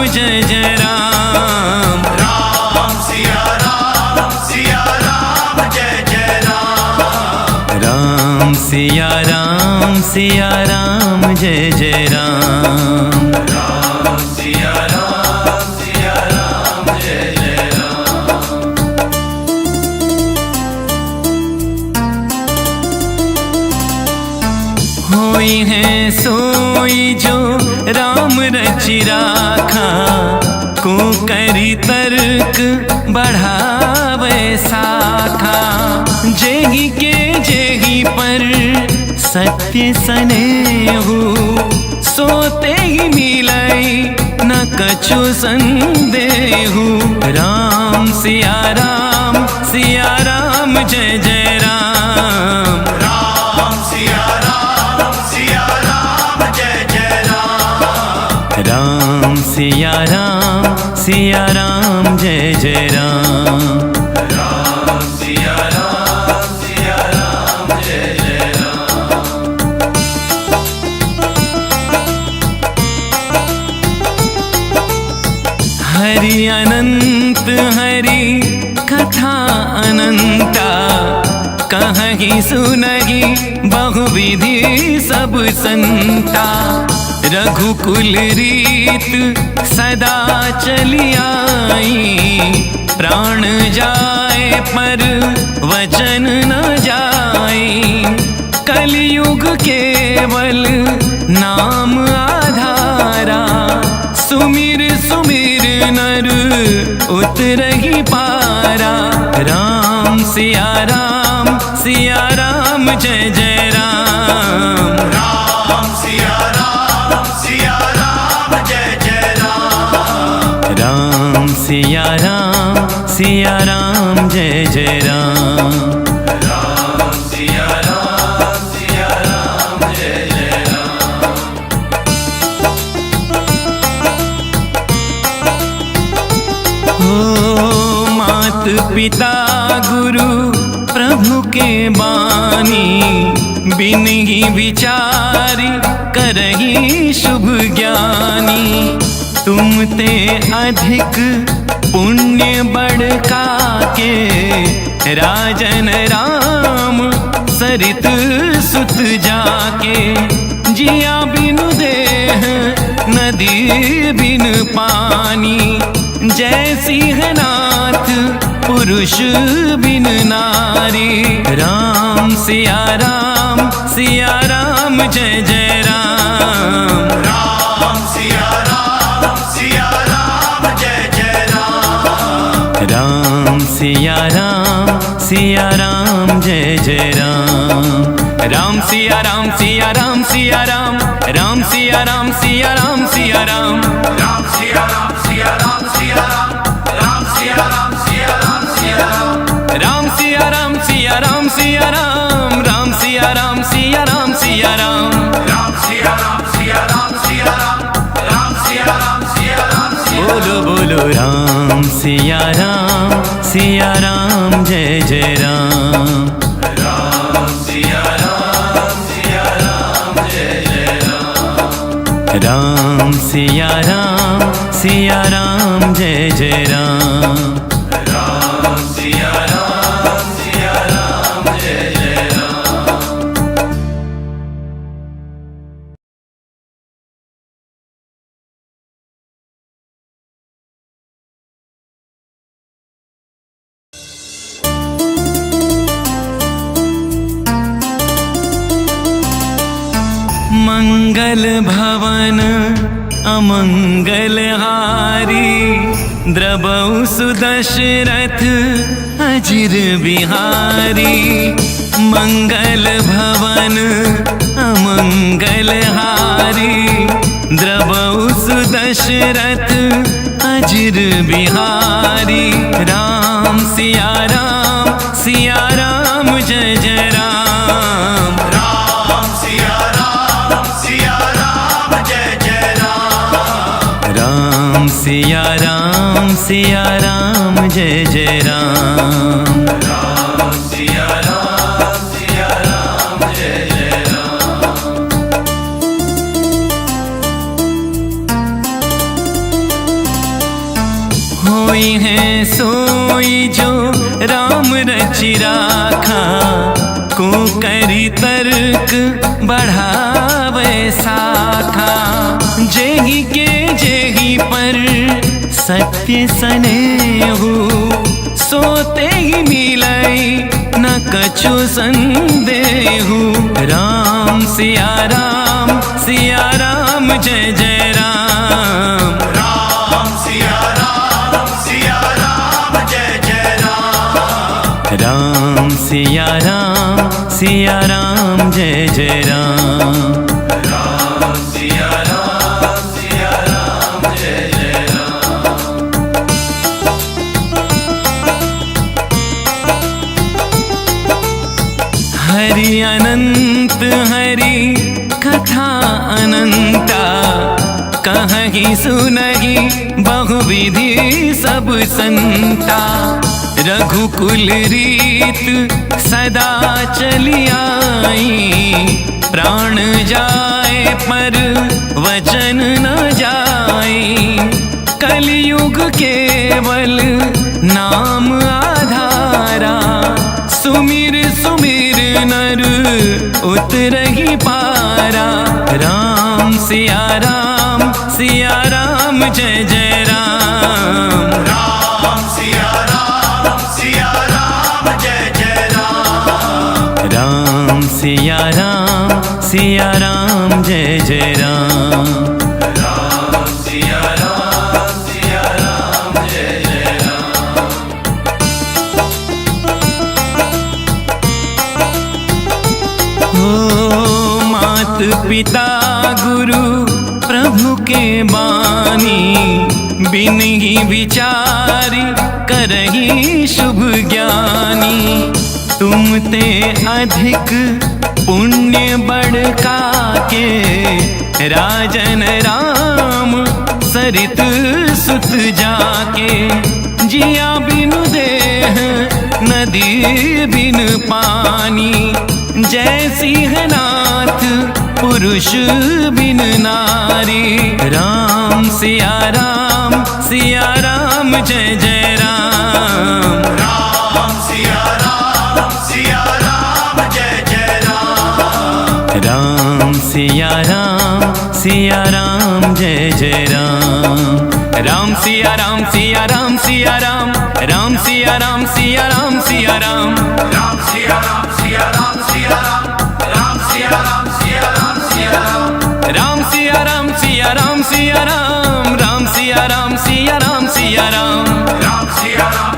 जय जय राम, राम सिया राम जय जय राम, राम सिया राम जय जय राम, राम सिया राम जय जय राम। होई है सोई जो राम रचि राखा, को करी तर्क बढ़ावे साखा। जेहि के जेहि पर सत्य सनेहु, सोते ही मिलई न कछु संदेहु। राम सिया राम जय जय राम, राम सिया राम जय जय राम, राम सिया राम जय जय राम, राम सिया राम जय जय राम। हरि अनंत हरि कथा अनंता, कहहि सुनहि बहुविधि सब संता। रघुकुल रीत सदा चली आई, प्राण जाए पर वचन न जाई। कलयुग केवल नाम आधारा, सुमिर सुमिर नर उतरहि पारा। राम सिया राम जय जय राम, राम सिया राम जय जय राम, राम सिया राम जय जय राम, राम सिया राम जय जय राम। हो मात पिता गुरु प्रभु के बानी, बिन ही विचारी करही शुभ ज्ञानी। तुम ते अधिक पुण्य बढ़का के, राजन राम सरित सुत जाके। जिया बिनु देह नदी बिन पानी, जय सिंहनाथ पुरुष बिन नारी। राम सिया राम जय जय राम, राम सिया राम जय जय राम, राम सिया राम जय जय राम, राम सिया राम राम सिया राम, राम सिया राम सिया राम, राम सिया राम राम सिया राम, राम सिया राम सिया राम सिया राम, राम सिया राम राम सिया राम सिया राम सिया राम, राम सिया राम सिया राम सिया राम, राम सिया राम सिया राम सिया राम। बोलो बोलो राम सिया राम जय जय राम। राम सिया राम जय जय राम। राम सिया राम जय जय राम। राम सिया राम जय जय राम। मंगल भवन अमंगल हारी द्रबौ सुदशरथ अजिर बिहारी। मंगल भवन अमंगल हारी द्रबौ सुदशरथ अजिर बिहारी। राम सिया राम जय जय राम। राम सिया राम जय जय राम। राम सिया राम जय जय राम। राम सिया राम जय जय राम। होई है सोई जो राम रचि राखा। को करी तर्क बढ़ावे साखा। जेहि के जेहि पर सत्य सनेहु। सोते ही मिलाई न कछु संदेहु। राम सिया राम जय जय राम। राम सिया राम जय जय राम। राम सिया राम जय जय राम। राम सिया राम जय जय राम। हरि अनंत हरि कथा अनंता। कहीं सुनहि बहुविधि सब संता। रघुकुल रीत सदा चली आई। प्राण जाए पर वचन न जाई। कलयुग केवल नाम आधारा। सुमिर सुमिर नर उतरहि पारा। राम सिया राम जय जय राम। राम सिया राम जय जय राम। राम सिया राम जय जय राम। राम सिया राम जय जय राम। हो मात पिता गुरु प्रभु के बानी। बिन ही विचारी करही शुभ ज्ञानी। तुम ते अधिक पुण्य बढ़का के। राजन राम सरित सुत जाके। जिया बिनु देह नदी बिन पानी। जय सिंहनाथ पुरुष बिन नारी। राम सिया राम जय जय राम। राम सिया राम जय जय राम। राम सिया राम जय जय राम। राम सिया राम राम सिया राम। राम सिया राम सिया राम। राम सिया राम राम सिया राम सिया राम। राम सिया राम राम सिया राम। राम सिया राम सिया राम। राम सिया राम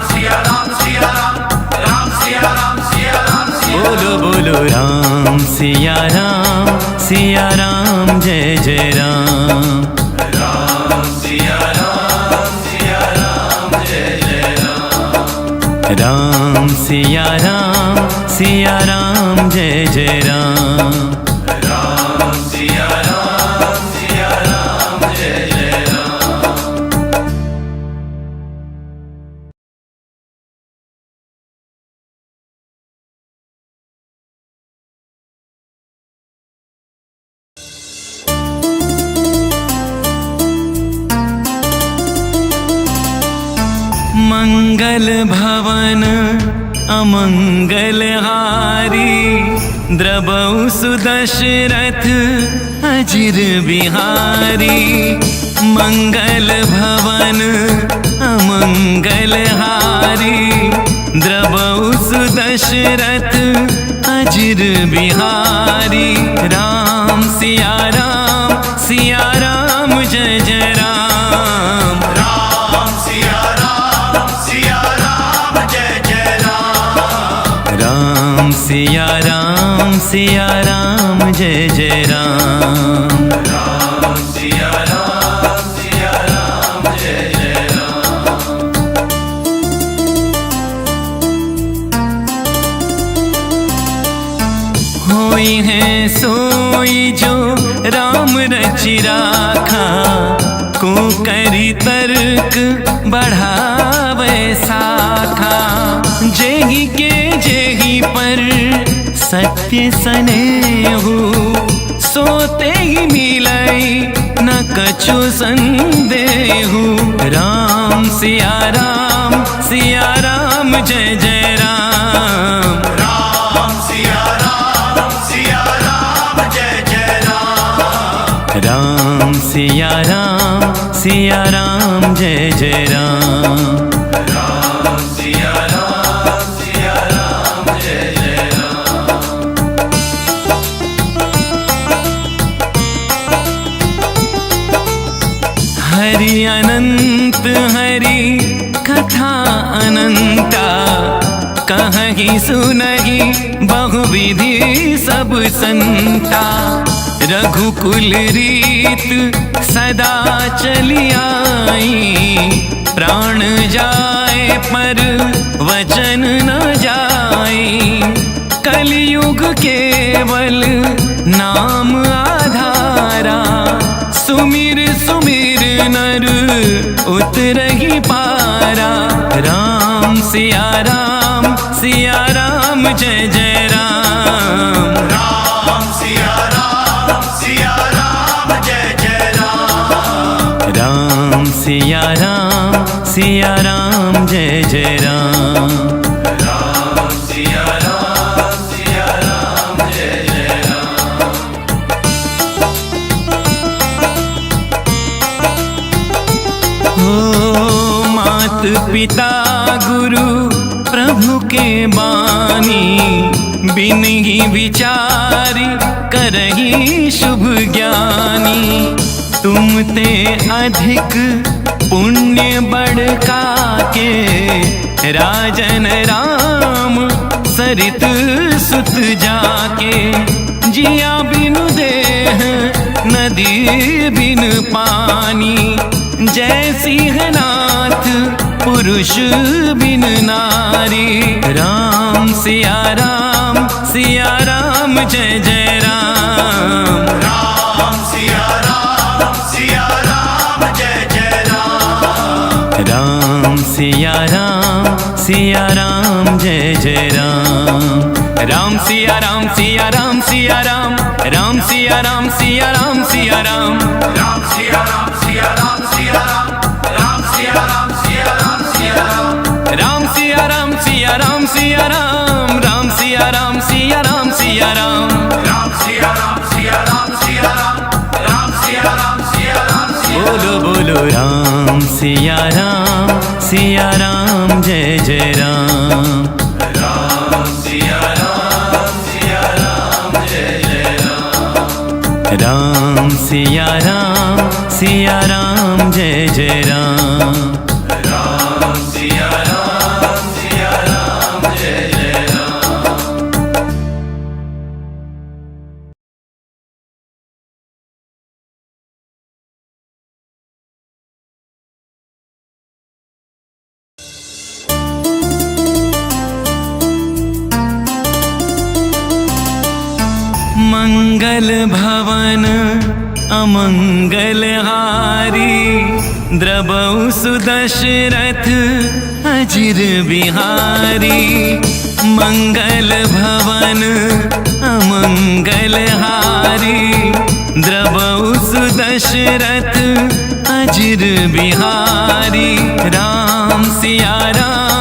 राम सिया राम। बोलो बोलो राम सिया राम जय जय राम। राम सिया राम जय जय राम। राम सिया राम जय जय राम। राम सिया राम जय जय राम। मंगल भवन अमंगल हारी, द्रबहु सुदशरथ अजिर बिहारी। मंगल भवन अमंगल हारी, द्रबहु सुदशरथ अजिर बिहारी। राम सिया राम जय जय राम। राम सिया राम जय जय राम। राम सिया राम जय जय राम। राम सिया राम जय जय राम। होई है सोई जो राम रचि राखा, को करी तर्क बढ़ावे साखा। जेहि के जेहि पर सत्य सनेहु, सोते ही मिलई न कछु संदेहु। राम सिया राम जय जय राम। राम सिया राम जय जय राम। राम सिया राम जय जय राम। राम सिया राम जय जय राम। हरि अनंत हरि कथा अनंता, कहहि सुनहि बहुविधि सब संता। रघुकुल रीत सदा चली आई, प्राण जाए पर वचन न जाई। कलयुग केवल नाम आधारा, सुमिर सुमिर नर उतरहि पारा। राम सिया राम जय जय राम। राम सिया राम जय जय राम। राम सिया राम जय जय राम। राम सिया राम जय जय राम। हो मात पिता गुरु प्रभु के बानी, बिन ही विचारी करही शुभ ज्ञानी। तुम ते अधिक पुण्य बढ़का के, राजन राम सरित सुत जाके। जिया बिनु देह नदी बिन पानी, जय सिंहनाथ पुरुष बिन नारी। राम सिया राम जय जय राम। राम सिया राम जय जय राम। राम सिया राम जय जय राम। राम सिया राम राम सिया राम सिया राम राम सिया राम सिया राम सिया राम। राम सिया राम सिया राम सिया राम राम सिया राम सिया राम सिया राम। राम सिया राम सिया राम सिया राम राम सिया राम सिया राम सिया राम। राम सिया राम सिया राम सिया राम राम सिया राम सिया राम सिया। बोलो बोलो राम सिया राम जय जय राम। राम सिया राम जय जय राम। राम सिया राम जय जय राम। राम सिया राम जय जय राम। मंगल भवन अमंगल हारी, द्रबहु सुदशरथ अजिर बिहारी। मंगल भवन अमंगल हारी, द्रबहु सुदशरथ अजिर बिहारी। राम सिया राम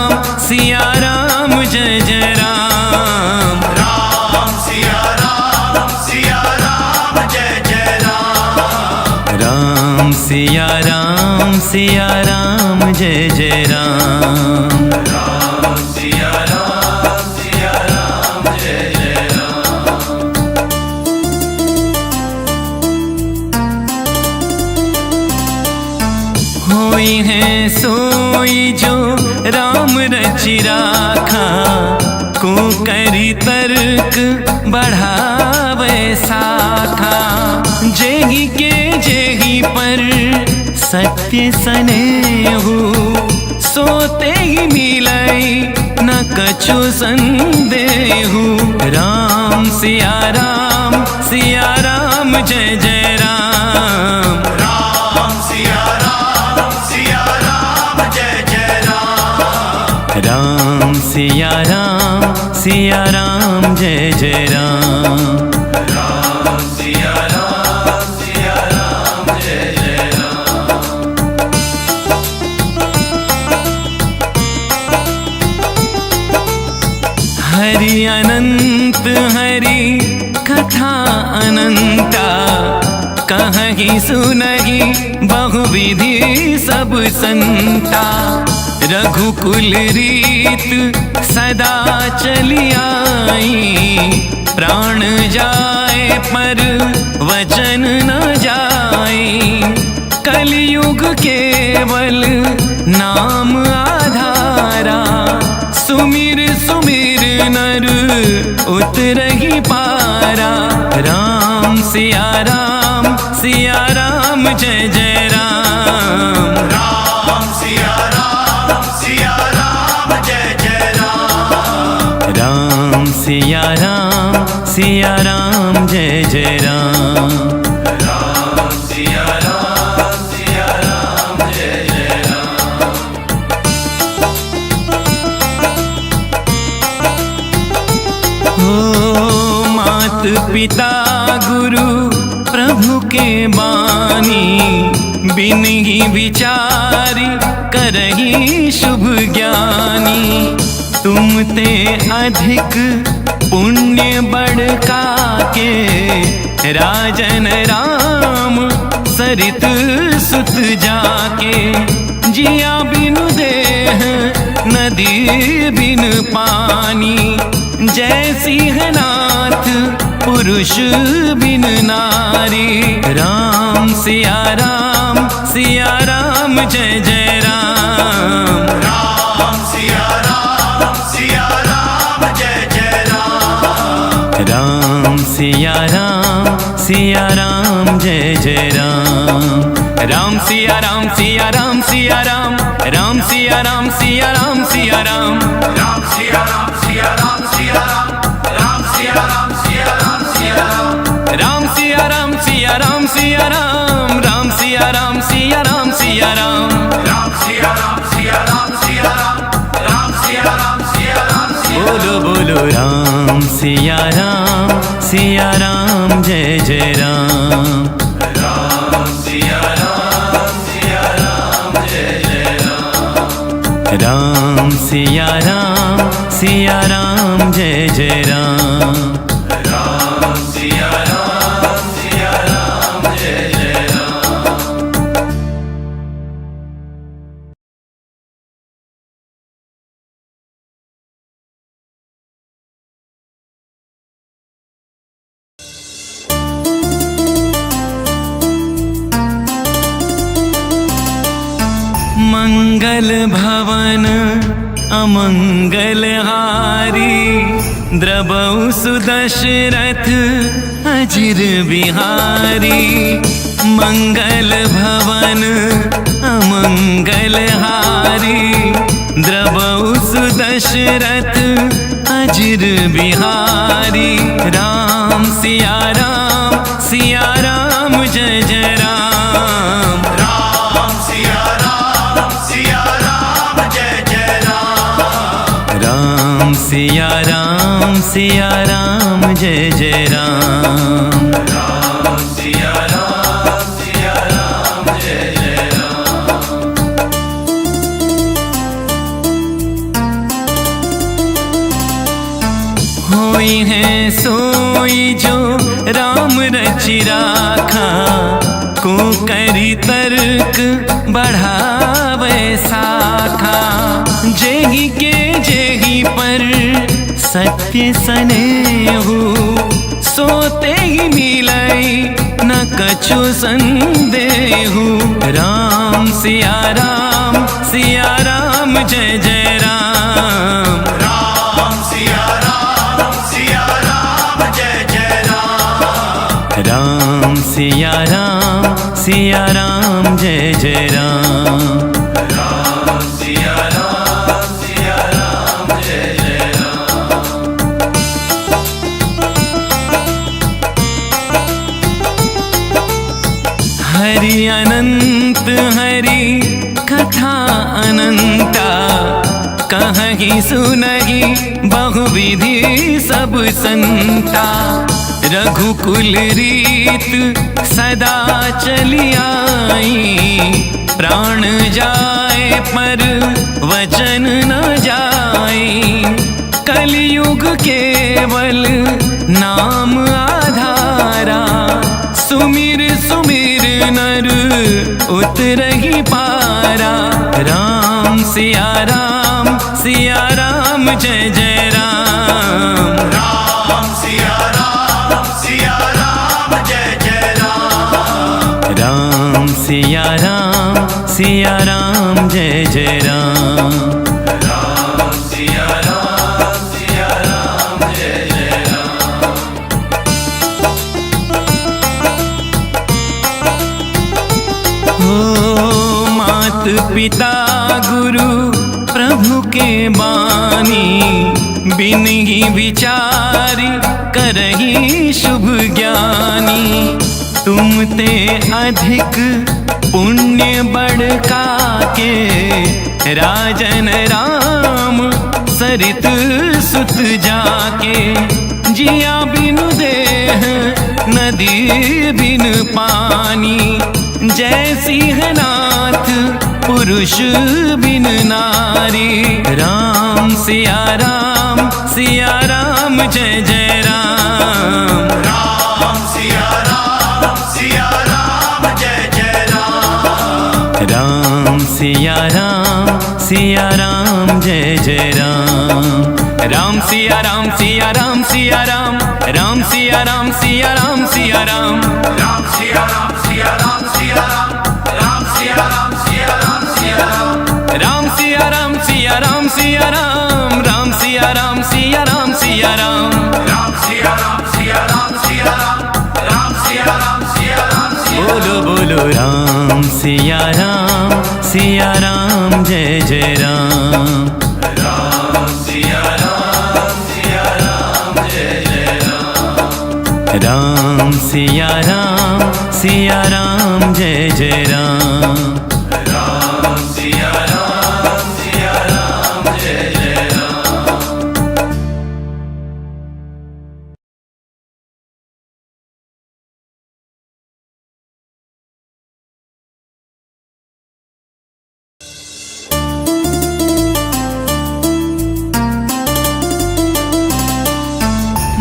सिया राम जय जय राम। राम सिया राम जय जय राम। होई है सोई जो राम रचि राखा, को करी तर्क बढ़ावे साखा। जेहि के जेहि पर सत्य सनेहु, सोते ही मिलई न कछु संदेहु। राम सिया राम जय जय राम। राम सिया राम जय जय राम। राम सिया राम जय जय राम। राम सिया राम जय जय राम। हरि अनंत हरि कथा अनंता, कहीं सुनहि बहुविधि सब संता। रघुकुल रीत सदा चली आई, प्राण जाए पर वचन न जाए। कलयुग केवल नाम आधारा, सुमिर सुमिर नर उतरहि पारा। राम सिया राम जय जय राम। राम सिया राम जय जय राम। राम सिया राम जय जय राम। राम सिया राम जय जय राम। हो मात पिता गुरु प्रभु के बानी, बिन ही विचारी करही शुभ ज्ञानी। तुम ते अधिक पुण्य बढ़का के, राजन राम सरित सुत जाके। जिया बिनु देह नदी बिन पानी, जय सिंहनाथ पुरुष बिन नारी। राम सिया राम जय जय राम। राम सिया राम जय जय राम। राम सिया राम जय जय राम। राम सिया राम राम सिया राम सिया राम सिया राम सिया राम। राम सिया राम सिया राम राम सिया राम सिया राम सिया राम। राम सिया राम सिया राम सिया राम। राम सिया राम बोलो बोलो राम सिया राम जय जय राम। राम सिया राम जय जय राम। राम सिया राम जय जय राम। राम सिया राम जय जय राम। मंगल भवन अमंगल हारी, द्रबहु सुदशरथ अजिर बिहारी। मंगल भवन अमंगल हारी, द्रबहु सुदशरथ अजिर बिहारी। राम सिया राम जय जय राम। राम सिया राम जय जय राम। राम सिया राम जय जय राम। राम सिया राम जय जय राम। होई है सोई जो राम रचि राखा, को करी तर्क बढ़ावे साखा। जेही के जेही पर सत्य सनेहु, सोते ही मिलई न कछु संदेहु। राम सिया राम जय जय राम। राम सिया राम जय जय राम। राम सिया राम जय जय राम। राम सिया राम जय जय राम। हरि अनंत हरि कथा अनंता, कहीं सुनहि बहुविधि सब संता। रघुकुल रीत सदा चली आई, प्राण जाए पर वचन न जाई। कलयुग केवल नाम आधारा, सुमिर सुमिर नर उतरहि पारा। राम सिया राम जय जय राम। राम सिया राम जय जय राम। राम सिया राम जय जय राम। राम सिया राम जय जय राम। हो मात पिता गुरु प्रभु के बानी, बिन ही विचारी करही शुभ ज्ञानी। तुम ते अधिक पुण्य बढ़का के, राजन राम सरित सुत जाके। जिया बिनु देह नदी बिन पानी, जय सिंहनाथ पुरुष बिन नारी। राम सिया राम जय जय राम। राम सिया राम जय जय राम। राम सिया राम जय जय राम। राम सिया राम राम सिया राम। राम सिया राम सिया राम। राम सिया राम राम सिया राम राम सिया राम सिया राम। राम सिया राम सिया राम सिया राम। राम सिया राम बोलो बोलो राम सिया राम जय जय राम। राम सिया राम जय जय राम। राम सिया राम जय जय राम। राम सिया राम जय जय राम।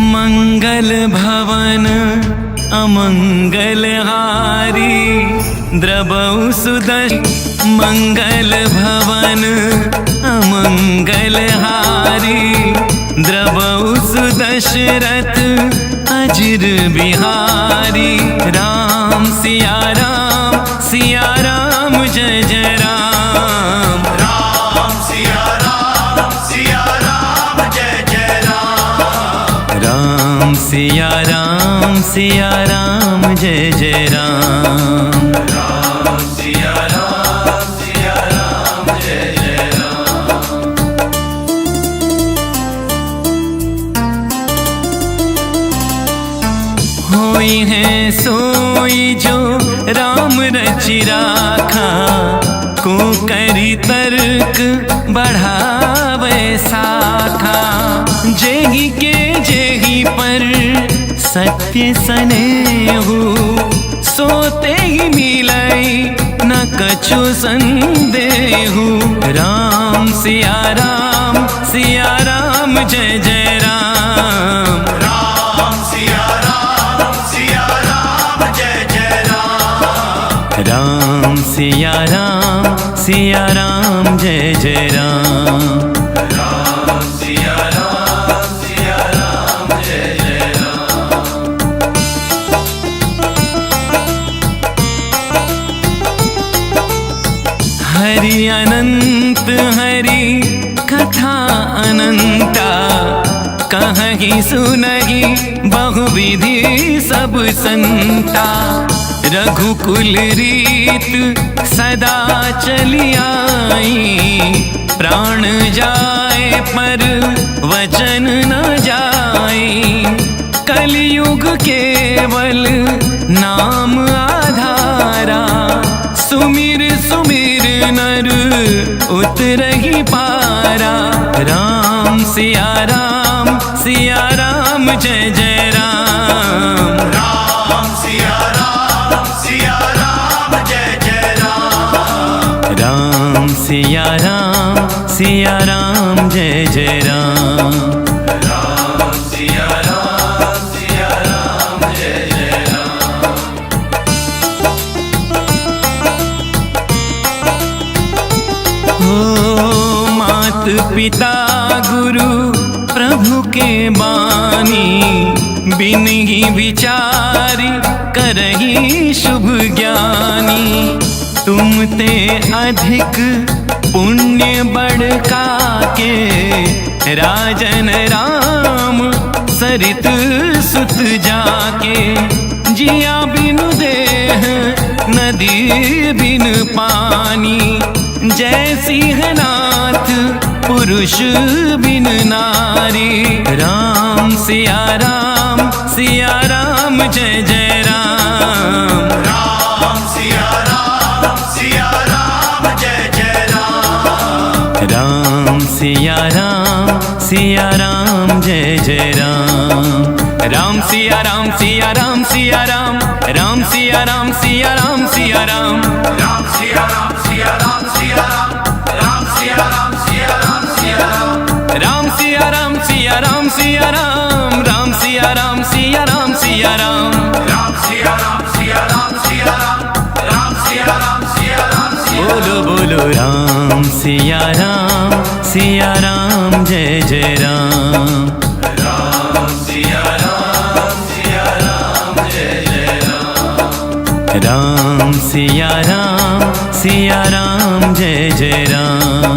मंगल भवन अमंगल हारी, द्रवौ सुदर्शन मंगल भवन अमंगल हारी। द्रवौ सुदशरथ अजिर बिहारी। राम सिया राम जय जय राम। राम सिया राम जय जय राम। राम सिया राम जय जय राम। राम सिया राम जय जय राम। होई है सोई जो राम रचि राखा, को करी तर्क बढ़ावे साखा। जेही के जेही पर सत्य सनेहु, सोते ही मिलई न कछु संदेहु। राम सिया राम जय जय राम। राम सिया राम जय जय राम। सिया राम जय जय राम। राम सिया राम जय जय राम। हरि अनंत हरि कथा अनंता, कहीं सुनहि बहुविधि सब संता। रघुकुल रीत सदा चली आई, प्राण जाए पर वचन न जाए। कलयुग केवल नाम आधारा, सुमिर सुमिर नर उतरहि पारा। राम सिया राम जय जय राम। राम सिया राम जय जय राम। राम सिया राम जय जय राम। राम सिया राम जय जय राम। हो मात पिता गुरु प्रभु के बानी, बिन ही विचारी करही शुभ ज्ञानी। तुम ते अधिक पुण्य बढ़का के, राजन राम सरित सुत जाके। जिया बिनु देह नदी बिन पानी, जय सिंहनाथ पुरुष बिन नारी। राम सिया राम जय जय राम। राम सिया राम जय जय राम। राम सिया राम जय जय राम। राम सिया राम राम सिया राम सिया राम सिया राम। राम सिया राम राम सिया राम। राम सिया राम राम सिया राम सिया राम सिया राम। राम सिया राम बोलो बोलो राम सिया राम जय जय राम। राम सिया राम जय जय राम। राम सिया राम जय जय राम।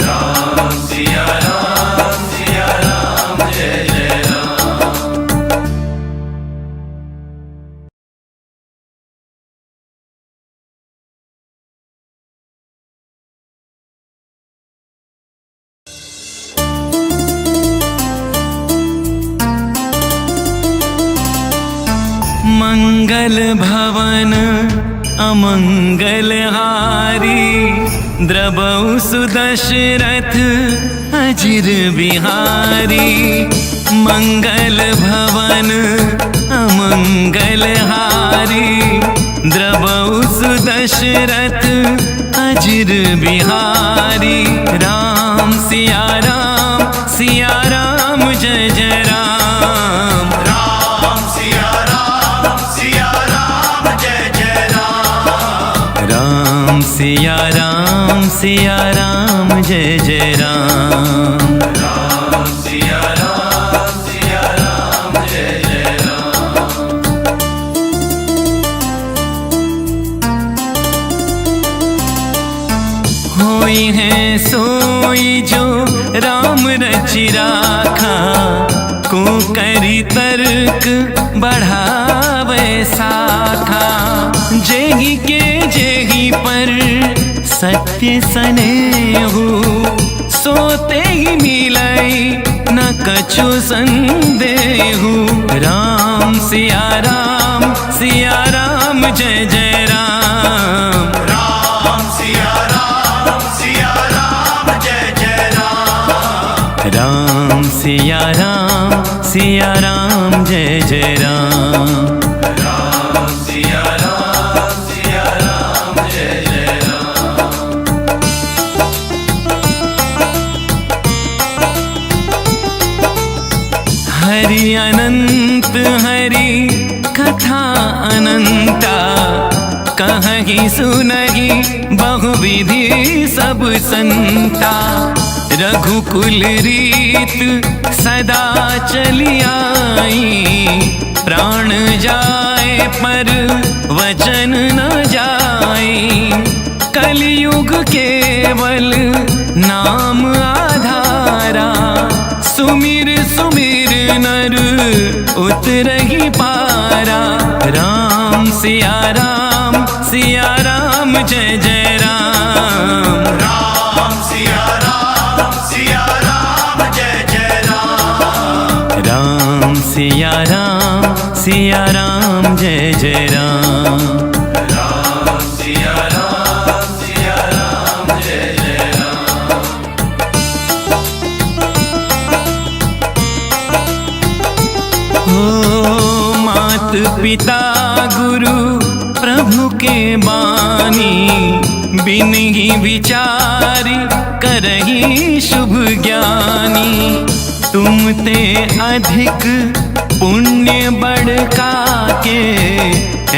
राम सिया राम जय जय राम। मंगल भवन अमंगल हारी, द्रबहु सुदशरथ अजिर बिहारी। मंगल भवन अमंगल हारी, द्रबहु सुदशरथ अजिर बिहारी। राम सिया राम जय जय राम। राम सिया राम जय जय राम। राम सिया राम जय जय राम। राम सिया राम जय जय राम। होई है सोई जो राम रचि राखा, को करी तर्क बढ़ावे साखा। जेहि के जेहि पर सत्य सनेहु, सोते ही मिलई न कछु संदेहु। राम सिया राम जय जय राम। राम सिया राम जय जय राम। राम सिया राम जय जय राम। राम सिया राम जय जय राम। हरि अनंत हरि कथा अनंता, कहीं सुनहि बहुविधि सब संता। रघुकुल रीत सदा चली आई, प्राण जाए पर वचन न जाए। कलयुग केवल नाम आधारा, सुमिर सुमिर नर उतरहि पारा। राम सिया राम जय जय राम। राम सिया राम जय जय राम। राम सिया राम जय जय राम। राम सिया राम जय जय राम। हो मात पिता गुरु प्रभु के बानी, बिन ही विचार करहि शुभ ज्ञानी। तुम ते अधिक पुण्य बड़का के,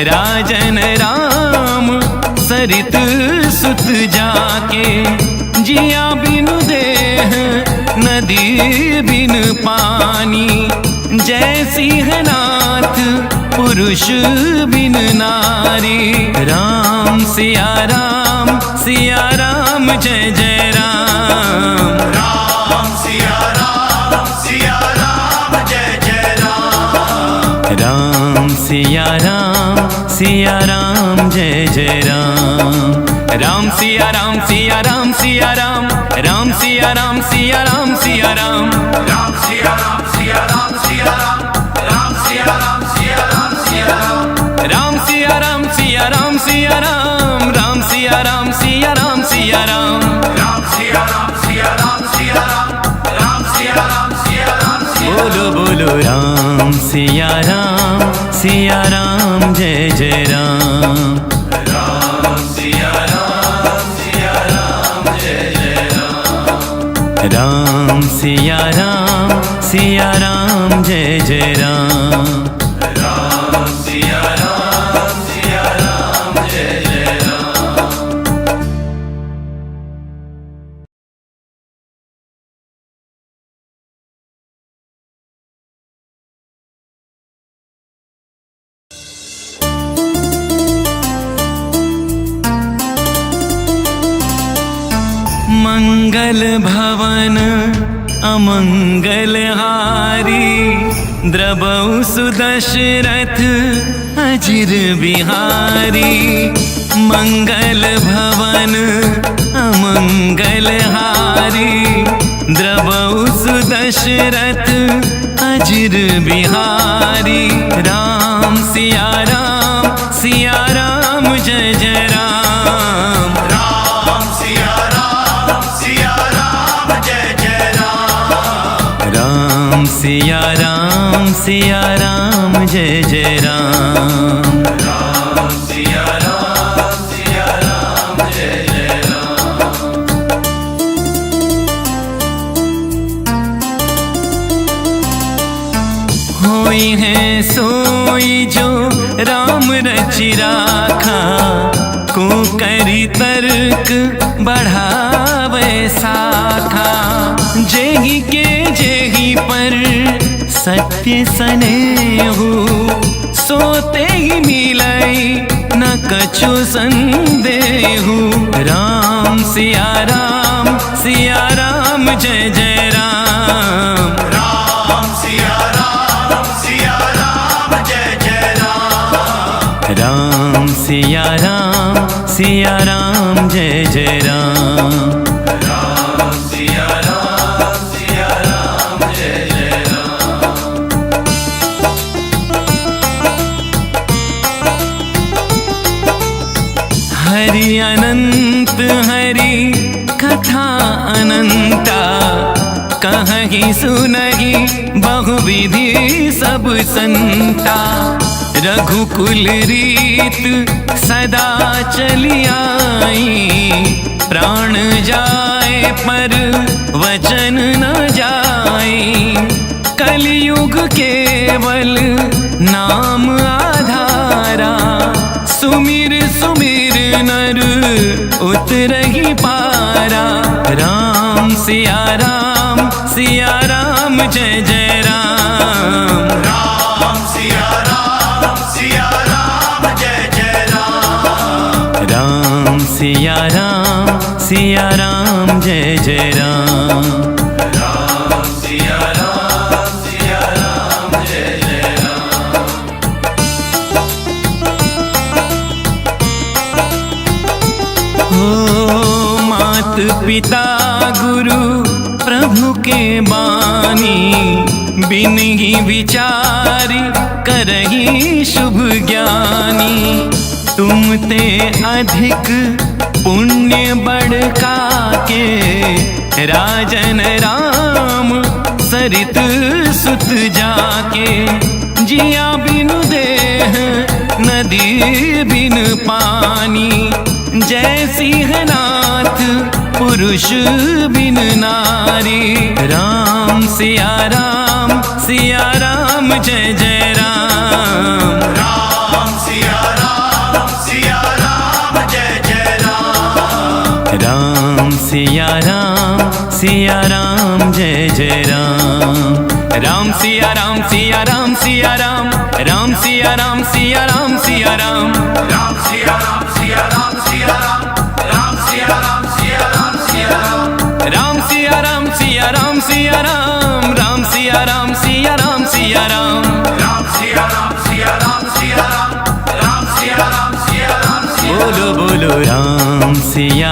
राजन राम सरित सुत जाके। जिया बिनु देह नदी बिन पानी, जय सिंहनाथ पुरुष बिन नारी। राम सिया राम जय जय राम। राम सिया राम जय जय राम। राम सिया राम जय जय राम। राम सिया राम राम सिया राम सिया राम सिया राम सिया राम। राम सिया राम राम सिया राम सिया राम सिया राम। राम सिया राम राम सिया राम सिया राम सिया राम। राम सिया राम सिया राम बोलो बोलो राम सिया राम जय जय राम। राम सिया राम जय जय राम। राम सिया राम जय जय राम। राम सिया राम जय जय राम। मंगल भवन अमंगल हारी, द्रबहु सुदशरथ अजिर बिहारी। मंगल भवन अमंगल हारी, द्रबहु सुदशरथ अजिर बिहारी। राम सिया राम जय जय राम। राम सिया राम जय जय राम। राम सिया राम जय जय राम। राम सिया राम जय जय राम। होई है सोई जो राम रचि राखा, को करी तर्क बढ़ावे साखा। जेहि के जेहि पर सत्य सनेहु, सोते ही मिलई न कछु संदेहु। राम सिया राम जय जय राम। राम सिया राम जय जय राम। राम सिया राम जय जय राम। राम सिया राम जय जय राम। हरि अनंत हरि कथा अनंता, कहीं सुनहि बहुविधि सब संता। रघुकुल रीत सदा चली आई, प्राण जाए पर वचन न जाए। कलयुग केवल नाम आधारा, सुमिर सुमिर नर उतरहि पारा। राम सिया राम जय जय राम। राम सिया राम जय जय राम। राम सिया राम जय जय राम। राम सिया राम जय जय राम। हो मात पिता गुरु प्रभु के बानी, बिन ही विचार करहि शुभ ज्ञानी। तुम ते अधिक पुण्य बढ़का के, राजन राम सरित सुत जाके। जिया बिनु देह नदी बिन पानी, जय सिंहनाथ पुरुष बिन नारी। राम सिया राम जय जय राम। राम सिया राम जय जय राम। राम सिया राम जय जय राम। राम सिया राम राम सिया राम सिया राम सिया राम सिया राम। राम सिया राम राम सिया राम सिया राम सिया राम। राम सिया राम राम सिया राम सिया राम सिया राम सिया राम। राम सिया राम सिया राम सिया राम। बोलो बोलो राम सिया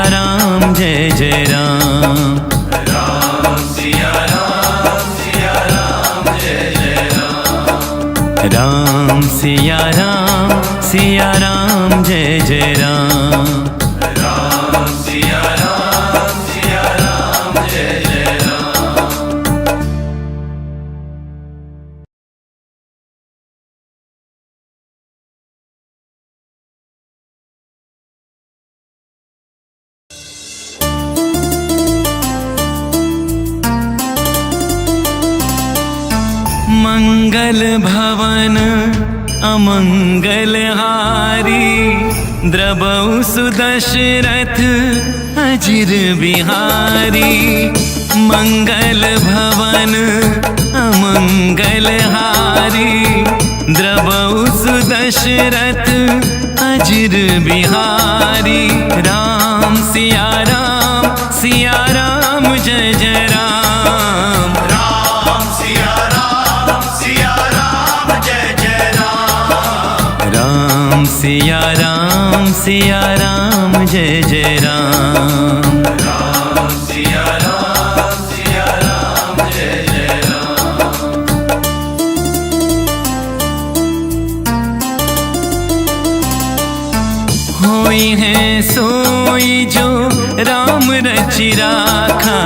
राम जय जय राम। राम सिया राम जय जय राम। राम सिया राम जय जय राम। राम सिया राम जय जय राम। मंगल भवन अमंगल हारी, द्रबहु सुदशरथ अजिर बिहारी। मंगल भवन अमंगल हारी, द्रबहु सुदशरथ अजिर बिहारी। राम सिया राम जय जय राम। राम सिया राम जय जय राम। राम सिया राम जय जय राम। राम सिया राम जय जय राम। होई है सोई जो राम रचि राखा,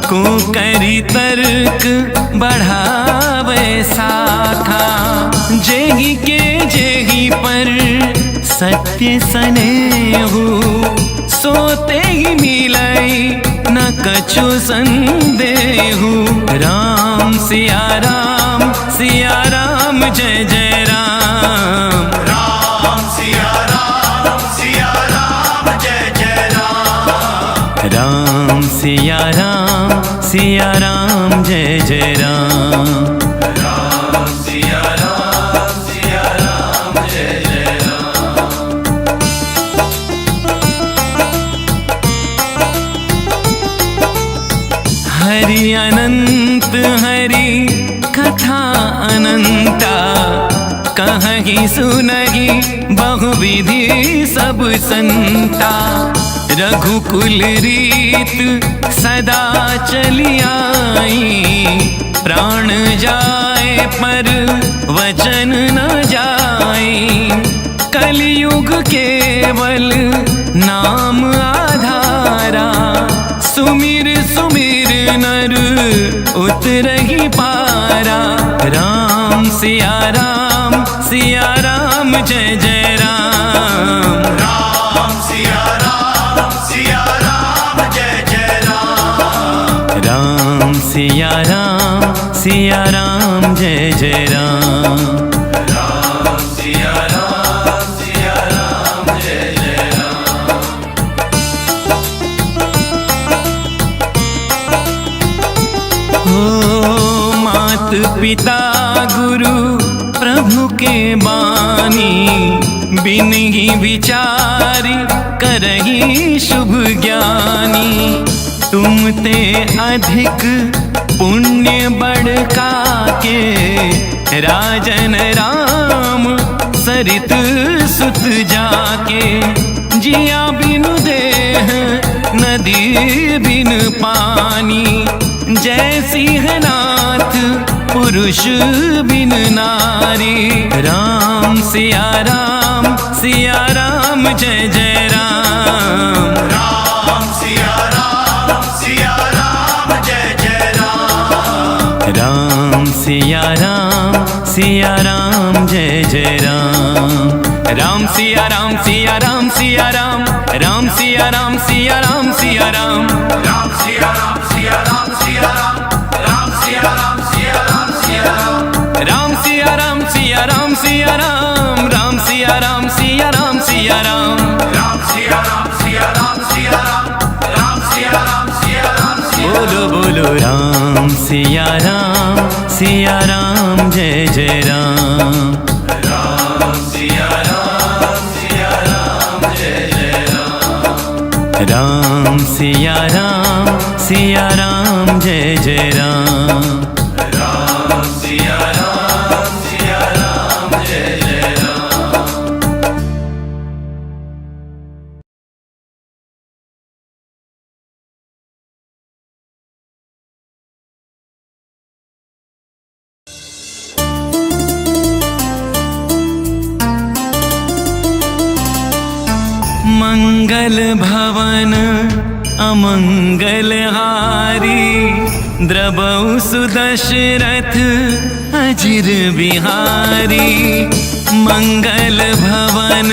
को करी तर्क बढ़ावे साखा। जेहि के जेहि पर सत्य सनेहु, सोते ही मिलई न कछु संदेहु। राम सिया राम जय जय राम। राम सिया राम जय जय राम। राम सिया राम जय जय राम। राम सिया राम जय जय राम। हरि अनंत हरि कथा अनंता, कहहि सुनहि बहुविधि सब संता। रघुकुल रीत सदा चली आई, प्राण जाए पर वचन न जाई। कलियुग केवल नाम आधारा, सुमिर सुमिर नर उतरहि पारा। राम सिया राम जय जय राम। राम सिया राम जय जय राम। राम सिया राम जय जय राम। राम सिया हो मात पिता गुरु प्रभु के बानी, बिन ही विचारी करही शुभ ज्ञानी। तुम ते अधिक पुण्य बढ़का के, राजन राम सरित सुत जाके। जिया बिनु देह नदी बिन पानी, जैसी है नाथ पुरुष बिन नारी। राम सिया राम जय जय राम। राम सिया राम जय जय राम। राम सिया राम जय जय राम। राम सिया राम सिया राम, राम सिया राम सिया राम सिया राम। राम सिया राम राम सिया राम सिया राम। राम सिया राम सिया राम, राम सिया राम सिया राम। राम सिया राम राम सिया राम। बोलो बोलो राम सिया राम जय जय राम। राम सिया राम जय जय राम। राम सिया राम जय जय राम। राम सिया राम जय जय राम। मंगल भवन अमंगल हारी, द्रबहु सुदशरथ अजिर बिहारी। मंगल भवन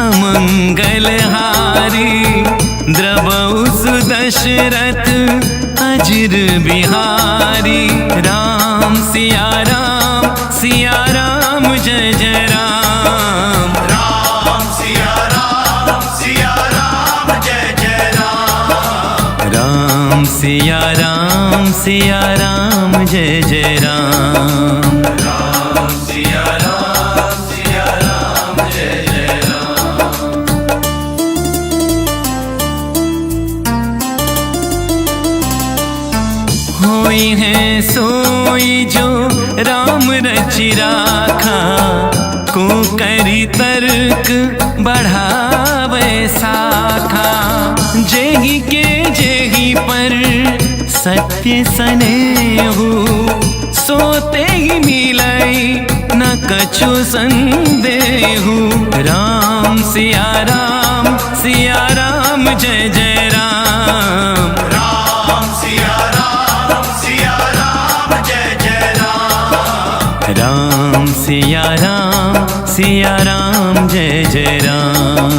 अमंगल हारी, द्रबहु सुदशरथ अजिर बिहारी। राम सिया राम जय जय राम। राम सिया राम जय जय राम। राम सिया राम जय जय राम। राम सिया राम जय जय राम। होई है सोई जो राम रचि राखा, को करी तर्क बढ़ावे साखा। जेहि के जेहि पर सत्य सनेहु, सोते ही मिलई न कछु संदेहु। राम सिया राम जय जय राम। राम सिया राम जय जय राम। राम सिया राम जय जय राम।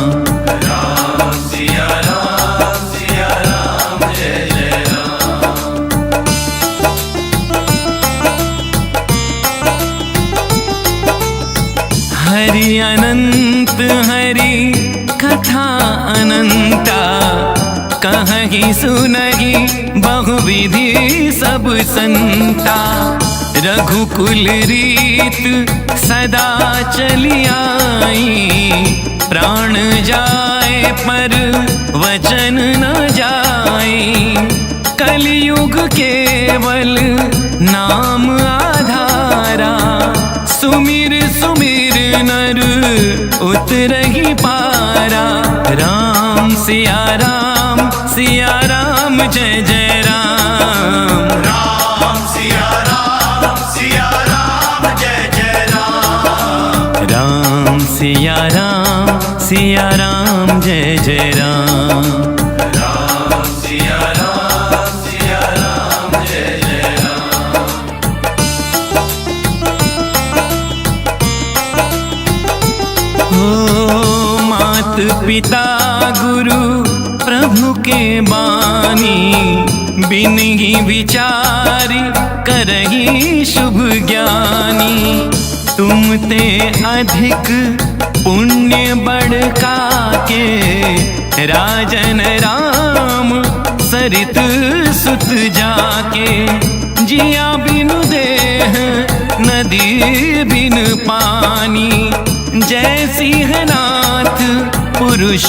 राम सिया राम जय जय राम। हरि अनंत हरि कथा अनंता, कहीं सुनहि बहुविधि सब संता। रघुकुल रीत सदा चली आई, प्राण जाए पर वचन न जाई। कलयुग केवल नाम आधारा, सुमिर सुमिर नर उतरहि पारा। राम सिया राम जय जय राम। राम सिया राम जय जय राम। राम सिया राम जय जय राम। राम सिया राम जय जय राम। हो मात पिता गुरु प्रभु के बानी, बिन ही विचारी करही शुभ ज्ञानी। तुम ते अधिक पुण्य बढ़का के, राजन राम सरित सुत जाके। जिया बिन देह नदी बिन पानी, जैसी है नाथ पुरुष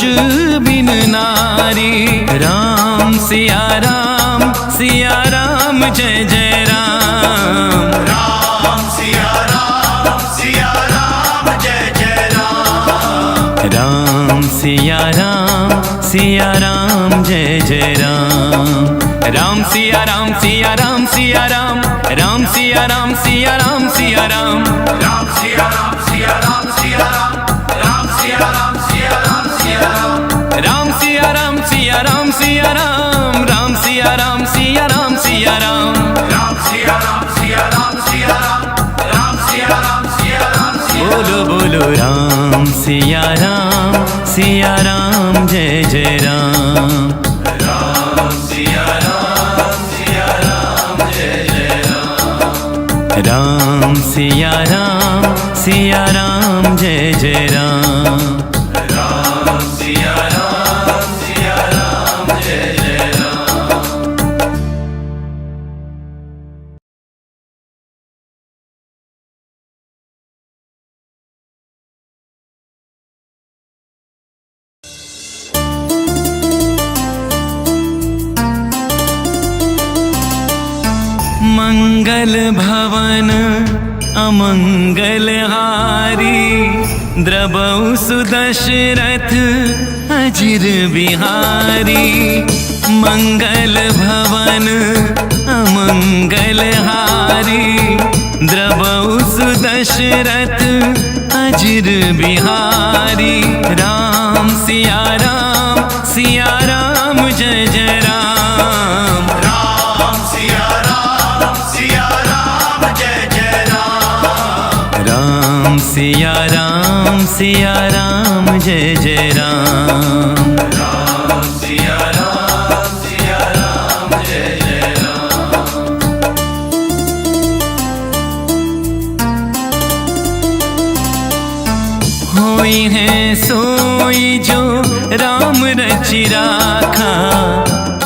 बिन नारी। राम सिया राम जय जय राम। राम सिया राम जय जय राम। राम सिया राम जय जय राम। राम सिया राम राम सिया राम सिया राम सिया राम सिया राम। राम सिया राम राम सिया राम सिया राम सिया राम। राम सिया राम राम सिया राम सिया राम सिया राम सिया राम। राम सिया राम सिया राम सिया राम सिया राम। बोलो बोलो राम सिया राम जय जय राम। राम सिया राम जय जय राम। राम सिया राम जय जय राम। राम सिया राम जय जय राम। मंगल भवन अमंगल हारी, द्रवौ सुदशरथ अजिर बिहारी। मंगल भवन अमंगल हारी, द्रवौ सुदशरथ अजिर बिहारी। राम सिया राम जय जय राम। राम सिया राम जय जय राम। राम सिया राम जय जय राम। राम सिया राम जय जय राम। होई है सोई जो राम रचि राखा,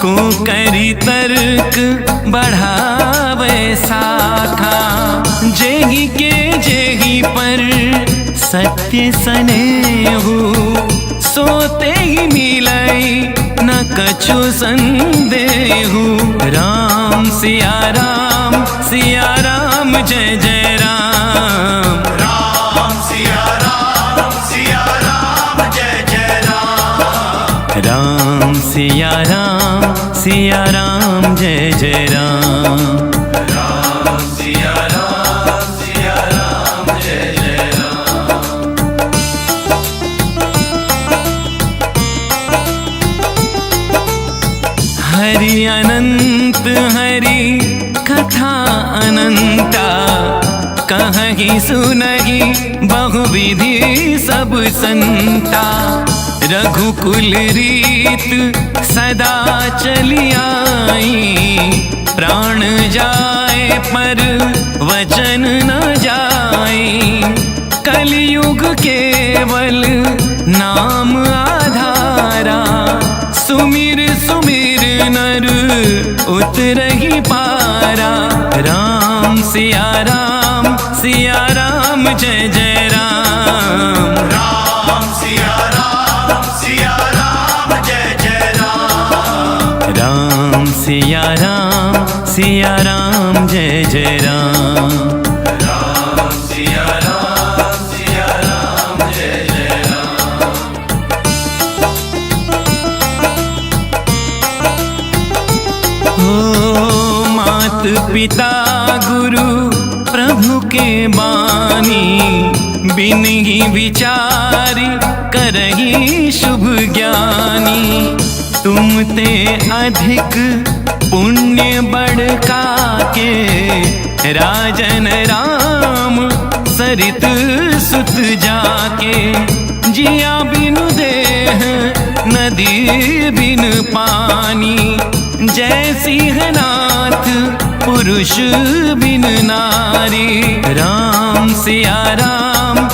को करी तर्क बढ़ावे साखा। जेहि के जेहि पर सत्य सनेहु, सोते ही मिलई न कछु संदेहु। राम सिया राम जय जय राम। राम सिया राम जय जय राम। राम सिया राम जय जय राम। राम सिया राम जय जय राम। हरि अनंत हरि कथा अनंता, कहहि सुनहि बहुविधि सब संता। रघुकुल रीत सदा चली आई, प्राण जाए पर वचन न जाए। कलियुग केवल नाम आधारा, सुमिर नर उतरहि पारा। राम सिया राम जय जय राम। राम सिया राम जय जय राम। राम सिया राम जय जय राम। राम सिया राम जय जय राम। हो मात पिता गुरु प्रभु के बानी, बिन ही विचारी करही शुभ ज्ञानी। तुम ते अधिक पुण्य बड़का के, राजन राम सरित सुत जाके। जिया बिन देह नदी बिन पानी, जैसी है नाथ पुरुष बिन नारी। राम सिया राम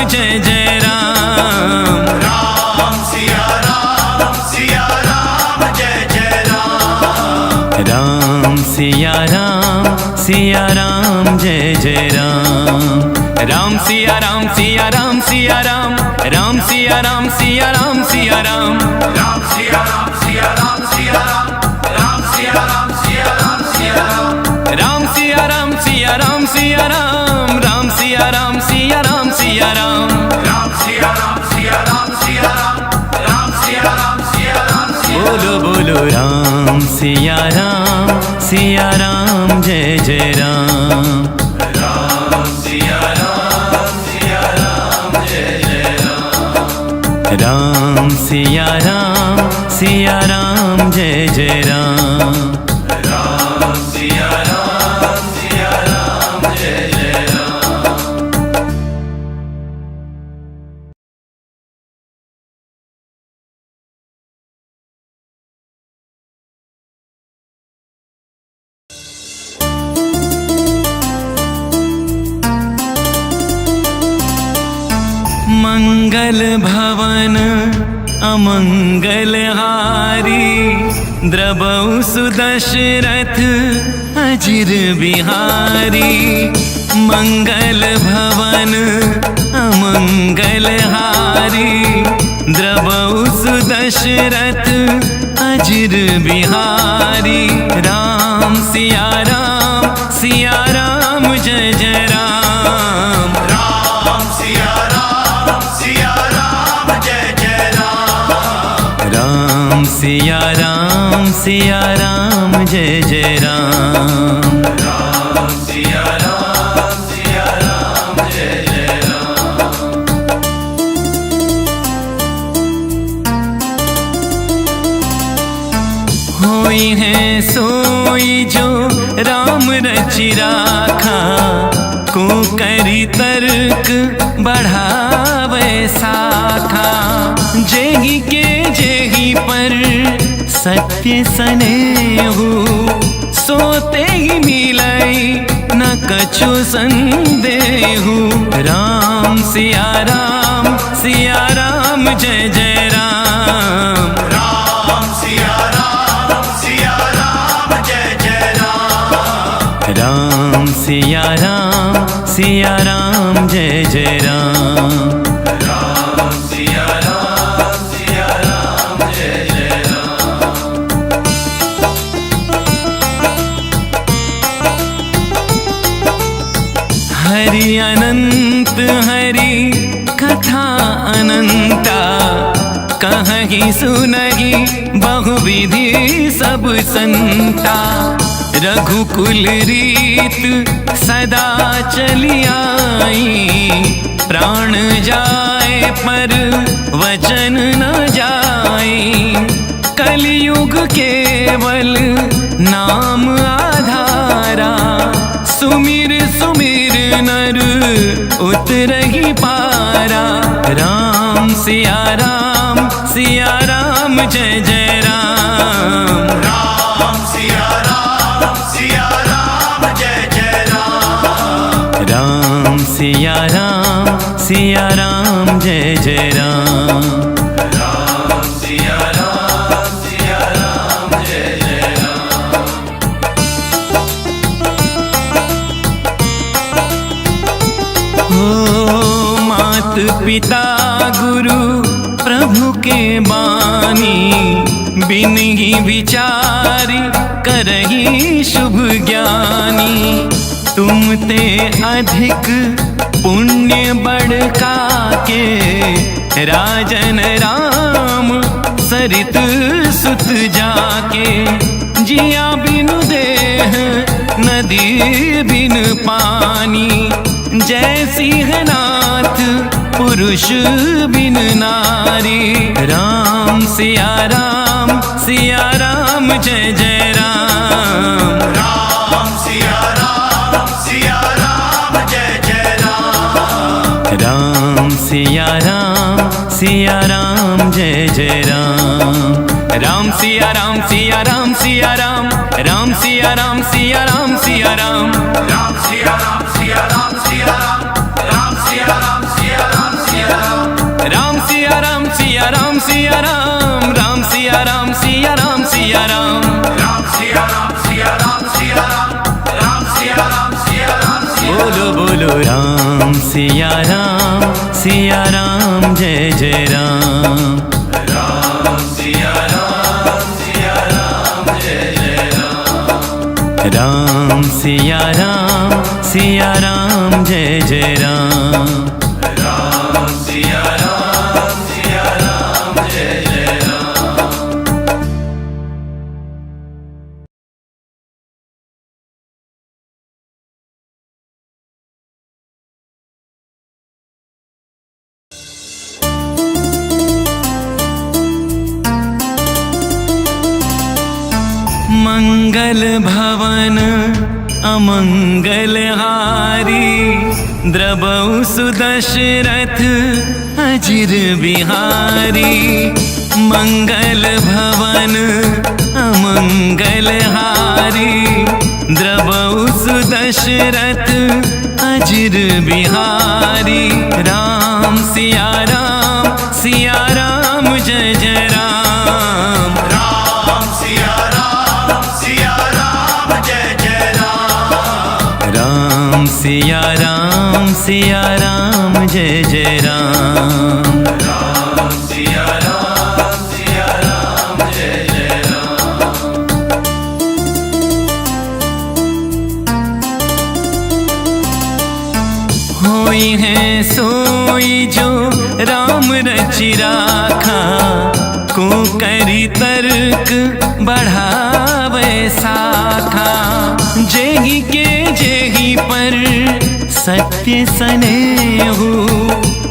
जय जय राम। राम सिया राम जय जय राम। राम सिया राम जय जय राम। राम सिया राम सिया राम सिया राम, राम सिया राम सिया राम सिया राम, राम सिया राम सिया राम सिया राम, राम सिया राम सिया राम सिया राम, राम सिया राम सिया राम सिया राम, राम सिया राम सिया राम सिया राम, राम सिया राम सिया राम सिया राम, राम सिया राम सिया राम सिया राम। बोलो बोलो राम सिया राम जय जय राम। राम सिया राम जय जय राम। राम सिया राम जय जय राम। राम सिया राम जय जय राम। मंगल भवन अमंगल हारी, द्रवौ सुदशरथ अजिर बिहारी। मंगल भवन अमंगल हारी, द्रवौ सुदशरथ अजिर बिहारी। राम सिया राम जय जय राम। राम सिया राम जय जय राम। राम सिया राम जय जय राम। राम सिया राम जय जय राम। होई है सोई जो राम रचि राखा, को करी तर्क बढ़ावे साखा। जेहि के जेहि पर सत्य सनेहु, सोते ही मिलई न कछु संदेहु। राम सिया राम जय जय राम। राम सिया राम जय जय राम। राम सिया राम जय जय राम। राम सिया राम जय जय राम। हरि अनंत हरि कथा अनंता, कहीं सुनहि बहुविधि सब संता। रघुकुल रीत सदा चली आई, प्राण जाए पर वचन न जाए। कलयुग केवल नाम आधारा, सुमिर सुमिर नर उतरहि पारा। राम सिया राम जय जय राम। राम सिया राम जय जय राम। राम सिया राम जय जय राम। राम सिया राम जय जय राम। हो मात पिता गुरु प्रभु के बानी, बिन ही विचार करही शुभ ज्ञानी। तुम ते अधिक पुण्य बढ़का के, राजन राम सरित सुत जाके। जिया बिनु देह नदी बिन पानी, जय सिंहनाथ पुरुष बिन नारी। राम सिया राम जय जय राम। राम सिया राम जय जय राम। राम सिया राम जय जय राम। राम सिया राम राम सिया राम सिया राम सिया राम सिया राम। राम सिया राम राम सिया राम, राम सिया राम सिया राम। राम सिया राम राम सिया राम, राम सिया राम सिया राम सिया राम। राम सिया राम सिया राम जय जय राम। राम सिया राम जय जय राम। राम सिया राम जय जय राम। राम सिया राम जय जय राम। मंगल भवन अमंगल हारी द्रबहु सुदशरथ अजिर बिहारी। मंगल भवन अमंगल हारी द्रबहु सुदशरथ अजिर बिहारी। राम सिया राम जय जय राम। राम सिया राम जय जय राम। राम सिया राम जय जय राम। राम सिया राम जय जय राम। होई है सोई जो राम रचि राखा, को करी तर्क बढ़ावे साखा। जेहि के जेहि पर सत्य सनेहु,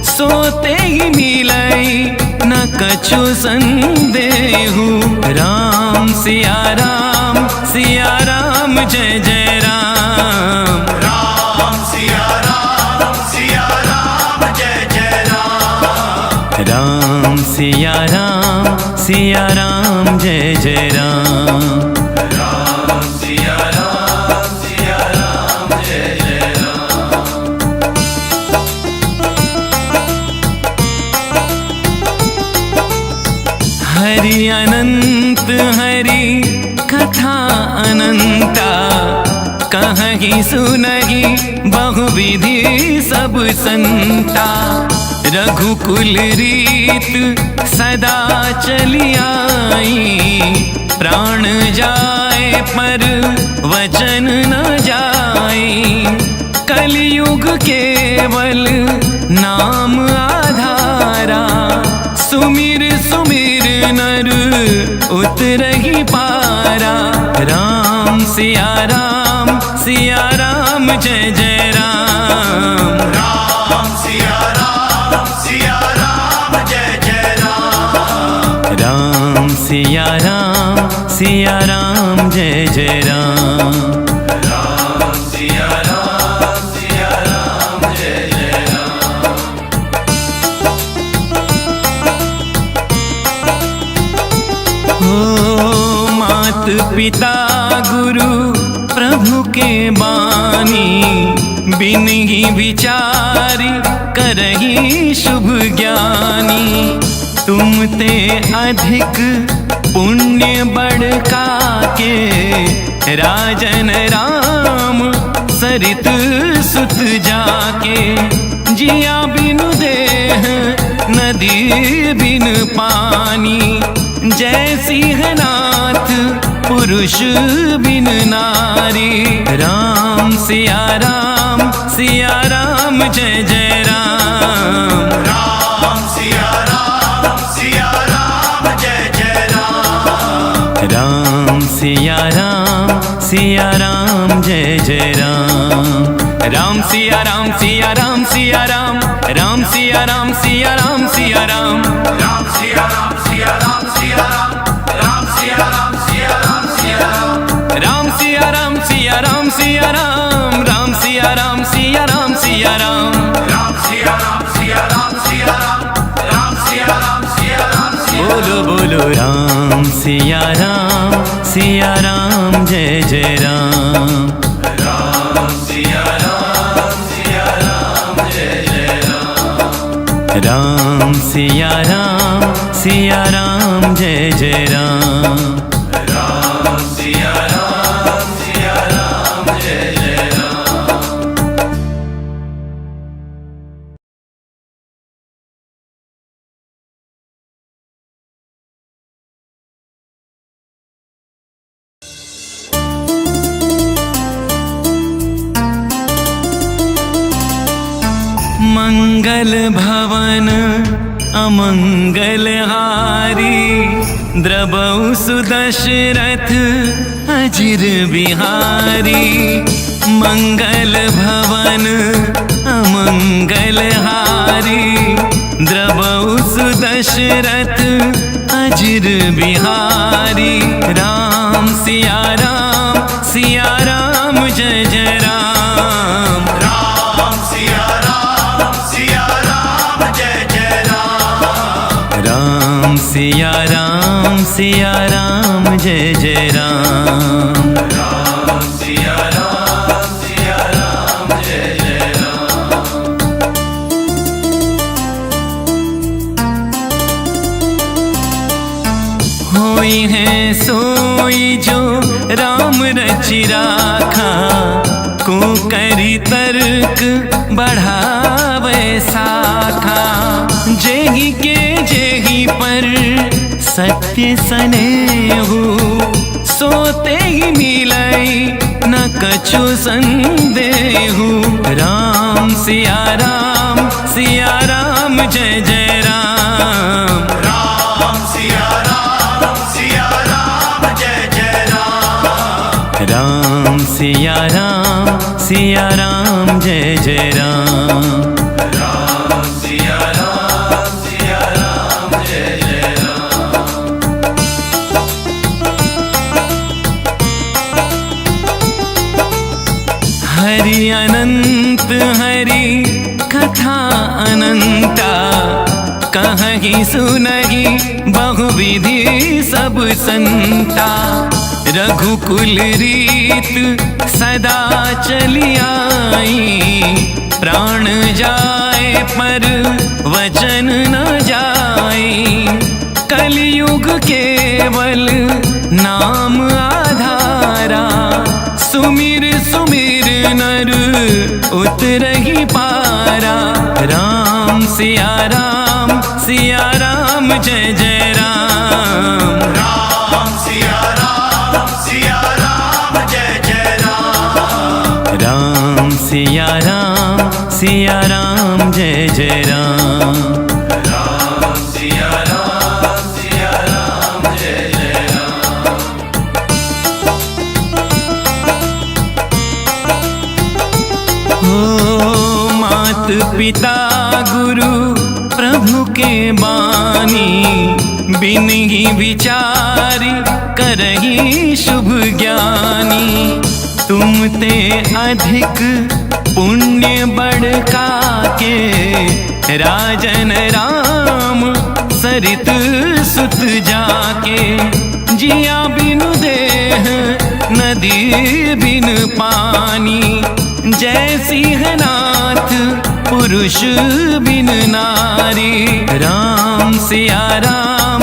सोते ही मिलई न कछु संदेहु। राम सिया राम जय जय राम। राम सिया राम जय जय राम। राम सिया राम जय जय राम। राम सिया राम जय जय राम। हरि अनंत हरि कथा अनंता, कहहि सुनहि बहुविधि सब संता। रघुकुल रीत सदा चली आई, प्राण जाए पर वचन न जाई। कलयुग केवल नाम आधारा, सुमिर सुमिर नर उतरहि पारा। राम सिया राम जय जय राम। राम सिया राम जय जय राम। राम सिया राम जय जय राम। राम सिया राम जय जय राम। हो मात पिता गुरु प्रभु के बानी, बिन ही विचारी करही शुभ ज्ञानी। तुम ते अधिक पुण्य बढ़का के, राजन राम सरित सुत जाके। जिया बिनु देह नदी बिन पानी, जय सिंहनाथ पुरुष बिन नारी। राम सिया राम जय जय राम। राम सिया राम जय जय राम। राम सिया राम जय जय राम। राम सिया राम राम सिया राम सिया राम सिया राम सिया राम। राम सिया राम राम सिया राम सिया राम सिया राम। राम सिया राम राम सिया राम सिया राम सिया राम सिया राम। राम सिया राम सिया राम सिया राम। बोलो बोलो राम सिया राम जय जय राम। राम सिया राम जय जय राम। राम सिया राम जय जय राम। राम सिया राम जय जय राम। भवन अमंगलहारी, द्रवौ सुदशरथ अजिर बिहारी। मंगल भवन अमंगलहारी, द्रवौ सुदशरथ अजिर बिहारी। राम सिया राम जय जय राम। राम सिया राम जय जय राम। राम सिया राम जय जय राम। राम सिया राम जय जय राम। होई है सोई जो राम रचि राखा, को करी तर्क बढ़ावे साखा। जेहि के जेहि पर सत्य सनेहु, सोते ही मिलई न कछु संदेहु। राम सिया राम जय जय राम। राम सिया राम जय जय राम। राम सिया राम जय जय राम। राम सिया राम जय जय राम। हरि अनंत हरि कथा अनंता, कहीं सुनहि बहुविधि सब संता। रघुकुल रीत सदा चली आई, प्राण जाए पर वचन न जाई। कलियुग केवल नाम आधारा, सुमिर सुमिर नर उतरहि पारा। राम सिया राम जय जय राम। राम सिया राम जय जय राम। राम सिया राम जय जय राम। राम सिया राम जय जय राम। हो मात पिता गुरु प्रभु के बानी, बिनहि विचारी करहि शुभ ज्ञानी। तुम ते अधिक पुण्य बड़का के, राजन राम सरित सुत जाके। जिया बिनु देह नदी बिन पानी, जय सिंहनाथ पुरुष बिन नारी। राम सिया राम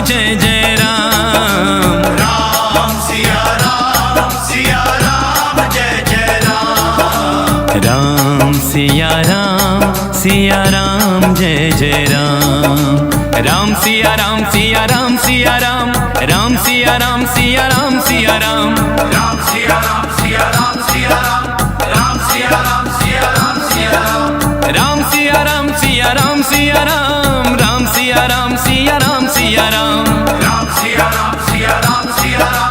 जय जय राम। राम सिया राम जय जय राम। राम सिया राम जय जय राम। राम सिया राम राम सिया राम सिया राम राम सिया राम सिया राम सिया राम राम सिया राम सिया राम सिया राम राम सिया राम सिया राम सिया राम राम सिया राम सिया राम सिया राम राम सिया राम सिया राम सिया राम राम सिया राम सिया राम सिया राम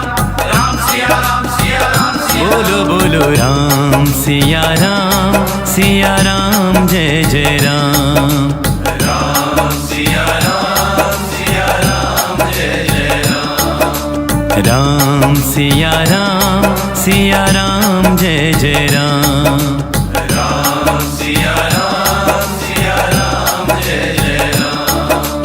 राम सिया राम सिया राम सिया बोलो बोलो राम सिया राम जय जय राम राम सिया राम जय जय राम राम सिया राम जय जय राम राम सिया राम जय जय राम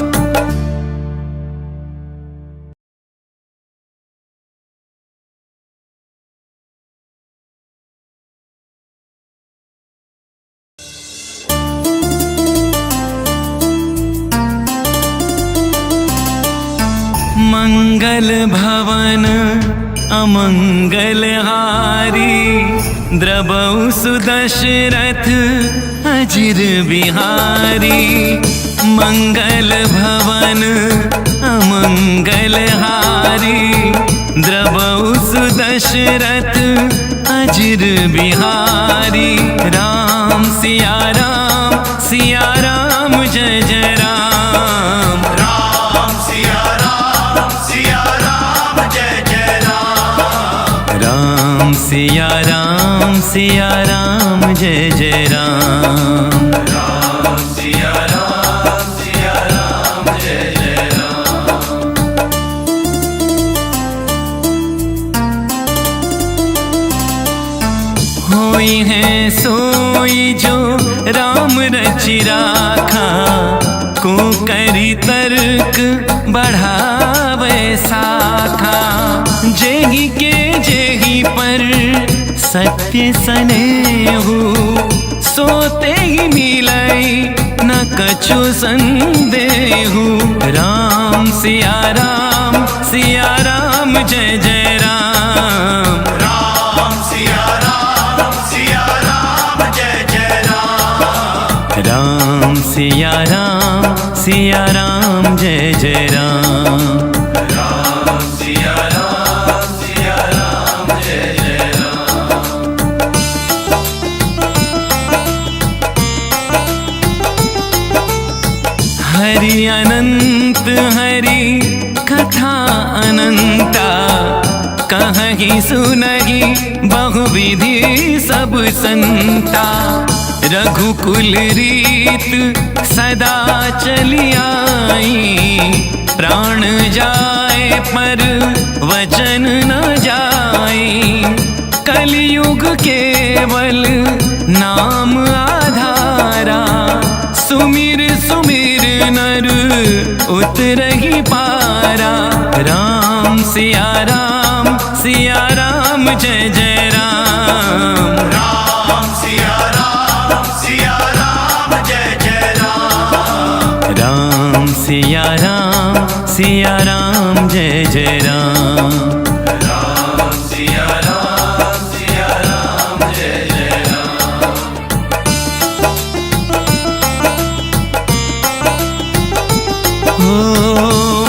मंगल भवन अमंगलहारी द्रवौ सुदशरथ अजिर बिहारी मंगल भवन अमंगलहारी द्रवौ सुदशरथ अजिर बिहारी राम सिया राम राम सिया राम जय जय राम। राम सिया राम जय जय राम। होई है सोई जो राम रचि राखा, को करी तर्क बढ़ावे साखा। जेहि के जेहि पर सत्य सनेहु, सोते ही मिलई न कछु संदेहु। राम सिया राम जय जय राम। राम सिया राम जय जय राम। राम सिया राम जय जय राम। राम सिया राम जय जय राम। हरि अनंत हरि कथा अनंता, कहहि सुनहि बहुविधि सब संता। रघुकुल रीत सदा चली आई, प्राण जाए पर वचन न जाई। कलयुग केवल नाम आधारा, सुमिर सुमिर नर उतरहि पारा। राम सिया राम जय जय राम। राम सिया राम जय जय राम। राम सिया राम जय जय राम। राम सिया राम जय जय राम। हो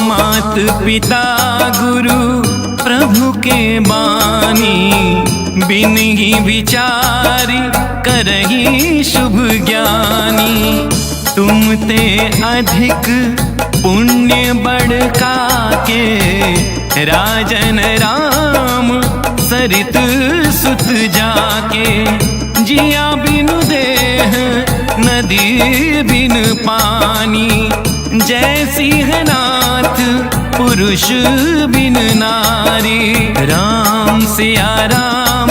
मात पिता गुरु प्रभु के बानी, बिन ही विचारी करही शुभ ज्ञानी। तुम ते अधिक पुण्य बढ़का के, राजन राम सरित सुत जाके। जिया बिनु देह नदी बिन पानी, जय सिंहनाथ पुरुष बिन नारी। राम सिया राम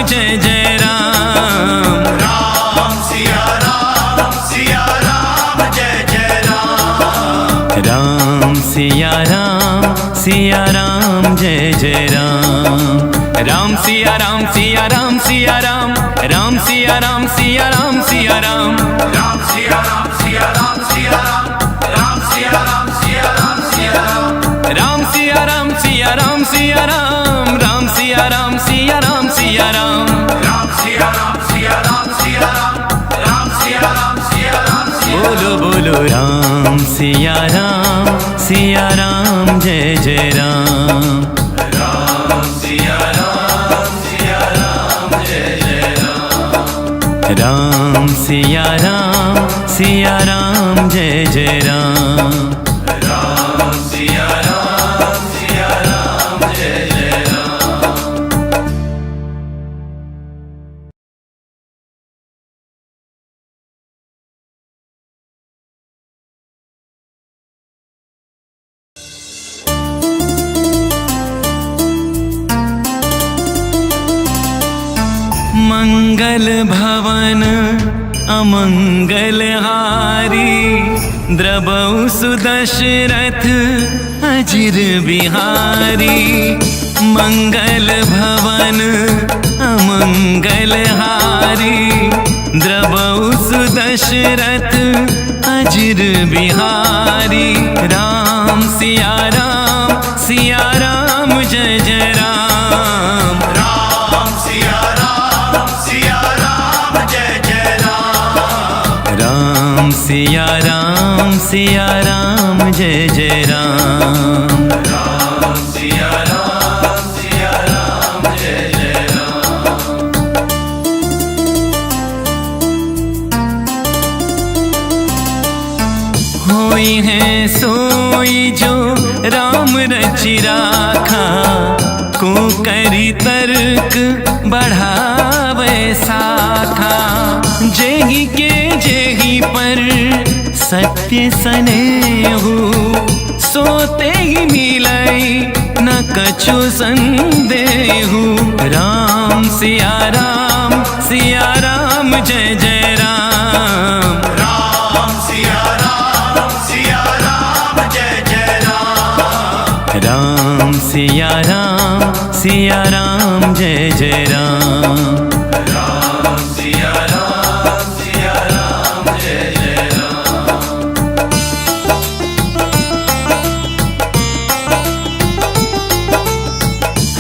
जय जय राम। राम सिया राम जय जय राम। राम सिया राम जय जय राम। राम सिया राम राम सिया राम सिया राम सिया राम। राम सिया राम राम सिया राम सिया राम। राम सिया राम सिया राम सिया राम सिया राम। राम सिया राम बोलो बोलो राम सिया राम जय जय राम। राम सिया राम जय जय राम। राम सिया राम जय जय राम। राम सिया राम जय जय राम। मंगल भवन अमंगल हारी, द्रबहु सुदशरथ अजिर बिहारी। मंगल भवन अमंगल हारी, द्रबहु सुदशरथ अजिर बिहारी। राम सिया राम जय जय राम। राम सिया राम जय जय राम। राम सिया राम जय जय राम। राम सिया राम जय जय राम। होई है सोई जो राम रचि राखा, को बढ़ावे साखा। जेहि के जेहि पर सत्य सनेहु, सोते ही मिलई न कछु संदेहु। राम सिया राम जय जय राम। राम सिया राम जय जय राम। राम सिया राम जय जय राम। राम सिया राम जय जय राम।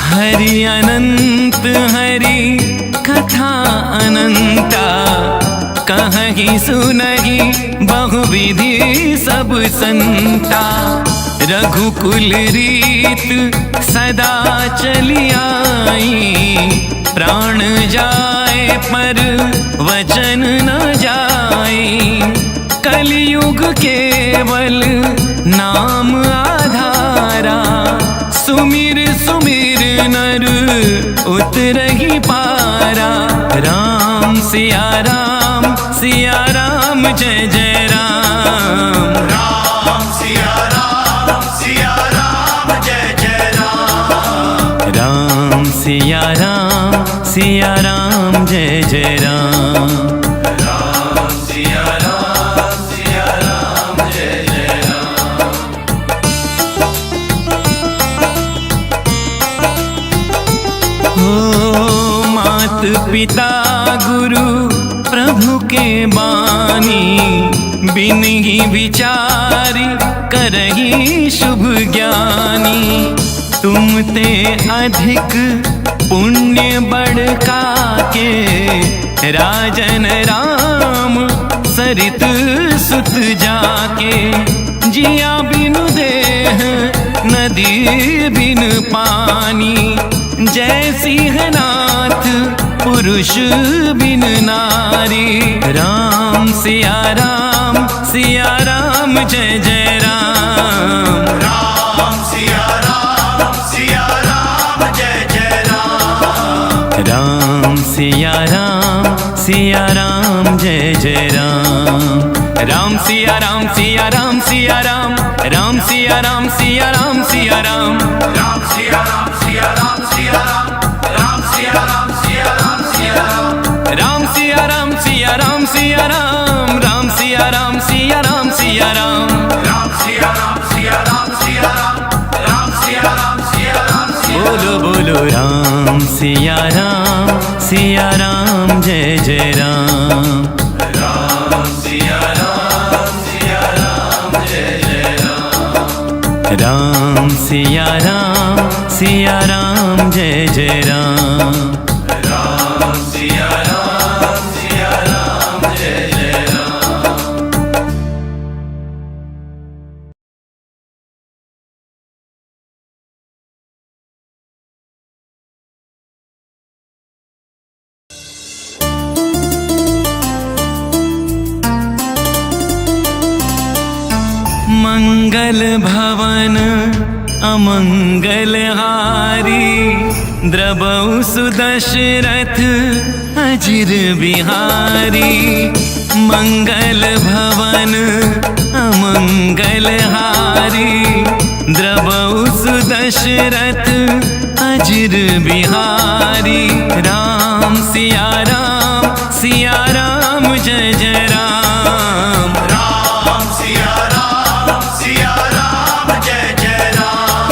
हरि अनंत हरि कथा अनंता, कहहि सुनहि बहुविधि सब संता। रघुकुल रीत सदा चली आई, प्राण जाए पर वचन न जाए। कलयुग केवल नाम आधारा, सुमिर सुमिर नर उतरहि पारा। राम सिया राम जय जय राम। राम सिया राम जय जय राम। राम सिया राम जय जय राम। राम सिया राम जय जय राम। हो मात पिता गुरु प्रभु के बानी, बिन ही विचारी करही शुभ ज्ञानी। तुम ते अधिक पुण्य बढ़का के, राजन राम सरित सुत जाके। जिया बिनु देह नदी बिन पानी, जय सिंहनाथ पुरुष बिन नारी। राम सिया राम जय जय राम। राम सिया राम जय जय राम। राम सिया राम जय जय राम। राम सिया राम राम सिया राम सिया राम सिया राम सिया राम। राम सिया राम राम सिया राम। राम सिया राम सिया राम सिया राम। राम सिया राम सिया राम। राम सिया राम बोलो बोलो राम सिया राम जय जय राम। राम सिया राम जय जय राम। राम सिया राम जय जय राम। राम सिया राम जय जय राम। मंगल भवन अमंगल हारी, द्रबहु सुदशरथ अजिर बिहारी। मंगल भवन अमंगल हारी, द्रबहु सुदशरथ अजिर बिहारी। राम सिया राम जय जय राम। राम सिया राम जय जय राम।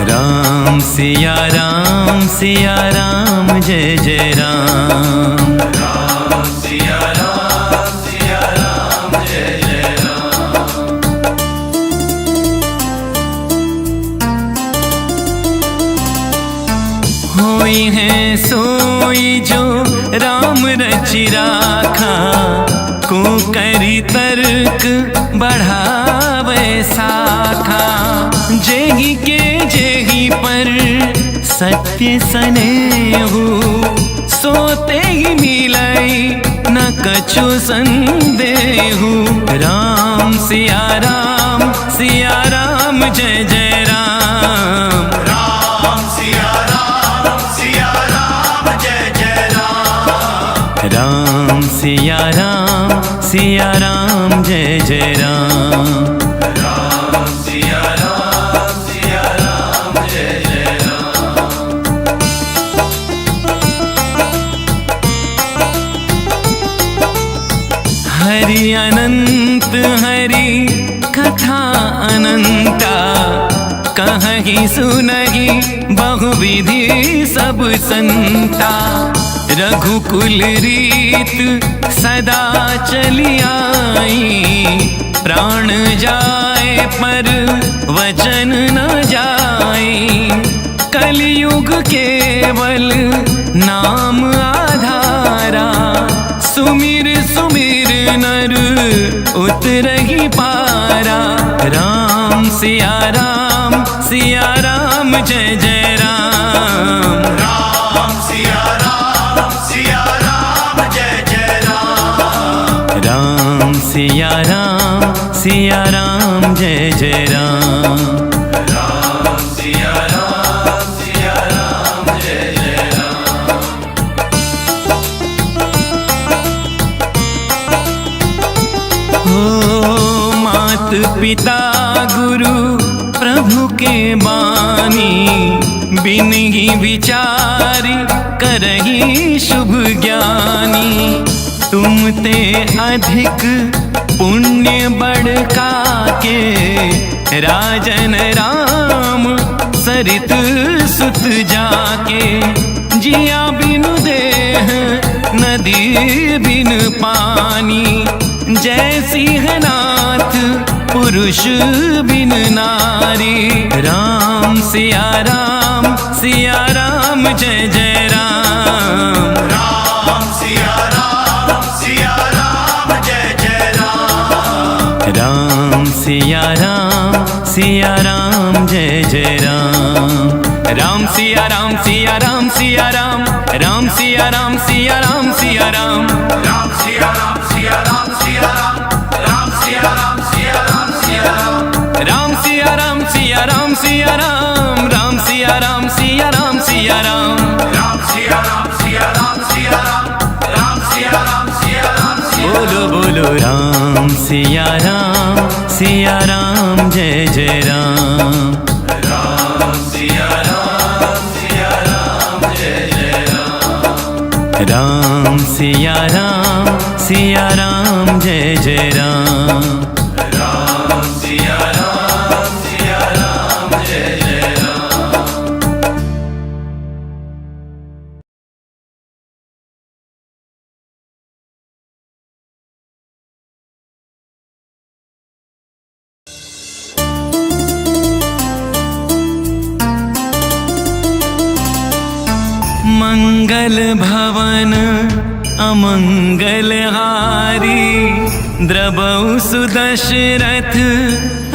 राम सिया राम जय जय राम। राम सिया राम जय जय राम। होई है सोई जो राम रचि राखा, को करी तर्क बढ़ावे साखा। जेहि के जेहि पर सत्य सनेहु, सोते ही मिलई न कछु संदेहु। राम सिया राम जय जय राम। राम सिया राम सिया राम जय जय राम। राम सिया राम जय जय राम। हरि अनंत हरि कथा अनंता, कहीं सुनहि बहुविधि सब संता। रघुकुल रीत सदा चली आई, प्राण जाए पर वचन न जाई। कलयुग केवल नाम आधारा, सुमिर सुमिर नर उतरहि पारा। राम सिया राम जय जय राम। राम सिया राम जय जय राम। राम सिया राम जय जय राम। राम सिया राम जय जय राम। हो मात पिता गुरु प्रभु के बानी, बिन ही विचार करहि शुभ ज्ञानी। तुम ते अधिक पुण्य बढ़का के, राजन राम सरित सुत जाके। जिया बिनु देह नदी बिन पानी, जय सिंहनाथ पुरुष बिन नारी। राम सिया राम जय जय राम। राम सिया राम जय जय राम। राम सिया राम जय जय राम। राम सिया राम राम सिया राम सिया राम सिया राम सिया राम। राम सिया राम राम सिया राम सिया राम सिया राम। राम सिया राम राम सिया राम सिया राम सिया राम। राम सिया राम सिया राम सिया राम। बोलो बोलो राम सिया राम जय जय राम। राम सिया राम जय जय राम। राम सिया राम जय जय राम। राम सिया राम जय जय राम। मंगल भवन अमंगल हारी, द्रबहु सुदशरथ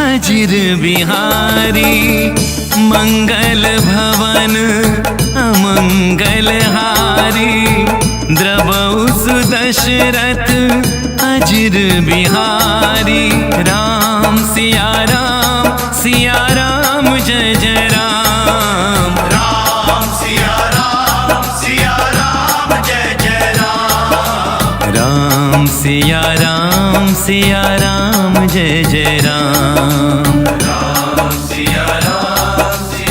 अजिर बिहारी। मंगल भवन अमंगल हारी, द्रबहु सुदशरथ अजिर बिहारी। राम सिया राम जय जय राम। राम सिया राम जय जय राम। राम सिया राम जय जय राम। राम सिया राम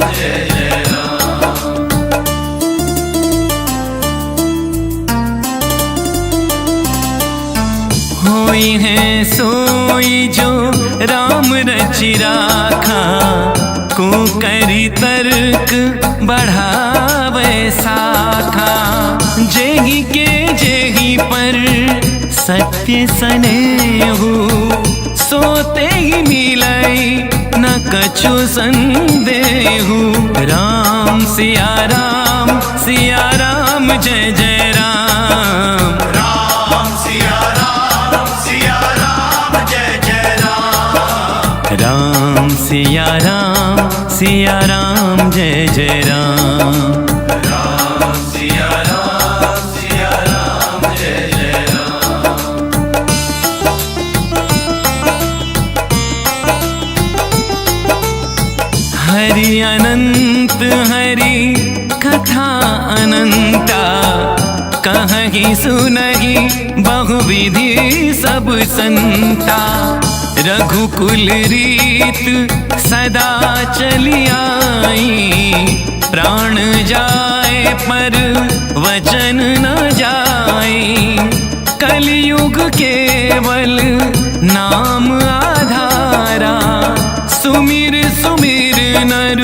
जय जय राम। होई है सोई जो राम रचि राखा, को करी तर्क बढ़ावे साखा। जेहि के जेहि पर सत्य सनेहु, सोते ही मिलई न कछु संदेहु। राम सिया राम जय जय राम। राम सिया राम जय जय राम। राम सिया राम जय जय राम। राम सिया राम जय जय राम। हरि अनंत हरि कथा अनंता, कहीं सुनहि बहुविधि सब संता। रघुकुल रीत सदा चली आई, प्राण जाए पर वचन न जाए। कलयुग केवल नाम आधारा, सुमिर सुमिर नर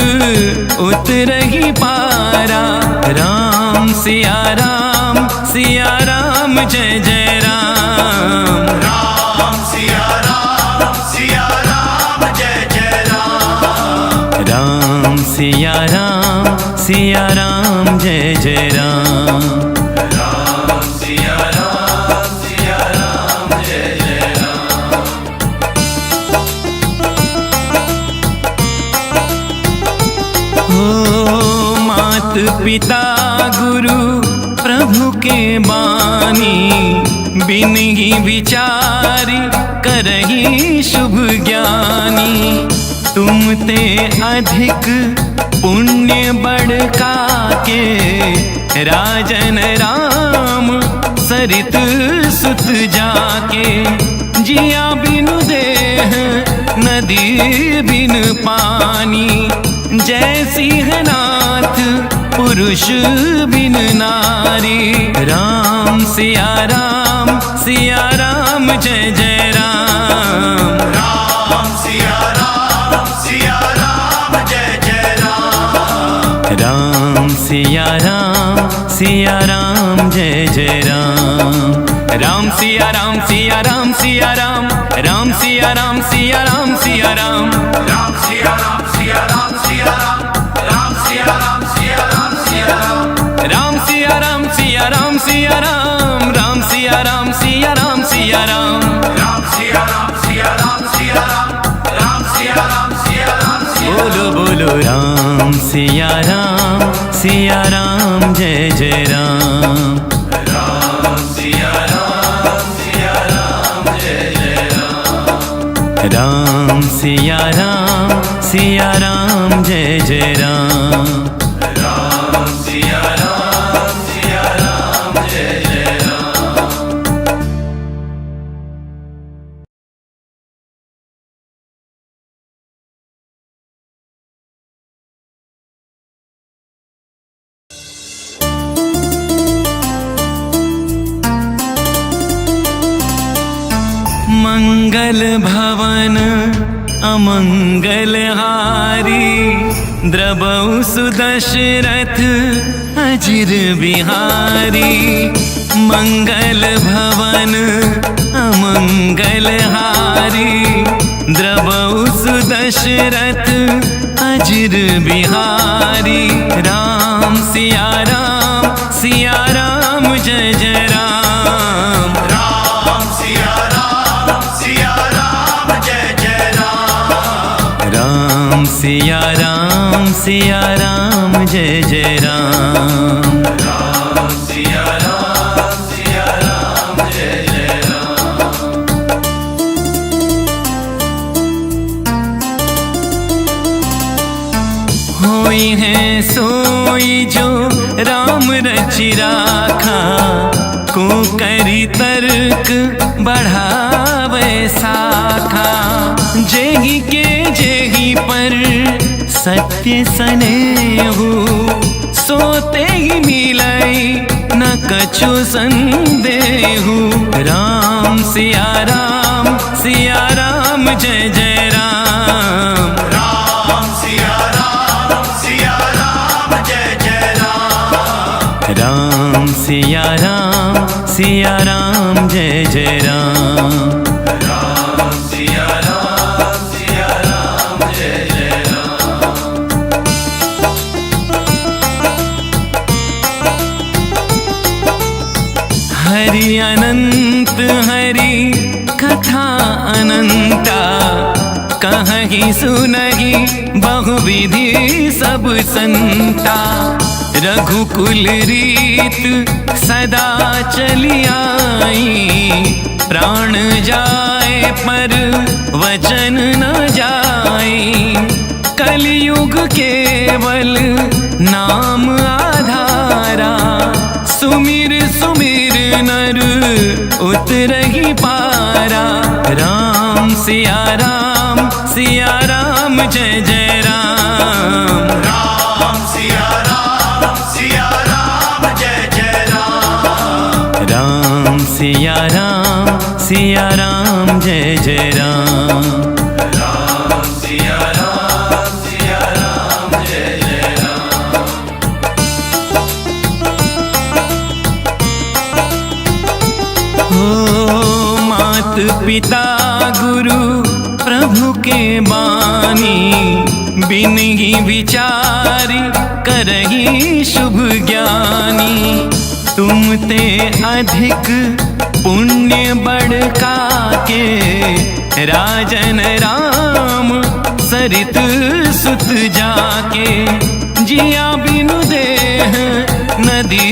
उतरहि पारा। राम सिया राम जय जय राम। राम सिया राम जय जय राम। राम सिया राम जय जय राम। राम सिया राम जय जय राम। हो मात पिता गुरु प्रभु के बानी, बिनहि विचार करहि शुभ ज्ञानी। तुम ते अधिक पुण्य बढ़का के, राजन राम सरित सुत जाके। जिया बिनु देह नदी बिन पानी, जय सिंहनाथ पुरुष बिन नारी। राम सिया राम जय जय राम। राम सिया राम जय जय राम। राम सिया राम जय जय राम। राम सिया राम राम सिया राम सिया राम सिया राम सिया राम। राम सिया राम राम सिया राम सिया राम सिया राम। राम सिया राम राम सिया राम सिया राम सिया राम। राम सिया राम सिया राम सिया। बोलो बोलो राम सिया राम जय जय राम। राम सिया राम जय जय राम। राम सिया राम जय जय राम। राम सिया राम जय जय राम। मंगल भवन अमंगल हारी, द्रबहु सुदशरथ अजिर बिहारी। मंगल भवन अमंगल हारी, द्रबहु सुदशरथ अजिर बिहारी। राम सिया राम जय जय राम। राम सिया राम जय जय राम। राम सिया राम जय जय राम। राम सिया राम जय जय राम। होई है सोई जो राम रचि राखा, को करी तर्क बढ़ावे साखा। जेहि के जेहि पर सत्य सनेहु, सोते ही मिलई न कछु संदेहु। राम सिया राम जय जय राम। राम सिया राम जय जय राम। राम सिया राम जय जय राम। राम सिया राम जय जय राम। हरि अनंत हरि कथा अनंता, कहीं सुनहि बहुविधि सब संता। रघुकुल रीत सदा चली आई, प्राण जाए पर वचन न जाए। कलयुग केवल नाम आधारा, सुमिर सुमिर नर उतरहि पारा। राम सिया राम जय जय राम। राम सिया राम जय जय राम। राम सिया राम जय जय राम। राम सिया राम जय जय राम। हो मात पिता गुरु प्रभु के बानी, बिन ही विचारी करही शुभ ज्ञानी। तुम ते अधिक पुण्य बढ़का के, राजन राम सरित सुत जाके। जिया बिनु देह नदी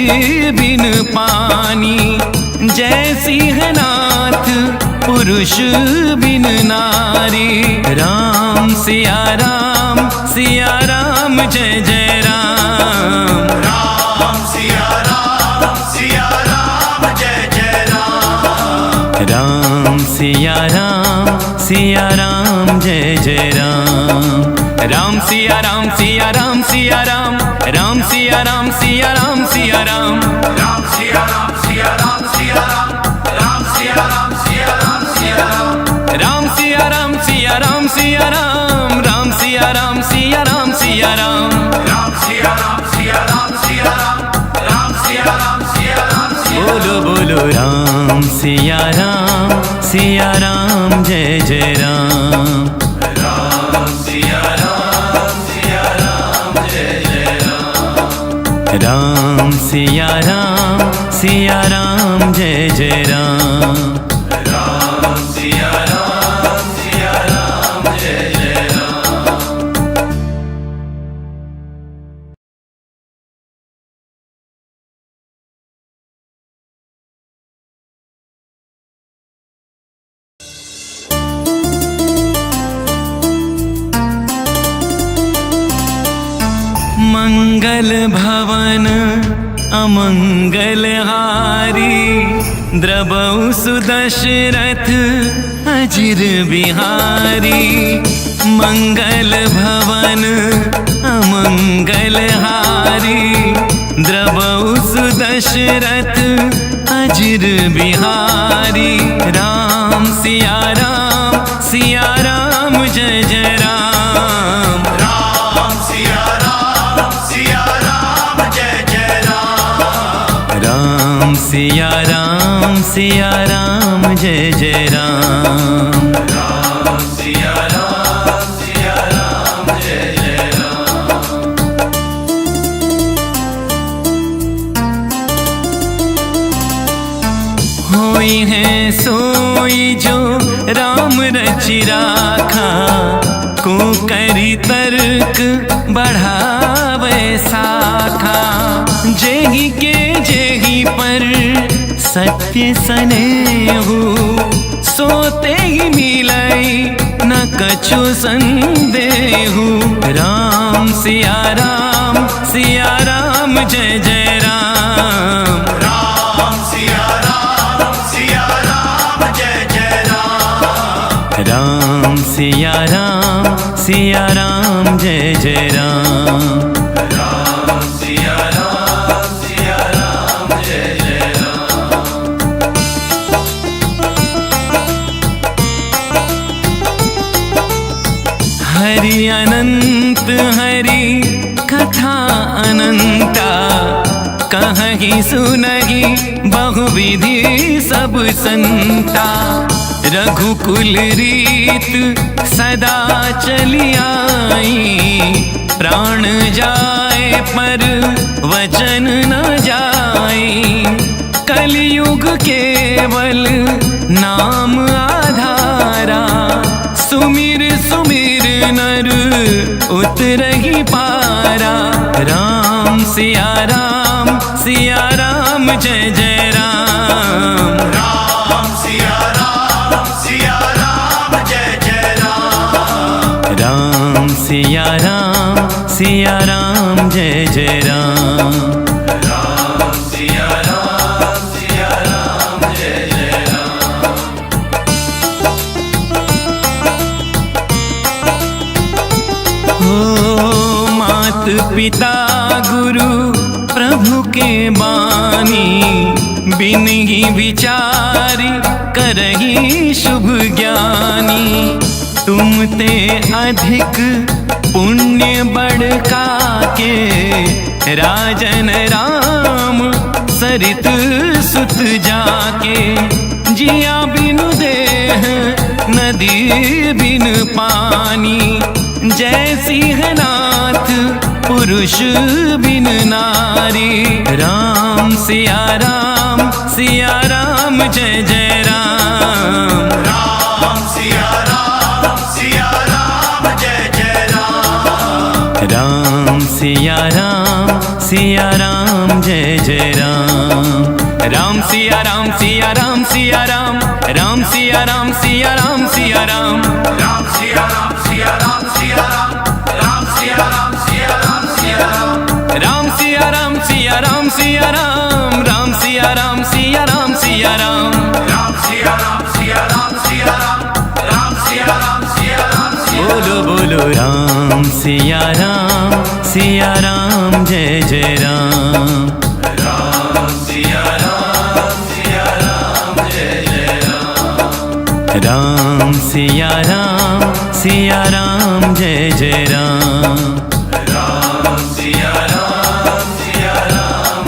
बिन पानी, जय सिंहनाथ पुरुष बिन नारी। राम सिया राम जय जय राम। राम सिया राम जय जय राम। राम सिया राम जय जय राम। राम सिया राम राम सिया राम। राम सिया राम सिया राम। राम सिया राम राम। राम सिया राम राम। राम सिया राम सिया राम। राम सिया राम सिया राम। राम सिया राम राम। राम सिया राम बोलो बोलो राम सिया राम जय जय राम। राम सिया राम जय जय राम। राम सिया राम जय जय राम। राम सिया राम जय जय राम। मंगल भवन अमंगल हारी, द्रबहु सुदशरथ अजिर बिहारी। मंगल भवन अमंगल हारी, द्रबहु सुदशरथ अजिर बिहारी। राम सिया राम जय जय राम। राम सिया राम जय जय राम। राम सिया राम जय जय राम। राम सिया राम जय जय राम। होई है सोई जो राम रचि राखा, को करी तर्क बढ़ावे साखा। जेहि के जेहि पर सत्य सनेहु, सोते ही मिलई न कछु संदेहु। राम सिया राम जय जय राम। राम सिया राम जय जय राम। राम सिया राम जय जय राम। राम सिया राम जय जय राम। हरि अनंत हरि कथा अनंता, कहहि सुनहि बहुविधि सब संता। रघुकुल रीत सदा चली आई, प्राण जाए पर वचन न जाई। कलयुग केवल नाम आधारा, सुमिर सुमिर नर उतरहि पारा। राम सिया राम जय जय राम। राम सिया राम जय जय राम। राम सिया राम जय जय राम। राम सिया राम गुरु प्रभु के बानी, बिन ही विचारी करही शुभ ज्ञानी। तुम ते अधिक पुण्य बढ़का के, राजन राम सरित सुत जाके। जिया बिनु देह नदी बिन पानी, जय सिंहनाथ पुरुष बिन नारी। राम सिया राम जय जय राम। राम सिया राम जय जय राम। राम सिया राम जय जय राम। राम सिया राम सिया राम, राम सिया राम सिया राम सिया राम। राम सिया राम राम सिया राम सिया राम। राम सिया राम सिया राम सिया राम, राम सिया राम सिया राम सिया राम। राम सिया राम राम सिया राम। बोलो बोलो राम सिया राम जय जय राम। राम सिया राम जय जय राम। राम सिया राम जय जय राम। राम सिया राम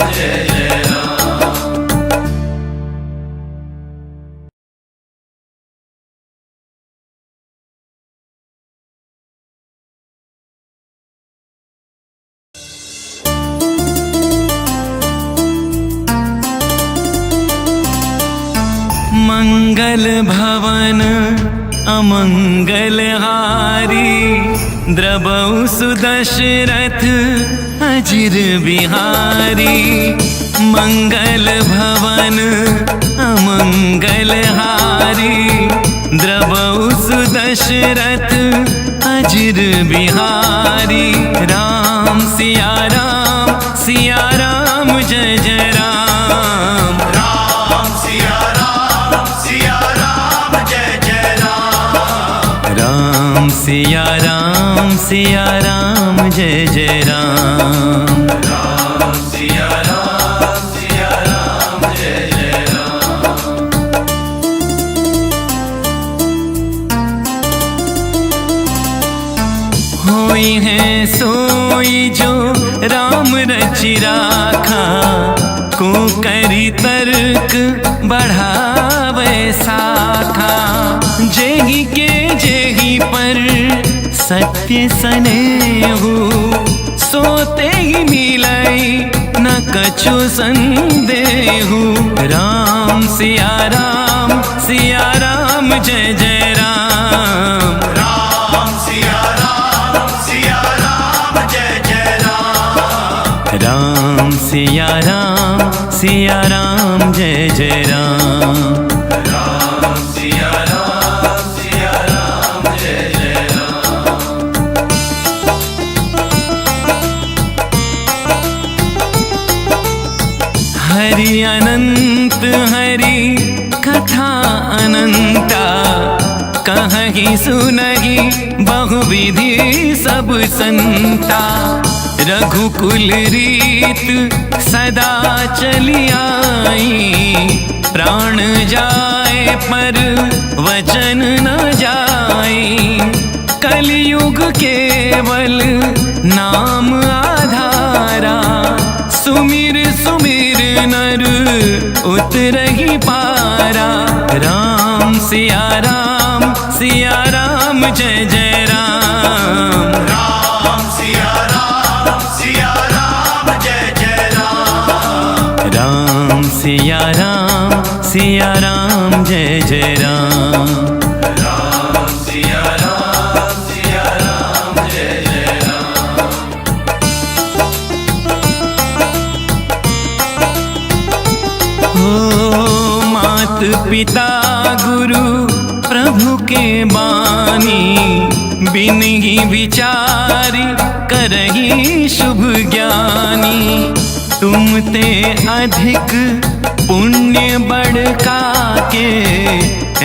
जय जय राम। मंगल भवन अमंगल हारी, द्रबहु सुदशरथ अजिर बिहारी। मंगल भवन अमंगल हारी, द्रबहु सुदशरथ अजिर बिहारी। राम सिया राम जय जय राम। राम सिया राम जय जय राम। राम सिया राम जय जय राम। राम सिया राम जय जय राम। होई है सोई जो राम रचि राखा, को करी तर्क बढ़ावे साखा। जेहि के जेहि पर सत्य सनेहु, सोते ही मिलई न कछु संदेहु। राम सिया राम जय जय राम। राम सिया राम जय जय राम। राम सिया राम जय जय राम। राम सिया राम जय जय राम। हरि अनंत हरि कथा अनंता, कहहि सुनहि बहुविधि सब संता। रघुकुल रीत सदा चली आई, प्राण जाए पर वचन न जाई। कलियुग केवल नाम आधारा, सुमिर सुमिर नर उतरहि पारा। राम सिया राम जय जय राम। राम सिया राम जय जय राम। राम सिया राम जय जय राम। राम सिया राम जय जय राम। हो मात पिता गुरु प्रभु के बानी, बिन ही विचारी करही शुभ ज्ञानी। तुम ते अधिक पुण्य बढ़का के,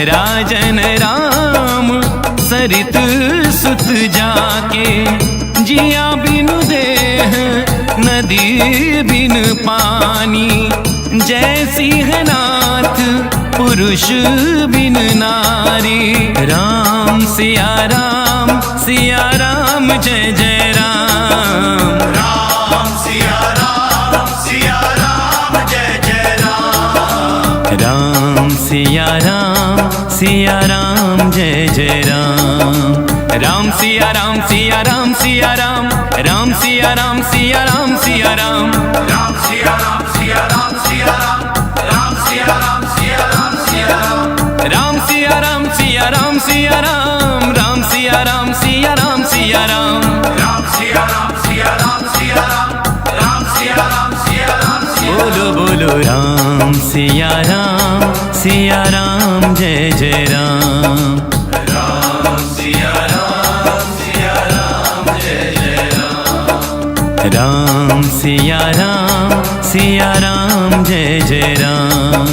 राजन राम सरित सुत जाके। जिया बिन देह नदी बिन पानी, जैसी है नाथ पुरुष बिन नारी। राम सिया राम जय जय राम। राम सिया राम जय जय राम। राम सिया राम जय जय राम। राम सिया राम सिया राम, राम सिया राम सिया राम सिया राम। राम सिया राम राम सिया राम सिया राम। राम सिया राम सिया राम सिया राम, राम सिया राम सिया राम सिया राम। राम सिया राम बोलो बोलो राम सिया राम जय जय राम। राम सिया राम जय जय राम। राम सिया राम जय जय राम।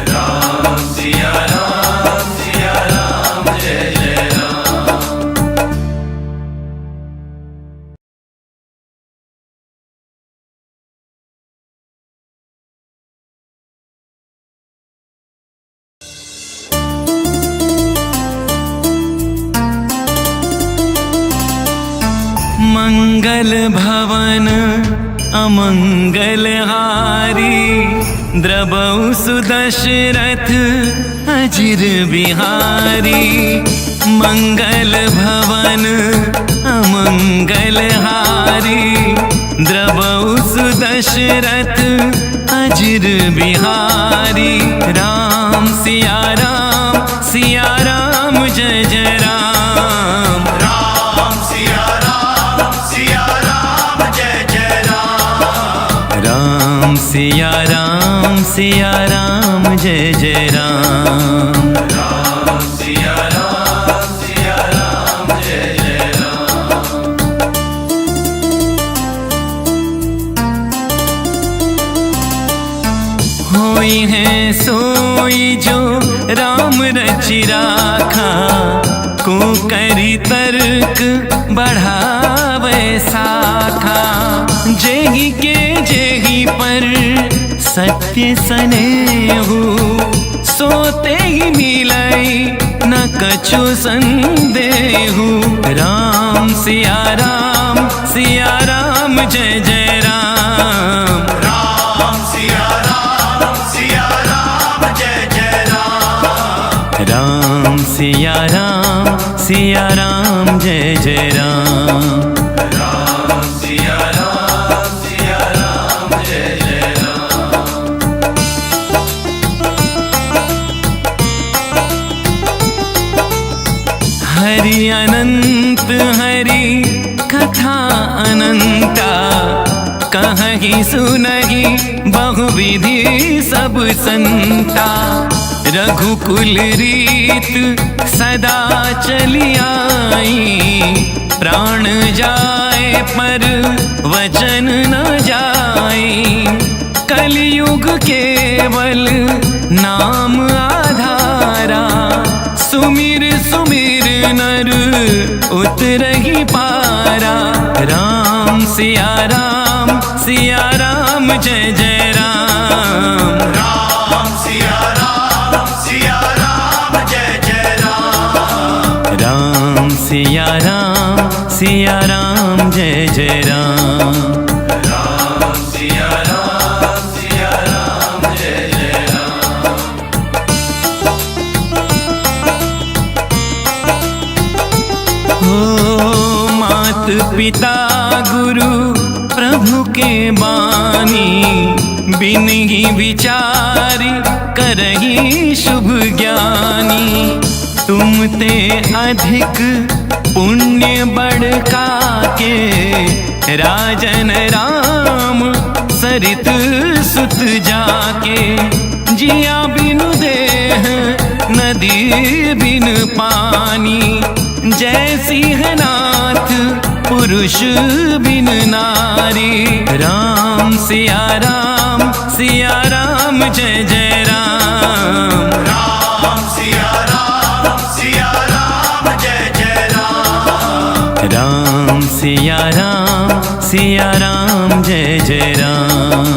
राम सिया राम जय जय राम। मंगल भवन अमंगल हारी, द्रवौ सुदशरथ अजिर बिहारी। मंगल भवन अमंगल हारी, द्रवौ सुदशरथ अजिर बिहारी। राम सिया राम जय जय राम। राम सिया राम जय जय राम। राम सिया राम जय जय राम। राम सिया राम जय जय राम। होई है सोई जो राम रचि राखा, को करी तर्क बढ़ावे साखा। जेहि के जेहि पर सत्य सनेहु, सोते ही मिलई न कछु संदेहु। राम सिया राम जय जय राम। राम सिया राम जय जय राम। राम सिया राम जय जय राम। राम सिया राम जय जय राम। हरि अनंत हरि कथा अनंता, कहि सुनहि बहुविधि सब संता। रघुकुल रीत सदा चली आई, प्राण जाए पर वचन न जाई। कलयुग केवल नाम आधारा, सुमिर सुमिर नर उतरहि पारा। राम सिया राम जय जय राम। राम सिया राम जय जय राम। राम सिया राम जय जय राम। राम सिया राम जय जय राम। हो मात पिता गुरु प्रभु के बानी, बिन ही विचारी करही शुभ ज्ञानी। तुम ते अधिक पुण्य बड़का के, राजन राम सरित सुत जाके। जिया बिनु देह नदी बिन पानी, जैसी है नाथ पुरुष बिन नारी। राम सिया राम जय जय राम। राम सिया राम जय जय राम। राम सिया राम जय जय राम।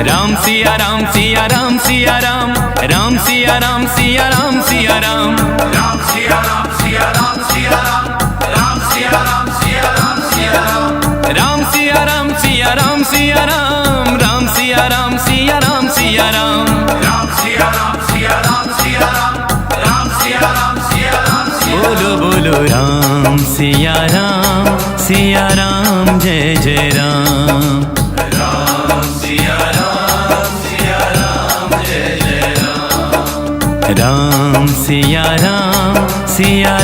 राम सिया राम सिया राम सिया राम, राम सिया राम सिया राम सिया राम, राम सिया राम सिया राम सिया राम, राम सिया राम सिया राम सिया राम, राम सिया राम सिया राम सिया राम, राम सिया राम सिया राम सिया राम, राम सिया राम सिया राम सिया राम, राम सिया राम सिया राम सिया राम। बोलो बोलो राम सिया राम जय जय राम। राम सिया राम सिया राम जय जय राम, राम सिया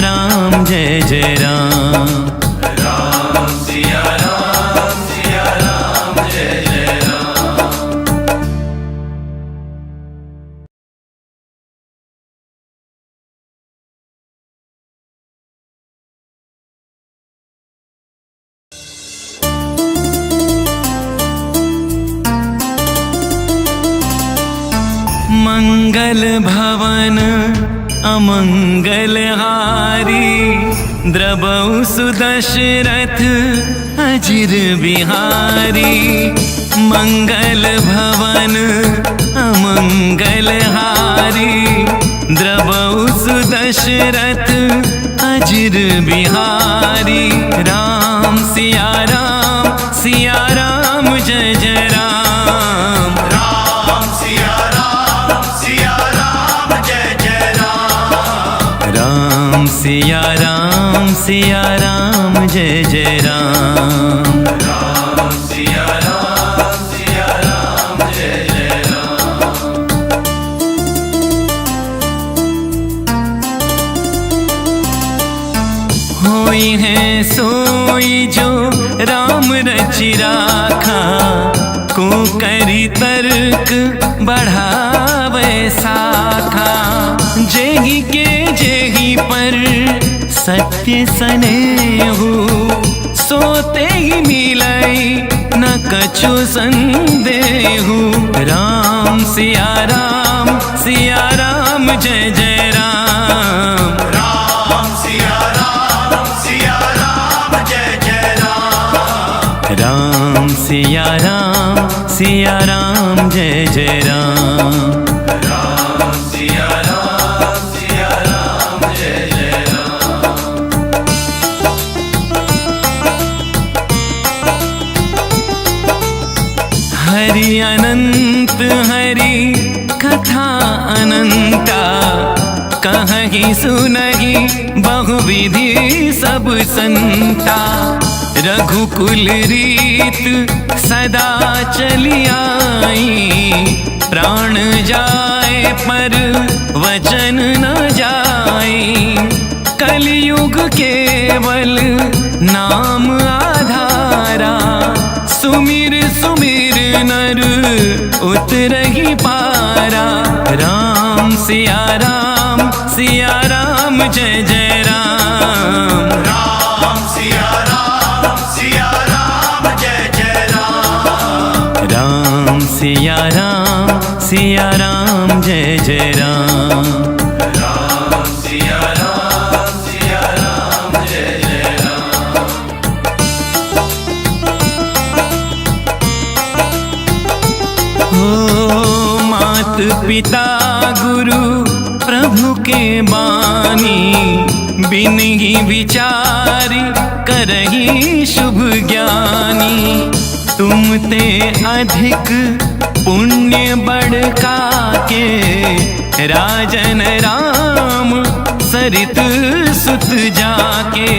राम जय जय राम। राम सिया राम सिया राम जय जय राम। मंगल भवन अमंगल हारी, द्रवौ सुदशरथ अजिर बिहारी। मंगल भवन अमंगल हारी, द्रवौ सुदशरथ अजिर बिहारी। राम सिया राम जय जय राम। राम सिया राम सिया राम जय जय राम, राम सिया राम जय जय राम। राम सिया राम सिया राम जय जय राम। होई है सोई जो राम रचि राखा, को करी तर्क बढ़ावे साखा। जेहि के जेहि पर सत्य सनेहु, सोते ही मिलई न कछु संदेहु। राम सिया राम जय जय राम। राम सिया राम सिया राम जय जय राम, राम सिया राम जय जय राम। राम सिया राम सिया राम जय जय राम। हरि अनंत हरि कथा अनंता, कहीं सुनहि बहुविधि सब संता। रघुकुल रीत सदा चली आई, प्राण जाए पर वचन न जाई। कलयुग केवल नाम आधारा, सुमिर सुमिर नर उतरहि पारा। राम सिया राम जय जय राम। राम सिया राम सिया राम जय जय राम, राम सिया राम जय जय राम। राम सिया राम सिया राम जय जय राम। हो मात पिता गुरु प्रभु के बानी, बिन ही विचार करही शुभ ज्ञानी। तुम ते अधिक पुण्य बढ़का के, राजन राम सरित सुत जाके।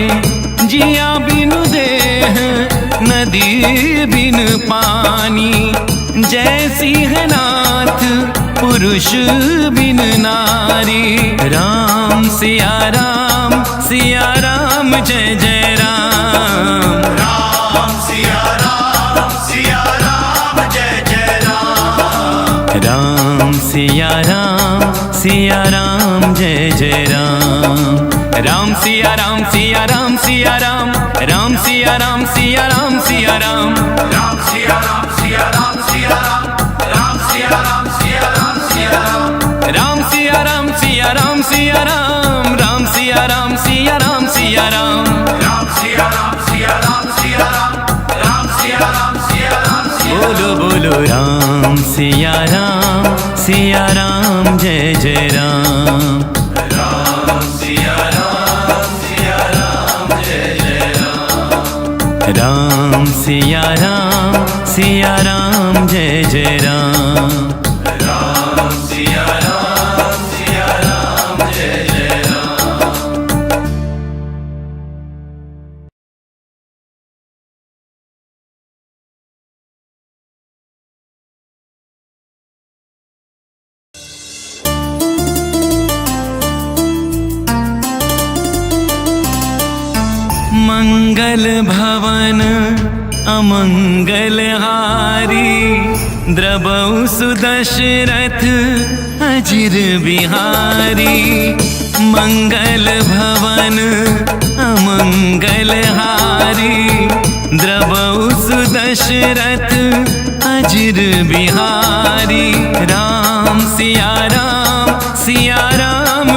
जिया बिनु देह नदी बिन पानी, जय सिंहनाथ पुरुष बिन नारी। राम सिया राम जय जय राम। राम सिया राम सिया राम जय जय राम, राम सिया राम जय जय राम। राम सिया राम सिया राम सिया राम, राम सिया राम सिया राम सिया राम, राम सिया राम सिया राम सिया राम, राम सिया राम सिया राम सिया राम, राम सिया राम सिया राम सिया राम, राम सिया राम सिया राम सिया राम, राम सिया राम सिया राम सिया बोलो बोलो राम सिया राम जय जय राम। राम सिया राम जय जय राम। राम सिया राम जय जय राम। राम सिया राम जय जय राम। मंगल भवन अमंगल हारी द्रबहु सुदशरथ अजिर बिहारी। मंगल भवन अमंगल हारी द्रबहु सुदशरथ अजिर बिहारी। राम सिया राम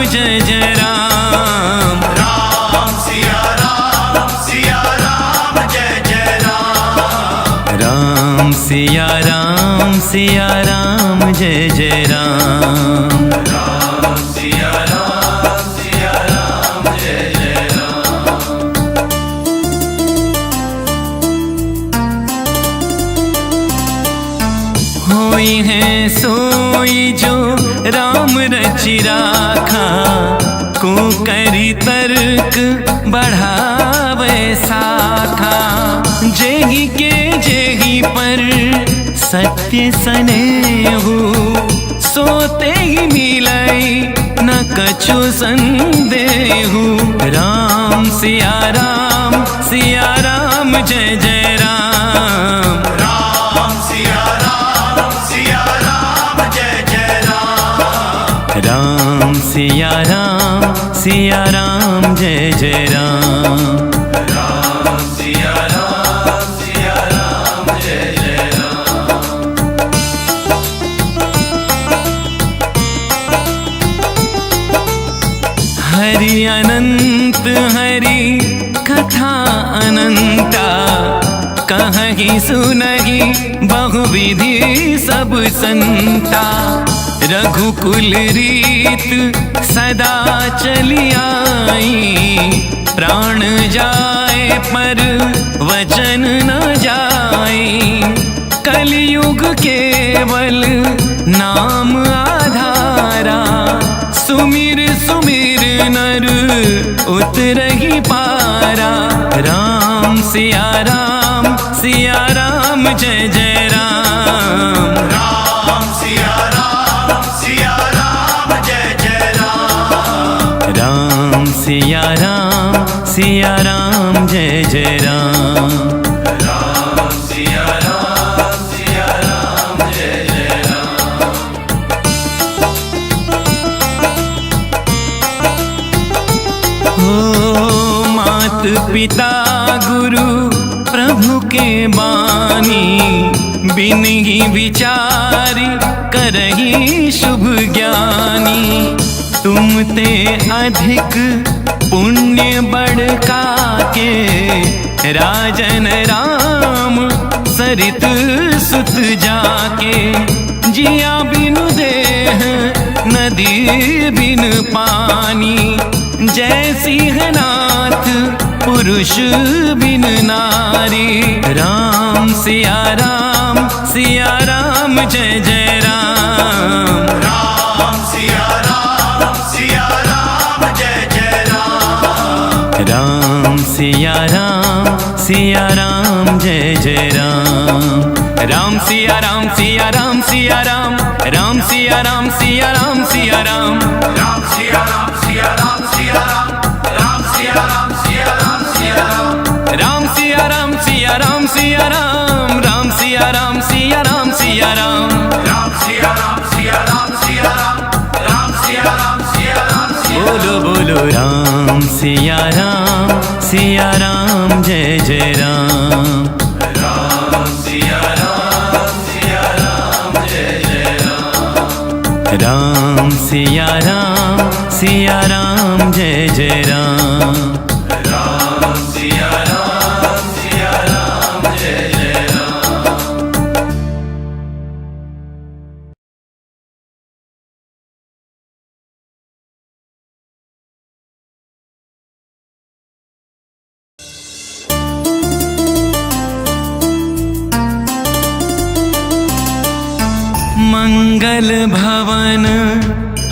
जय जय राम। राम सिया राम जय जय राम। राम सिया राम जय जय राम। राम सिया राम जय जय राम। होई है सोई जो राम रचि राखा को करी तर्क बढ़ावे साखा। जेहि के जेहि पर सत्य सनेहु सोते ही मिलई न कछु संदेहु। राम सिया राम जय जय राम। राम सिया राम जय जय राम। राम सिया राम जय जय राम। राम सिया राम जय जय राम। हरि अनंत हरि कथा अनंता कहीं सुनहि बहुविधि सब संता। रघुकुल रीत सदा चली आई प्राण जाए पर वचन न जाए। कलयुग केवल नाम आधारा सुमिर सुमिर नर उतरहि पारा। राम सिया राम जय जय राम। राम सिया राम जय जय राम। राम सिया राम जय जय राम। राम सिया राम जय जय राम। हो मात पिता गुरु प्रभु के बानी बिन ही विचार करही शुभ ज्ञानी। तुम ते अधिक पुण्य बढ़का के राजन राम सरित सुत जाके। जिया बिनु देह नदी बिन पानी जय सिंहनाथ पुरुष बिन नारी। राम सिया राम जय जय राम। राम सिया राम जय जय राम। राम सिया राम जय जय राम। राम सिया राम राम सिया राम सिया राम सिया राम सिया राम। राम सिया राम राम सिया राम सिया राम सिया राम। राम सिया राम राम सिया राम सिया राम सिया राम। राम सिया राम सिया राम सिया राम। बोलो बोलो राम सिया राम जय जय राम। राम सिया राम जय जय राम। राम सिया राम जय जय राम। राम सिया राम जय जय राम। मंगल भवन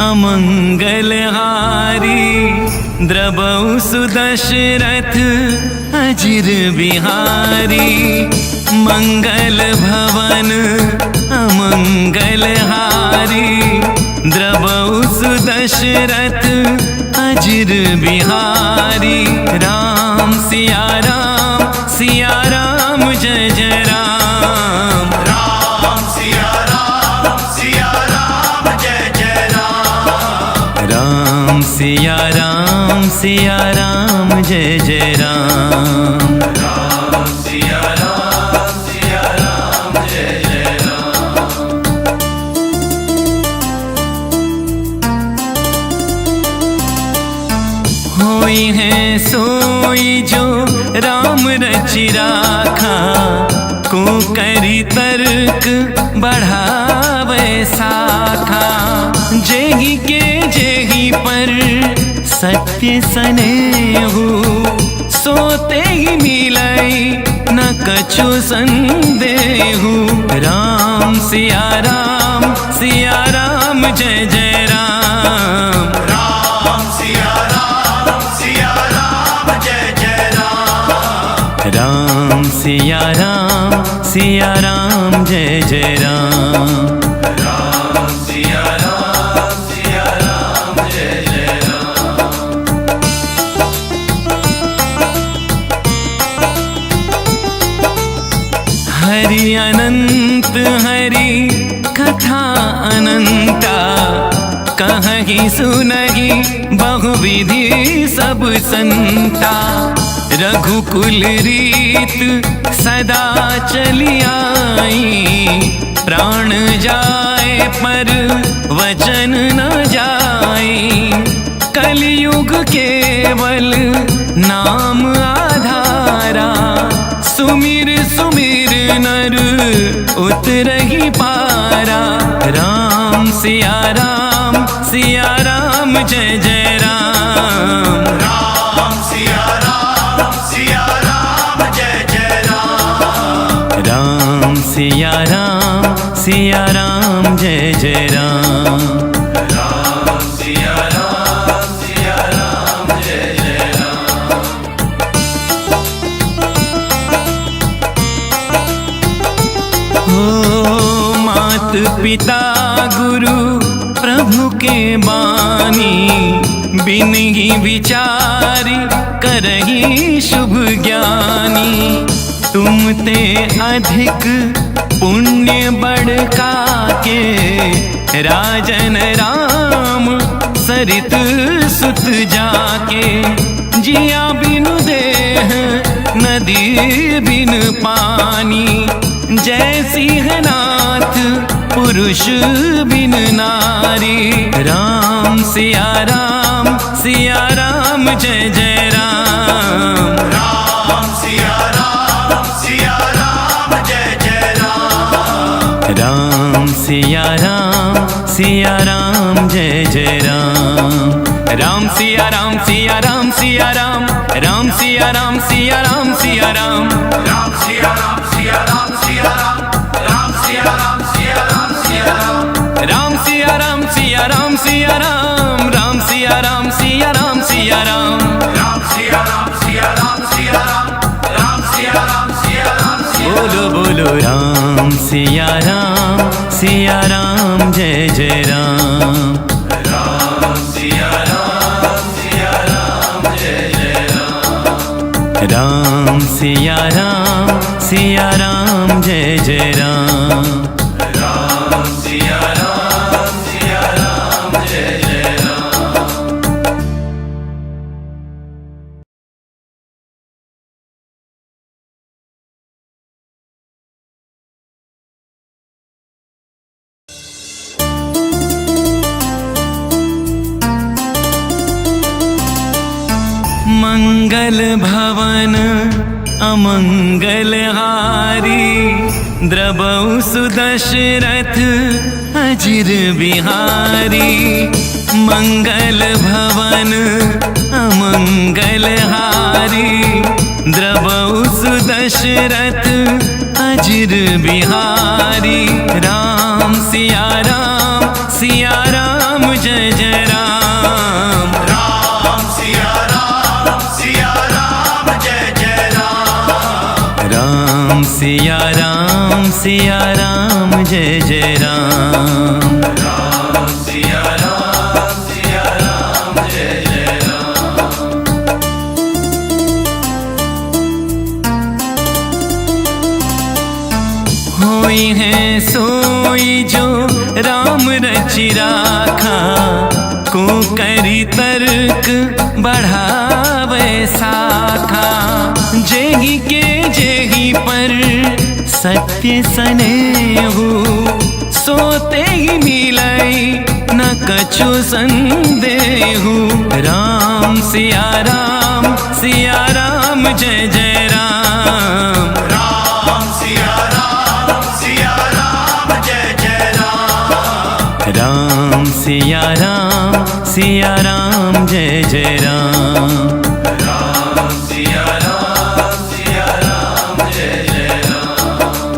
अमंगल हारी, द्रबहु सुदशरथ अजिर बिहारी। मंगल भवन अमंगल हारी, द्रबहु सुदशरथ अजिर बिहारी। राम सिया राम जय जय राम। राम सिया राम जय जय राम। राम सिया राम जय जय राम। राम सिया राम जय जय राम। होई है सोई जो राम रचि राखा, को करी तर्क बढ़ावे साखा। जेहि के जेहि पर सत्य सनेहु, सोते ही मिलई न कछु संदेहु। राम सिया राम जय जय राम। राम सिया राम जय जय राम। राम सिया राम जय जय राम। राम सिया राम जय जय राम। हरि अनंत हरि कथा अनंता, कहहि सुनहि बहुविधि सब संता। रघुकुल रीत सदा चली आई, प्राण जाए पर वचन न जाई। कलियुग केवल नाम आधारा, सुमिर सुमिर नर उतरहि पारा। राम सिया राम जय जय राम। राम सिया राम जय जय राम। राम सिया राम जय जय राम। राम सिया राम जय जय राम। हो मात पिता गुरु प्रभु के बानी, बिनहि विचारी करहि शुभ ज्ञानी। तुम ते अधिक पुण्य बड़का के, राजन राम सरित सुत जाके। जिया बिनु देह नदी बिन पानी, जय सिंहनाथ पुरुष बिन नारी। राम सिया राम जय जय राम। राम सिया राम जय जय राम। राम सिया राम जय जय राम। राम सिया राम राम सिया राम सिया राम राम सिया राम सिया राम सिया राम राम सिया राम सिया राम सिया राम राम सिया राम सिया राम सिया राम राम सिया राम सिया राम सिया राम राम सिया राम सिया राम सिया राम राम सिया राम सिया राम सिया राम राम सिया राम सिया राम सिया बोलो बोलो राम सिया राम जय जय राम राम सिया राम जय जय राम राम सिया राम जय जय राम राम सिया राम जय जय राम मंगल भवन अमंगल हारी द्रबहु सुदशरथ अजिर बिहारी मंगल भवन अमंगल हारी द्रबहु सुदशरथ अजिर बिहारी राम सिया राम जय जय राम। राम सिया राम जय जय राम। राम सिया राम जय जय राम। राम सिया राम जय जय राम। होई है सोई जो राम रचि राखा, को करी तर्क बढ़ावे साखा। जेहि के जेहि पर सत्य सनेहु, सोते ही मिलई न कछु संदेहु। राम सिया राम जय जय राम। राम सिया राम जय जय राम। राम सिया राम जय जय राम। राम सिया राम जय जय राम।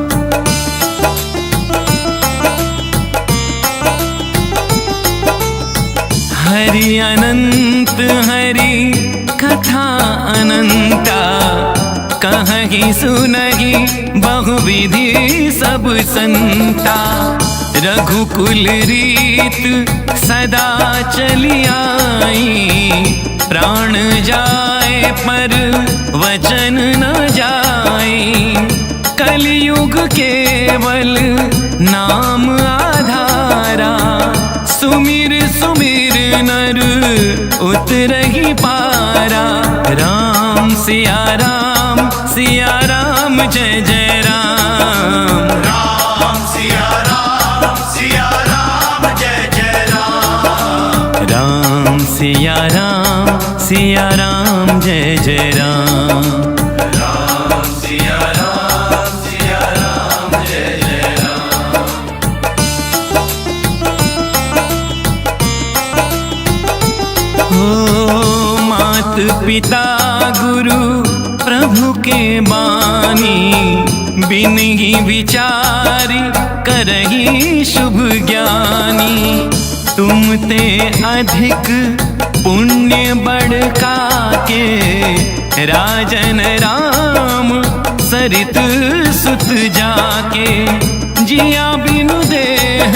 हरि अनंत हरि कथा अनंता, कहहि सुनहि बहुविधि सब संता। रघुकुल रीत सदा चली आई, प्राण जाए पर वचन न जाए। कलयुग केवल नाम आधारा, सुमिर सुमिर नर उतरहि पारा। राम सिया राम जय जय राम। राम सिया राम जय जय राम। राम सिया राम जय जय राम। राम सिया राम जय जय राम। हो मात पिता गुरु प्रभु के बानी, बिनहि विचारी करहि शुभ ज्ञानी। तुम ते अधिक पुण्य बढ़का के, राजन राम सरित सुत जाके। जिया बिनु देह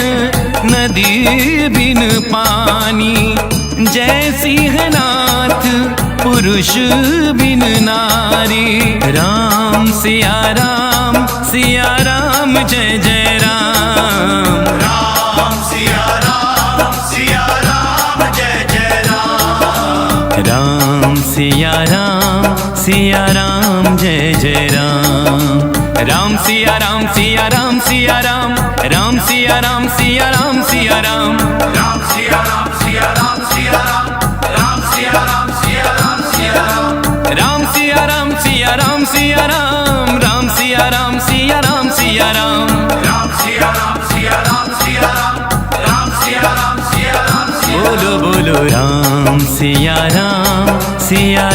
नदी बिन पानी, जय सिंहनाथ पुरुष बिन नारी। राम सिया राम जय जय राम। राम सिया राम जय जय राम। राम सिया राम जय जय राम। राम सिया राम राम सिया राम। राम सिया राम सिया राम। राम सिया राम राम सिया राम। राम सिया राम राम सिया राम राम सिया राम सिया राम सिया राम। राम सिया राम राम सिया राम। बोलो बोलो राम सिया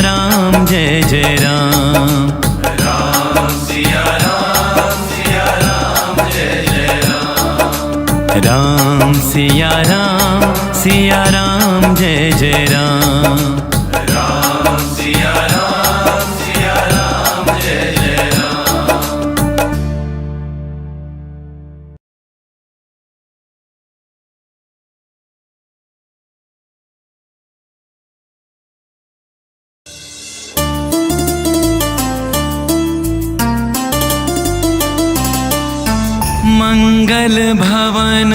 राम जय जय राम। राम सिया राम जय जय राम। राम सिया राम जय जय राम। राम सिया राम जय जय राम। मंगल भवन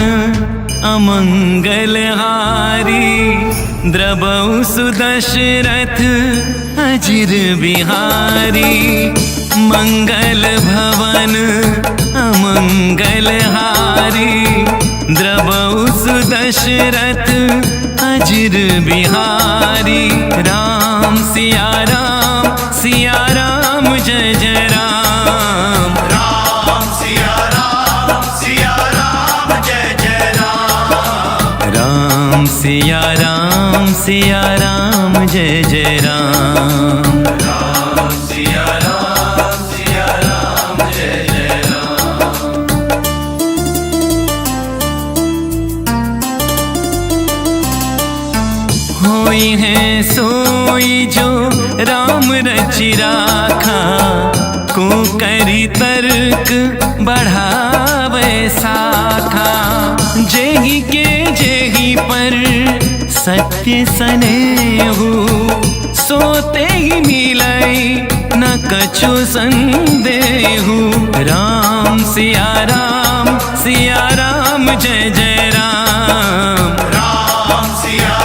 अमंगल हारी, द्रबहु सुदशरथ अजिर बिहारी। मंगल भवन अमंगल हारी, द्रबहु सुदशरथ अजिर बिहारी। राम सिया राम जय जय राम। राम सिया राम जय जय राम। राम सिया राम जय जय राम। राम सिया राम जय जय राम। होई है सोई जो राम रचि राखा, को करी तर्क बढ़ावे साखा। जेहि के जेहि पर सत्य सनेहु, सोते ही मिलई न कछु संदेहु। राम सिया राम जय जय राम। राम सिया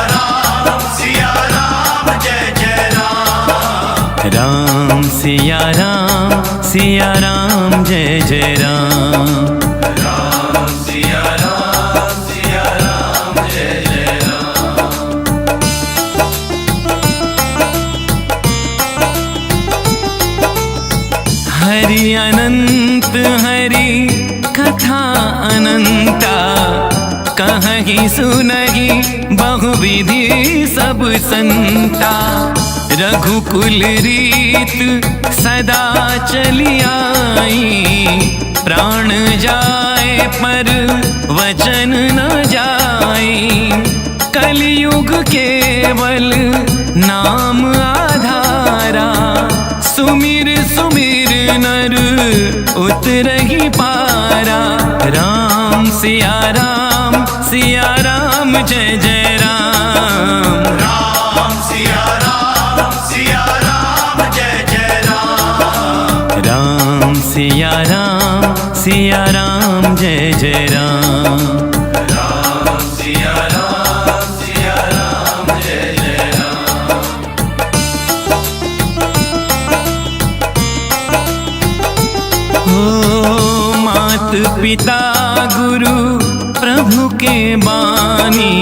राम जय जय राम। राम सिया राम जय जय राम। राम सिया राम जय जय राम। हरि अनंत हरि कथा अनंता, कहीं सुनहि बहुविधि सब संता। रघुकुल रीत सदा चली आई, प्राण जाए पर वचन न जाई। कलयुग केवल नाम आधारा, सुमिर सुमिर नर उतरहि पारा। राम सिया राम जय जय राम। राम सिया राम जय जय राम। राम सिया राम जय जय राम। राम सिया राम जय जय राम। हो मात पिता गुरु प्रभु के बानी,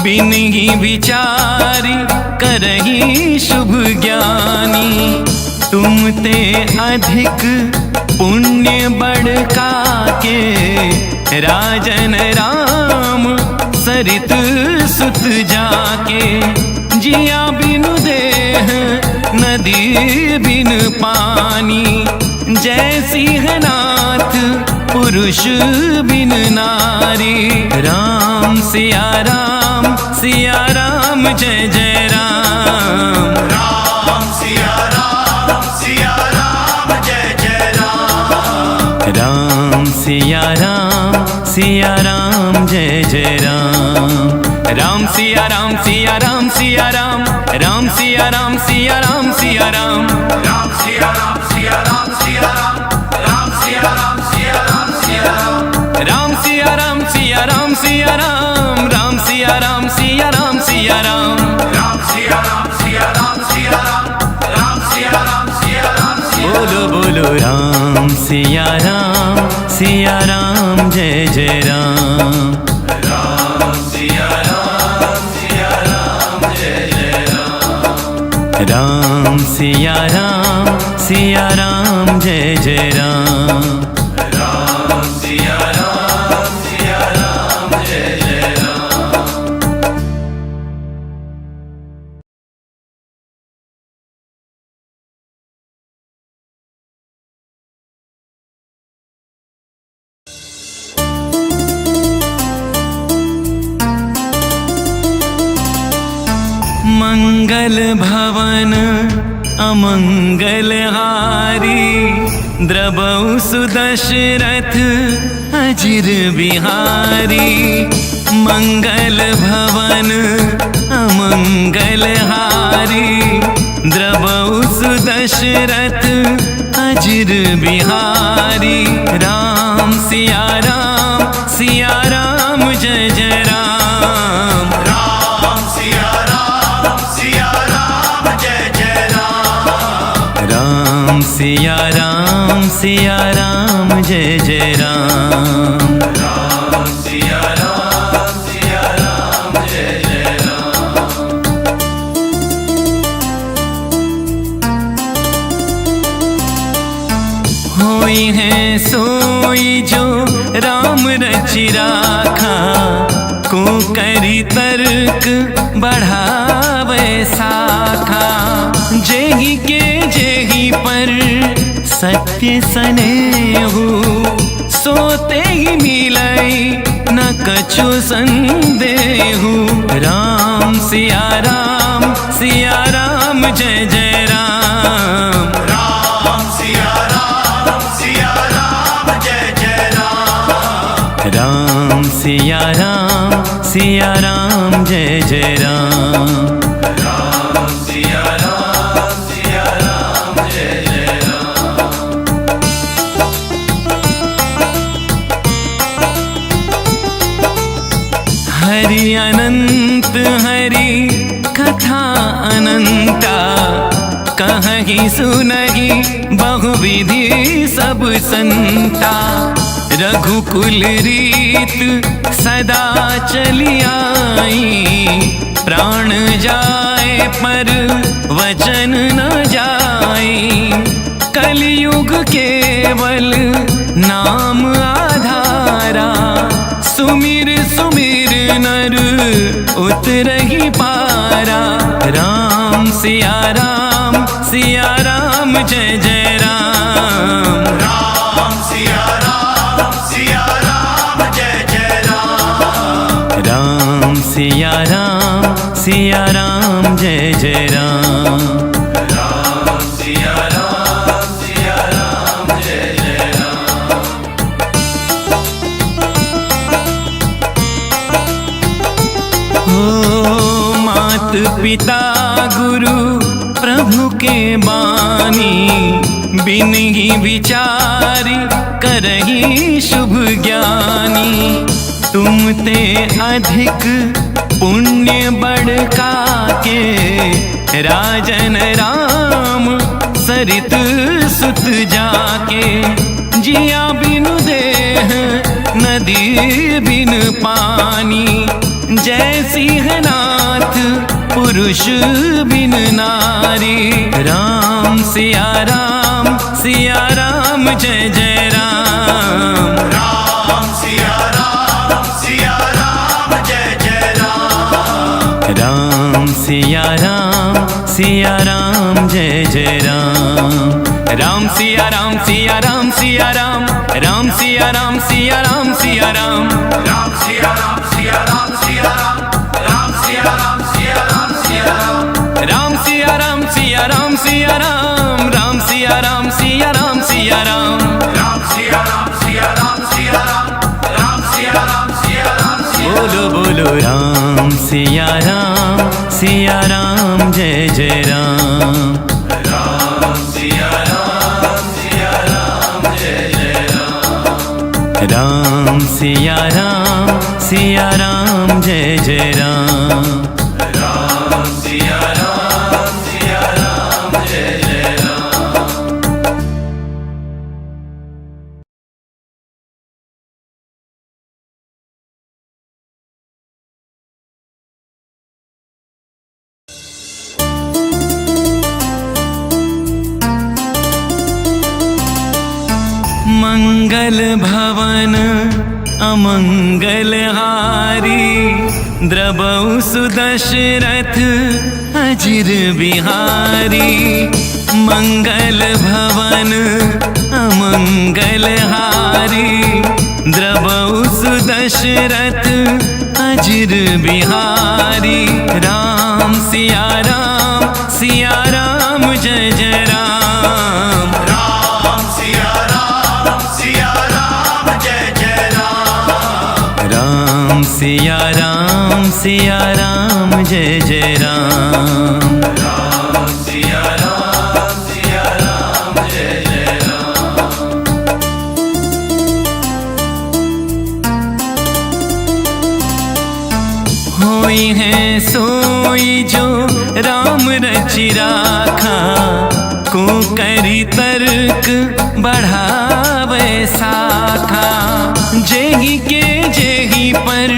बिन ही विचारी करही शुभ ज्ञानी। तुम ते अधिक पुण्य बढ़का के, राजन राम सरित सुत जाके। जिया बिनु देह नदी बिन पानी, जय सिंहनाथ पुरुष बिन नारी। राम सिया राम जय जय राम। राम सिया राम जय जय राम। राम सिया राम जय जय राम। राम सिया राम राम सिया राम सिया राम सिया राम सिया राम। राम सिया राम राम सिया राम सिया राम सिया राम। राम सिया राम राम सिया राम सिया राम सिया राम। राम सिया राम सिया राम सिया राम। बोलो बोलो राम सिया राम जय जय राम। राम सिया राम जय जय राम। राम सिया राम जय जय राम। राम सिया राम जय जय राम। मंगल भवन अमंगल हारी, द्रबहु सुदशरथ अजिर बिहारी। मंगल भवन अमंगल हारी, द्रबहु सुदशरथ अजिर बिहारी। राम सिया राम जय जय राम। राम सिया राम जय जय राम। राम सिया राम जय जय राम। राम सिया राम जय जय राम। होई है सोई जो राम रचि राखा, को करी तर्क बढ़ावे साखा। जेहि के जेहि पर सत्य सनेहु, सोते ही मिलई न कछु संदेहु। राम सिया राम जय जय राम। राम सिया राम जय जय राम। राम सिया राम जय जय राम। राम सिया राम जय जय राम। हरि अनंत हरि कथा अनंता, कहहि सुनहि बहुविधि सब संता। रघुकुल रीत सदा चली आई, प्राण जाए पर वचन न जाई। कलयुग केवल नाम आधारा, सुमिर सुमिर नर उतरहि पारा। राम सिया राम जय जय राम। राम सिया राम जय जय राम। राम सिया राम जय जय राम। राम सिया राम जय जय राम। हो मात पिता गुरु प्रभु के बानी, बिनहि विचारि करहि शुभ ज्ञानी। तुम ते अधिक पुण्य बड़का के, राजन राम सरित सुत जाके। जिया बिनु देह नदी बिन पानी, जय सिंहनाथ पुरुष बिन नारी। राम सिया राम जय जय राम। राम सिया राम जय जय राम। राम सिया राम जय जय राम। राम सिया राम राम सिया राम सिया राम सिया राम सिया राम। राम सिया राम राम सिया राम सिया राम सिया राम। राम सिया राम राम सिया राम सिया राम सिया राम सिया राम। राम सिया राम सिया राम सिया राम। बोलो बोलो राम सिया राम जय जय राम। राम सिया राम जय जय राम। राम सिया राम जय जय राम। राम सिया राम जय जय राम। मंगल भवन अमंगल हारी, द्रबहु सुदशरथ अजिर बिहारी। मंगल भवन अमंगल हारी, द्रबहु सुदशरथ अजिर बिहारी। राम सिया राम जय जय राम। राम सिया राम जय जय राम। राम सिया राम जय जय राम। राम सिया राम जय जय राम। होई है सोई जो राम रचि राखा, को करी तर्क बढ़ावे साखा। जेहि के जेहि पर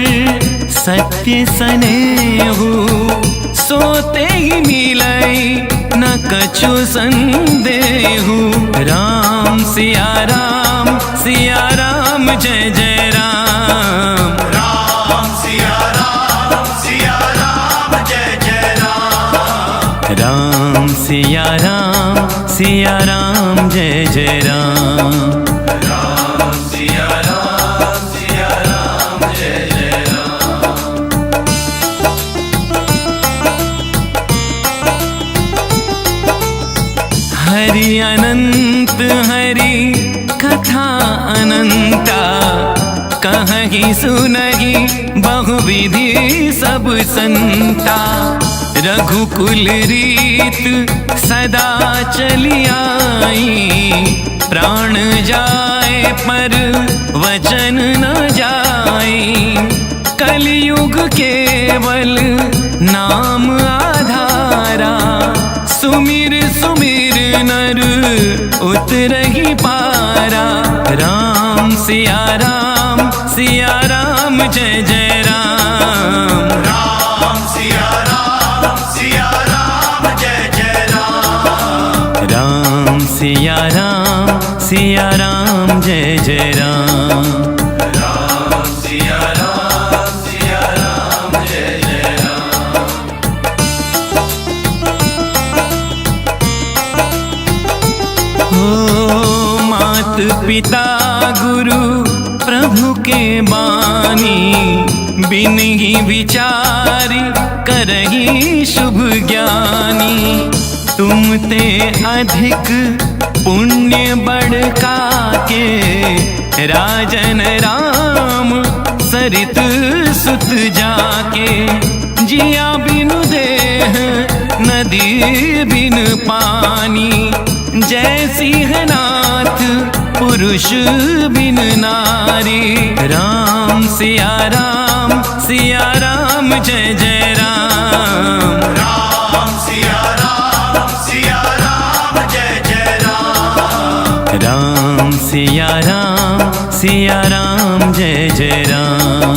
सत्य सनेहु, सोते ही मिलई न कछु संदेहु। राम सिया राम जय जय राम। राम सिया राम जय जय राम। राम सिया राम जय जय राम। राम सिया राम जय जय राम। कहीं सुनहि बहुविधि सब संता। रघुकुल रीत सदा चली आई, प्राण जाए पर वचन न जाए। कलयुग केवल नाम आधारा, सुमिर सुमिर नर उतरहि पारा। राम सिया राम जय जय राम। राम सिया राम जय जय राम। राम सिया राम जय जय राम। राम सिया राम जय जय राम। हो मात पिता गुरु प्रभु के बानी, बिन ही विचारी करही शुभ ज्ञानी। तुम ते अधिक पुण्य बढ़का के, राजन राम सरित सुत जाके। जिया बिनु देह नदी बिन पानी, जय सिंहनाथ पुरुष बिन नारी। राम सिया राम जय जय राम। राम सिया राम जय जय राम। राम सिया राम जय जय राम।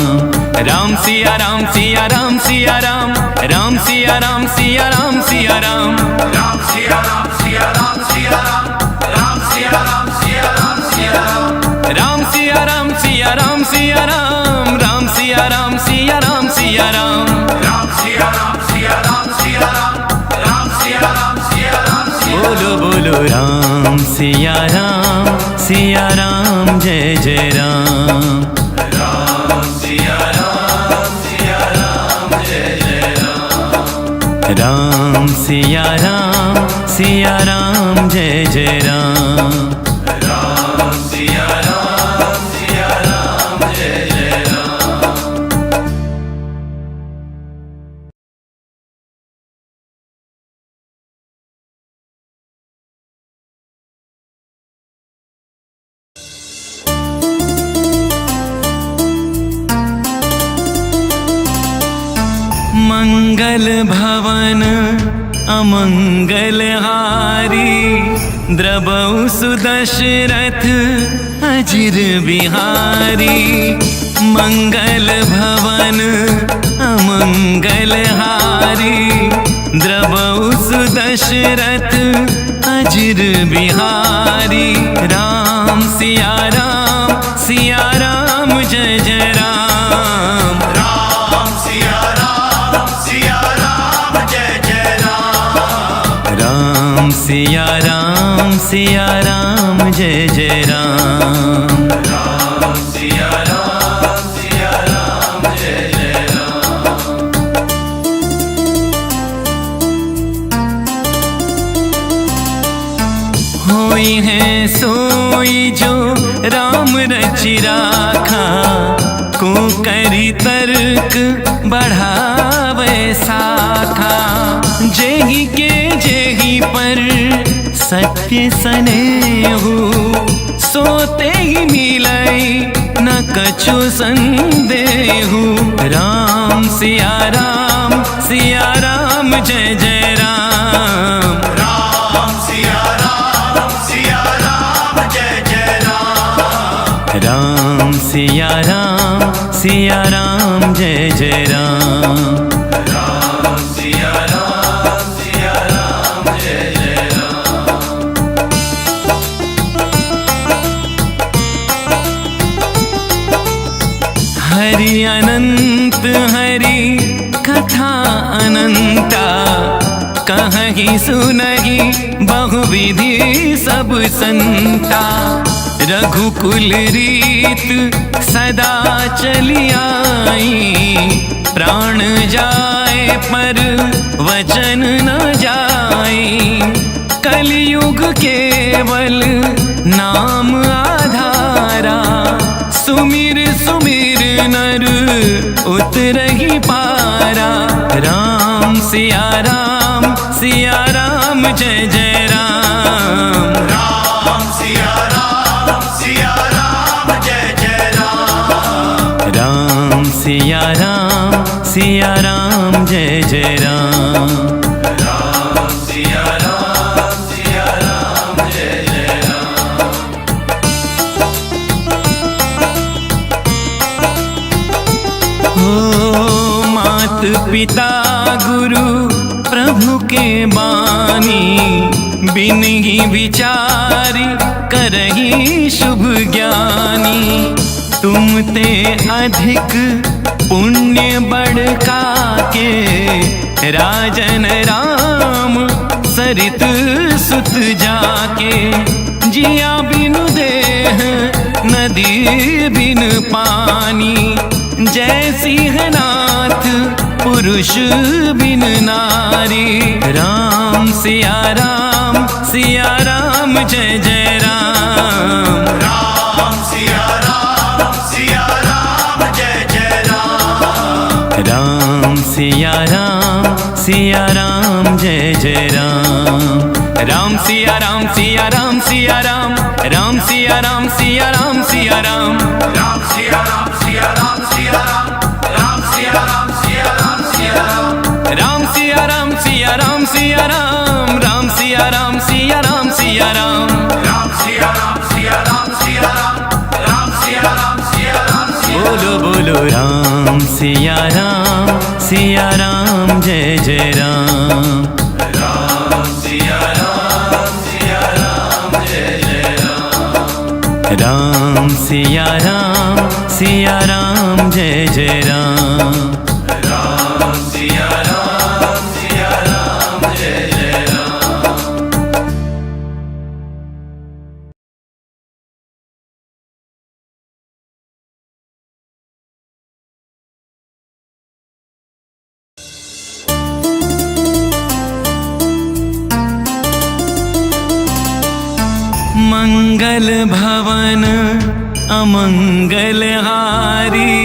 राम सिया राम राम सिया राम राम सिया राम सिया राम सिया राम। राम सिया राम राम सिया राम सिया राम। राम सिया राम राम सिया राम राम सिया राम सिया राम सिया राम। राम सिया राम राम सिया राम सिया। बोलो बोलो राम सिया राम जय जय राम। राम सिया राम जय जय राम। राम सिया राम जय जय राम। राम सिया राम जय जय राम। मंगल भवन अमंगल हारी, द्रबहु सुदशरथ अजिर बिहारी। मंगल भवन अमंगल हारी, द्रबहु सुदशरथ अजिर बिहारी। राम सिया राम जय जय राम। राम सिया राम जय जय राम। राम सिया राम जय जय राम। राम सिया राम जय जय राम। होई है सोई जो राम रचि राखा, को करी तर्क बढ़ावे साखा। जेहि के जेहि पर सत्य सनेहु, सोते ही मिलई न कछु संदेहु। राम सिया राम जय जय राम। राम सिया राम जय जय राम। राम सिया राम जय जय राम। राम सिया राम जय जय राम। हरि अनंत हरि कथा अनंता, कहीं सुनहि बहुविधि सब संता। रघुकुल रीत सदा चली आई, प्राण जाए पर वचन न जाए। कलयुग केवल नाम आधारा, सुमिर सुमिर नर उतरहि पारा। राम सिया राम जय जय राम। राम सिया राम जय जय राम। राम सिया राम जय जय राम। राम सिया राम जय जय राम। हो मात पिता गुरु प्रभु के बानी, बिन ही विचारी करही शुभ ज्ञानी। तुम ते अधिक पुण्य बढ़का के, राजन राम सरित सुत जाके। जिया बिनु देह नदी बिन पानी, जय सिंहनाथ पुरुष बिन नारी। राम सिया राम जय जय राम। राम सिया राम जय जय राम। राम सिया राम जय जय राम। राम सिया राम राम सिया राम। राम सिया राम सिया राम। राम सिया राम राम सिया राम। राम सिया राम राम सिया राम राम सिया राम सिया राम सिया राम। राम सिया राम राम सिया राम। बोलो बोलो राम सिया राम जय जय राम। राम सिया राम जय जय राम। राम सिया राम जय जय राम। राम सिया राम जय जय राम। मंगल भवन अमंगल हारी,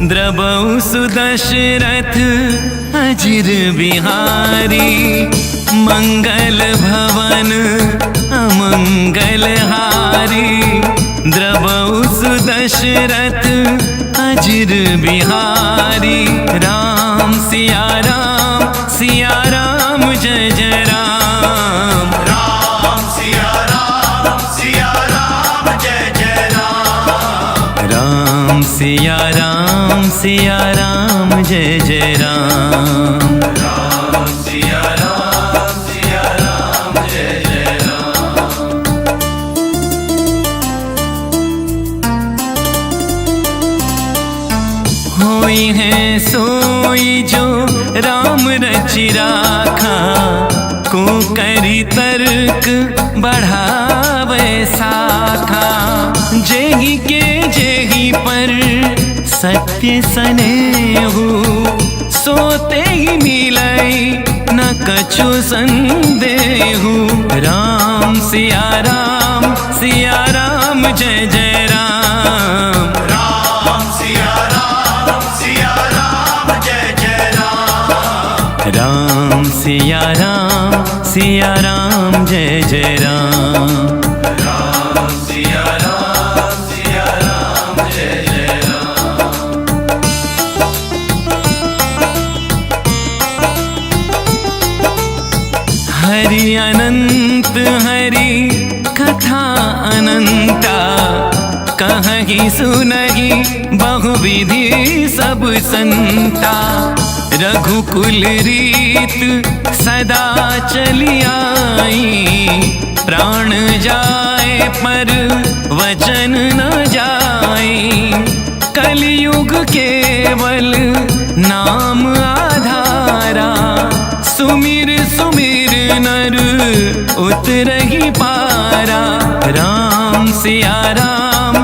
द्रबहु सुदशरथ अजिर बिहारी। मंगल भवन अमंगल हारी, द्रबहु सुदशरथ अजिर बिहारी। राम सिया राम जय जय राम। राम सिया राम जय जय राम। राम सिया राम जय जय राम। राम सिया राम जय जय राम। होई है सोई जो राम रचि राखा, को करी तर्क बढ़ावे साखा। जेहि के जेहि पर सत्य सनेहु, सोते ही मिलई न कछु संदेहु। राम सिया राम जय जय राम। राम सिया राम जय जय राम। राम सिया राम जय जय राम। राम सिया राम जय जय राम। हरि अनंत हरि कथा अनंता, कहहि सुनहि बहुविधि सब संता। रघुकुल रीत सदा चली आई, प्राण जाए पर वचन न जाई। कलियुग केवल नाम आधारा, सुमिर सुमिर नर उतरहि पारा। राम सिया राम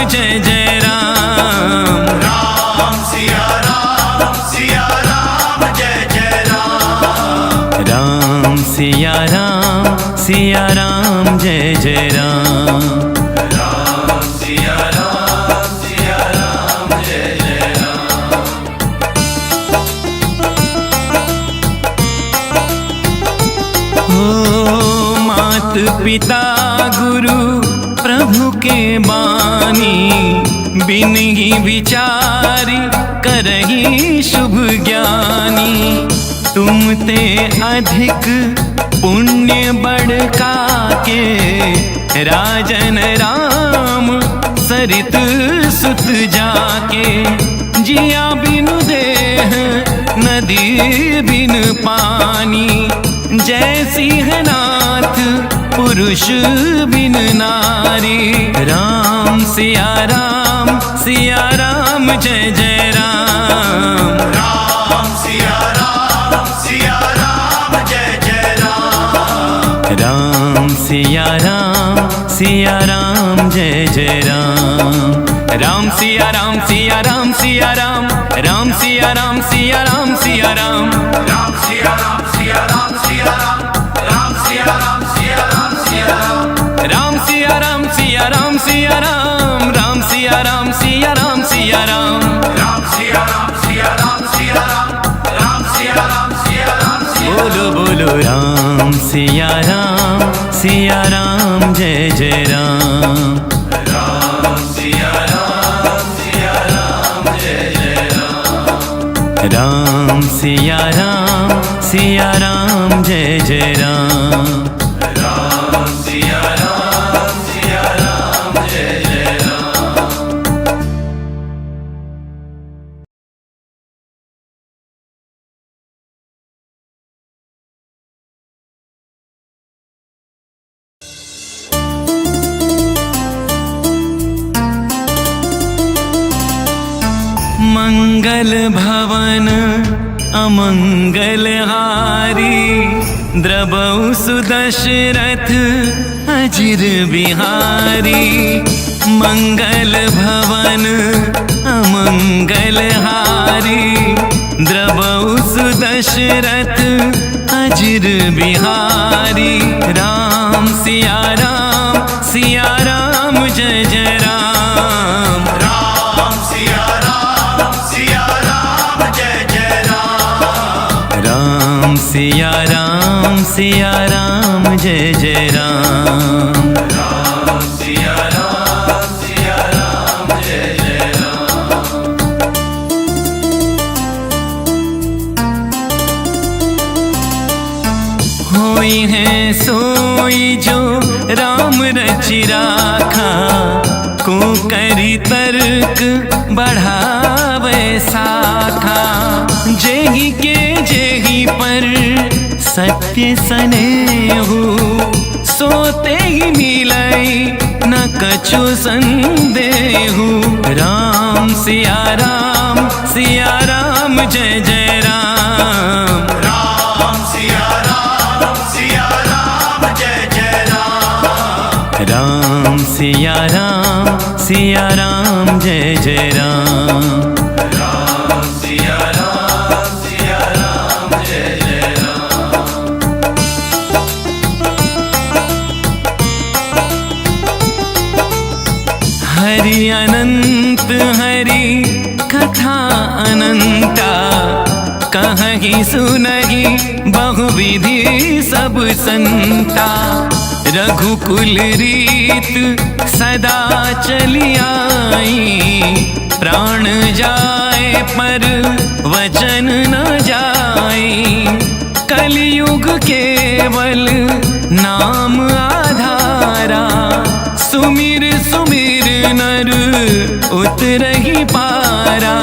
जय जय राम। राम सिया राम जय जय राम। राम सिया राम जय जय राम। राम सिया राम बिन ही विचारी करही शुभ ज्ञानी। तुम ते अधिक पुण्य बढ़का के राजन राम सरित सुत जाके। जिया बिन देह नदी बिन पानी, जय सिंहनाथ पुरुष बिन नारी। राम सिया राम जय जय राम। राम सिया राम जय जय राम। राम सिया राम जय जय राम। राम सिया राम सिया राम सिया राम। राम सिया राम सिया राम सिया राम। राम सिया राम सिया राम सिया राम। राम सिया राम सिया राम सिया राम। राम सिया राम सिया राम सिया राम। राम सिया राम सिया राम सिया राम। राम सिया राम सिया राम सिया राम। राम सिया राम सिया राम सिया राम। बोलो बोलो राम सिया राम जय जय राम। राम सिया राम जय जय राम। राम सिया राम जय जय राम। राम सिया राम जय जय राम। मंगल भवन अमंगल हारी, द्रबहु सुदशरथ अजिर बिहारी। मंगल भवन अमंगल हारी, द्रबहु सुदशरथ अजिर बिहारी। राम सिया राम जय जय राम। राम सिया राम जय जय राम। राम सिया राम जय जय राम। राम सिया राम जय जय राम। होई है सोई जो राम रचि राखा, को करी तर्क बढ़ावे साखा। जेहि के जेहि पर सत्य सनेहु, सोते ही मिलई न कछु संदेहु। राम सिया राम जय जय राम। राम सिया राम जय जय राम। राम सिया राम जय जय राम। राम सिया राम जय जय राम। हरि अनंत हरि कथा अनंता, कहीं सुनहि बहुविधि सब संता। रघुकुल रीत सदा चली आई, प्राण जाए पर वचन न जाई। कलयुग केवल नाम आधारा, सुमिर सुमिर नर उतरहि पारा।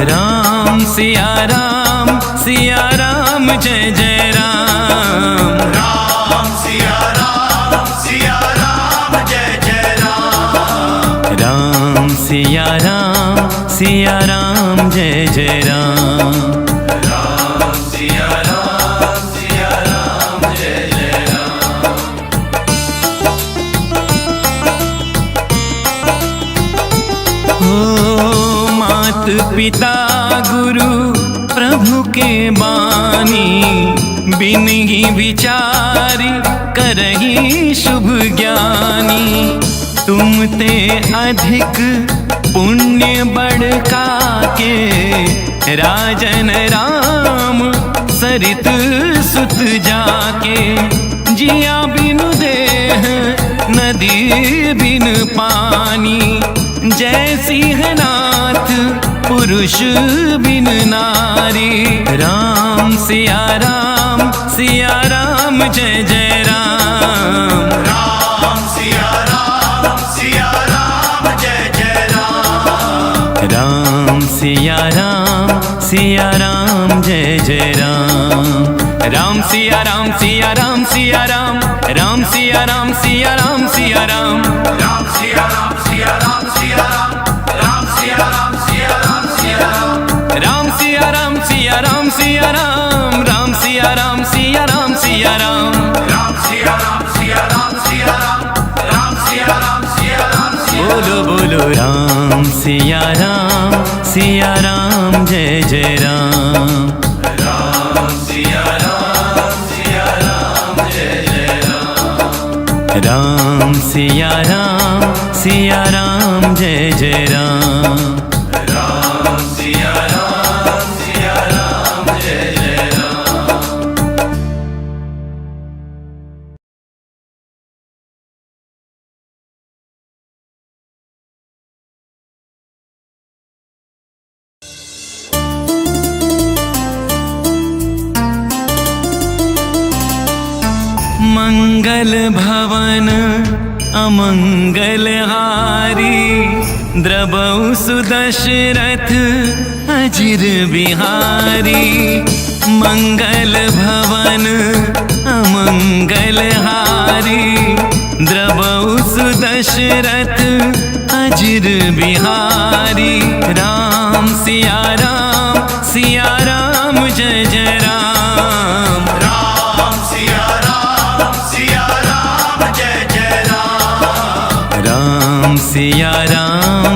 राम सिया राम जय जय राम। राम सिया राम जय जय राम। राम सिया राम जय जय राम। राम सिया राम जय जय राम। हो मात पिता गुरु प्रभु के बानी, बिन ही विचारी करही शुभ ज्ञानी। तुम ते अधिक पुण्य बढ़का के राजन राम सरित सुत जाके। जिया बिनु देह नदी बिन पानी, जय सिंहनाथ पुरुष बिन नारी। राम सिया राम जय जय राम। राम सिया राम जय जय राम। राम सिया राम जय जय राम। राम सिया राम सिया राम। राम सिया राम सिया राम सिया राम। राम सिया राम सिया राम। राम सिया राम सिया राम सिया राम। राम सिया राम सिया राम सिया राम। राम सिया राम सिया राम सिया राम। राम सिया राम सिया राम सिया राम। राम सिया राम सिया राम सिया राम। बोलो बोलो राम सिया राम जय जय राम। राम सिया राम जय जय राम। राम सिया राम जय जय राम। राम सिया राम जय जय राम। मंगल भवन अमंगल हारी। द्रवौ सुदशरथ अजिर बिहारी। मंगल भवन अमंगल हारी। द्रवौ सुदशरथ अजिर बिहारी। राम सिया राम जय जय राम। राम सिया राम जय जय राम। राम सिया राम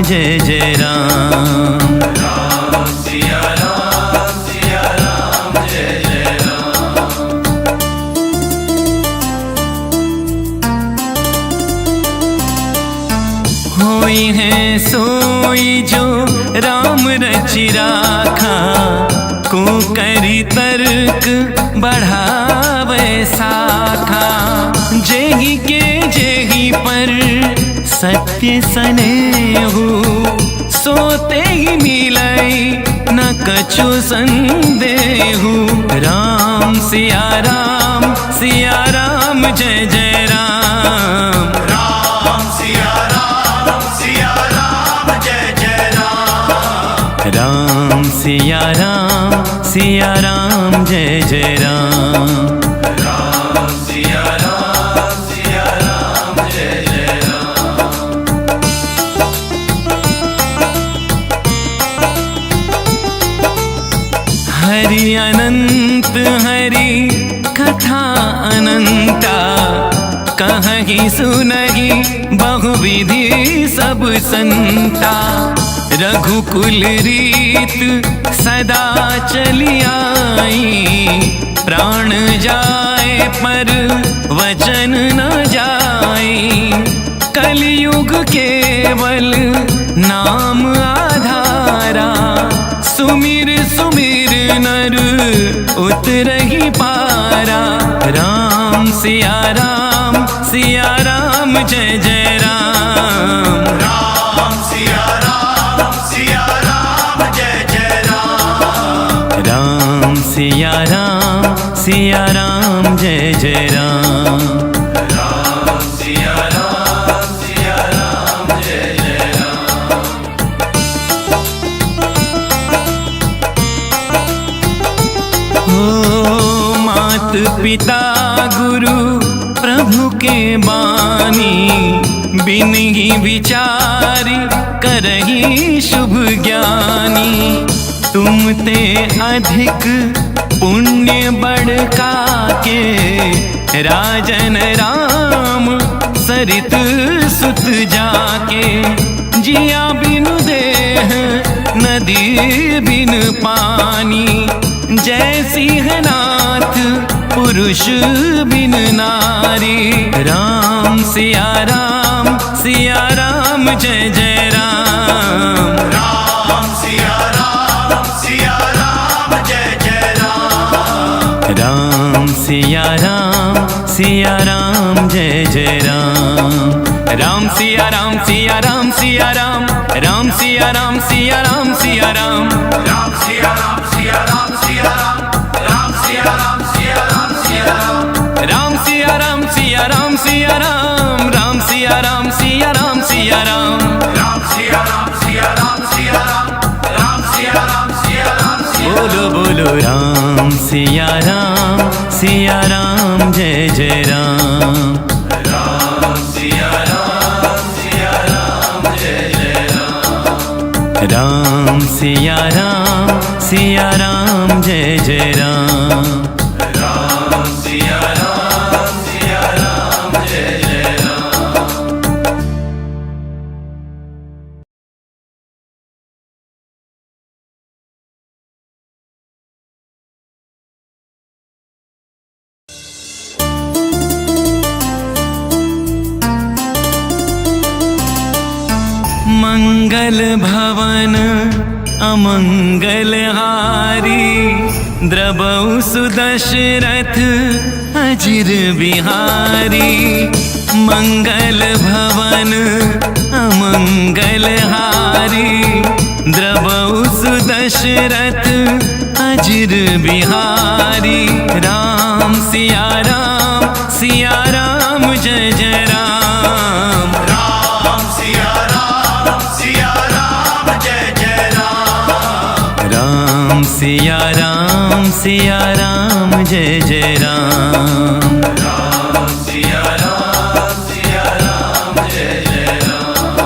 जय जय राम। राम सिया राम जय जय राम। होई है सोई जो राम रचि राखा। को करी तर्क बढ़ावे साखा। जेहि के जेहि पर सत्य सनेहु। सोते ही मिलई न कछु संदेहु। राम सिया राम जय जय राम। राम सिया राम जय जय राम। राम सिया राम जय जय राम। राम सिया राम जय जय राम। हरि अनंत हरि कथा अनंता। कहीं सुनहि बहुविधि सब संता। रघुकुल रीत सदा चली आई। प्राण जाए पर वचन न जाए। कलयुग केवल नाम आधारा। सुमिर सुमिर नर उतरहि पारा। राम सिया राम जय जय राम। राम सिया राम जय जय राम। राम सिया राम जय जय राम। राम सिया राम जय जय राम। हो मात पिता गुरु प्रभु के बानी। बिन ही विचार करही शुभ ज्ञानी। तुम ते अधिक पुण्य बढ़का के। राजन राम सरित सुत जाके। जिया बिनु देह नदी बिन पानी। जय सिंहनाथ पुरुष बिन नारी। राम सिया राम जय जय राम। राम सिया राम जय जय राम। राम सिया राम जय जय राम। राम सिया राम सिया राम सिया राम, राम सिया राम सिया राम सिया राम, राम सिया राम सिया राम सिया राम, राम सिया राम सिया राम सिया राम, राम सिया राम सिया राम सिया राम, राम सिया राम सिया राम सिया राम, राम सिया राम सिया राम सिया राम, राम सिया राम सिया राम सिया राम। बोलो बोलो राम सिया राम जय जय राम, राम सिया राम जय जय राम, राम सिया राम जय जय राम, राम सिया राम जय जय राम। मंगल भवन अमंगल हारी, द्रबहु सुदशरथ अजिर बिहारी। मंगल भवन अमंगल हारी, द्रबहु सुदशरथ अजिर बिहारी। राम सिया राम जय जय राम, राम सिया राम जय जय राम, राम सिया राम जय जय राम, राम सिया राम जय जय राम।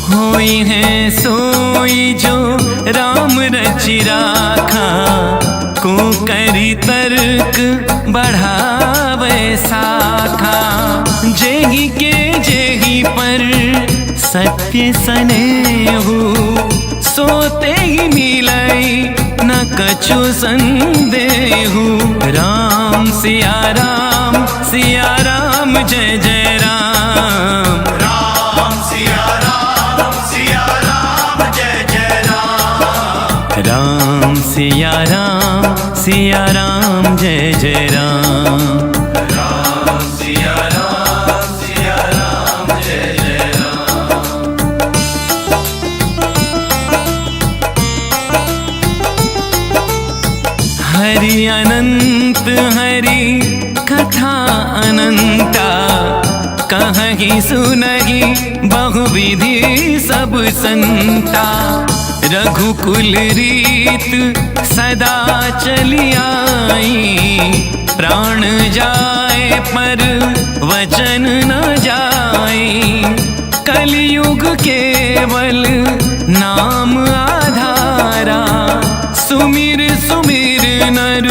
होई है सोई जो राम रचि राखा, को करी तर्क बढ़ावे साखा। जेहि के जेहि पर सत्य सनेहु, सोते ही मिलई न कछु संदेहु। राम सिया राम जय जय राम, राम सिया राम जय जय राम, राम सिया राम जय जय राम, राम सिया राम जय जय राम। हरि अनंत हरि कथा अनंता, कहहि सुनहि बहुविधि सब संता। रघुकुल रीत सदा चली आई, प्राण जाए पर वचन न जाई। कलयुग केवल नाम आधारा, सुमिर सुमिर नर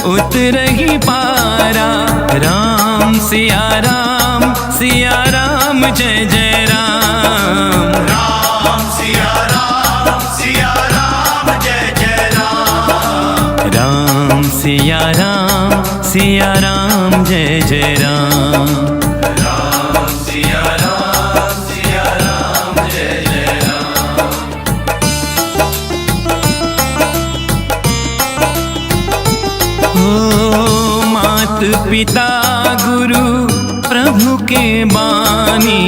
उतरहि पारा। राम सिया राम जय जय राम, राम सिया राम जय जय राम, राम सिया राम जय जय राम, राम सिया राम जय जय राम। हो मात पिता गुरु प्रभु के बानी,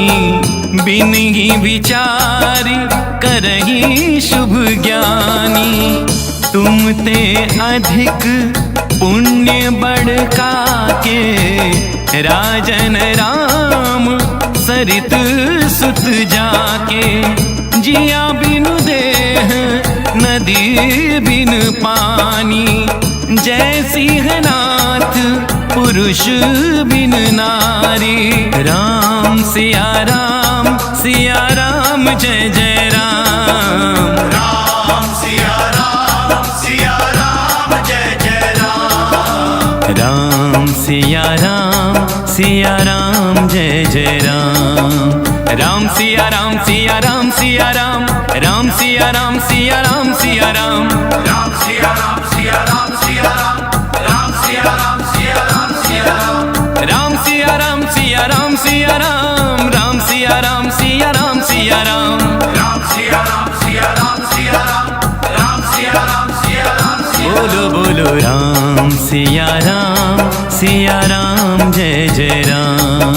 बिनहि विचारि करहि शुभ ज्ञानी। तुम ते अधिक पुण्य बढ़का के, राजन राम सरित सुत जाके। जिया बिनु देह नदी बिन पानी, जय सिंहनाथ पुरुष बिन नारी। राम सिया राम जय जय राम, राम सिया राम जय जय राम, राम सिया राम जय जय राम, राम सिया राम राम सिया राम सिया राम सिया राम सिया राम, राम सिया राम सिया राम, राम सिया राम सिया राम सिया राम, राम सिया राम सिया राम सिया राम सिया राम सिया राम, राम सिया राम सिया राम, राम सिया राम सिया राम सिया राम। बोलो बोलो राम सिया राम जय जय राम।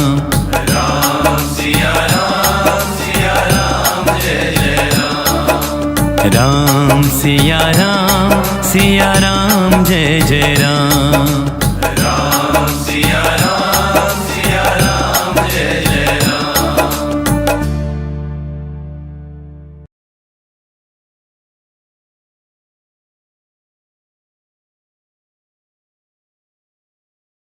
राम सिया राम जय जय राम। राम सिया राम जय जय राम। राम सिया राम जय जय राम।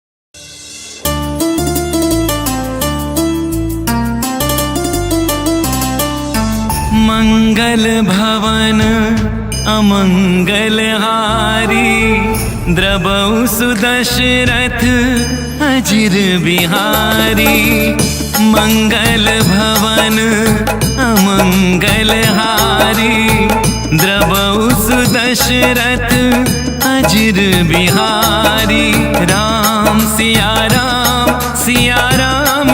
मंगल भवन अमंगल हारी, द्रबहु सुदशरथ अजिर बिहारी। मंगल भवन अमंगल हारी, द्रबहु सुदशरथ अजिर बिहारी। राम सिया राम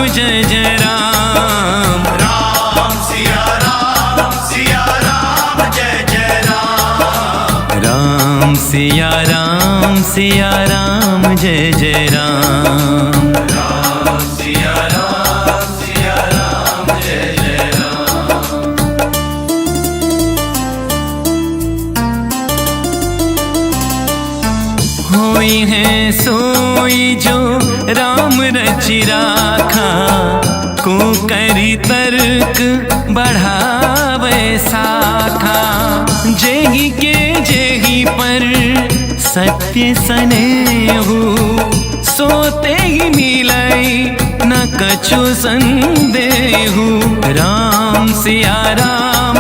जय जय राम। राम सिया राम जय जय राम। राम सिया राम जय जय राम। राम सिया राम जय जय राम। होई है सोई जो राम रचि राखा, को करी तर्क बढ़ावे साखा। जेहि के जेहि पर सत्य सनेहु, सोते ही मिलई न कछु संदेहु। राम सिया राम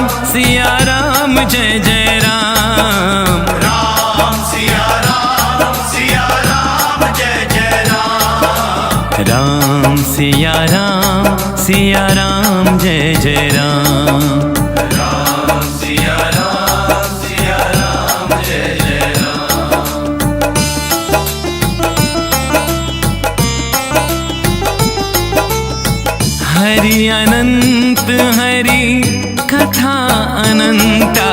जय जय राम। राम सिया राम जय जय राम। राम सिया राम जय जय राम। राम सिया राम जय जय राम। हरि अनंत हरि कथा अनंता,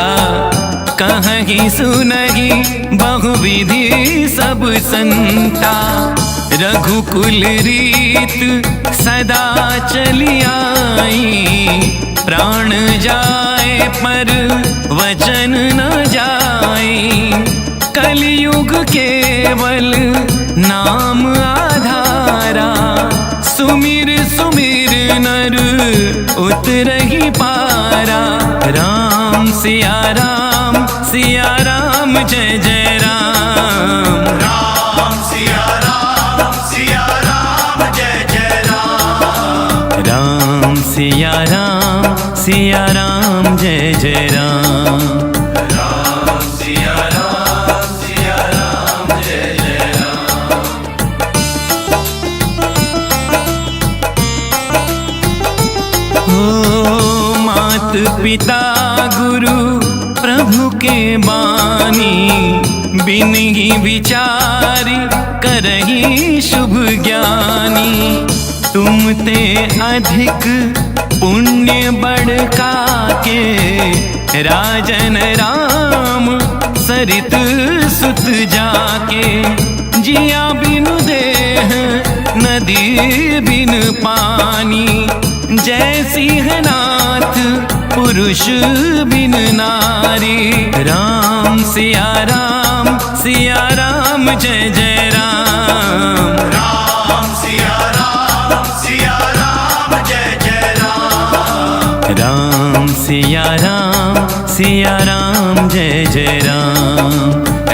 कहहि सुनहि बहुविधि सब संता। रघुकुल रीत सदा चली आई, प्राण जाए पर वचन न जाई। कलियुग केवल नाम आधारा, सुमिर सुमिर नर उतरहि पारा। राम सिया राम जय जय राम। राम सिया राम जय जय राम। राम सिया राम जय जय राम। राम सिया राम जय जय राम। हो मात पिता गुरु प्रभु के बानी, बिनहि विचारी करहि शुभ ज्ञानी। तुम ते अधिक पुण्य बड़का के, राजन राम सरित सुत जाके। जिया बिनु देह नदी बिन पानी, जय सिंहनाथ पुरुष बिन नारी। राम सिया राम जय जय राम। राम सिया राम जय जय राम। राम सिया राम जय जय राम।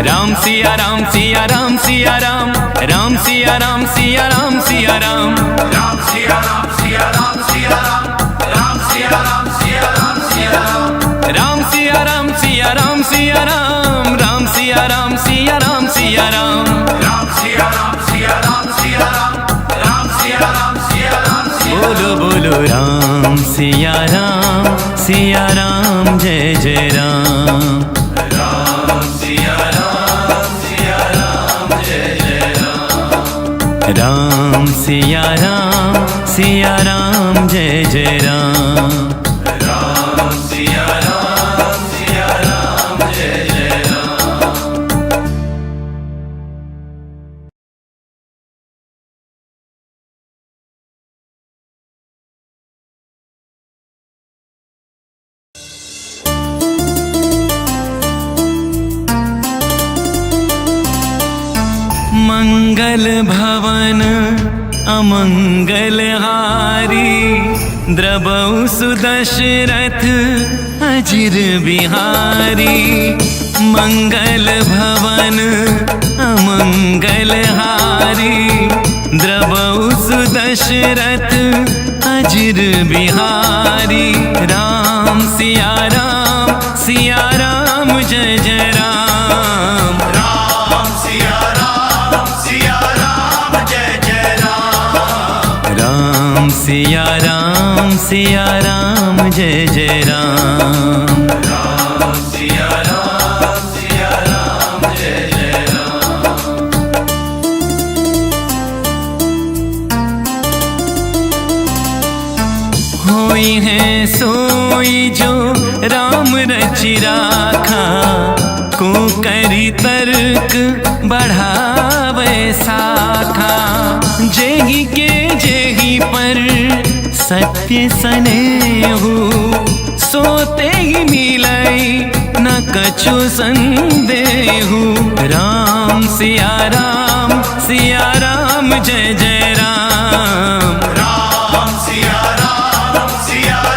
राम सिया राम राम सिया राम सिया राम राम सिया राम सिया राम सिया राम राम सिया राम सिया राम सिया राम राम सिया राम सिया राम सिया राम राम सिया राम सिया राम सिया राम राम सिया राम सिया राम सिया राम राम सिया राम सिया राम सिया राम राम सिया राम सिया राम सिया बोलो बोलो राम सिया राम जय जय राम राम सिया राम जय जय राम राम सिया राम जय जय राम राम सिया राम जय जय राम। 「अमंगलहारी द्रवौ सुदशरथ अजिर बिहारी मंगल भवन अमंगलहारी द्रवौ सुदशरथ अजिर बिहारी राम सिया राम जय जय राम राम सिया राम जय जय राम राम सिया राम जय जय राम राम सिया राम जय जय राम होई है सोई जो राम रचि राखा को करी तर्क बढ़ावे साखा जेहि के जेहि पर सत्य सनेहु सोते ही मिलई न कछु संदेहु राम सिया राम जय जय राम राम सिया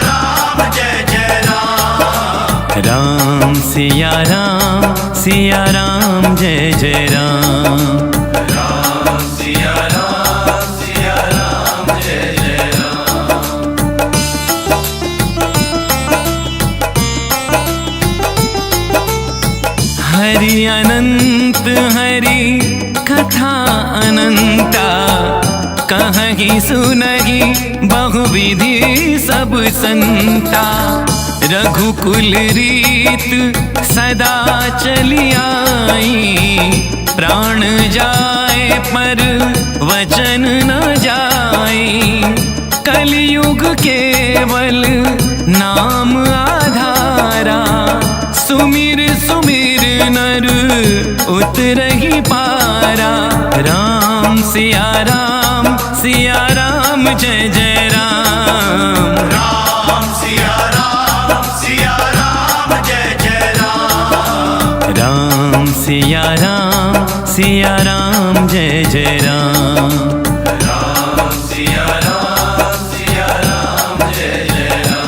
राम जय जय राम राम सिया राम जय जय राम राम सिया राम जय जय राम हरि अनंत हरि कथा अनंता कहीं सुनहि बहुविधि सब संता रघुकुल रीत सदा चली आई प्राण जाए पर वचन न जाए कलयुग केवल नाम आधारा सुमिर सुमिर नर उतरहि पारा राम सिया राम जय जय राम राम सिया राम जय जय राम राम सिया राम जय जय राम राम सिया राम जय जय राम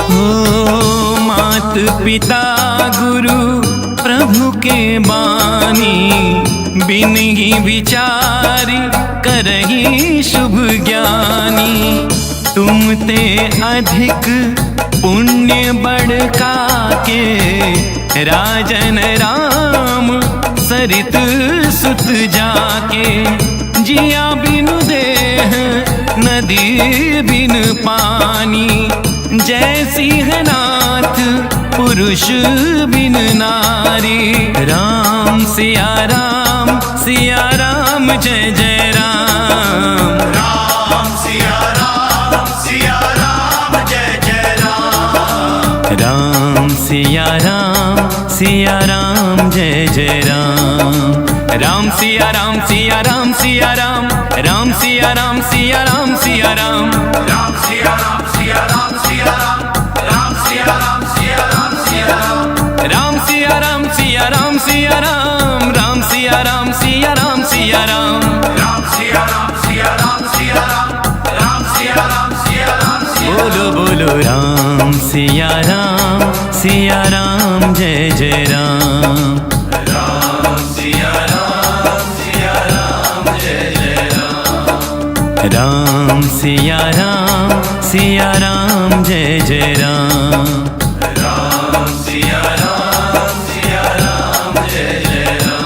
हो मात पिता गुरु प्रभु के बानी बिनहि विचारी करहि शुभ ज्ञानी तुम ते अधिक पुण्य बढ़का के राजन राम सरित सुत जाके जिया बिनु देह नदी बिन पानी जय सिंहनाथ पुरुष बिन नारी राम सिया राम जय जय राम राम सिया राम जय जय राम राम सिया राम जय जय राम राम सिया राम राम सिया राम राम सिया राम राम सिया राम राम सिया राम राम सिया राम राम सिया राम राम सिया राम राम सिया राम राम सिया राम बोलो बोलो राम सिया राम जय जय राम राम सिया राम जय जय राम राम सिया राम जय जय राम राम सिया राम जय जय राम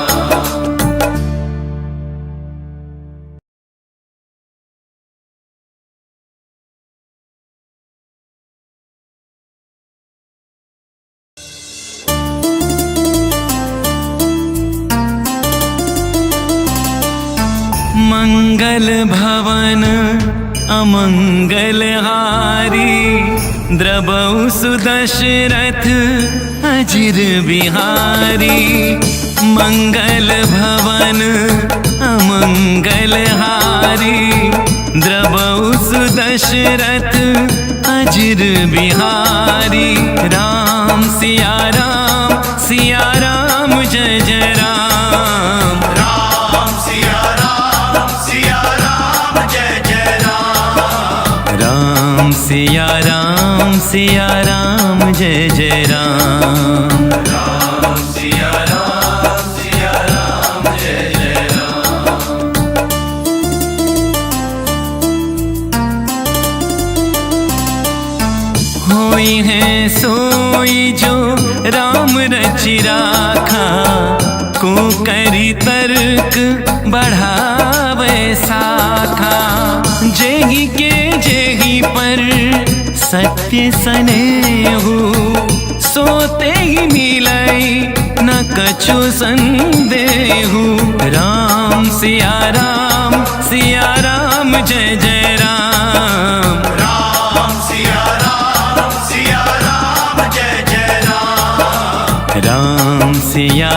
मंगल भवन अमंगलहारी द्रवौ सुदशरथ अजिर बिहारी मंगल भवन अमंगलहारी द्रवौ सुदशरथ अजिर बिहारी राम सिया राम जय जय सिया राम जय जय राम। राम सिया राम जय जय राम। होई है सोई जो राम रचि राखा, को करी तर्क बढ़ावे साखा। जेहि के जेहि पर सत्य सनेहु, सोते ही मिलई न कछु संदेहु। राम सिया राम जय जय राम। राम सिया राम जय जय राम। राम सिया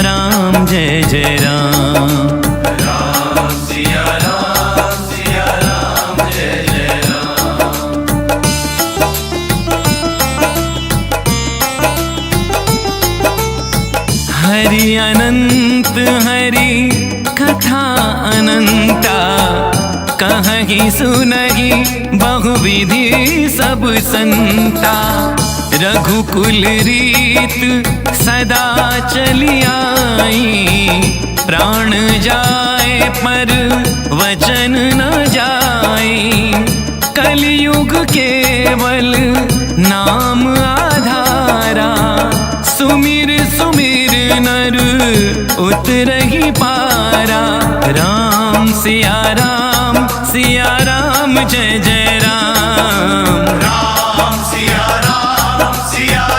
राम जय जय राम। राम सिया राम जय जय राम। हरि अनंत हरि कथा अनंता, कहहि सुनहि बहुविधि सब संता। रघुकुल रीत सदा चली आई, प्राण जाए पर वचन न जाई। कलयुग केवल नाम आधारा, सुमिर सुमिर नर उतरहि पारा। राम सिया राम जय जय राम। राम सिया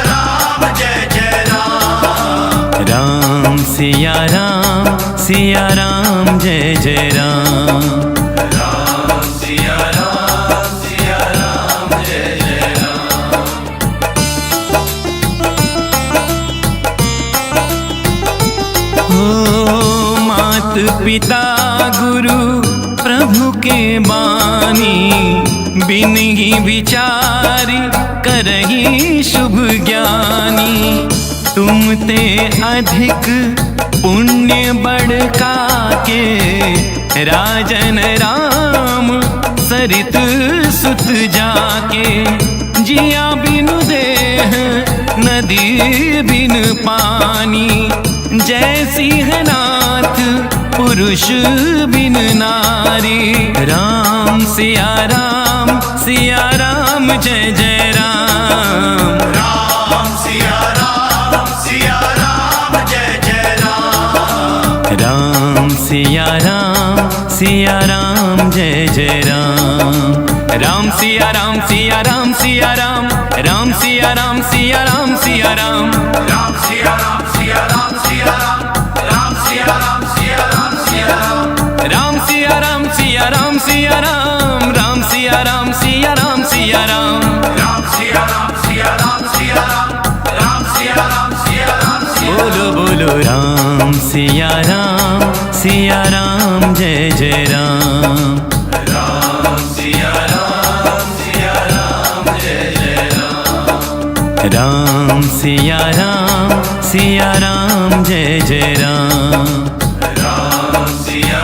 राम जय जय राम। राम सिया राम जय जय राम। राम सिया राम जय जय राम। हो मात पिता गुरु प्रभु के बानी, बिन ही विचारी करही शुभ ज्ञानी। तुम ते अधिक पुण्य बढ़का के, राजन राम सरित सुत जाके। जिया बिनु देह नदी बिन पानी, जय सिंहनाथ पुरुष बिन नारी। राम सिया राम जय जय राम। राम सिया राम जय जय राम। राम सिया राम जय जय राम। राम सिया राम राम सिया राम सिया राम सिया राम सिया राम। राम सिया राम राम सिया राम सिया राम सिया राम। राम सिया राम राम सिया राम सिया राम सिया राम। राम सिया राम सिया राम बोलो बोलो राम सिया राम जय जय राम। राम सिया राम जय जय राम। राम सिया राम जय जय राम। राम सिया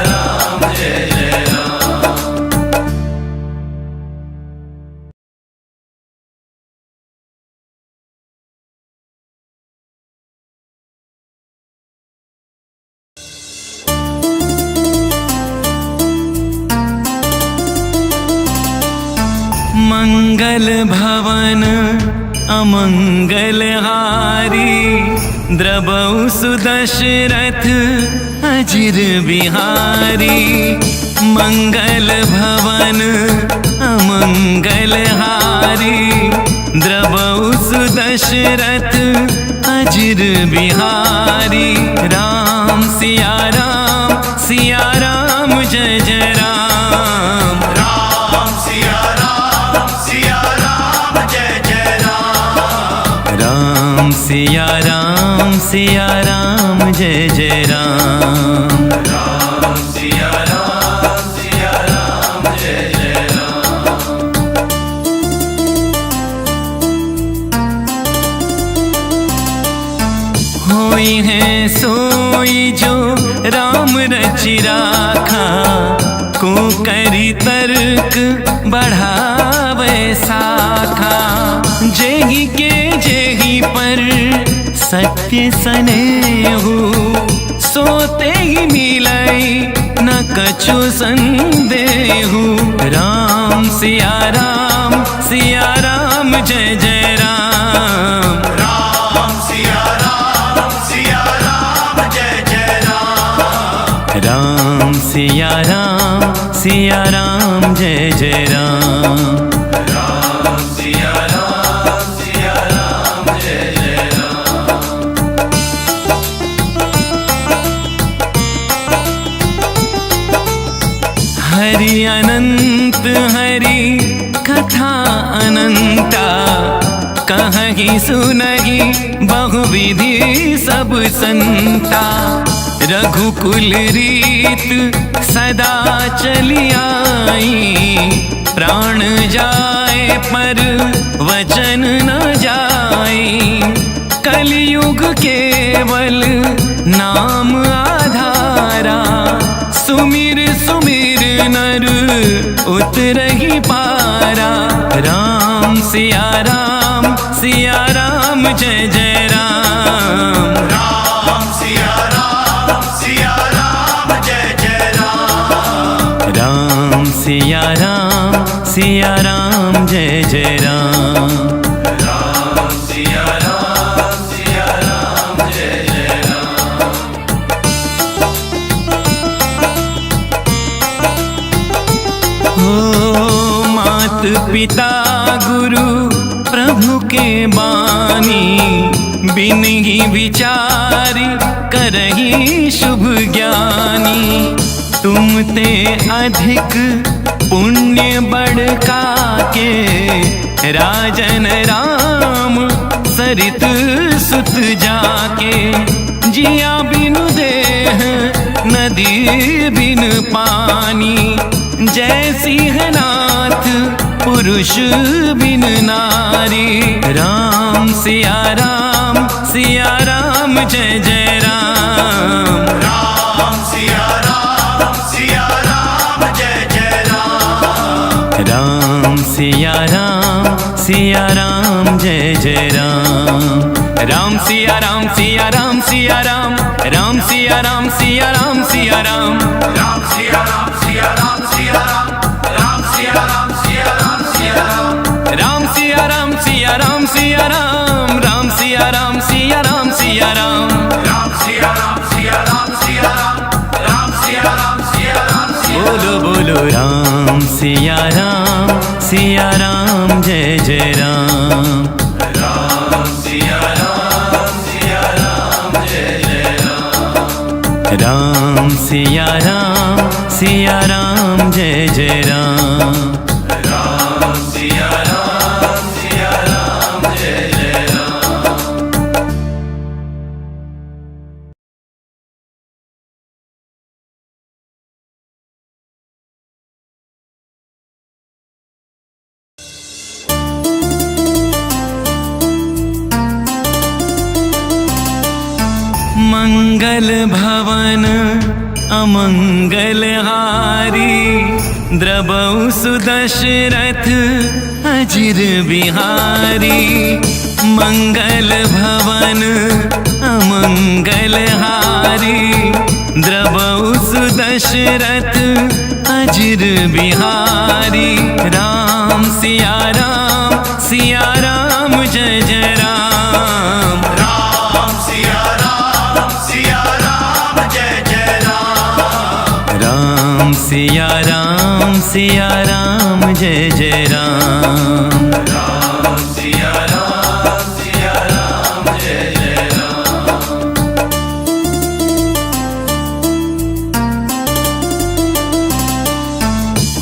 राम जय जय राम। मंगल भवन अमंगल हारी, द्रबहु सुदशरथ अजिर बिहारी। मंगल भवन अमंगल हारी, द्रबहु सुदशरथ अजिर बिहारी। राम सिया राम जय जय राम। राम सिया राम जय जय राम। राम सिया राम जय जय राम। राम सिया राम जय जय राम। होई है सोई जो राम रचि राखा, को करी तर्क बढ़ावे साखा। जेही के जेही पर सत्य सनेहु, सोते ही मिलाई न कछु संदेहु। राम सिया राम जय जय राम। राम सिया राम जय जय राम। राम सिया राम जय जय राम। राम सिया राम जय जय राम। हरि अनंत हरि कथा अनंता, कहीं सुनहि बहुविधि सब संता। रघुकुल रीत सदा चली आई, प्राण जाए पर वचन न जाई। कलयुग केवल नाम आधारा, सुमिर सुमिर नर उतरहि पारा। राम सिया राम जय जय राम। राम सिया राम जय जय राम। राम सिया राम जय जय राम। राम सिया राम जय जय राम। हो मात पिता गुरु प्रभु के बानी, बिन ही विचार करही शुभ ज्ञानी। तुम ते अधिक पुण्य बढ़का के, राजन राम सरित सुत जाके। जिया बिनु देह नदी बिन पानी, जय सिंहनाथ पुरुष बिन नारी। राम सिया राम जय जय राम। राम सिया राम जय जय राम। राम सिया राम जय जय राम। राम सिया राम राम सिया राम सिया राम सिया राम सिया राम। राम सिया राम राम सिया राम सिया राम। राम सिया राम राम सिया राम सिया राम सिया राम सिया राम। राम सिया राम सिया राम। बोलो बोलो राम सिया राम जय जय राम। राम सिया राम जय जय राम। राम सिया राम जय जय राम। राम सिया राम जय जय राम। मंगल भवन अमंगल हारी, द्रबहु सुदशरथ अजिर बिहारी। मंगल भवन अमंगल हारी, द्रबहु सुदशरथ अजिर बिहारी। राम सिया राम जय जय राम। राम सिया राम जय जय राम। राम सिया राम जय जय राम। राम सिया राम जय जय राम।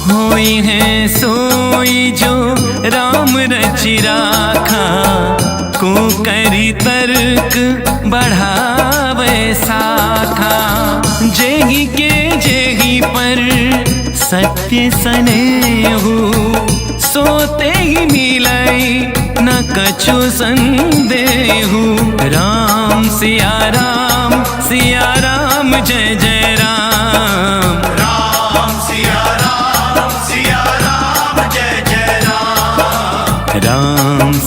होई है सोई जो राम रचि राखा, को करी तर्क बढ़ावे साखा। जेही के जेही पर सत्य सनेहु, सोते ही मिलाई न कछु संदेहु। राम सिया राम जय जय राम। राम सिया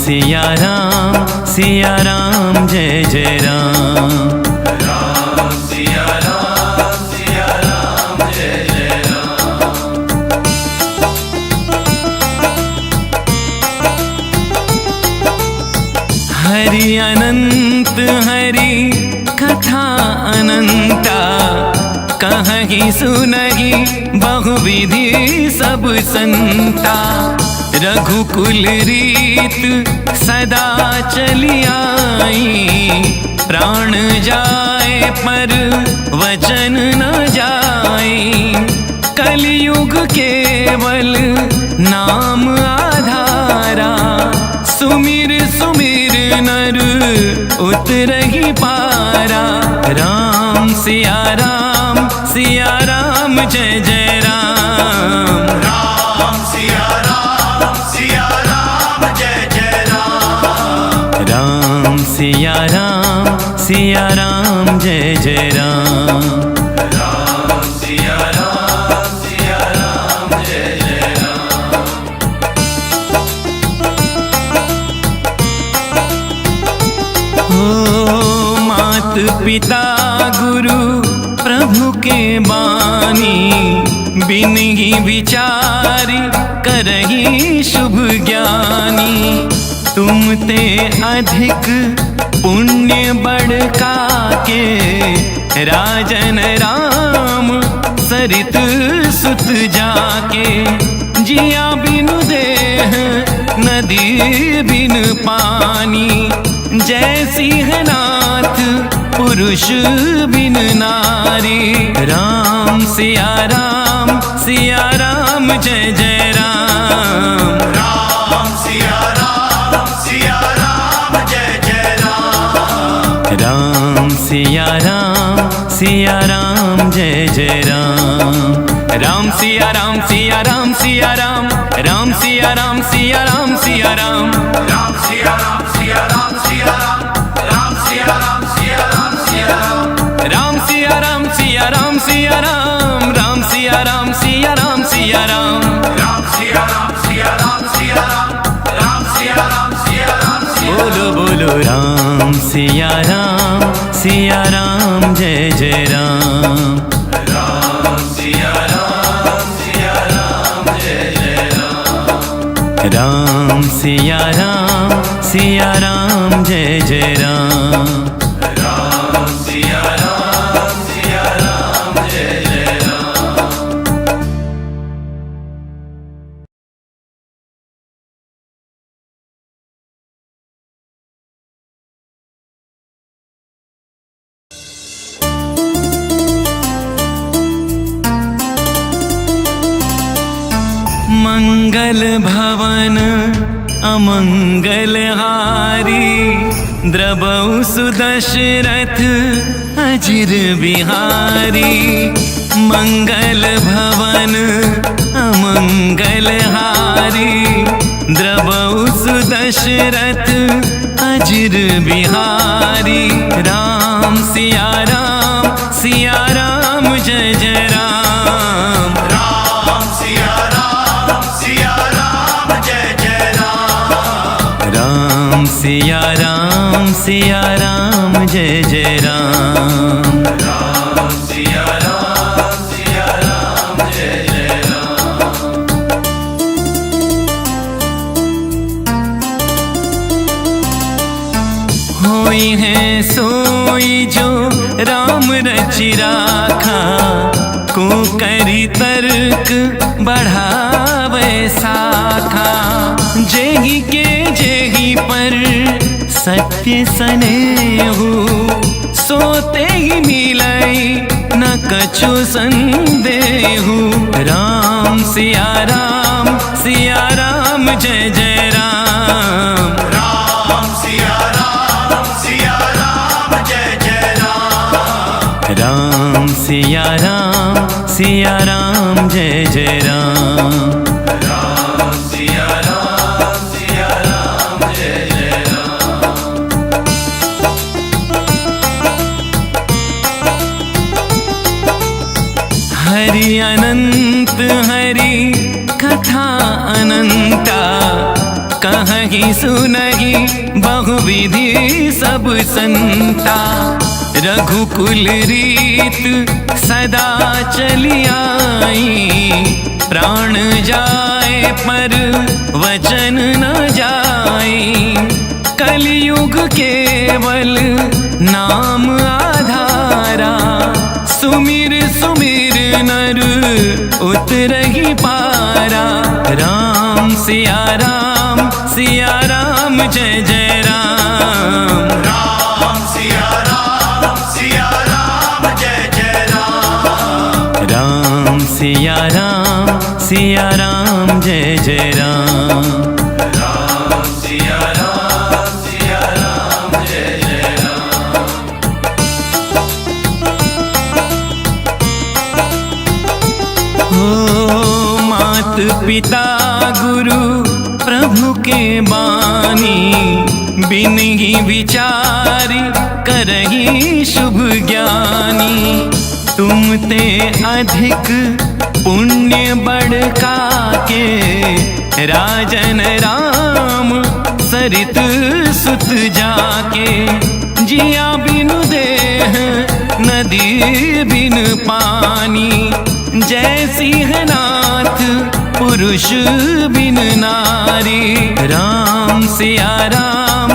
सिया राम जय जय राम। राम सिया राम जय जय राम। हरि अनंत हरि कथा अनंता, कहीं सुनहि बहुविधि सब संता। रघुकुल रीत सदा चली आई, प्राण जाए पर वचन न जाए। कलयुग केवल नाम आधारा, सुमिर सुमिर नर उतरहि पारा। राम सिया राम जय जय राम। राम सिया राम जय जय राम। राम सिया राम जय जय राम। राम सिया राम जय जय राम। हो मात पिता गुरु प्रभु के बानी, बिनहि विचारि करहि शुभ ज्ञानी। तुम ते अधिक पुण्य बड़का के, राजन राम सरित सुत जाके। जिया बिनु देह नदी बिन पानी, जय सिंहनाथ पुरुष बिन नारी। राम सिया राम जय जय राम। राम सिया राम जय जय राम। राम सिया राम जय जय राम। राम सिया राम राम सिया राम राम राम सिया राम राम। राम सिया राम राम सिया राम राम सिया राम राम राम सिया राम राम। राम सिया राम बोलो बोलो राम सिया राम जय जय राम। राम सिया राम जय जय राम। राम सिया राम जय जय राम। राम सिया राम जय जय राम। मंगल भवन अमंगल हारी, द्रबहु सुदशरथ अजिर बिहारी। मंगल भवन अमंगल हारी, द्रबहु सुदशरथ अजिर बिहारी। राम सिया राम जय जय राम। राम सिया राम जय जय राम। राम सिया राम जय जय राम। राम सिया राम जय जय राम। होई है सोई जो राम रचि राखा, को करी तर्क बढ़ावे साखा। जेहि के जेहि पर सत्य सनेहु, सोते ही मिलई न कछु संदेहु। राम सिया राम जय जय राम। राम सिया राम जय जय राम। राम सिया राम जय जय राम। राम सिया राम जय जय राम। हरि अनंत हरि कथा अनंता, कहीं सुनहि बहुविधि सब संता। रघुकुल रीत सदा चली आई, प्राण जाए पर वचन न जाई। कलयुग केवल नाम आधारा, सुमिर सुमिर नर उतरहि पारा। राम सिया राम जय जय राम। राम सिया राम जय जय राम। राम सिया राम जय जय राम। राम सिया राम जय जय राम। हो मात पिता गुरु प्रभु के बानी, बिनहि विचारी करहि शुभ ज्ञानी। तुम ते अधिक पुण्य बढ़का के, राजन राम सरित सुत जाके। जिया बिनु देह नदी बिन पानी, जय सिंहनाथ पुरुष बिन नारी। राम सिया राम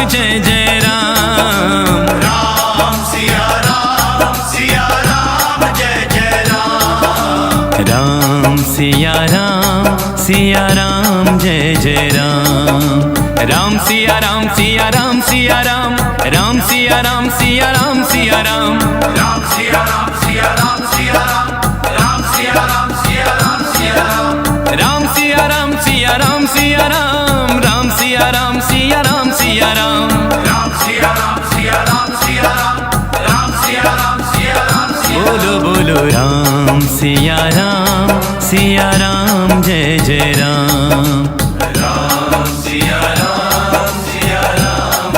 जय जय राम। राम सिया राम जय जय राम। राम सिया राम जय जय राम। राम सिया राम राम सिया राम सिया राम सिया राम सिया राम। राम सिया राम राम सिया राम सिया राम सिया राम। राम सिया राम सिया राम सिया राम सिया राम सिया राम सिया राम। राम सिया राम सिया राम सिया राम सिया। बोलो बोलो राम सिया राम जय जय राम। राम सिया राम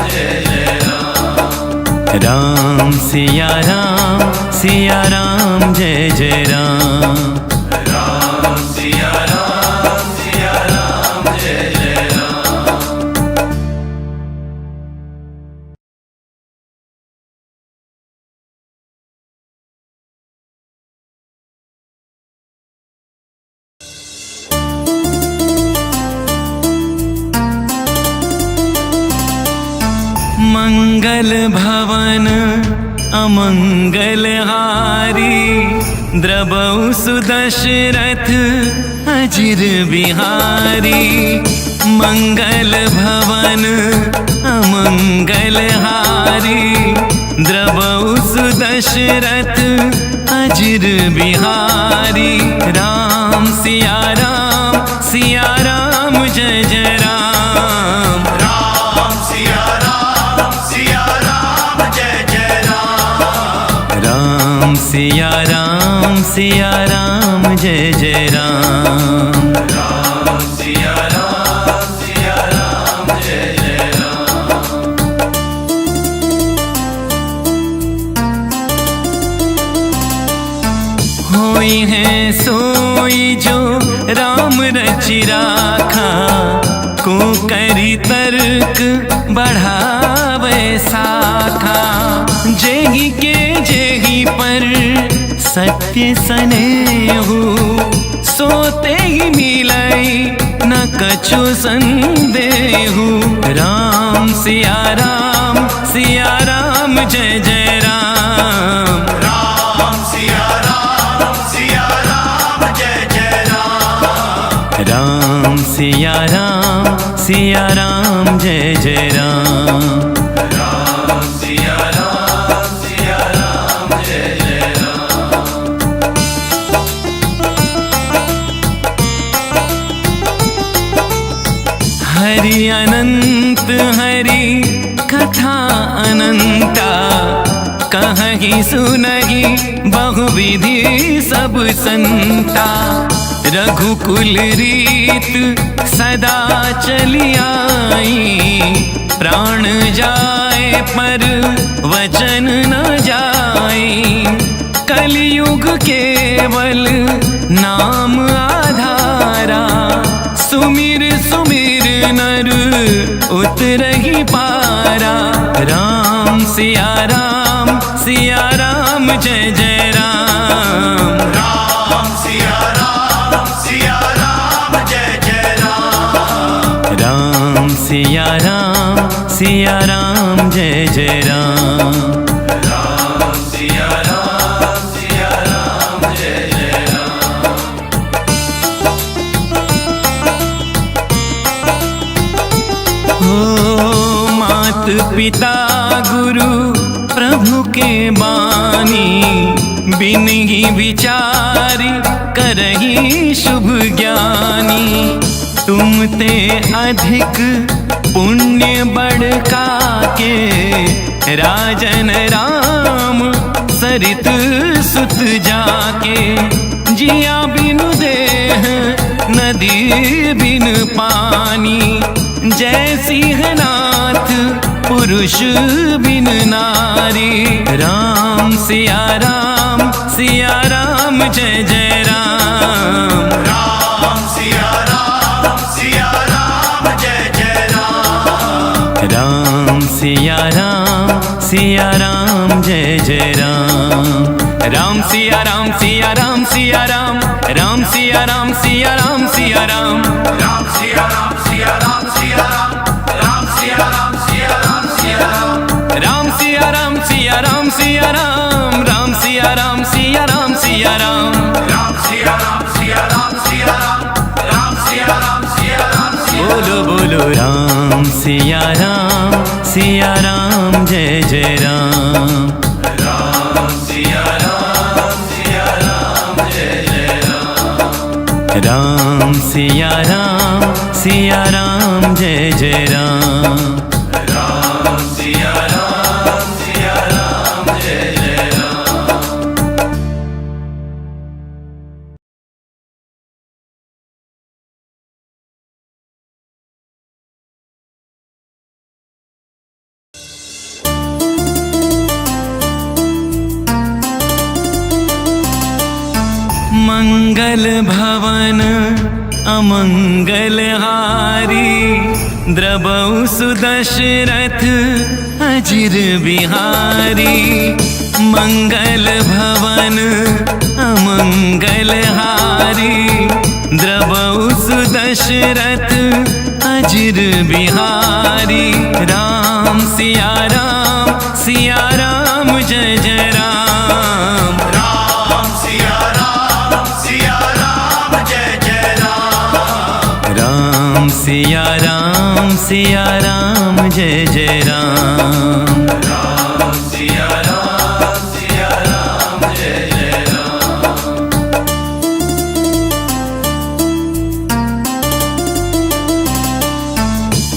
जय जय राम। राम सिया राम जय जय राम। राम सिया राम जय जय राम। मंगल भवन अमंगल हारी, द्रबहु सुदशरथ अजिर बिहारी। मंगल भवन अमंगल हारी, द्रबहु सुदशरथ अजिर बिहारी। राम सिया राम जय जय राम। राम सिया राम जय जय राम। राम सिया राम जय जय राम। राम सिया राम जय जय राम। होई है सोई जो राम रचि राखा, को करी तर्क बढ़ावे साखा। जेहि के जेहि पर सत्य सनेहु, सोते ही मिलई न कछु संदेहु। राम सिया राम जय जय राम। राम सिया राम जय जय राम। राम सिया राम जय जय राम। राम सिया राम जय जय राम। हरि अनंत हरि कथा अनंता, कहीं सुनहि बहुविधि सब संता। रघुकुल रीत सदा चली आई, प्राण जाए पर वचन न जाई। कलयुग केवल नाम आधारा, सुमिर सुमिर नर उतरहि पारा। राम सिया राम जय जय राम। राम सिया राम जय जय राम। राम सिया राम जय जय राम। राम सिया राम जय जय राम। हो मात पिता गुरु प्रभु के बानी, बिन ही विचारी करही शुभ ज्ञानी। तुम ते अधिक पुण्य बड़का के, राजन राम सरित सुत जाके। जिया बिनु देह नदी बिन पानी, जय सिंहनाथ पुरुष बिन नारी। राम सिया राम जय जय राम। राम सिया राम जय जय राम। राम सिया राम जय जय राम। राम सिया राम राम सिया राम सिया राम सिया राम। राम सिया राम राम सिया राम सिया राम। राम सिया राम राम सिया राम सिया राम। राम सिया राम बोलो बोलो राम सिया राम जय जय राम। राम सिया राम जय जय राम। राम सिया राम जय जय राम। राम सिया राम जय जय राम। मंगल भवन अमंगल हारी, द्रबहु सुदशरथ अजिर बिहारी। मंगल भवन अमंगल हारी, द्रबहु सुदशरथ अजिर बिहारी। राम सिया राम जय जय राम। राम सिया राम जय जय राम। राम सिया राम जय जय राम। राम सिया राम जय जय राम।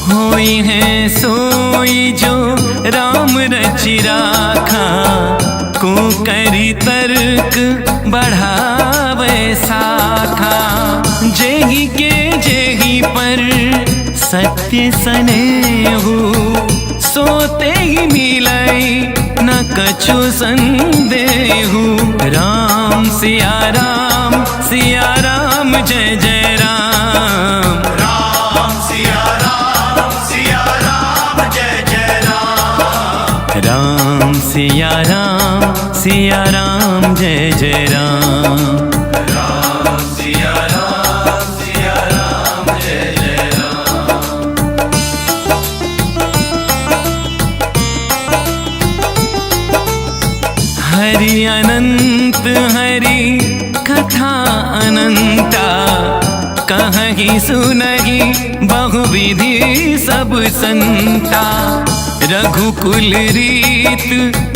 होई है सोई जो राम रचि राखा, को करी तर्क बढ़ावे साखा। जेहि के जेहि पर सत्य सनेहु, सोते ही मिलई न कछु संदेहु। राम सिया राम जय जय राम। राम सिया राम जय जय राम। राम सिया राम जय जय राम। राम सिया राम जय जय राम। हरि अनंत हरि कथा अनंता, कहीं सुनहि बहुविधि सब संता। रघुकुल रीत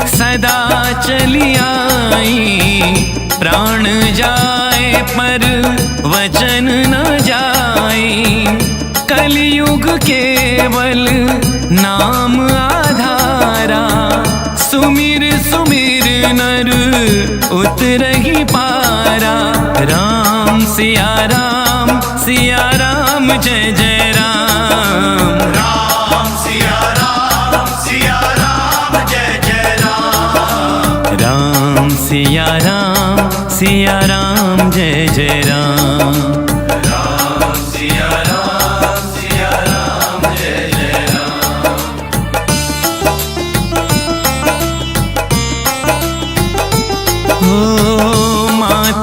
सदा चली आई, प्राण जाए पर वचन न जाई। कलयुग केवल नाम आधारा, सुमिर सुमिर नर उतरहि पारा। राम सिया राम जय जय राम। राम सिया राम जय जय राम। राम सिया राम जय जय राम। राम सिया राम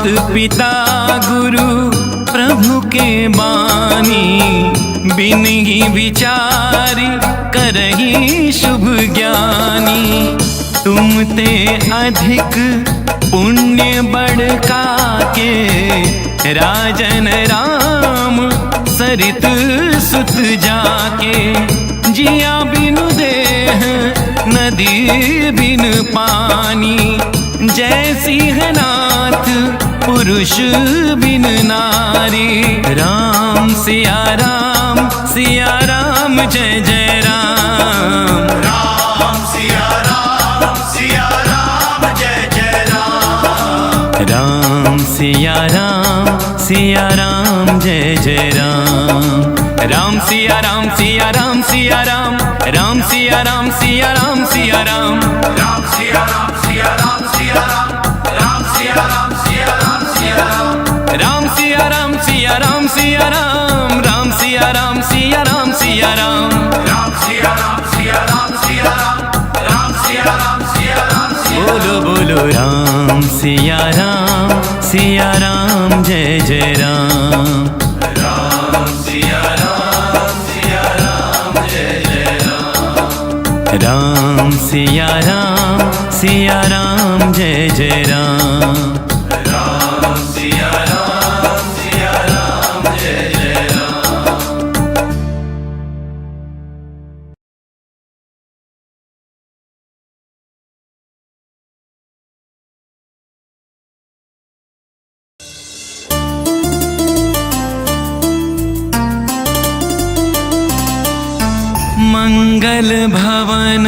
मात पिता गुरु प्रभु के बानी, बिन ही विचार करही शुभ ज्ञानी। तुम ते अधिक पुण्य बढ़का के, राजन राम सरित सुत जाके। जिया बिनु देह नदी बिन पानी, जैसी है नाथ पुरुष बिन नारी। राम सिया राम जय जय राम। राम सिया राम जय जय राम। राम सिया राम जय जय राम। राम सिया राम सिया राम, राम सिया राम सिया राम सिया राम। राम सिया राम सिया राम सिया राम, राम सिया राम सिया राम सिया राम। राम सिया राम सिया राम सिया राम, राम सिया राम सिया राम सिया राम। राम सिया राम सिया राम सिया राम, राम सिया राम सिया राम सिया राम। बोलो बोलो राम सिया राम जय जय राम। राम सिया राम जय जय राम। राम सिया राम जय जय राम। राम सिया राम जय जय राम। मंगल भवन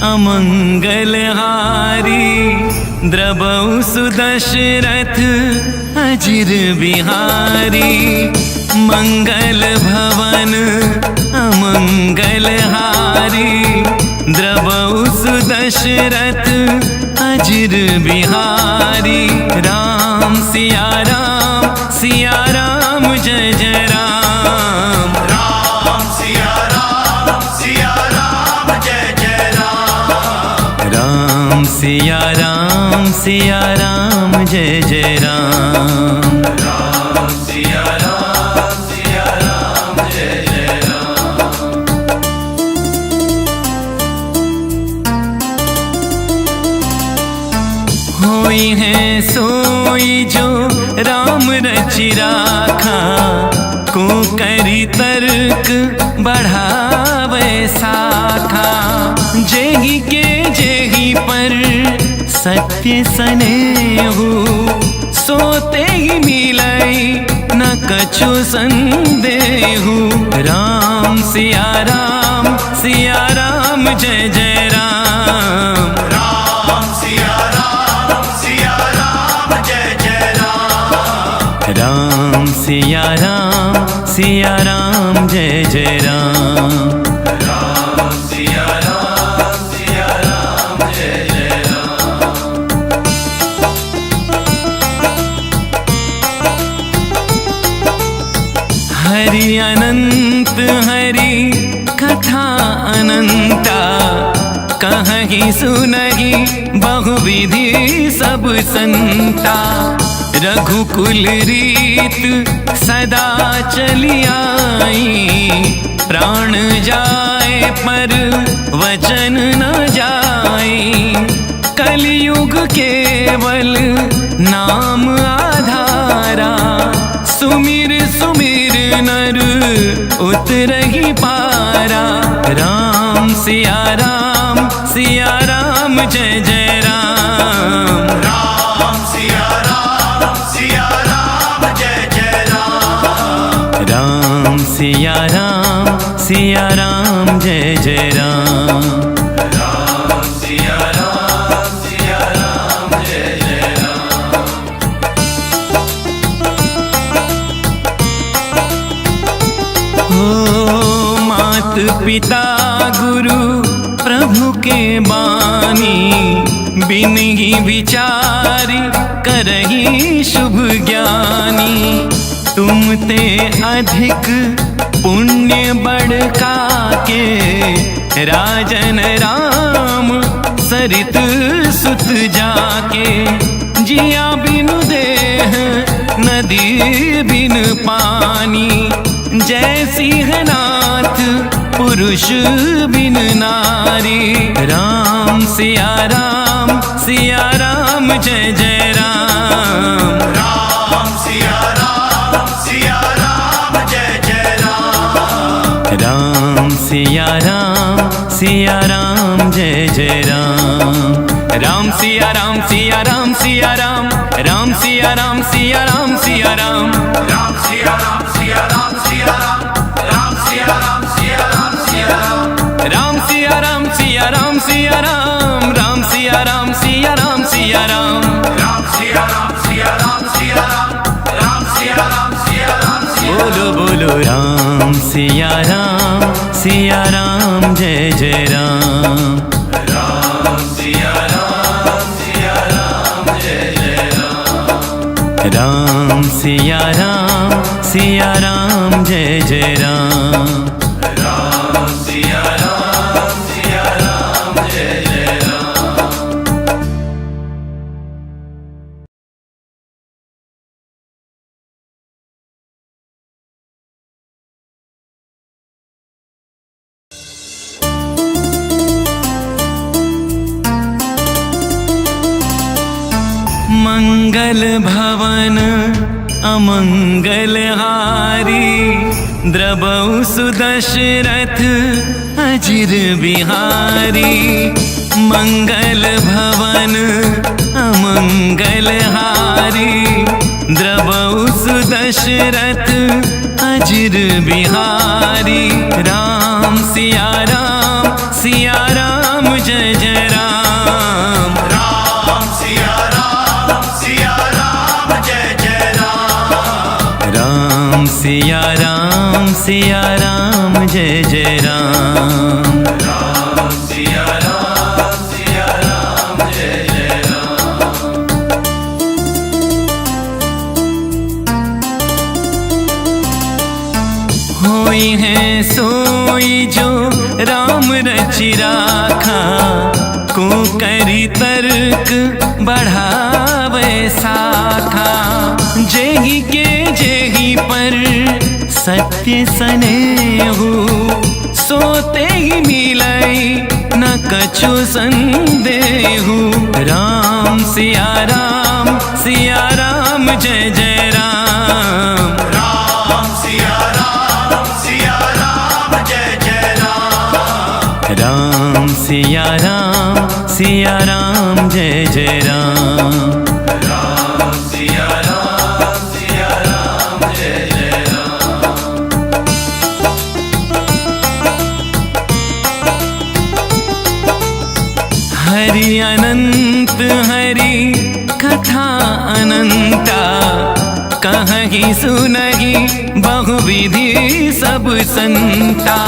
अमंगल हारी, द्रबहु सुदशरथ अजिर बिहारी। मंगल भवन अमंगल हारी, द्रबहु सुदशरथ अजिर बिहारी। राम सिया राम जय जय राम। राम सिया राम जय जय राम। राम सिया राम जय जय राम। राम सिया राम जय जय राम। होई है सोई जो राम रचि राखा, को करी तर्क बढ़ावे साखा। जेहि के जेहि पर सत्य सनेहु, सोते ही मिलई न कछु संदेहु। राम सिया राम जय जय राम। राम सिया राम जय जय राम। राम सिया राम जय जय राम। राम सिया राम जय जय राम। हरि अनंत हरि कथा अनंता, कहीं सुनहि बहुविधि सब संता। रघुकुल रीत सदा चली आई, प्राण जाए पर वचन न जाई। कलयुग केवल नाम आधारा, सुमिर सुमिर नर उतरहि पारा। राम सिया राम जय जय राम। राम सिया राम जय जय राम। राम सिया राम जय जय राम। राम सिया राम जय जय राम। हो मात पिता गुरु प्रभु के बानी, बिन ही विचार करही शुभ ज्ञानी। तुम ते अधिक पुण्य बढ़का के, राजन राम सरित सुत जाके। जिया बिन देह नदी बिन पानी, जैसी है नाथ पुरुष बिन नारी। राम सिया राम जय जय राम। राम सिया राम जय जय राम। राम सिया राम जय जय राम। राम सिया राम सिया राम सिया राम, राम सिया राम सिया राम सिया राम। राम सिया राम सिया राम सिया राम, राम सिया राम सिया राम सिया राम। राम सिया राम सिया राम सिया राम, राम सिया राम सिया राम सिया राम। राम सिया राम सिया राम सिया राम, राम सिया राम सिया राम सिया राम। बोलो बोलो राम सिया राम जय जय राम। राम सिया राम जय जय राम। राम सिया राम जय जय राम। राम सिया राम जय जय राम। मंगल भवन अमंगल हारी, द्रबहु सुदशरथ अजिर बिहारी। मंगल भवन अमंगल हारी, द्रबहु सुदशरथ अजिर बिहारी। राम सिया राम जय जय राम। राम सिया राम जय जय राम। राम सिया राम जय जय राम। राम सिया राम जय जय राम। होई है सोई जो राम रचि राखा, को करी तर्क बढ़ावे साखा। जेहि के जेहि पर सत्य सनेहु, सोते ही मिलई न कछु संदेहु। राम सिया राम जय जय राम। राम सिया राम जय जय राम। राम सिया राम जय जय राम। राम सिया राम जय जय राम। हरि अनंत हरि कथा अनंता, कहीं सुनहि बहुविधि सब संता।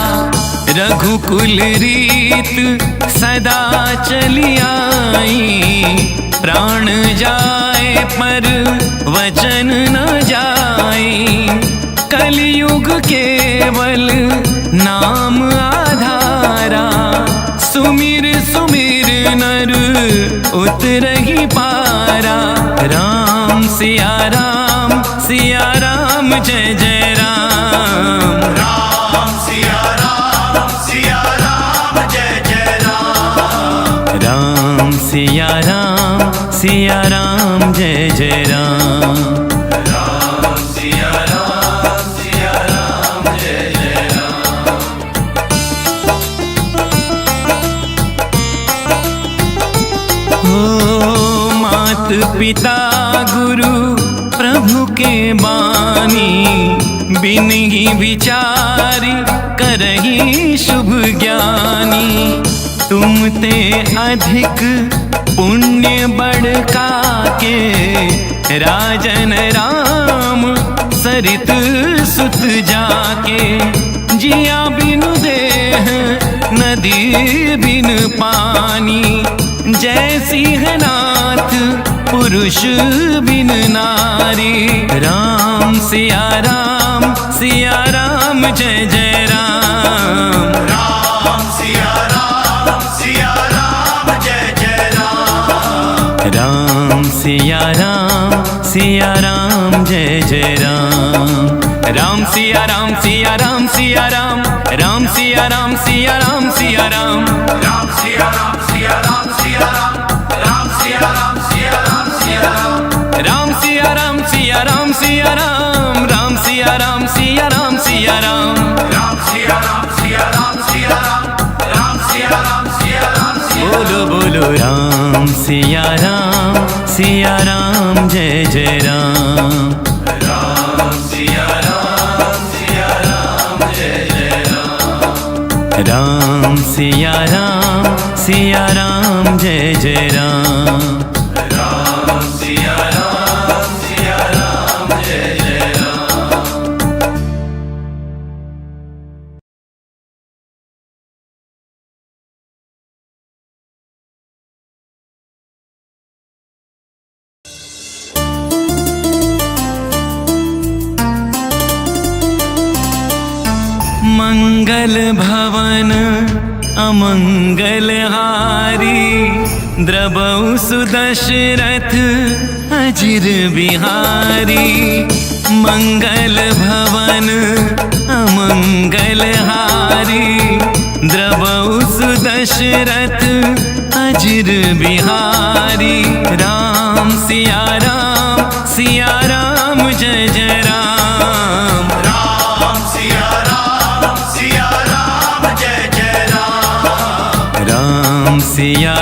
रघुकुल रीत सदा चली आई, प्राण जाए पर वचन न जाई। कलियुग केवल नाम आधारा, सुमिर सुमिर नर उतरहि पारा। राम सिया राम जय जय राम। राम सिया राम जय जय राम। राम सिया राम जय जय राम। राम सिया राम जय जय राम। हो मात पिता गुरु प्रभु के बानी, बिन ही विचारी करही शुभ ज्ञानी। तुम ते अधिक पुण्य बड़का के, राजन राम सरित सुत जाके। जिया बिन देह नदी बिन पानी, जैसी है नाथ पुरुष बिन नारी। राम सिया राम जय जय राम। राम सिया राम जय जय राम। राम सिया राम जय जय राम। राम सिया राम सिया राम सिया राम, राम सिया राम सिया राम सिया राम, राम सिया राम सिया राम सिया राम, राम सिया राम सिया राम सिया राम, राम सिया राम सिया राम सिया राम, राम सिया राम सिया राम सिया राम, राम सिया राम सिया राम सिया राम, राम सिया राम सिया राम सिया राम। बोलो बोलो राम सिया राम जय जय राम। राम सिया राम जय जय राम। राम सिया राम जय जय राम। राम सिया राम जय जय राम। मंगल भवन अमंगल हारी, द्रबहु सुदशरथ अजिर बिहारी। मंगल भवन अमंगल हारी, द्रबहु सुदशरथ अजिर बिहारी। राम सिया राम जय जय राम। राम सिया राम जय जय राम। राम सिया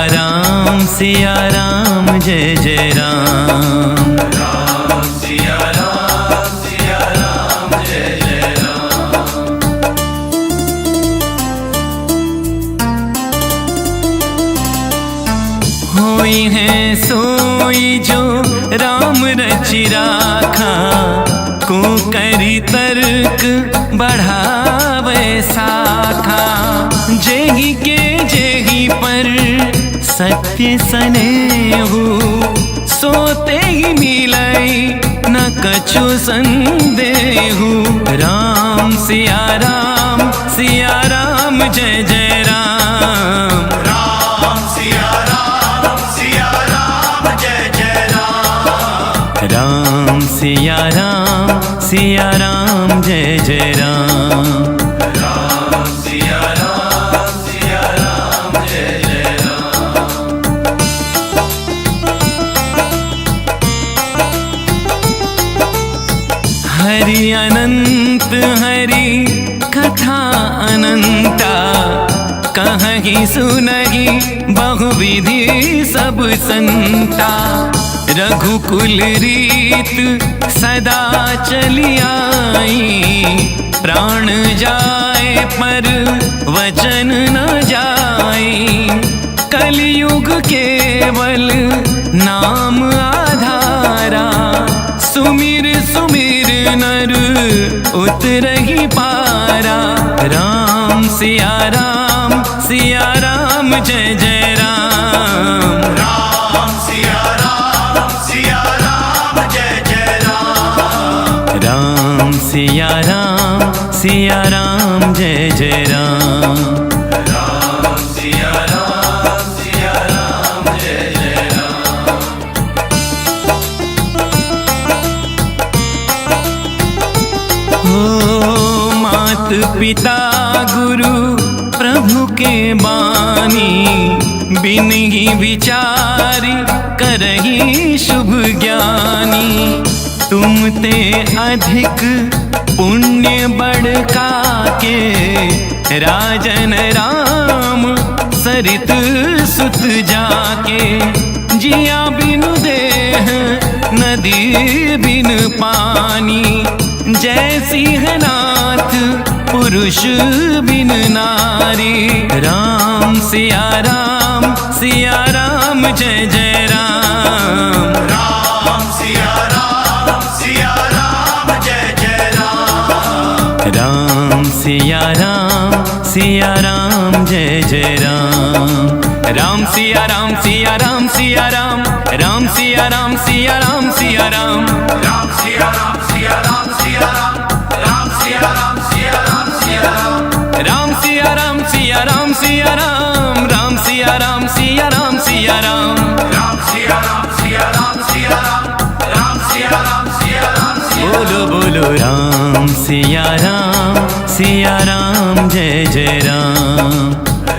राम जय जय राम। राम सिया राम जय जय राम। होई है सोई जो राम रचि राखा, को करी तर्क बढ़ावे साखा। जेहि के जेहि पर सत्य सनेहु, सोते ही मिलई न कछु संदेहु। राम सिया राम जय जय राम। राम सिया राम जय जय राम। राम सिया राम जय जय राम। राम सिया राम जय जय राम। हरि अनंत हरि कथा अनंता, कहीं सुनहि बहुविधि सब संता। रघुकुल रीत सदा चली आई, प्राण जाए पर वचन न जाई। कलयुग केवल नाम आधारा, सुमिर सुमिर नर उतरहि पारा। राम सिया राम जय जय राम। राम सिया राम जय जय राम। राम सिया राम जय जय राम। राम सिया राम जय जय राम। हो मात पिता गुरु प्रभु के बानी, बिन ही विचारी करही शुभ ज्ञानी। तुम ते अधिक पुण्य बढ़का के, राजन राम सरित सुत जाके। जिया बिनु देह नदी बिन पानी, जय सिंहनाथ पुरुष बिन नारी। राम सिया राम जय जय राम। राम सिया राम जय जय राम। राम सिया राम जय जय राम। राम सिया राम सिया राम सिया राम, राम सिया राम सिया राम सिया राम, राम सिया राम सिया राम सिया राम, राम सिया राम सिया राम सिया राम, राम सिया राम सिया राम सिया राम, राम सिया राम सिया राम सिया राम, राम सिया राम सिया बोलो बोलो राम सिया राम जय जय राम।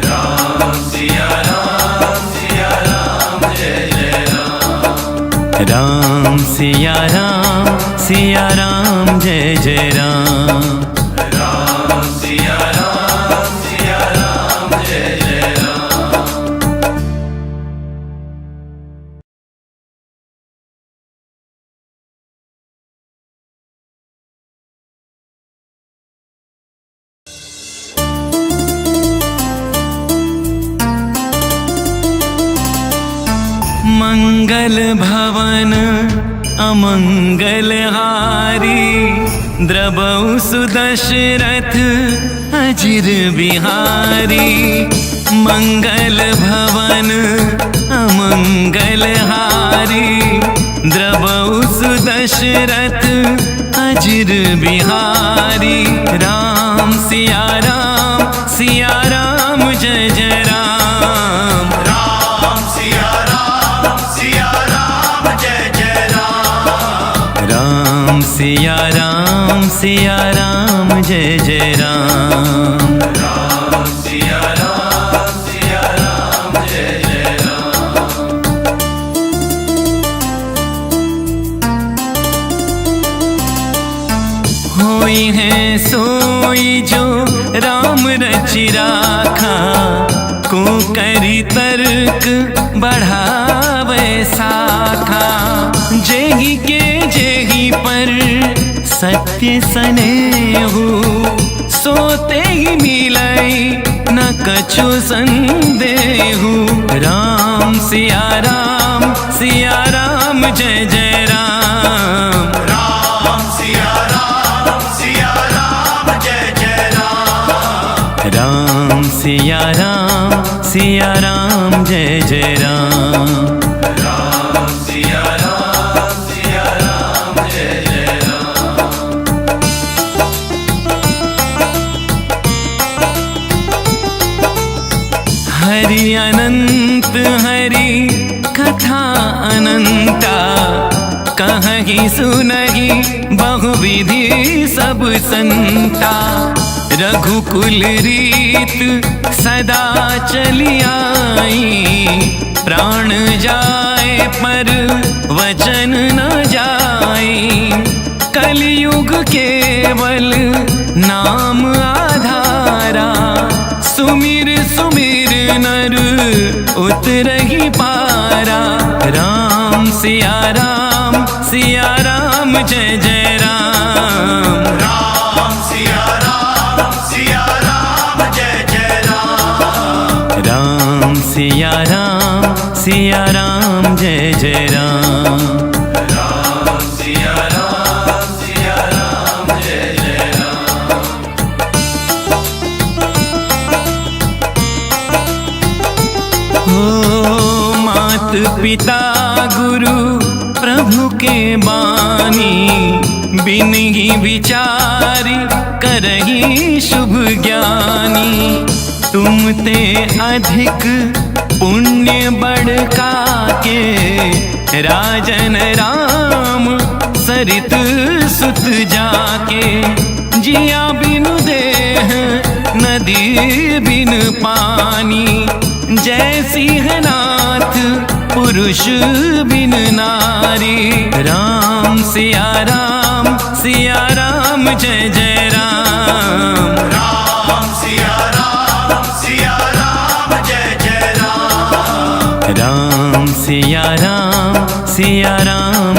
राम सिया राम जय जय राम। राम सिया राम जय जय राम। राम सिया राम जय जय राम। मंगल भवन अमंगल हारी द्रवौ सुदशरथ अजिर बिहारी। मंगल भवन अमंगल हारी द्रवौ सुदशरथ अजिर बिहारी। राम सिया राम जय जय राम। राम सिया राम जय जय राम। राम सिया राम जय जय राम। राम सिया राम जय जय राम। होई है सोई जो राम रचि राखा को करी तर्क बढ़ावे साखा। जेहि के जेहि पर सत्य सनेहु सोते ही मिलई न कछु संदेहु। राम सिया राम जय जय राम। राम सिया राम जय जय राम। राम सिया राम जय जय राम। राम सिया राम जय जय राम। हरि अनंत हरि कथा अनंता कहीं सुनहि बहुविधि सब संता। रघुकुल रीत सदा चली आई प्राण जाए पर वचन न जाए। कलयुग केवल नाम आधारा सुमिर सुमिर नर उतरहि पारा। राम सिया राम जय जय राम। राम सिया राम जय जय राम। राम सिया राम जय जय राम। राम सिया राम जय जय राम। हो मात पिता गुरु प्रभु के बानी बिन ही विचारी करही शुभ ज्ञानी। तुम ते अधिक पुण्य बढ़का के राजन राम सरित सुत जाके। जिया बिनु देह नदी बिन पानी जय सिंहनाथ पुरुष बिन नारी। राम सिया राम जय जय राम। राम सिया राम जय जय राम। राम सिया राम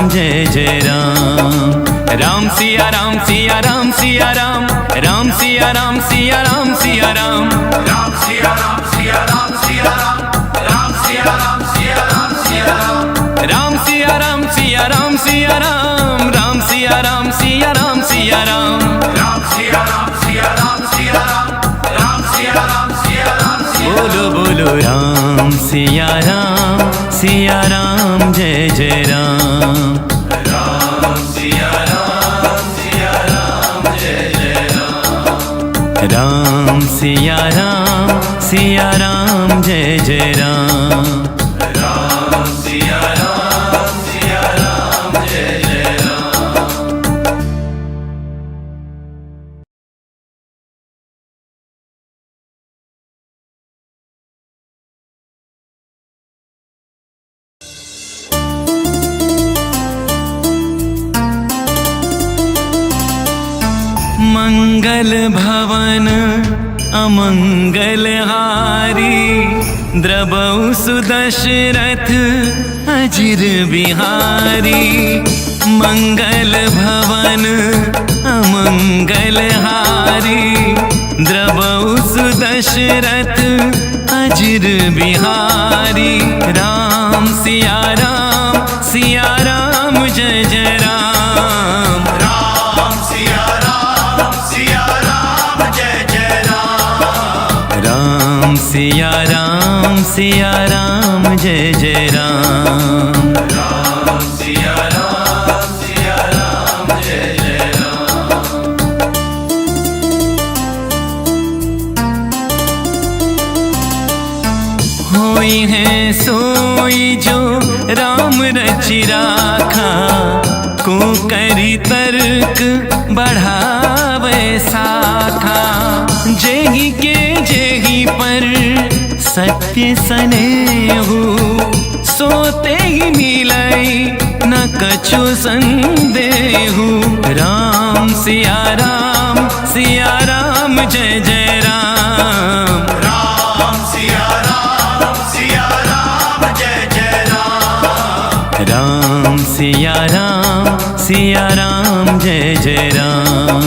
जय जय राम। राम सिया राम राम सिया राम सिया राम सिया राम सिया राम। राम सिया राम राम सिया राम। राम सिया राम सिया राम सिया राम। राम सिया राम सिया राम। राम सिया राम बोलो बोलो राम सिया राम जय जय राम। राम सिया राम जय जय राम। राम सिया राम जय जय राम। राम सिया राम मंगल भवन अमंगलहारी, द्रवौ सुदशरथ अजिर बिहारी। मंगल भवन अमंगलहारी, द्रवौ सुदशरथ अजिर बिहारी। राम सिया राम जय जय राम। राम सिया राम जय जय राम। राम सिया राम जय जय राम। राम सिया राम जय जय राम। होई है सोई जो राम रचि राखा, को करी तर्क बढ़ावे साखा। जेहि के जेहि पर सत्य सनेहु, सोते ही मिलई न कछु संदेहु। राम सिया राम जय जय राम। राम सिया राम जय जय राम। राम सिया राम जय जय राम।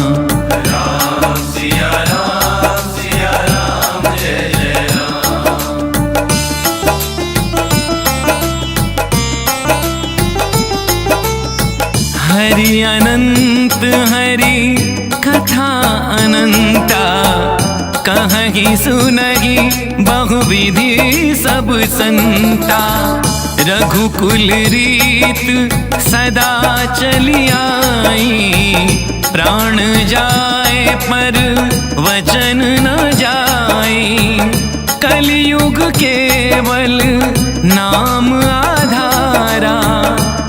राम सिया राम जय जय राम। हरि अनंत हरि कथा अनंता, कहीं सुनहि बहुविधि सब संता। रघुकुल रीत सदा चली आई, प्राण जाए पर वचन न जाई। कलयुग केवल नाम आधारा,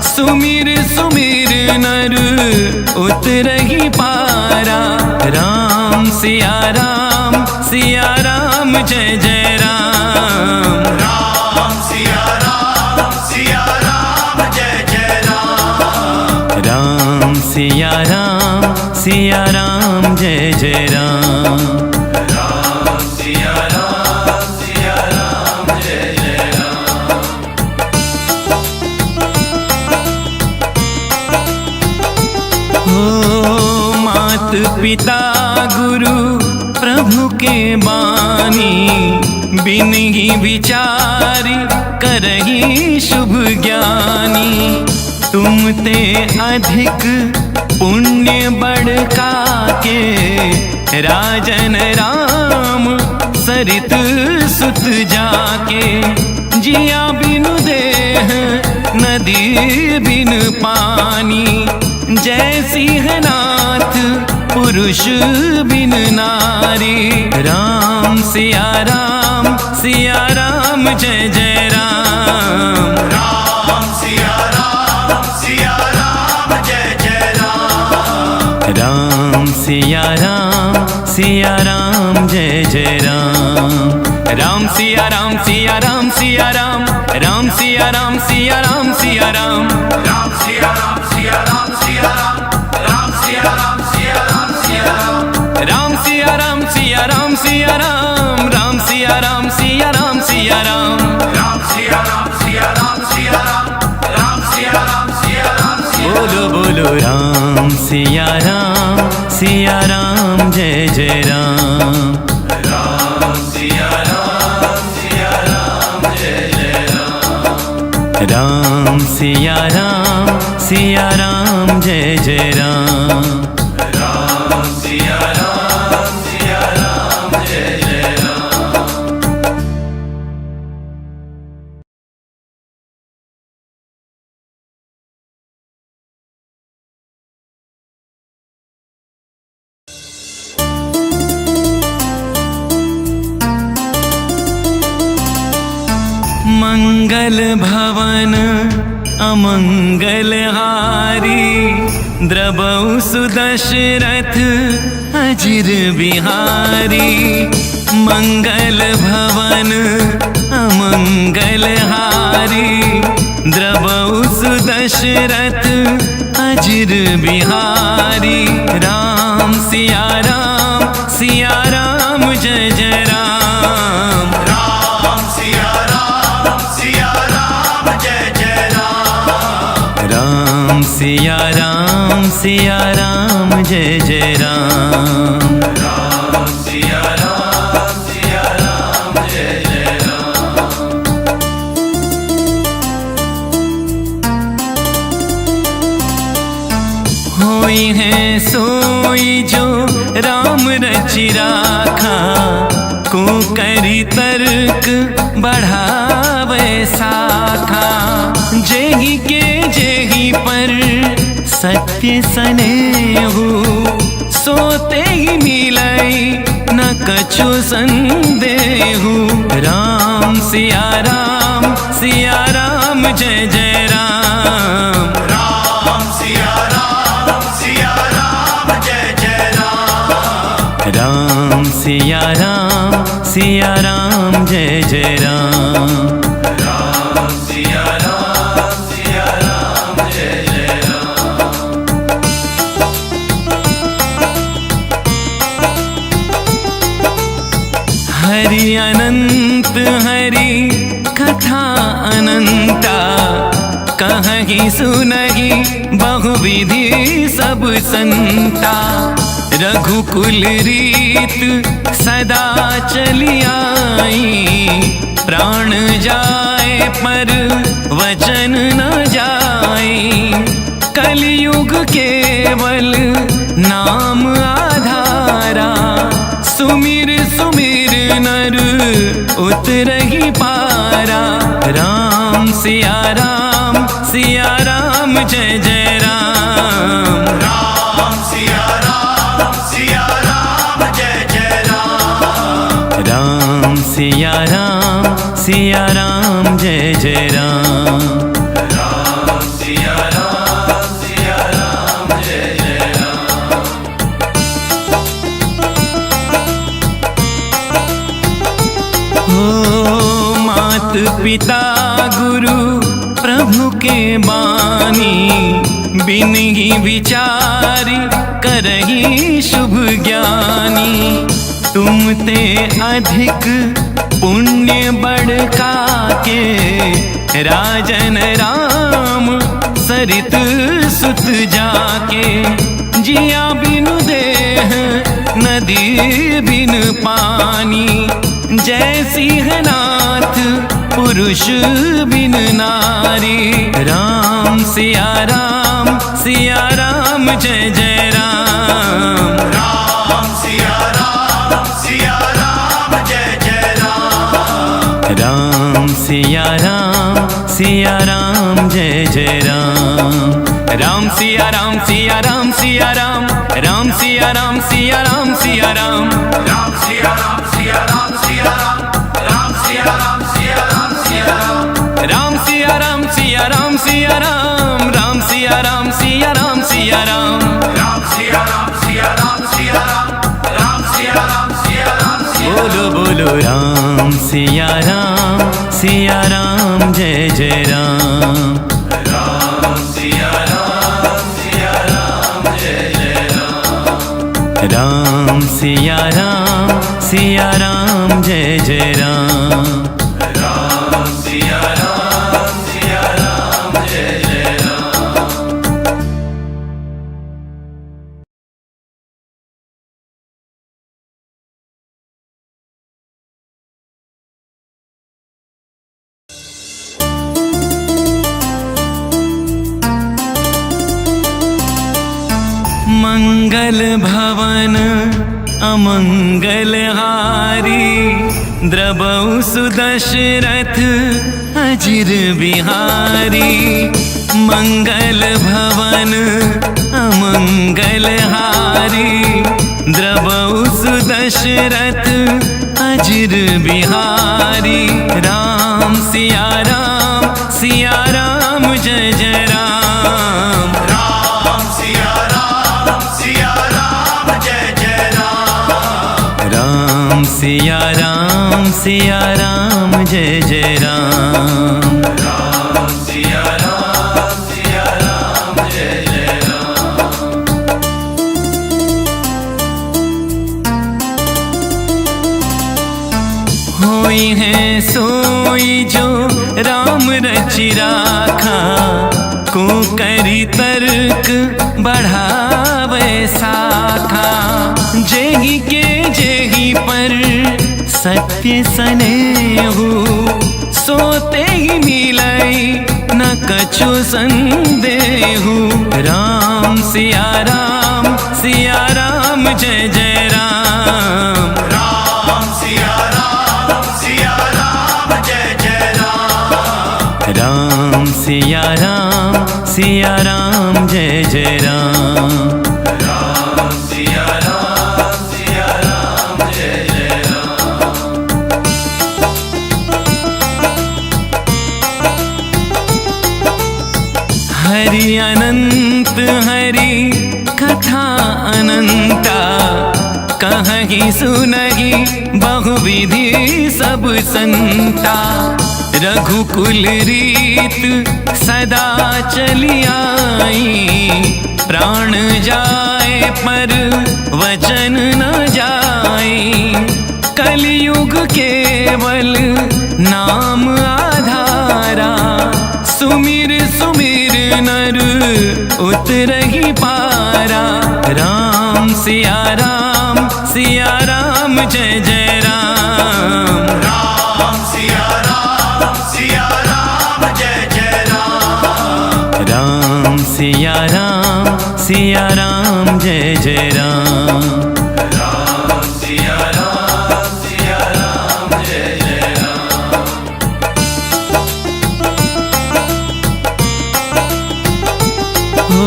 सुमिर सुमिर नर उतरहि पारा। राम सिया राम जय जय राम। राम सिया राम जय जय राम। राम सिया राम जय जय राम। राम सिया राम जय जय राम। हो मात पिता गुरु प्रभु के बानी, बिन ही विचार करही शुभ ज्ञानी। तुम ते अधिक पुण्य बढ़का के, राजन राम सरित सुत जाके। जिया बिनु देह नदी बिन पानी, जय सिंहनाथ पुरुष बिन नारी। राम सिया राम जय जय राम। राम सिया राम जय जय राम। राम सिया राम जय जय राम। राम सिया राम राम सिया राम सिया राम राम सिया राम सिया राम सिया राम राम सिया राम सिया राम सिया राम राम सिया राम सिया राम सिया राम राम सिया राम सिया राम सिया राम राम सिया राम सिया राम सिया राम राम सिया राम सिया राम सिया बोलो बोलो राम सिया राम जय जय राम। राम सिया राम जय जय राम। राम सिया राम जय जय राम। राम सिया राम जय जय राम। मंगल भवन अमंगलहारी, द्रवौ सुदशरथ अजिर बिहारी। मंगल भवन अमंगलहारी, द्रवौ सुदशरथ अजिर बिहारी। राम सिया राम सिया राम जय जय राम। राम सिया राम जय जय राम। होई है सोई जो राम रचि राखा, को करी तर्क बढ़ावे साखा। जेहि के जेहि पर सत्य सनेहु, सोते ही मिलई न कछु संदेहु। राम सिया राम जय जय राम। राम सिया राम जय जय राम। राम सिया राम जय जय राम। राम सिया राम जय जय राम। हरि अनंत हरि कथा अनंता, कहहि सुनहि बहुविधि सब संता। रघुकुल रीत सदा चली आई, प्राण जाए पर वचन न जाई। कलयुग केवल नाम आधारा, सुमिर सुमिर नर उतरहि पारा। राम सिया राम जय जय राम। राम सिया राम जय जय राम। राम सिया राम जय जय राम। राम सिया राम जय जय राम। हो मात पिता गुरु प्रभु के बानी, बिन ही विचार करही शुभ ज्ञानी। तुम ते अधिक पुण्य बढ़का के, राजन राम सरित सुत जाके। जिया बिनु देह नदी बिन पानी, जय सिंहनाथ पुरुष बिन नारी। राम सिया राम जय जय राम। राम सिया राम जय जय राम। राम सिया राम जय जय राम। राम सिया राम राम सिया राम सिया राम सिया राम सिया राम। राम सिया राम राम सिया राम सिया राम सिया राम। राम सिया राम राम सिया राम सिया राम सिया राम सिया राम। राम सिया राम सिया राम सिया राम। बोलो बोलो राम सिया राम जय जय राम। राम सिया राम जय जय राम। राम सिया राम जय जय राम। राम सिया राम जय जय राम। मंगल भवन अमंगल हारी, द्रबहु सुदशरथ अजिर बिहारी। मंगल भवन अमंगल हारी, द्रबहु सुदशरथ अजिर बिहारी। राम सिया राम जय जय राम। राम सिया राम जय जय राम। राम सिया राम जय जय राम। राम सिया राम जय जय राम। होई है सोई जो राम रचि राखा, को करी तर्क बढ़ावे साखा। जेही के जेही पर सत्य सनेहु, सोते ही मिलई न कछु संदेहु। राम सिया राम जय जय राम। राम सिया राम जय जय राम। राम सिया राम जय जय राम। राम सिया राम जय जय राम। हरि अनंत हरि कथा अनंता, कहीं सुनहि बहुविधि सब संता। रघुकुल रीत सदा चली आई, प्राण जाए पर वचन न जाई। कलयुग केवल नाम आधारा, सुमिर सुमिर नर उतरहि पारा। राम सिया राम जय जय राम। राम सिया राम जय जय राम। राम सिया राम जय जय राम। राम सिया राम जय जय राम। हो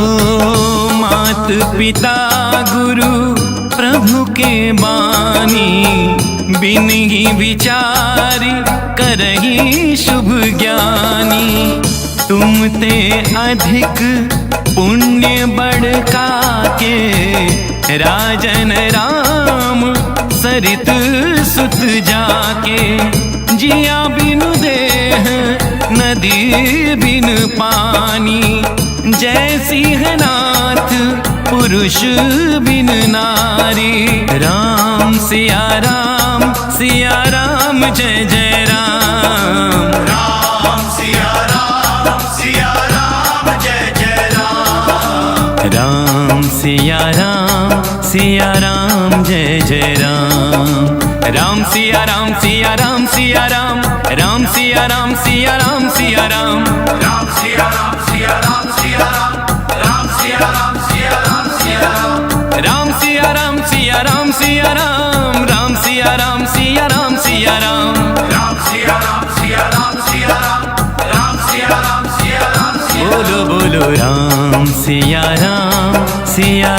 मात पिता गुरु प्रभु के बानी, बिन ही विचारी करही शुभ ज्ञानी। तुम ते अधिक पुण्य बढ़का के, राजन राम सरित सुत जाके। जिया बिनु देह नदी बिन पानी, जय सिंहनाथ पुरुष बिन नारी। राम सिया राम जय जय राम। राम सिया राम जय जय राम। राम सिया राम जय जय राम। राम सिया राम राम सिया राम राम सिया राम सिया राम सिया राम। राम सिया राम राम सिया राम सिया राम। राम सिया राम सिया राम राम सिया राम सिया राम। राम सिया राम बोलो बोलो राम सिया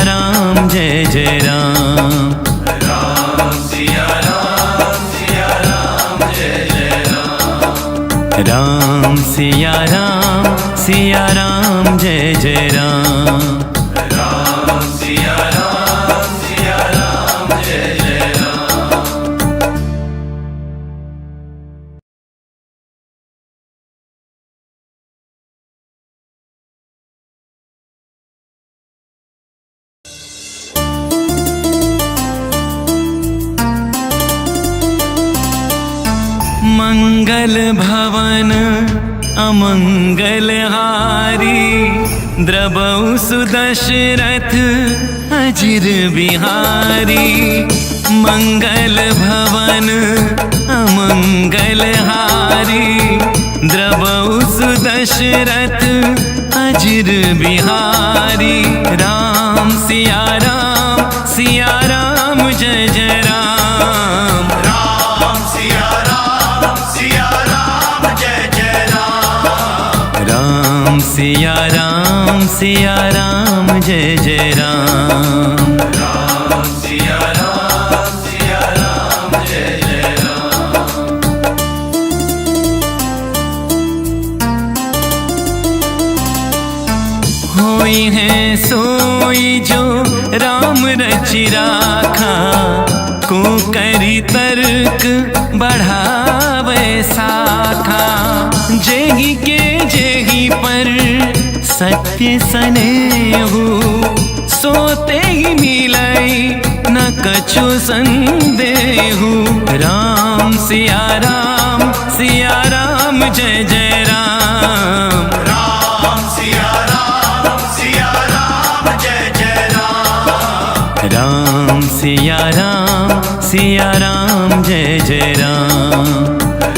राम जय जय राम। राम सिया राम जय जय राम। राम सिया राम जय जय राम। राम सिया राम जय जय राम। मंगल भवन अमंगल हारी, द्रबहु सुदशरथ अजिर बिहारी। मंगल भवन अमंगल हारी, द्रबहु सुदशरथ अजिर बिहारी। राम सिया राम जय जय राम। राम सिया राम जय जय राम। राम सिया राम जय जय राम। राम सिया राम जय जय राम। होई है सोई जो राम रचि राखा, को करी तर्क बढ़ावे साखा। जेही के जेही पर सत्य सनेहु, सोते ही मिलई न कछु संदेहु। राम सिया राम जय जय राम। राम सिया सिया राम जय जय राम।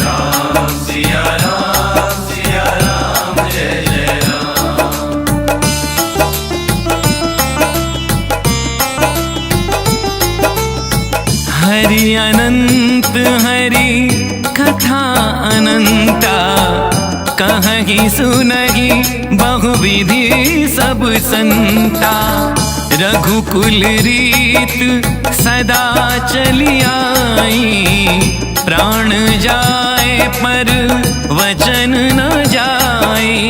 राम सिया राम जय जय राम। हरि अनंत हरि कथा अनंता, कहहि सुनहि बहुविधि सब संता। रघुकुल रीत सदा चली आई, प्राण जाए पर वचन न जाई।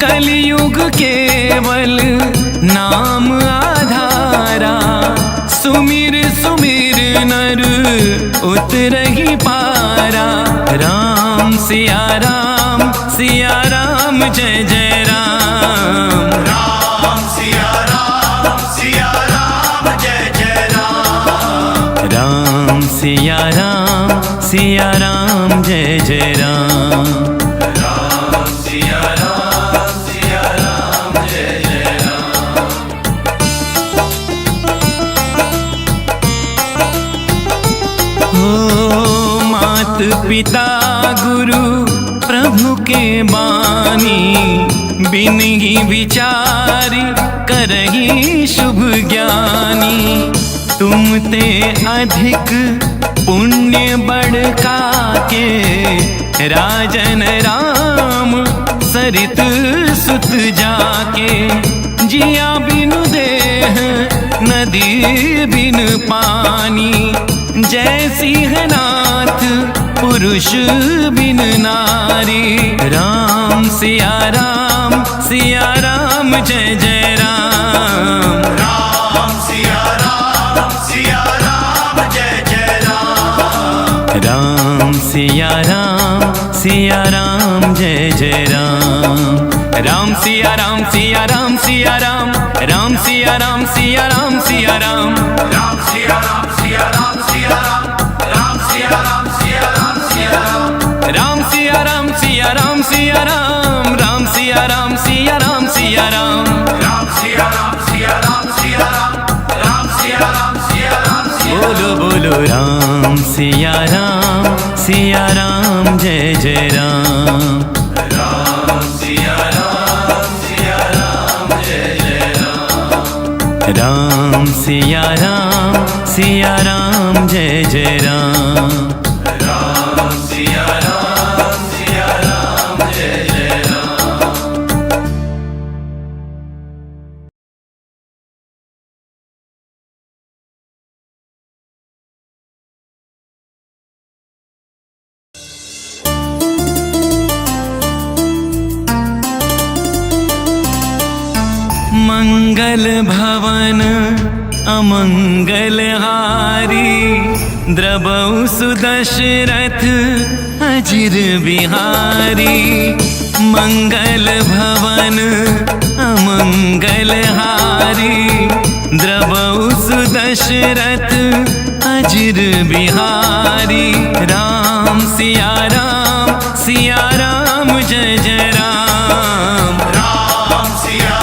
कलयुग केवल नाम आधारा, सुमिर सुमिर नर उतरहि पारा। राम सिया राम जय जय राम। राम सिया राम जय जय राम। राम सिया राम जय जय राम। राम सिया राम जय जय राम। हो मात पिता गुरु प्रभु के बानी, बिनहि विचारि करहि शुभ ज्ञानी। तुम ते अधिक पुण्य बढ़का के, राजन राम सरित सुत जाके। जिया बिनु देह नदी बिन पानी, जय सिंहनाथ पुरुष बिन नारी। राम सिया राम जय जय राम। राम सिया राम जय जय राम। राम सिया राम जय जय राम। राम सिया राम राम सिया राम सिया राम सिया राम सिया राम। राम सिया राम राम सिया राम सिया राम। राम सिया राम सिया राम सिया राम सिया राम सिया राम। राम सिया राम सिया राम। बोलो बोलो राम सिया राम जय जय राम। राम सिया राम जय जय राम। राम सिया राम जय जय राम। राम सिया राम जय जय राम। मंगल भवन अमंगल हारी, द्रवौ सुदशरथ अजिर बिहारी। मंगल भवन अमंगल हारी, द्रवौ सुदशरथ अजिर बिहारी। राम सिया राम जय जय राम। राम सिया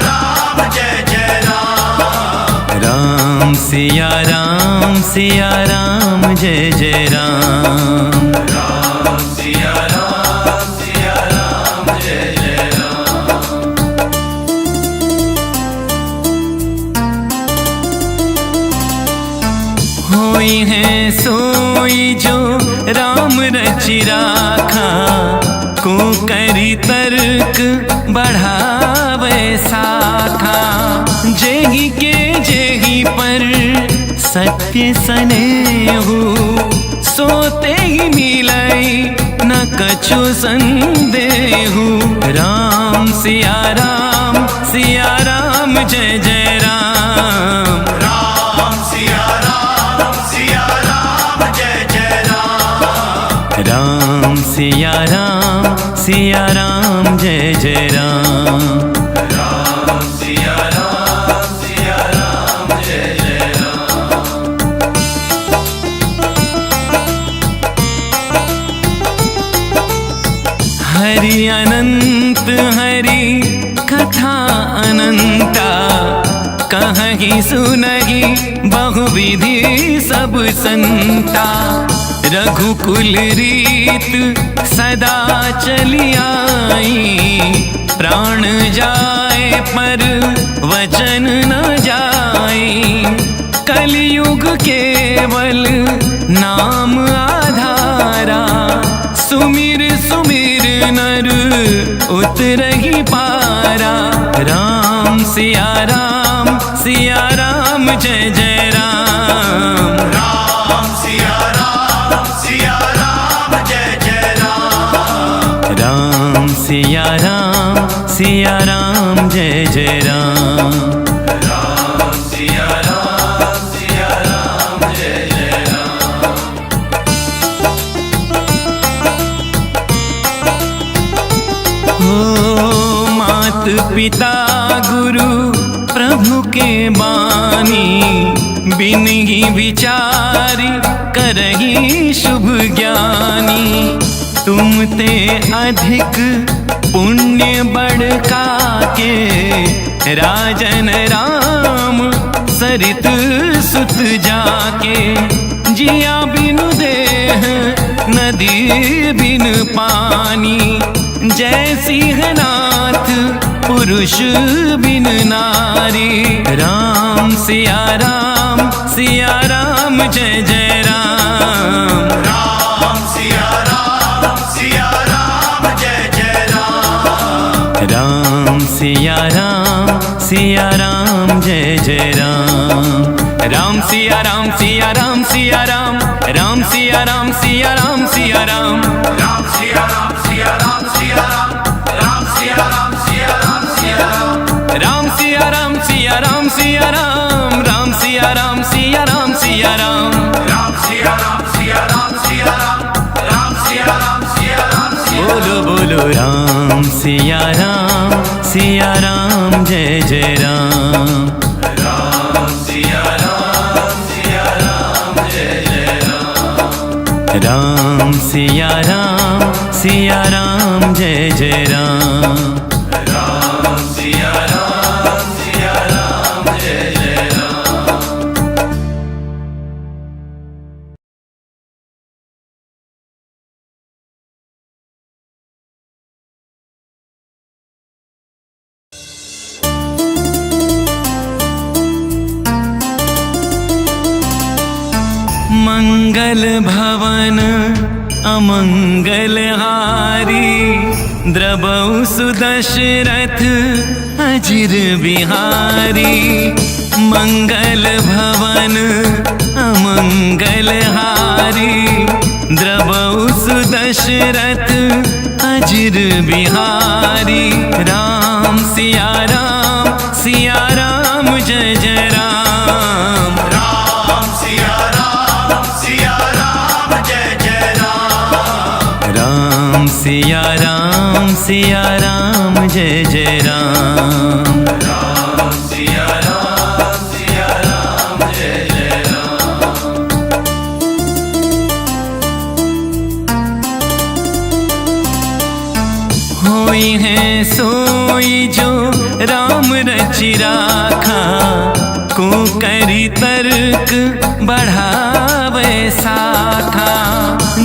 राम जय जय राम। राम सिया राम जय जय राम। राम सिया राम जय जय राम। होई है सोई जो राम रचि राखा, को करी तर्क बढ़ावे साखा। जेहि के जेहि पर सत्य सनेहु, सोते ही मिलई न कछु संदेहु। राम सिया राम जय जय राम। राम सिया राम जय जय राम। राम सिया राम जय जय राम। राम सिया राम जय जय राम। हरि अनंत हरि कथा अनंता, कहीं सुनहि बहुविधि सब संता। रघुकुल रीत सदा चली आई, प्राण जाए पर वचन न जाए। कलयुग केवल नाम आधारा, सुमिर सुमिर नर उतरहि पारा। राम सिया राम जय जय राम। राम सिया राम जय जय राम। राम सिया राम जय जय राम। राम सिया राम जय जय राम। हो मात पिता गुरु प्रभु के बानी, बिन ही विचारी करही शुभ ज्ञानी। तुम ते अधिक पुण्य बड़का के, राजन राम सरित सुत जाके। जिया बिनु देह नदी बिन पानी, जय सिंहनाथ पुरुष बिन नारी। राम सिया राम जय जय राम। राम सिया राम जय जय राम। राम सिया राम जय जय राम। राम सिया राम राम सिया राम सिया राम सिया राम। राम सिया राम राम सिया राम। राम सिया राम राम सिया राम सिया राम सिया राम। राम सिया राम बोलो बोलो राम सिया राम जय जय राम। राम सिया राम जय जय राम। राम सिया राम जय जय राम। राम सिया राम जय जय राम। मंगल भवन अमंगल हारी, द्रबहु सुदशरथ अजिर बिहारी। मंगल भवन अमंगल हारी, द्रबहु सुदशरथ अजिर बिहारी। राम सिया राम जय जय राम। राम सिया राम जय जय राम। राम सिया राम जय जय राम। राम सिया राम जय जय राम। होई है सोई जो राम रचि राखा, को करी तर्क बढ़ावे साखा।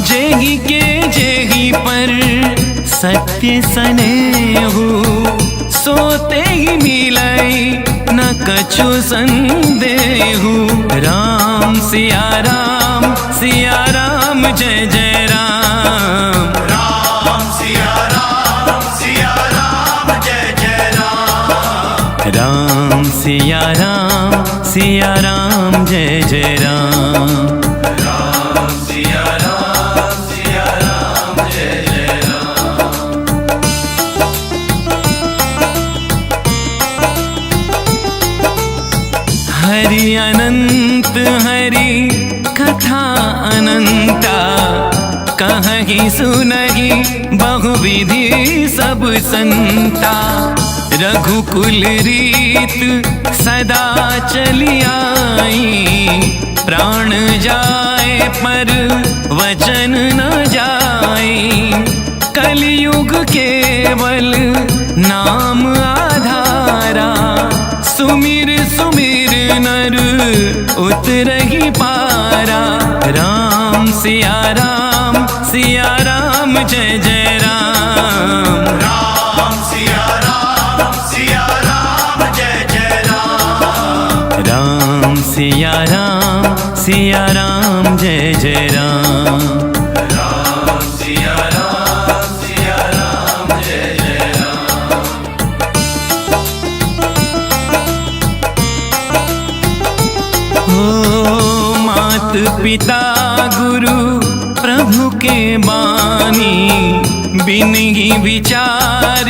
जेहि के जेहि पर सत्य सनेहु, सोते ही मिलाई न कछु संदेहु। राम सिया राम जय जय राम। राम सिया राम जय जय राम। राम सिया राम जय जय राम। राम सिया राम जय जय राम। हरि अनंत हरि कथा अनंता, कहीं सुनहि बहुविधि सब संता। रघुकुल रीत सदा चली आई, प्राण जाए पर वचन न जाए। कलयुग केवल नाम आधारा, सुमिर सुमिर राम सिया राम जय जय राम। राम सिया राम जय जय राम। राम सिया राम जय जय राम। राम सिया राम जय जय राम। हो मात पिता गुरु प्रभु के बानी, बिन ही विचार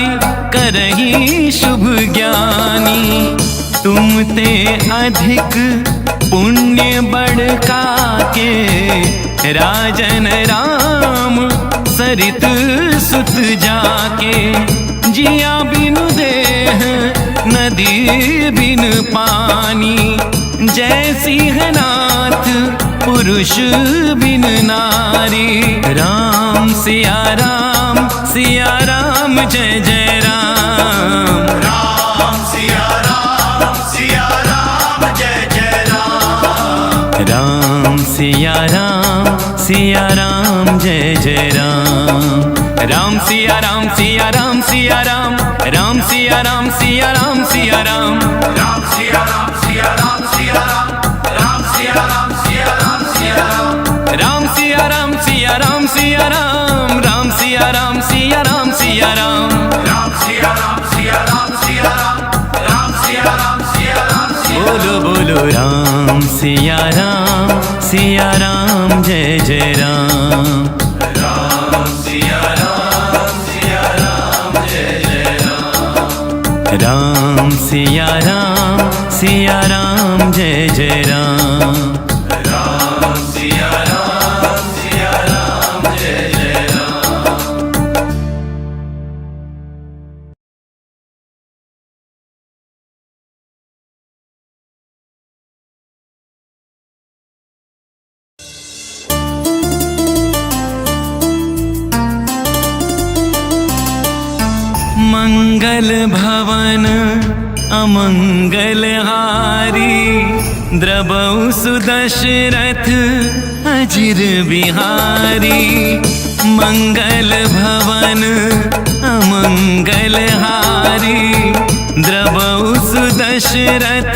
करही शुभ ज्ञानी। तुम ते अधिक पुण्य बढ़का के, राजन राम सरित सुत जाके। जिया बिन देह नदी बिन पानी, जय सिंहनाथ पुरुष बिन नारी। राम सिया राम जय जय राम। राम सिया राम जय जय राम। राम सिया राम जय जय राम। राम सिया राम राम सिया राम सिया राम सिया राम सिया राम। राम सिया राम राम सिया राम सिया राम सिया राम। राम सिया राम राम सिया राम सिया राम सिया राम। राम सिया राम सिया राम बोलो बोलो राम सिया राम जय जय राम। राम सिया राम जय जय राम। राम सिया राम जय जय राम। राम सिया राम जय जय राम। मंगल भवन अमंगल हारी, द्रबहु सुदशरथ अजिर बिहारी। मंगल भवन अमंगल हारी, द्रबहु सुदशरथ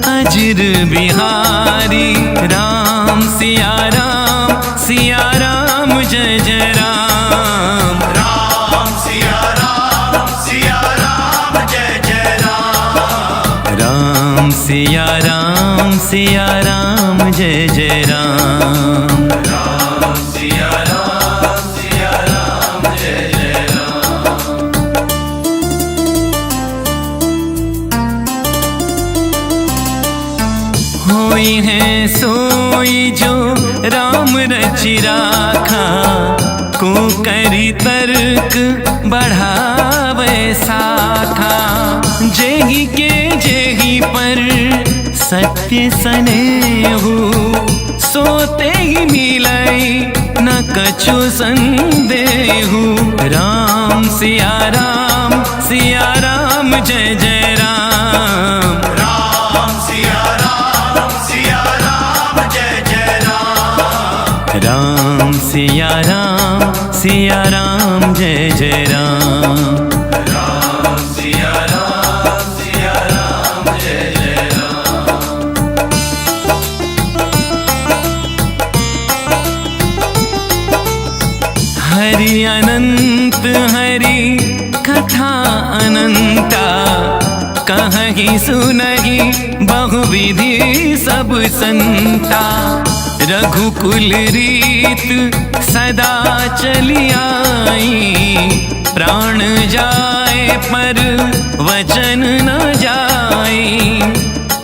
अजिर बिहारी। राम सिया राम जय जय राम। राम सिया राम जय जय राम। राम सिया राम जय जय राम। राम सिया राम जय जय राम। होई है सोई जो राम रचि राखा, को करी तर्क बढ़ावे साखा। जेहि के जेहि पर सत्य सनेहु, सोते ही मिलई न कछु संदेहु। राम सिया राम जय जय राम। राम सिया राम जय जय राम। राम सिया राम जय जय राम। राम सिया राम जय जय राम। हरि अनंत हरि कथा अनंता, कहीं सुनहि बहुविधि सब संता। रघुकुल रीत सदा चली आई, प्राण जाए पर वचन न जाई।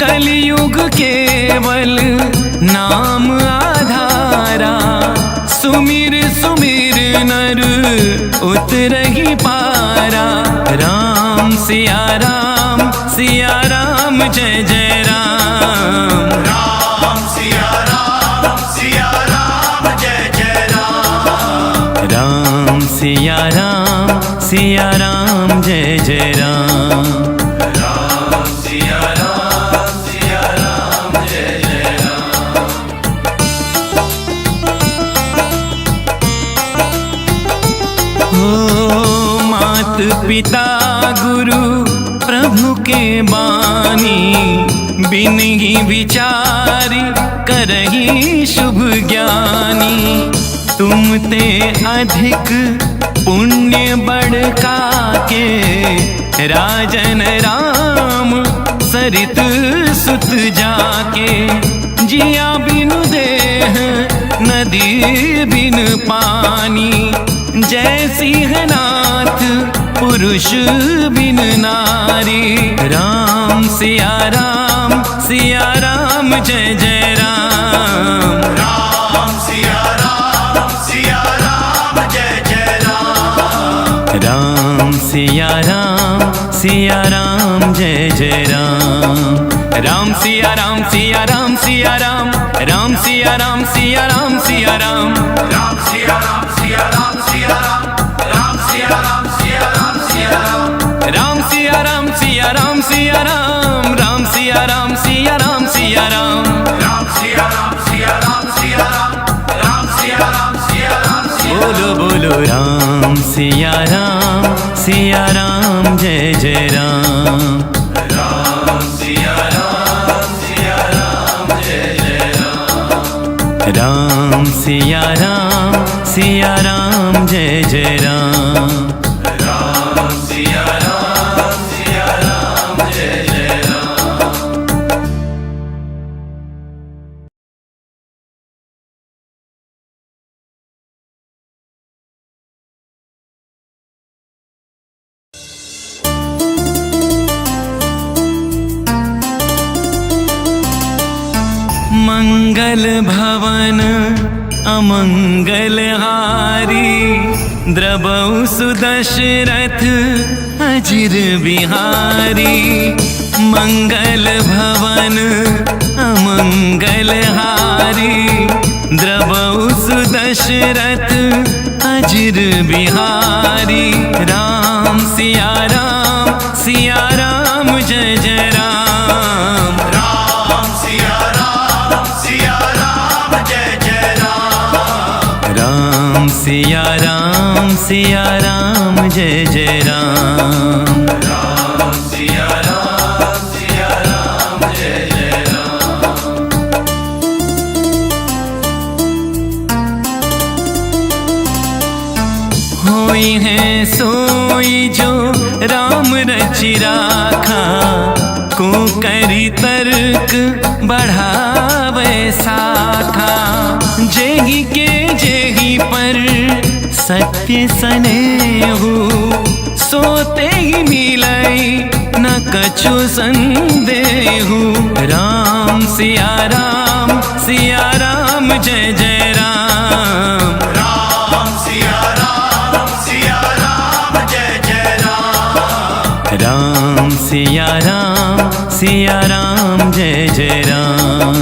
कलयुग केवल नाम आधारा, सुमिर सुमिर नर उतरहि पारा। राम सिया राम जय जय राम। राम सिया राम जय जय राम। राम सिया राम जय जय राम। राम सिया राम जय जय राम। मात पिता गुरु प्रभु के बानी, बिन ही विचारी करही शुभ ज्ञानी। तुम ते अधिक पुण्य बढ़का के, राजन राम सरित सुत जाके। जिया बिनु देह नदी बिन पानी, जैसी है नाथ पुरुष बिन नारी। राम सिया राम जय जय राम। राम सिया राम जय जय राम। राम सिया राम जय जय राम। राम सिया राम राम सिया राम सिया राम सिया राम सिया राम। राम सिया राम राम सिया राम सिया राम सिया राम। राम सिया राम राम सिया राम सिया राम सिया राम सिया राम। राम सिया राम सिया राम सिया राम। बोलो बोलो राम सिया राम जय जय राम। राम सिया राम जय जय राम। राम सिया राम जय जय राम। राम सिया राम जय जय राम। मंगल भवन अमंगल हारी, द्रबहु सुदशरथ अजिर बिहारी। मंगल भवन अमंगल हारी, द्रबहु सुदशरथ अजिर बिहारी। राम सिया राम जय जय राम। राम सिया राम जय जय राम। राम सिया राम जय जय राम। राम सिया राम जय जय राम। होई है सोई जो राम रचि राखा, को करी तर्क बढ़ावे साखा। जेहि के जेहि पर सत्य सनेहु, सोते ही मिलई न कछु संदेहु। राम सिया राम जय जय राम। राम सिया राम जय जय राम। राम सिया राम जय जय राम।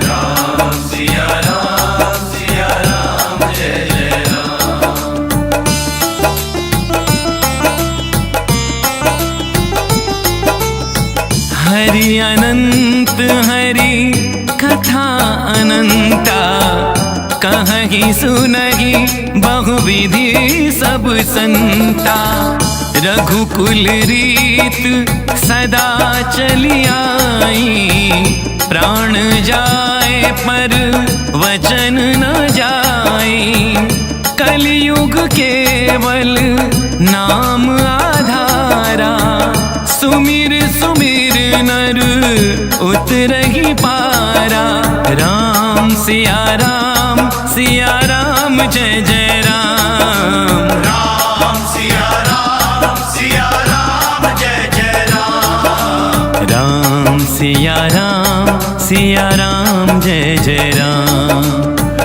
राम सिया राम जय जय राम। हरि अनंत हरि कथा अनंता, कहीं सुनहि बहुविधि सब संता। रघुकुल रीत सदा चली आई, प्राण जाए पर वचन न जाई। कलयुग केवल नाम आधारा, सुमिर नर उतरहि पारा। राम सिया राम जय जय राम। राम सिया राम जय जय राम। राम सिया राम जय जय राम।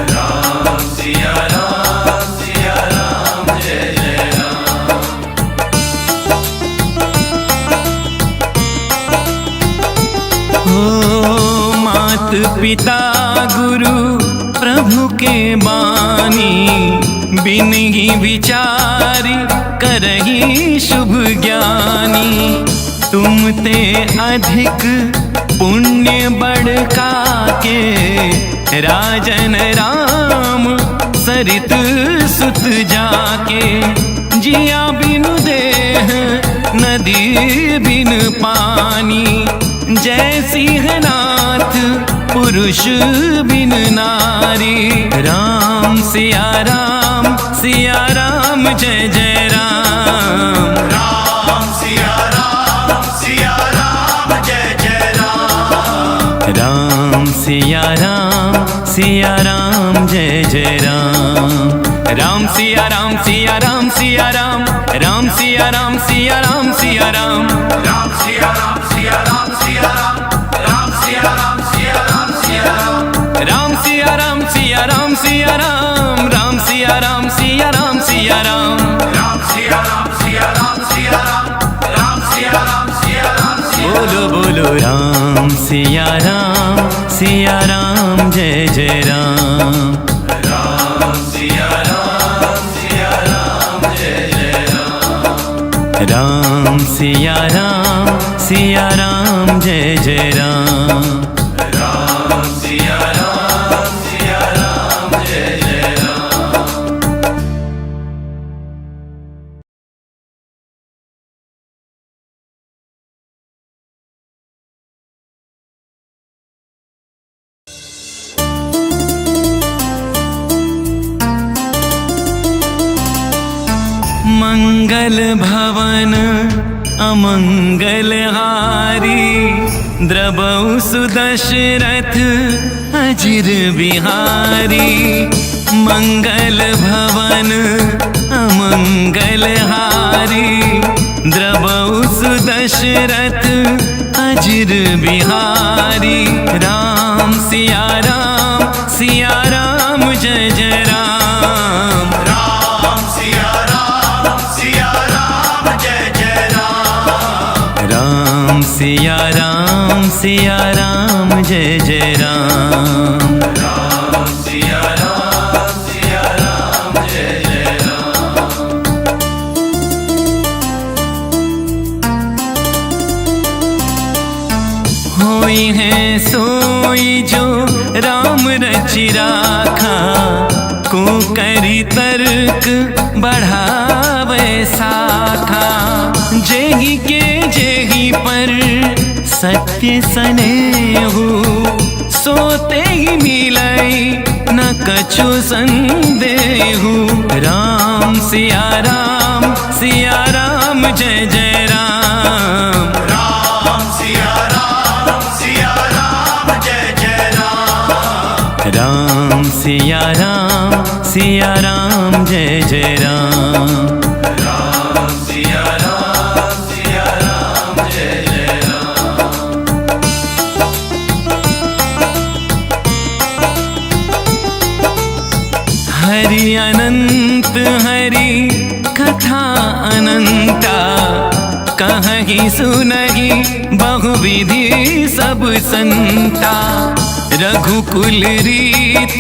राम सिया राम जय जय राम। हो मात पिता गुरु प्रभु के बानी, बिन ही विचारी करही शुभ ज्ञानी। तुम ते अधिक पुण्य बढ़का के, राजन राम सरित सुत जाके। जिया बिनु दे नदी बिन पानी, जैसी है नाथ पुरुष बिन नारी। राम सिया राम जय जय राम। राम सिया राम जय जय राम। राम सिया राम जय जय राम। राम सिया राम सिया राम सिया राम, राम सिया राम सिया राम सिया राम। राम सिया राम सिया राम सिया राम, राम सिया राम सिया राम सिया राम। राम सिया राम सिया राम सिया राम, राम सिया राम सिया राम सिया राम। राम सिया राम सिया राम सिया राम, राम सिया राम सिया राम सिया राम। बोलो बोलो राम सिया राम जय जय राम। राम सिया राम जय जय राम। राम सिया राम जय जय राम। राम सिया राम जय जय राम। मंगल भवन अमंगल हारी, द्रबहु सुदशरथ अजिर बिहारी। मंगल भवन अमंगल हारी, द्रबहु सुदशरथ अजिर बिहारी। राम सिया राम जय जय राम। राम सिया राम जय जय राम। राम सिया राम जय जय राम। राम सिया राम जय जय राम। होई है सोई जो राम रचि राखा, को करी तर्क बढ़ावे साखा। जेहि के जेहि पर सत्य सनेहु, सोते ही मिलई न कछु संदेहु। राम सिया राम जय जय राम। राम सिया राम जय जय राम। राम सिया राम जय जय राम। राम सिया राम जय जय राम। हरि अनंत हरि कथा अनंता, कहहि सुनहि बहुविधि सब संता। रघुकुल रीत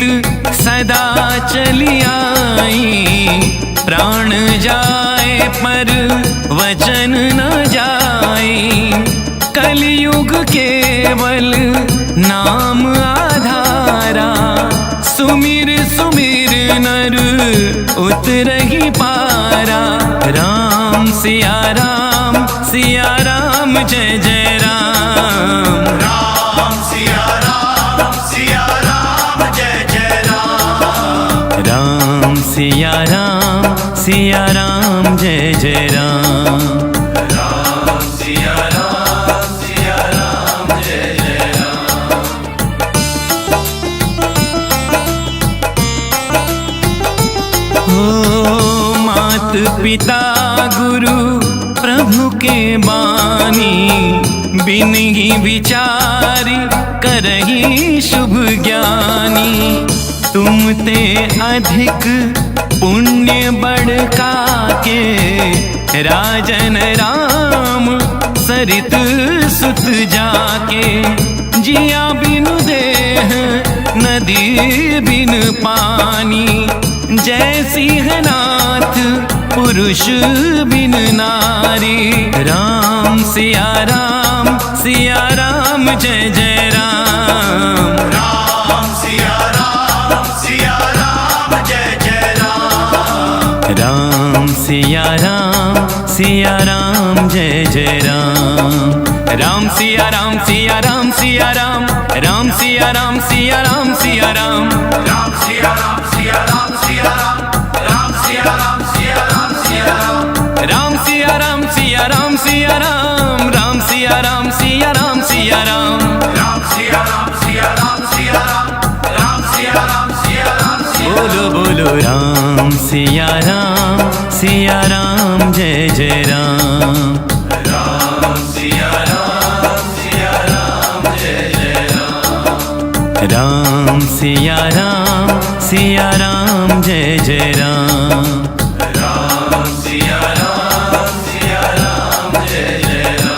सदा चली आई, प्राण जाए पर वचन न जाई। कलयुग केवल नाम आधारा, सुमिर सुमिर नर उतरहि पारा। राम सिया राम जय जय राम। राम सिया राम जय जय राम। राम सिया राम जय जय राम। राम सिया राम जय जय राम। हो मात पिता गुरु प्रभु के बानी, बिन ही विचारी करही शुभ ज्ञानी। तुम ते अधिक पुण्य बढ़का के, राजन राम सरित सुत जाके। जिया बिनु देह नदी बिन पानी, जैसी है नाथ पुरुष बिन नारी। राम सिया राम जय जय राम। राम सिया राम जय जय राम। राम सिया सिया राम जय जय राम। राम सिया राम सिया राम सिया राम, राम सिया राम सिया राम सिया राम, राम सिया राम सिया राम सिया राम, राम सिया राम सिया राम सिया राम, राम सिया राम सिया राम सिया राम, राम सिया राम सिया राम सिया राम, राम सिया राम सिया राम सिया राम, राम सिया राम सिया राम सिया राम। बोलो बोलो राम सिया राम जय जय राम। राम सिया राम सिया राम जय जय राम, राम सिया राम जय जय राम। राम सिया राम जय जय राम।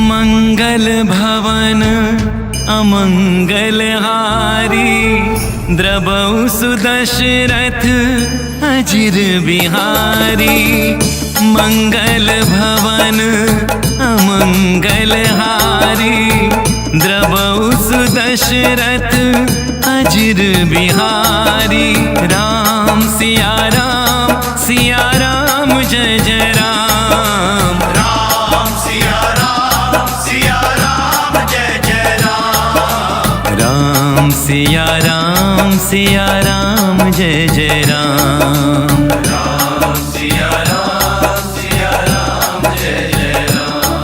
मंगल भवन अमंगल हारी, द्रवौ सुदशरथ अजिर बिहारी। मंगल भवन अमंगल हारी, द्रवौ सुदशरथ अजिर बिहारी। राम सिया राम जय जय राम। राम सिया राम जय जय राम। राम सिया राम जय जय राम। राम सिया राम जय जय राम।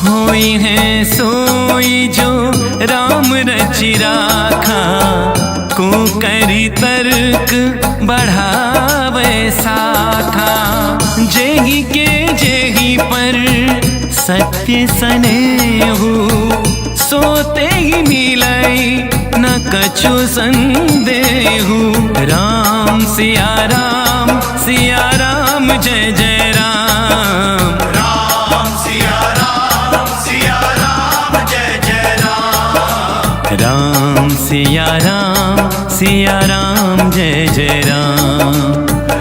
होई है सोई जो राम रचि राखा, को करी तर्क बढ़ावे साखा। जेहि के जेहि पर सत्य सनेहु, सोते ही मिलई न कछु संदेहु। राम सिया राम जय जय राम। राम सिया राम जय जय राम। राम सिया राम जय जय राम।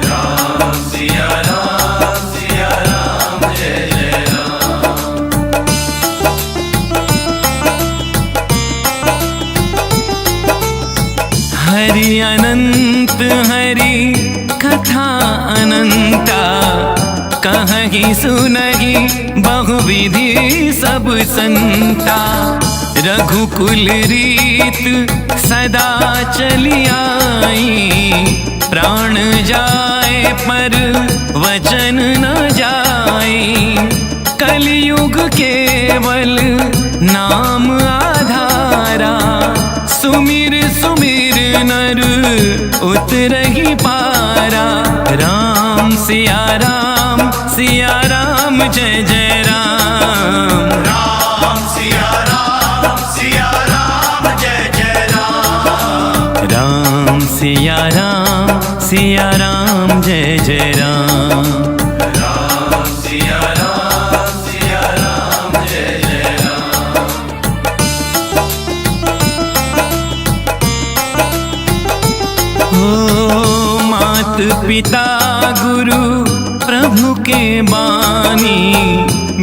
राम सिया राम जय जय राम। हरि अनंत हरि कथा अनंता, कहहि सुनहि बहुविधि सब संता। रघुकुल रीत सदा चली आई, प्राण जाए पर वचन न जाई। कलयुग केवल नाम आधारा, सुमिर सुमिर नर उतरहि पारा। राम सिया राम जय जय राम। राम सिया राम जय जय राम। राम सिया राम जय जय राम। राम सिया राम जय जय राम। हो मात पिता गुरु प्रभु के बानी,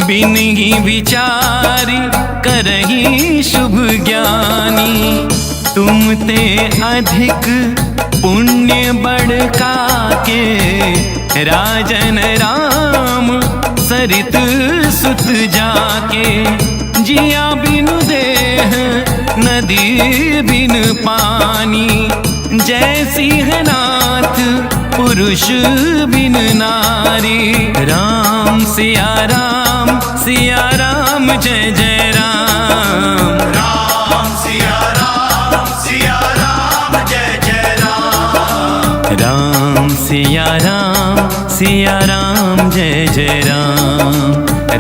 बिन ही विचारी करही शुभ ज्ञानी। तुम ते अधिक पुण्य बढ़का के, राजन राम सरित सुत जाके। जिया बिनु देह नदी बिन पानी, जय सिंहनाथ पुरुष बिन नारी। राम सिया राम जय जय राम। राम सिया राम जय जय राम। राम सिया राम जय जय राम।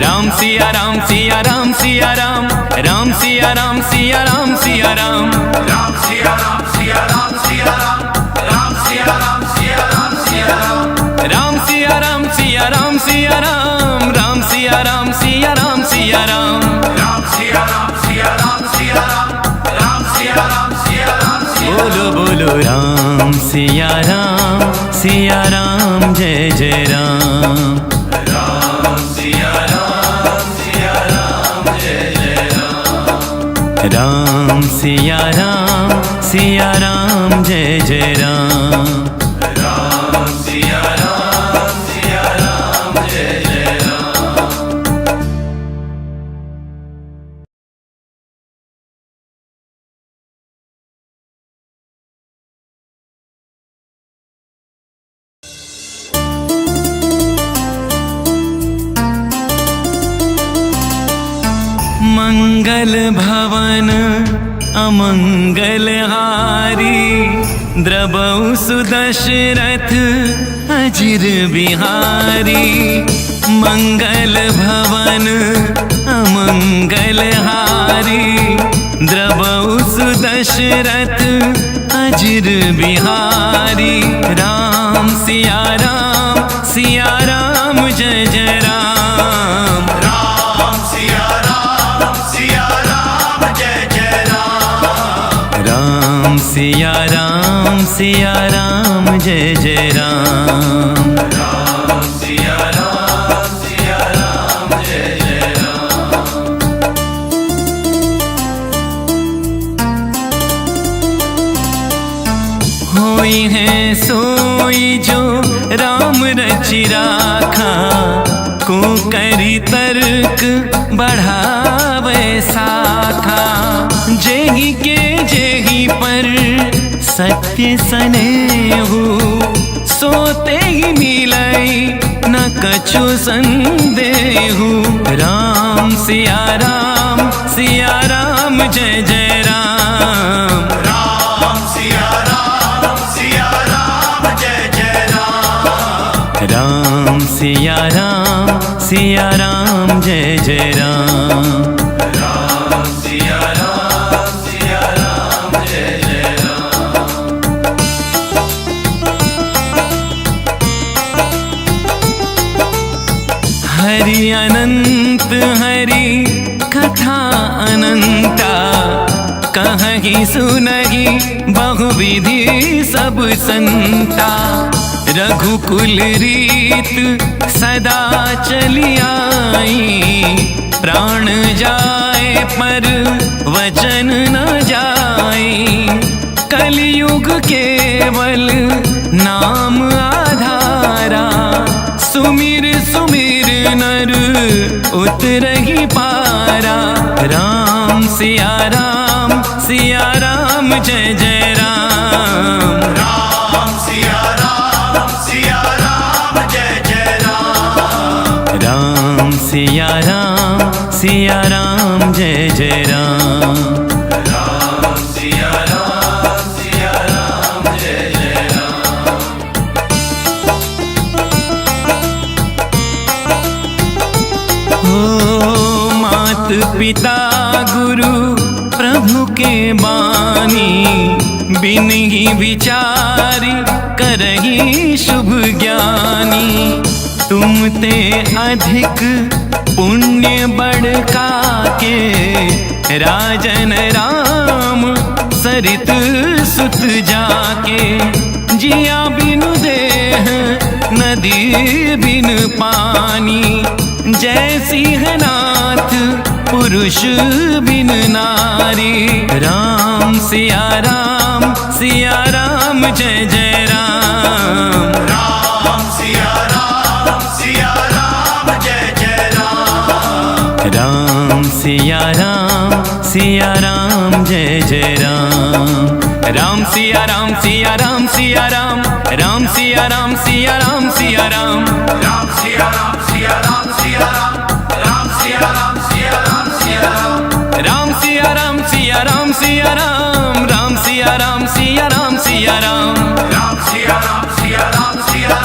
राम सिया राम राम सिया राम, राम सिया राम सिया राम। राम सिया राम राम, राम सिया राम सिया राम। राम सिया राम राम, राम सिया राम सिया राम। राम सिया राम राम सिया राम, राम सिया सिया राम जय जय राम। राम सिया राम जय जय राम। राम सिया राम जय जय राम। राम सिया राम जय जय राम। मंगल भवन अमंगल हारी द्रबहु सुदशरथ अजिर बिहारी। मंगल भवन अमंगल हारी द्रबहु सुदशरथ अजिर बिहारी। राम सिया राम जय जय राम। राम सिया राम जय जय राम। राम सिया राम जय जय राम। राम सिया राम जय जय राम। होई है सोई जो राम रचि राखा, को करी तर्क बढ़ावे साखा। जेहि के जेहि पर सत्य सनेहु, सोते ही मिलई न कछु संदेहु। राम सिया राम जय जय राम। राम सिया राम जय जय राम। राम सिया राम जय जय राम। राम सिया राम जय जय राम। हरि अनंत हरि कथा अनंता, कहहि सुनहि बहुविधि सब संता। रघुकुल रीत सदा चली आई, प्राण जाए पर वचन न जाई। कलयुग केवल नाम आधारा, सुमिर सुमिर नर उतरहि पारा। राम सिया राम जय जय राम। राम सिया राम जय जय राम। राम सिया राम जय जय राम। राम सिया राम जय जय राम। हो मात पिता गुरु प्रभु के बानी, बिन ही विचारी करही शुभ ज्ञानी। तुम ते अधिक पुण्य बढ़का के, राजन राम सरित सुत जाके। जिया बिनु देह नदी बिन पानी, जय सिंहनाथ पुरुष बिन नारी। राम सिया राम जय जय राम। राम सिया राम जय जय राम। राम सिया राम जय जय राम। राम सिया राम राम सिया राम सिया राम सिया राम सिया राम। राम सिया राम राम सिया राम सिया राम सिया राम। राम सिया राम राम सिया राम सिया राम सिया राम सिया राम। राम सिया राम सिया राम सिया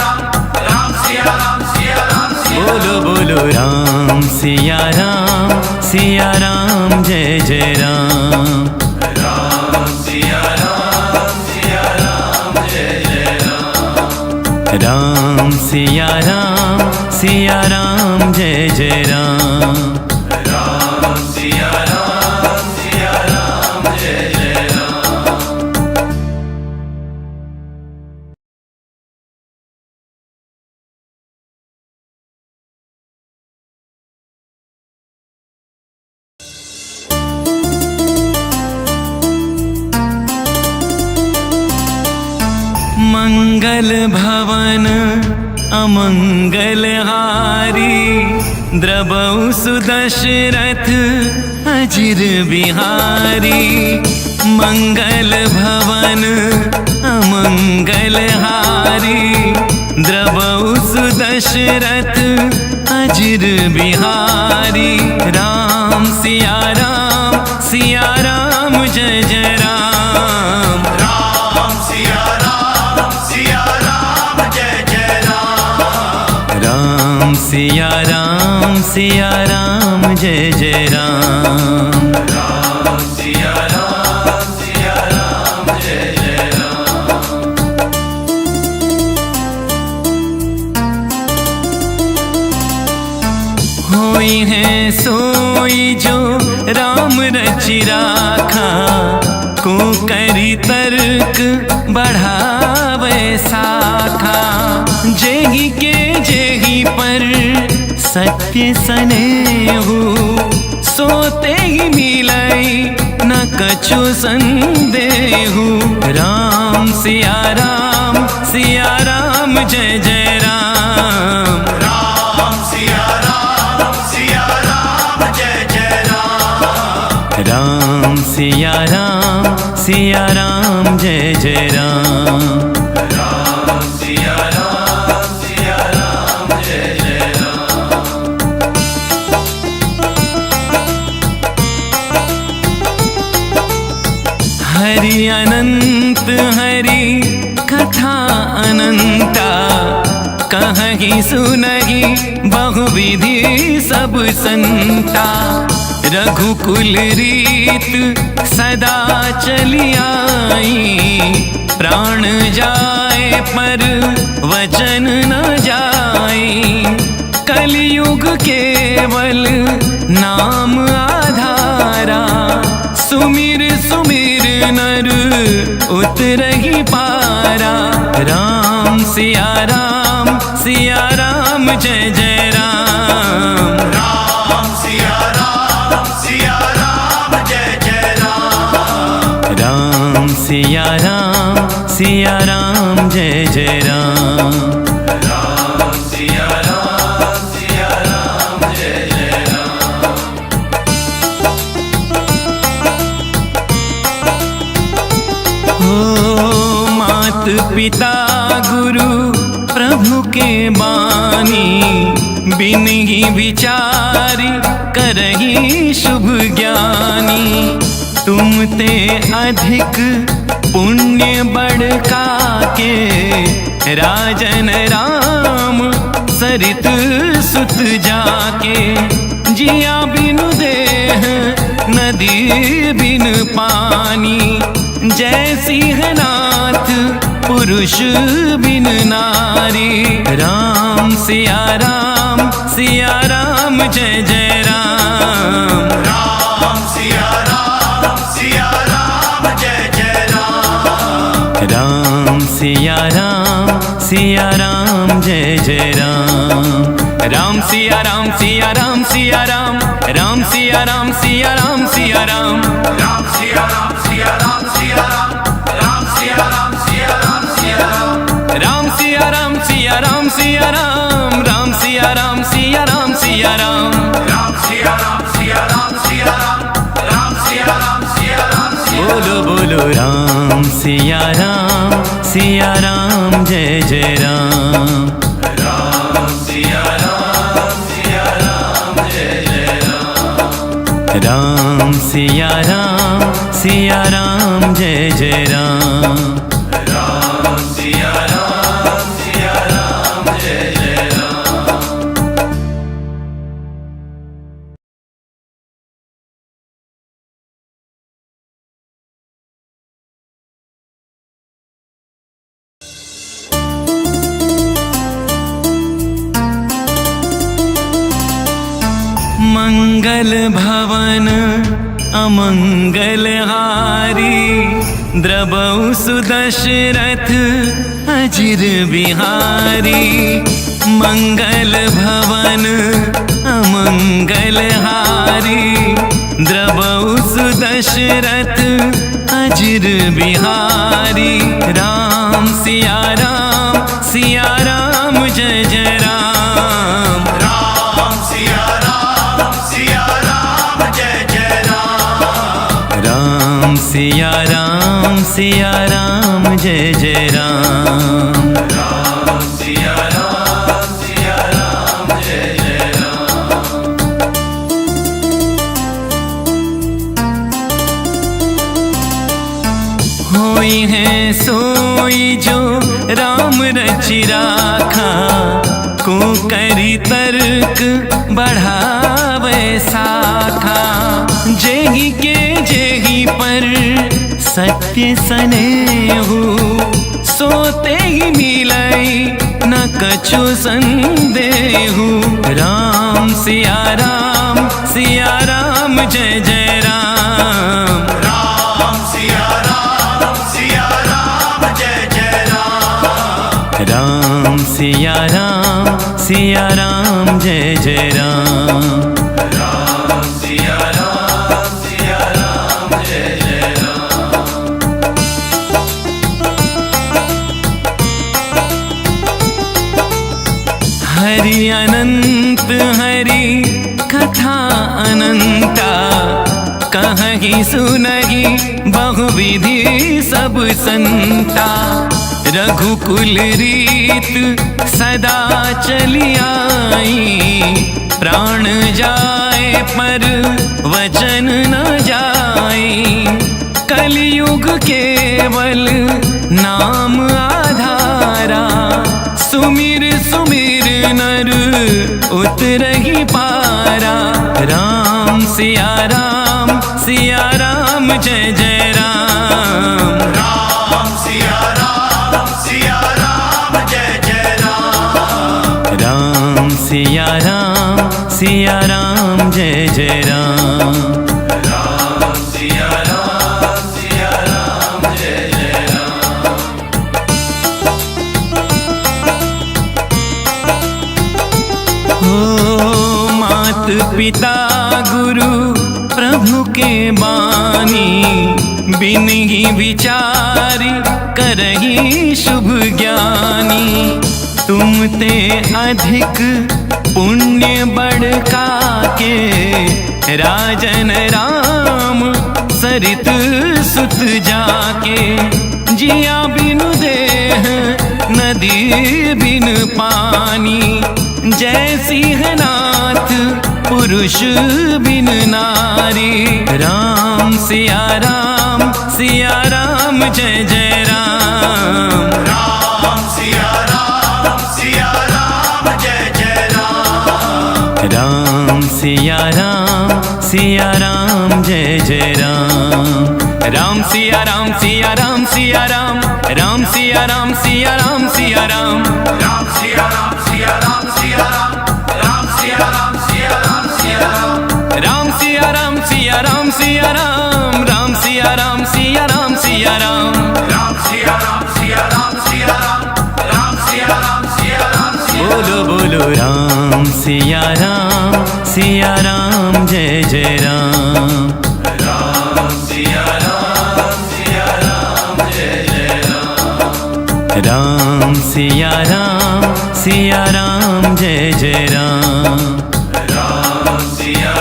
राम। बोलो बोलो राम सिया राम जय जय राम। राम सिया राम जय जय राम। राम सिया राम जय जय राम। राम सिया राम जय जय राम। मंगल भवन अमंगल हारी, द्रबहु सुदशरथ अजिर बिहारी। मंगल भवन अमंगल हारी, द्रबहु सुदशरथ अजिर बिहारी। राम सिया राम जय जय राम। राम सिया राम जय जय राम। राम सिया राम जय जय राम। राम सिया राम जय जय राम। होई है सोई जो राम रचि राखा, को करी तर्क बढ़ावे साखा। जेहि के जेहि पर सत्य सनेहु, सोते ही मिलई न कछु संदेहु। राम सिया राम जय जय राम। राम सिया राम जय जय राम। राम सिया राम जय जय राम। राम सिया राम जय जय राम। हरि अनंत हरि कथा अनंता, कहहि सुनहि बहुविधि सब संता। रघुकुल रीत सदा चली आई, प्राण जाए पर वचन न जाई। कलियुग केवल नाम आधारा, सुमिर सुमिर नर उतरहि पारा। राम सिया राम जय जय राम। राम सिया राम जय जय राम। राम सिया राम जय जय राम। राम सिया राम जय जय राम। हो मात पिता गुरु प्रभु के बानी, बिन ही विचारी करही शुभ ज्ञानी। तुम ते अधिक पुण्य बढ़का के, राजन राम सरित सुत जाके। जिया बिनु देह नदी बिन पानी, जय सिंहनाथ पुरुष बिन नारी। राम सिया राम जय जय राम। राम सिया राम जय जय राम। राम सिया राम जय जय राम। राम सिया राम राम सिया राम सिया राम सिया राम सिया राम। राम सिया राम सिया राम सिया राम। राम सिया राम सिया राम सिया राम। राम सिया राम सिया राम सिया राम। राम सिया राम सिया राम सिया राम। राम सिया राम सिया राम सिया राम। राम सिया राम सिया राम सिया राम। बोलो बोलो राम सिया राम जय जय राम। राम सिया राम जय जय राम। राम सिया राम जय जय राम। राम सिया राम जय जय राम। मंगल भवन अमंगल हारी, द्रबहु सुदशरथ अजिर बिहारी। मंगल भवन अमंगल हारी, द्रबहु सुदशरथ अजिर बिहारी। राम सिया राम सिया राम जय जय राम। राम सिया राम जय जय राम। होई है सोई जो राम रचि राखा, को करी तर्क बढ़ावे साखा। जेहि के जेहि पर सत्य सनेहु, सोते ही मिलई न कछु संदेहु। राम सिया राम जय जय राम। राम सिया राम जय जय राम। राम सिया राम जय जय राम। राम सिया राम जय जय राम। हरि अनंत हरि कथा अनंता, कहहि सुनहि बहुविधि सब संता। रघुकुल रीत सदा चली आई, प्राण जाए पर वचन न जाई। कलियुग केवल नाम आधारा, सुमिर सुमिर नर उतरहि पारा। राम सिया राम जय जय राम। राम सिया राम जय जय राम। राम सिया राम जय जय राम। राम सिया राम जय जय राम। हो मात पिता गुरु प्रभु के बानी, बिनहि विचारि करहि शुभ ज्ञानी। तुम ते अधिक पुण्य बढ़का के, राजन राम सरित सुत जाके। जिया बिनु देह नदी बिन पानी, जय सिंहनाथ पुरुष बिन नारी। राम सिया राम जय जय राम। राम सिया राम जय जय राम। राम सिया राम जय जय राम। राम सिया राम राम सिया राम सिया राम सिया राम सिया राम। राम सिया राम राम सिया राम सिया राम। राम सिया राम सिया राम सिया राम सिया राम सिया राम। राम सिया राम सिया राम। बोलो बोलो राम सिया राम जय जय राम। राम सिया राम जय जय राम। राम सिया राम जय जय राम। राम सिया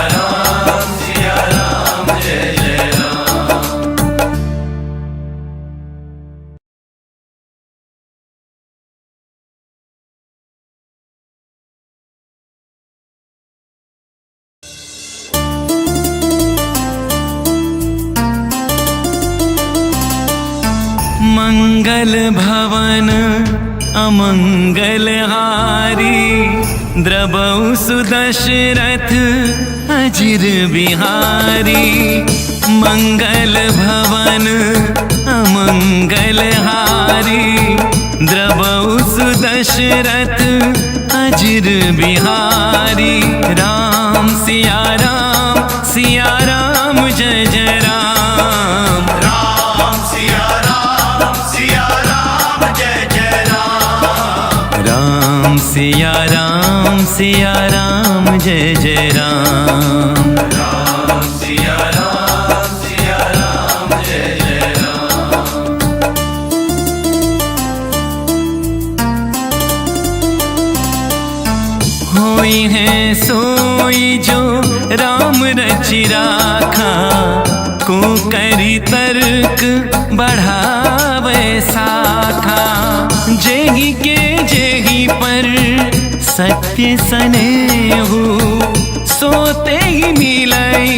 राम जय जय राम। मंगल भवन अमंगल हारी, द्रबहु सुदशरथ अजिर बिहारी। मंगल भवन अमंगल हारी, द्रबहु सुदशरथ अजिर बिहारी। राम सिया राम जय जय राम। राम सिया राम जय जय राम। राम सिया राम जय जय राम। राम सिया राम जय जय राम। होई है सोई जो राम रचि राखा, को करी तर्क बढ़ावे साखा। जेही के जेही पर सत्य सनेहु, सोते ही मिलई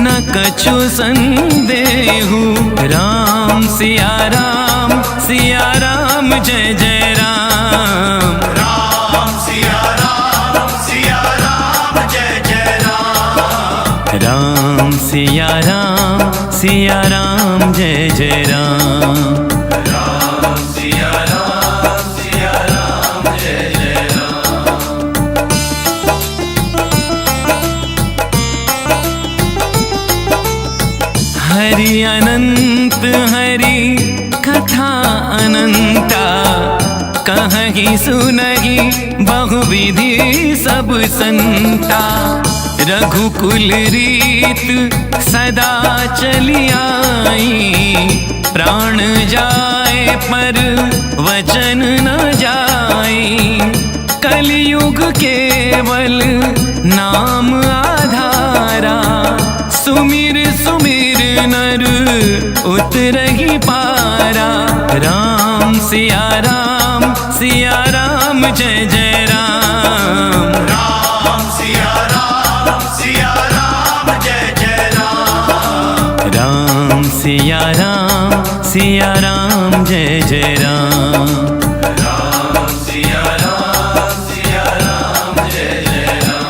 न कछु संदेहु। राम सिया राम जय जय राम। राम सिया राम जय जय राम। राम सिया राम जय जय राम। राम सिया राम जय जय राम। हरि अनंत हरि कथा अनंता, कहहि सुनहि बहुविधि सब संता। रघुकुल रीत सदा चली आई, प्राण जाए पर वचन न जाई। कलयुग केवल नाम आधारा, सुमिर सुमिर नर उतरहि पारा। राम सिया राम जय जय राम। राम सिया राम जय जय राम। राम सिया राम जय जय राम। राम सिया राम जय जय राम।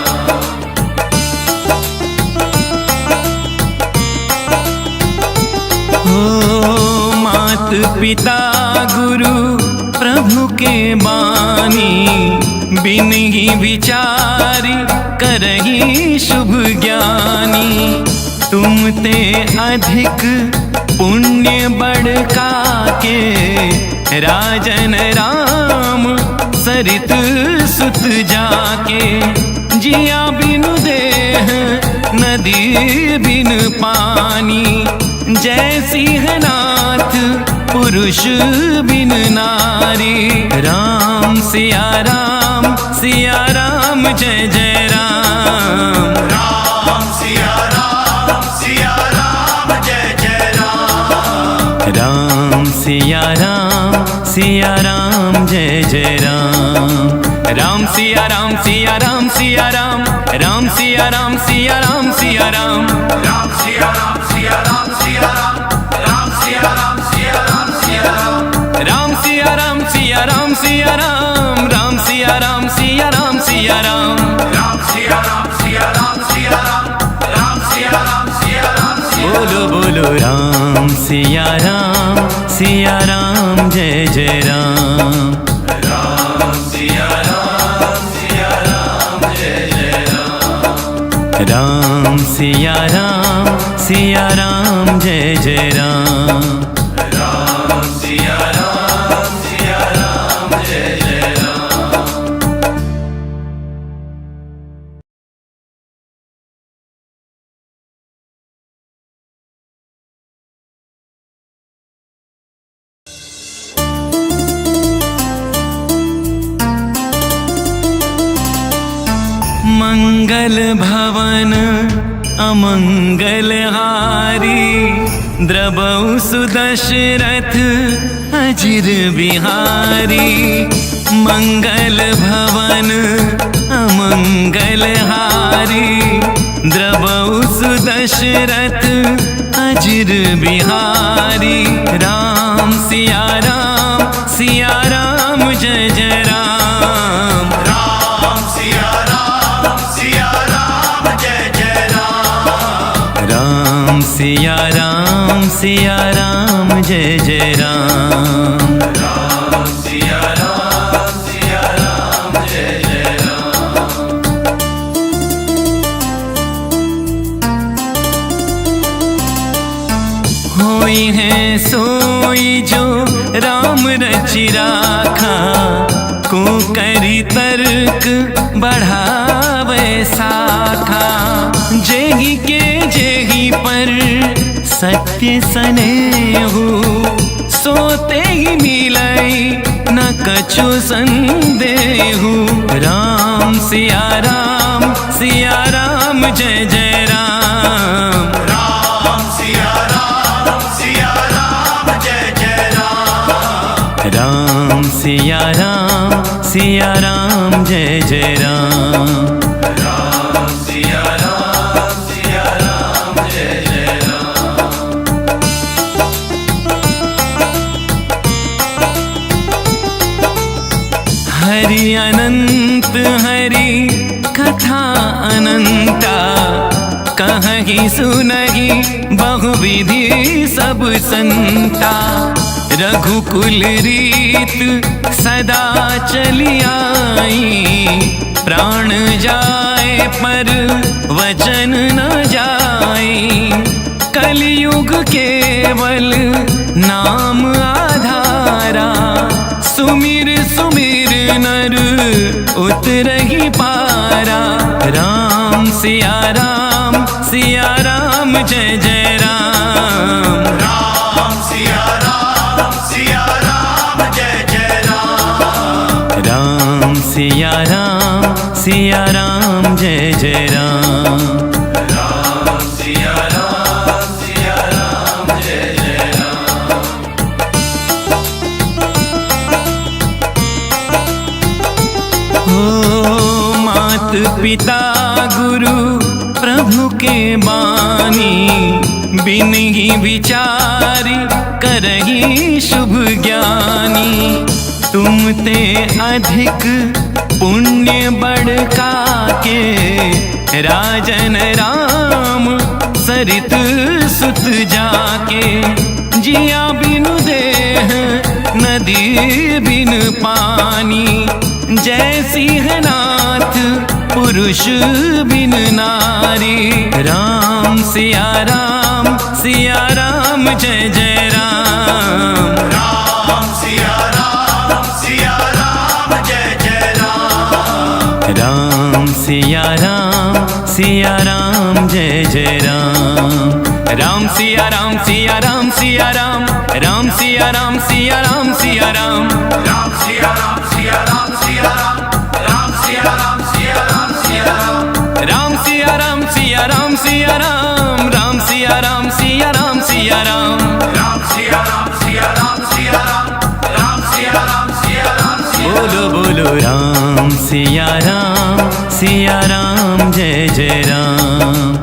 हो मात पिता गुरु प्रभु के बानी, बिन ही विचारी करही शुभ ज्ञानी। तुम ते अधिक पुण्य बढ़का के, राजन राम सरित सुत जाके। जिया बिनु देह नदी बिन पानी, जय सिंहनाथ पुरुष बिन नारी। राम सिया राम जय जय राम। राम सिया राम जय जय राम। राम सिया राम जय जय राम। राम सिया राम राम सिया राम। राम सिया राम सिया राम। राम सिया राम राम सिया राम। राम सिया राम राम सिया राम राम सिया राम सिया राम सिया राम। राम सिया राम राम सिया राम। बोलो बोलो राम सिया राम जय जय राम। राम सिया राम जय जय राम। राम सिया राम जय जय राम। राम सिया राम जय जय राम। मंगल भवन अमंगल हारी, द्रबहु सुदशरथ अजिर बिहारी। मंगल भवन अमंगल हारी, द्रबहु सुदशरथ अजिर बिहारी। राम सिया राम जय जय राम। राम सिया राम जय जय राम। राम सिया राम जय जय राम। राम सिया राम जय जय राम। होई है सोई जो राम रचि राखा, को करी तर्क बढ़ावे साखा। जेही के जेही पर सत्य सनेहु, सोते ही मिलई न कछु संदेहु। राम सिया राम जय जय राम। राम सिया राम सिया राम जय जय राम। राम सिया राम जय जय राम। हरि अनंत हरि कथा अनंता, कहहि सुनहि बहुविधि सब संता। रघुकुल रीत सदा चली आई, प्राण जाए पर वचन न जाए। कलयुग केवल नाम आधारा, सुमिर सुमिर नर उतरहि पारा। राम सिया राम जय जय राम। राम सिया राम जय जय राम। राम सिया राम जय जय राम। राम सिया राम जय जय राम। हो मात पिता गुरु प्रभु के बानी, बिन ही विचारी करही शुभ ज्ञानी। तुम ते अधिक पुण्य बड़का के, राजन राम सरित सुत जाके। जिया बिनु देह नदी बिन पानी, जय सिंहनाथ पुरुष बिन नारी। राम सिया राम जय जय राम। राम सिया राम जय जय राम। राम सिया राम जय जय राम। राम सिया राम राम सिया राम सिया राम सिया राम। राम सिया राम राम सिया राम सिया राम। राम सिया राम सिया राम सिया राम सिया राम। राम सिया राम सिया राम। बोलो बोलो राम सिया राम जय जय राम।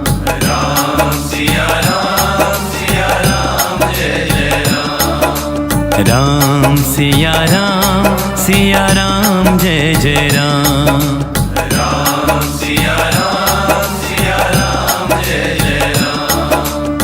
राम सिया राम जय जय राम। राम सिया राम जय जय राम। राम सिया राम जय जय राम।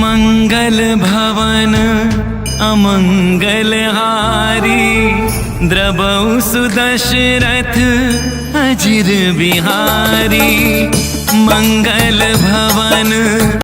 मंगल भवन अमंगल हारी, द्रवौ सुदशरथ अजिर बिहारी। मंगल भवन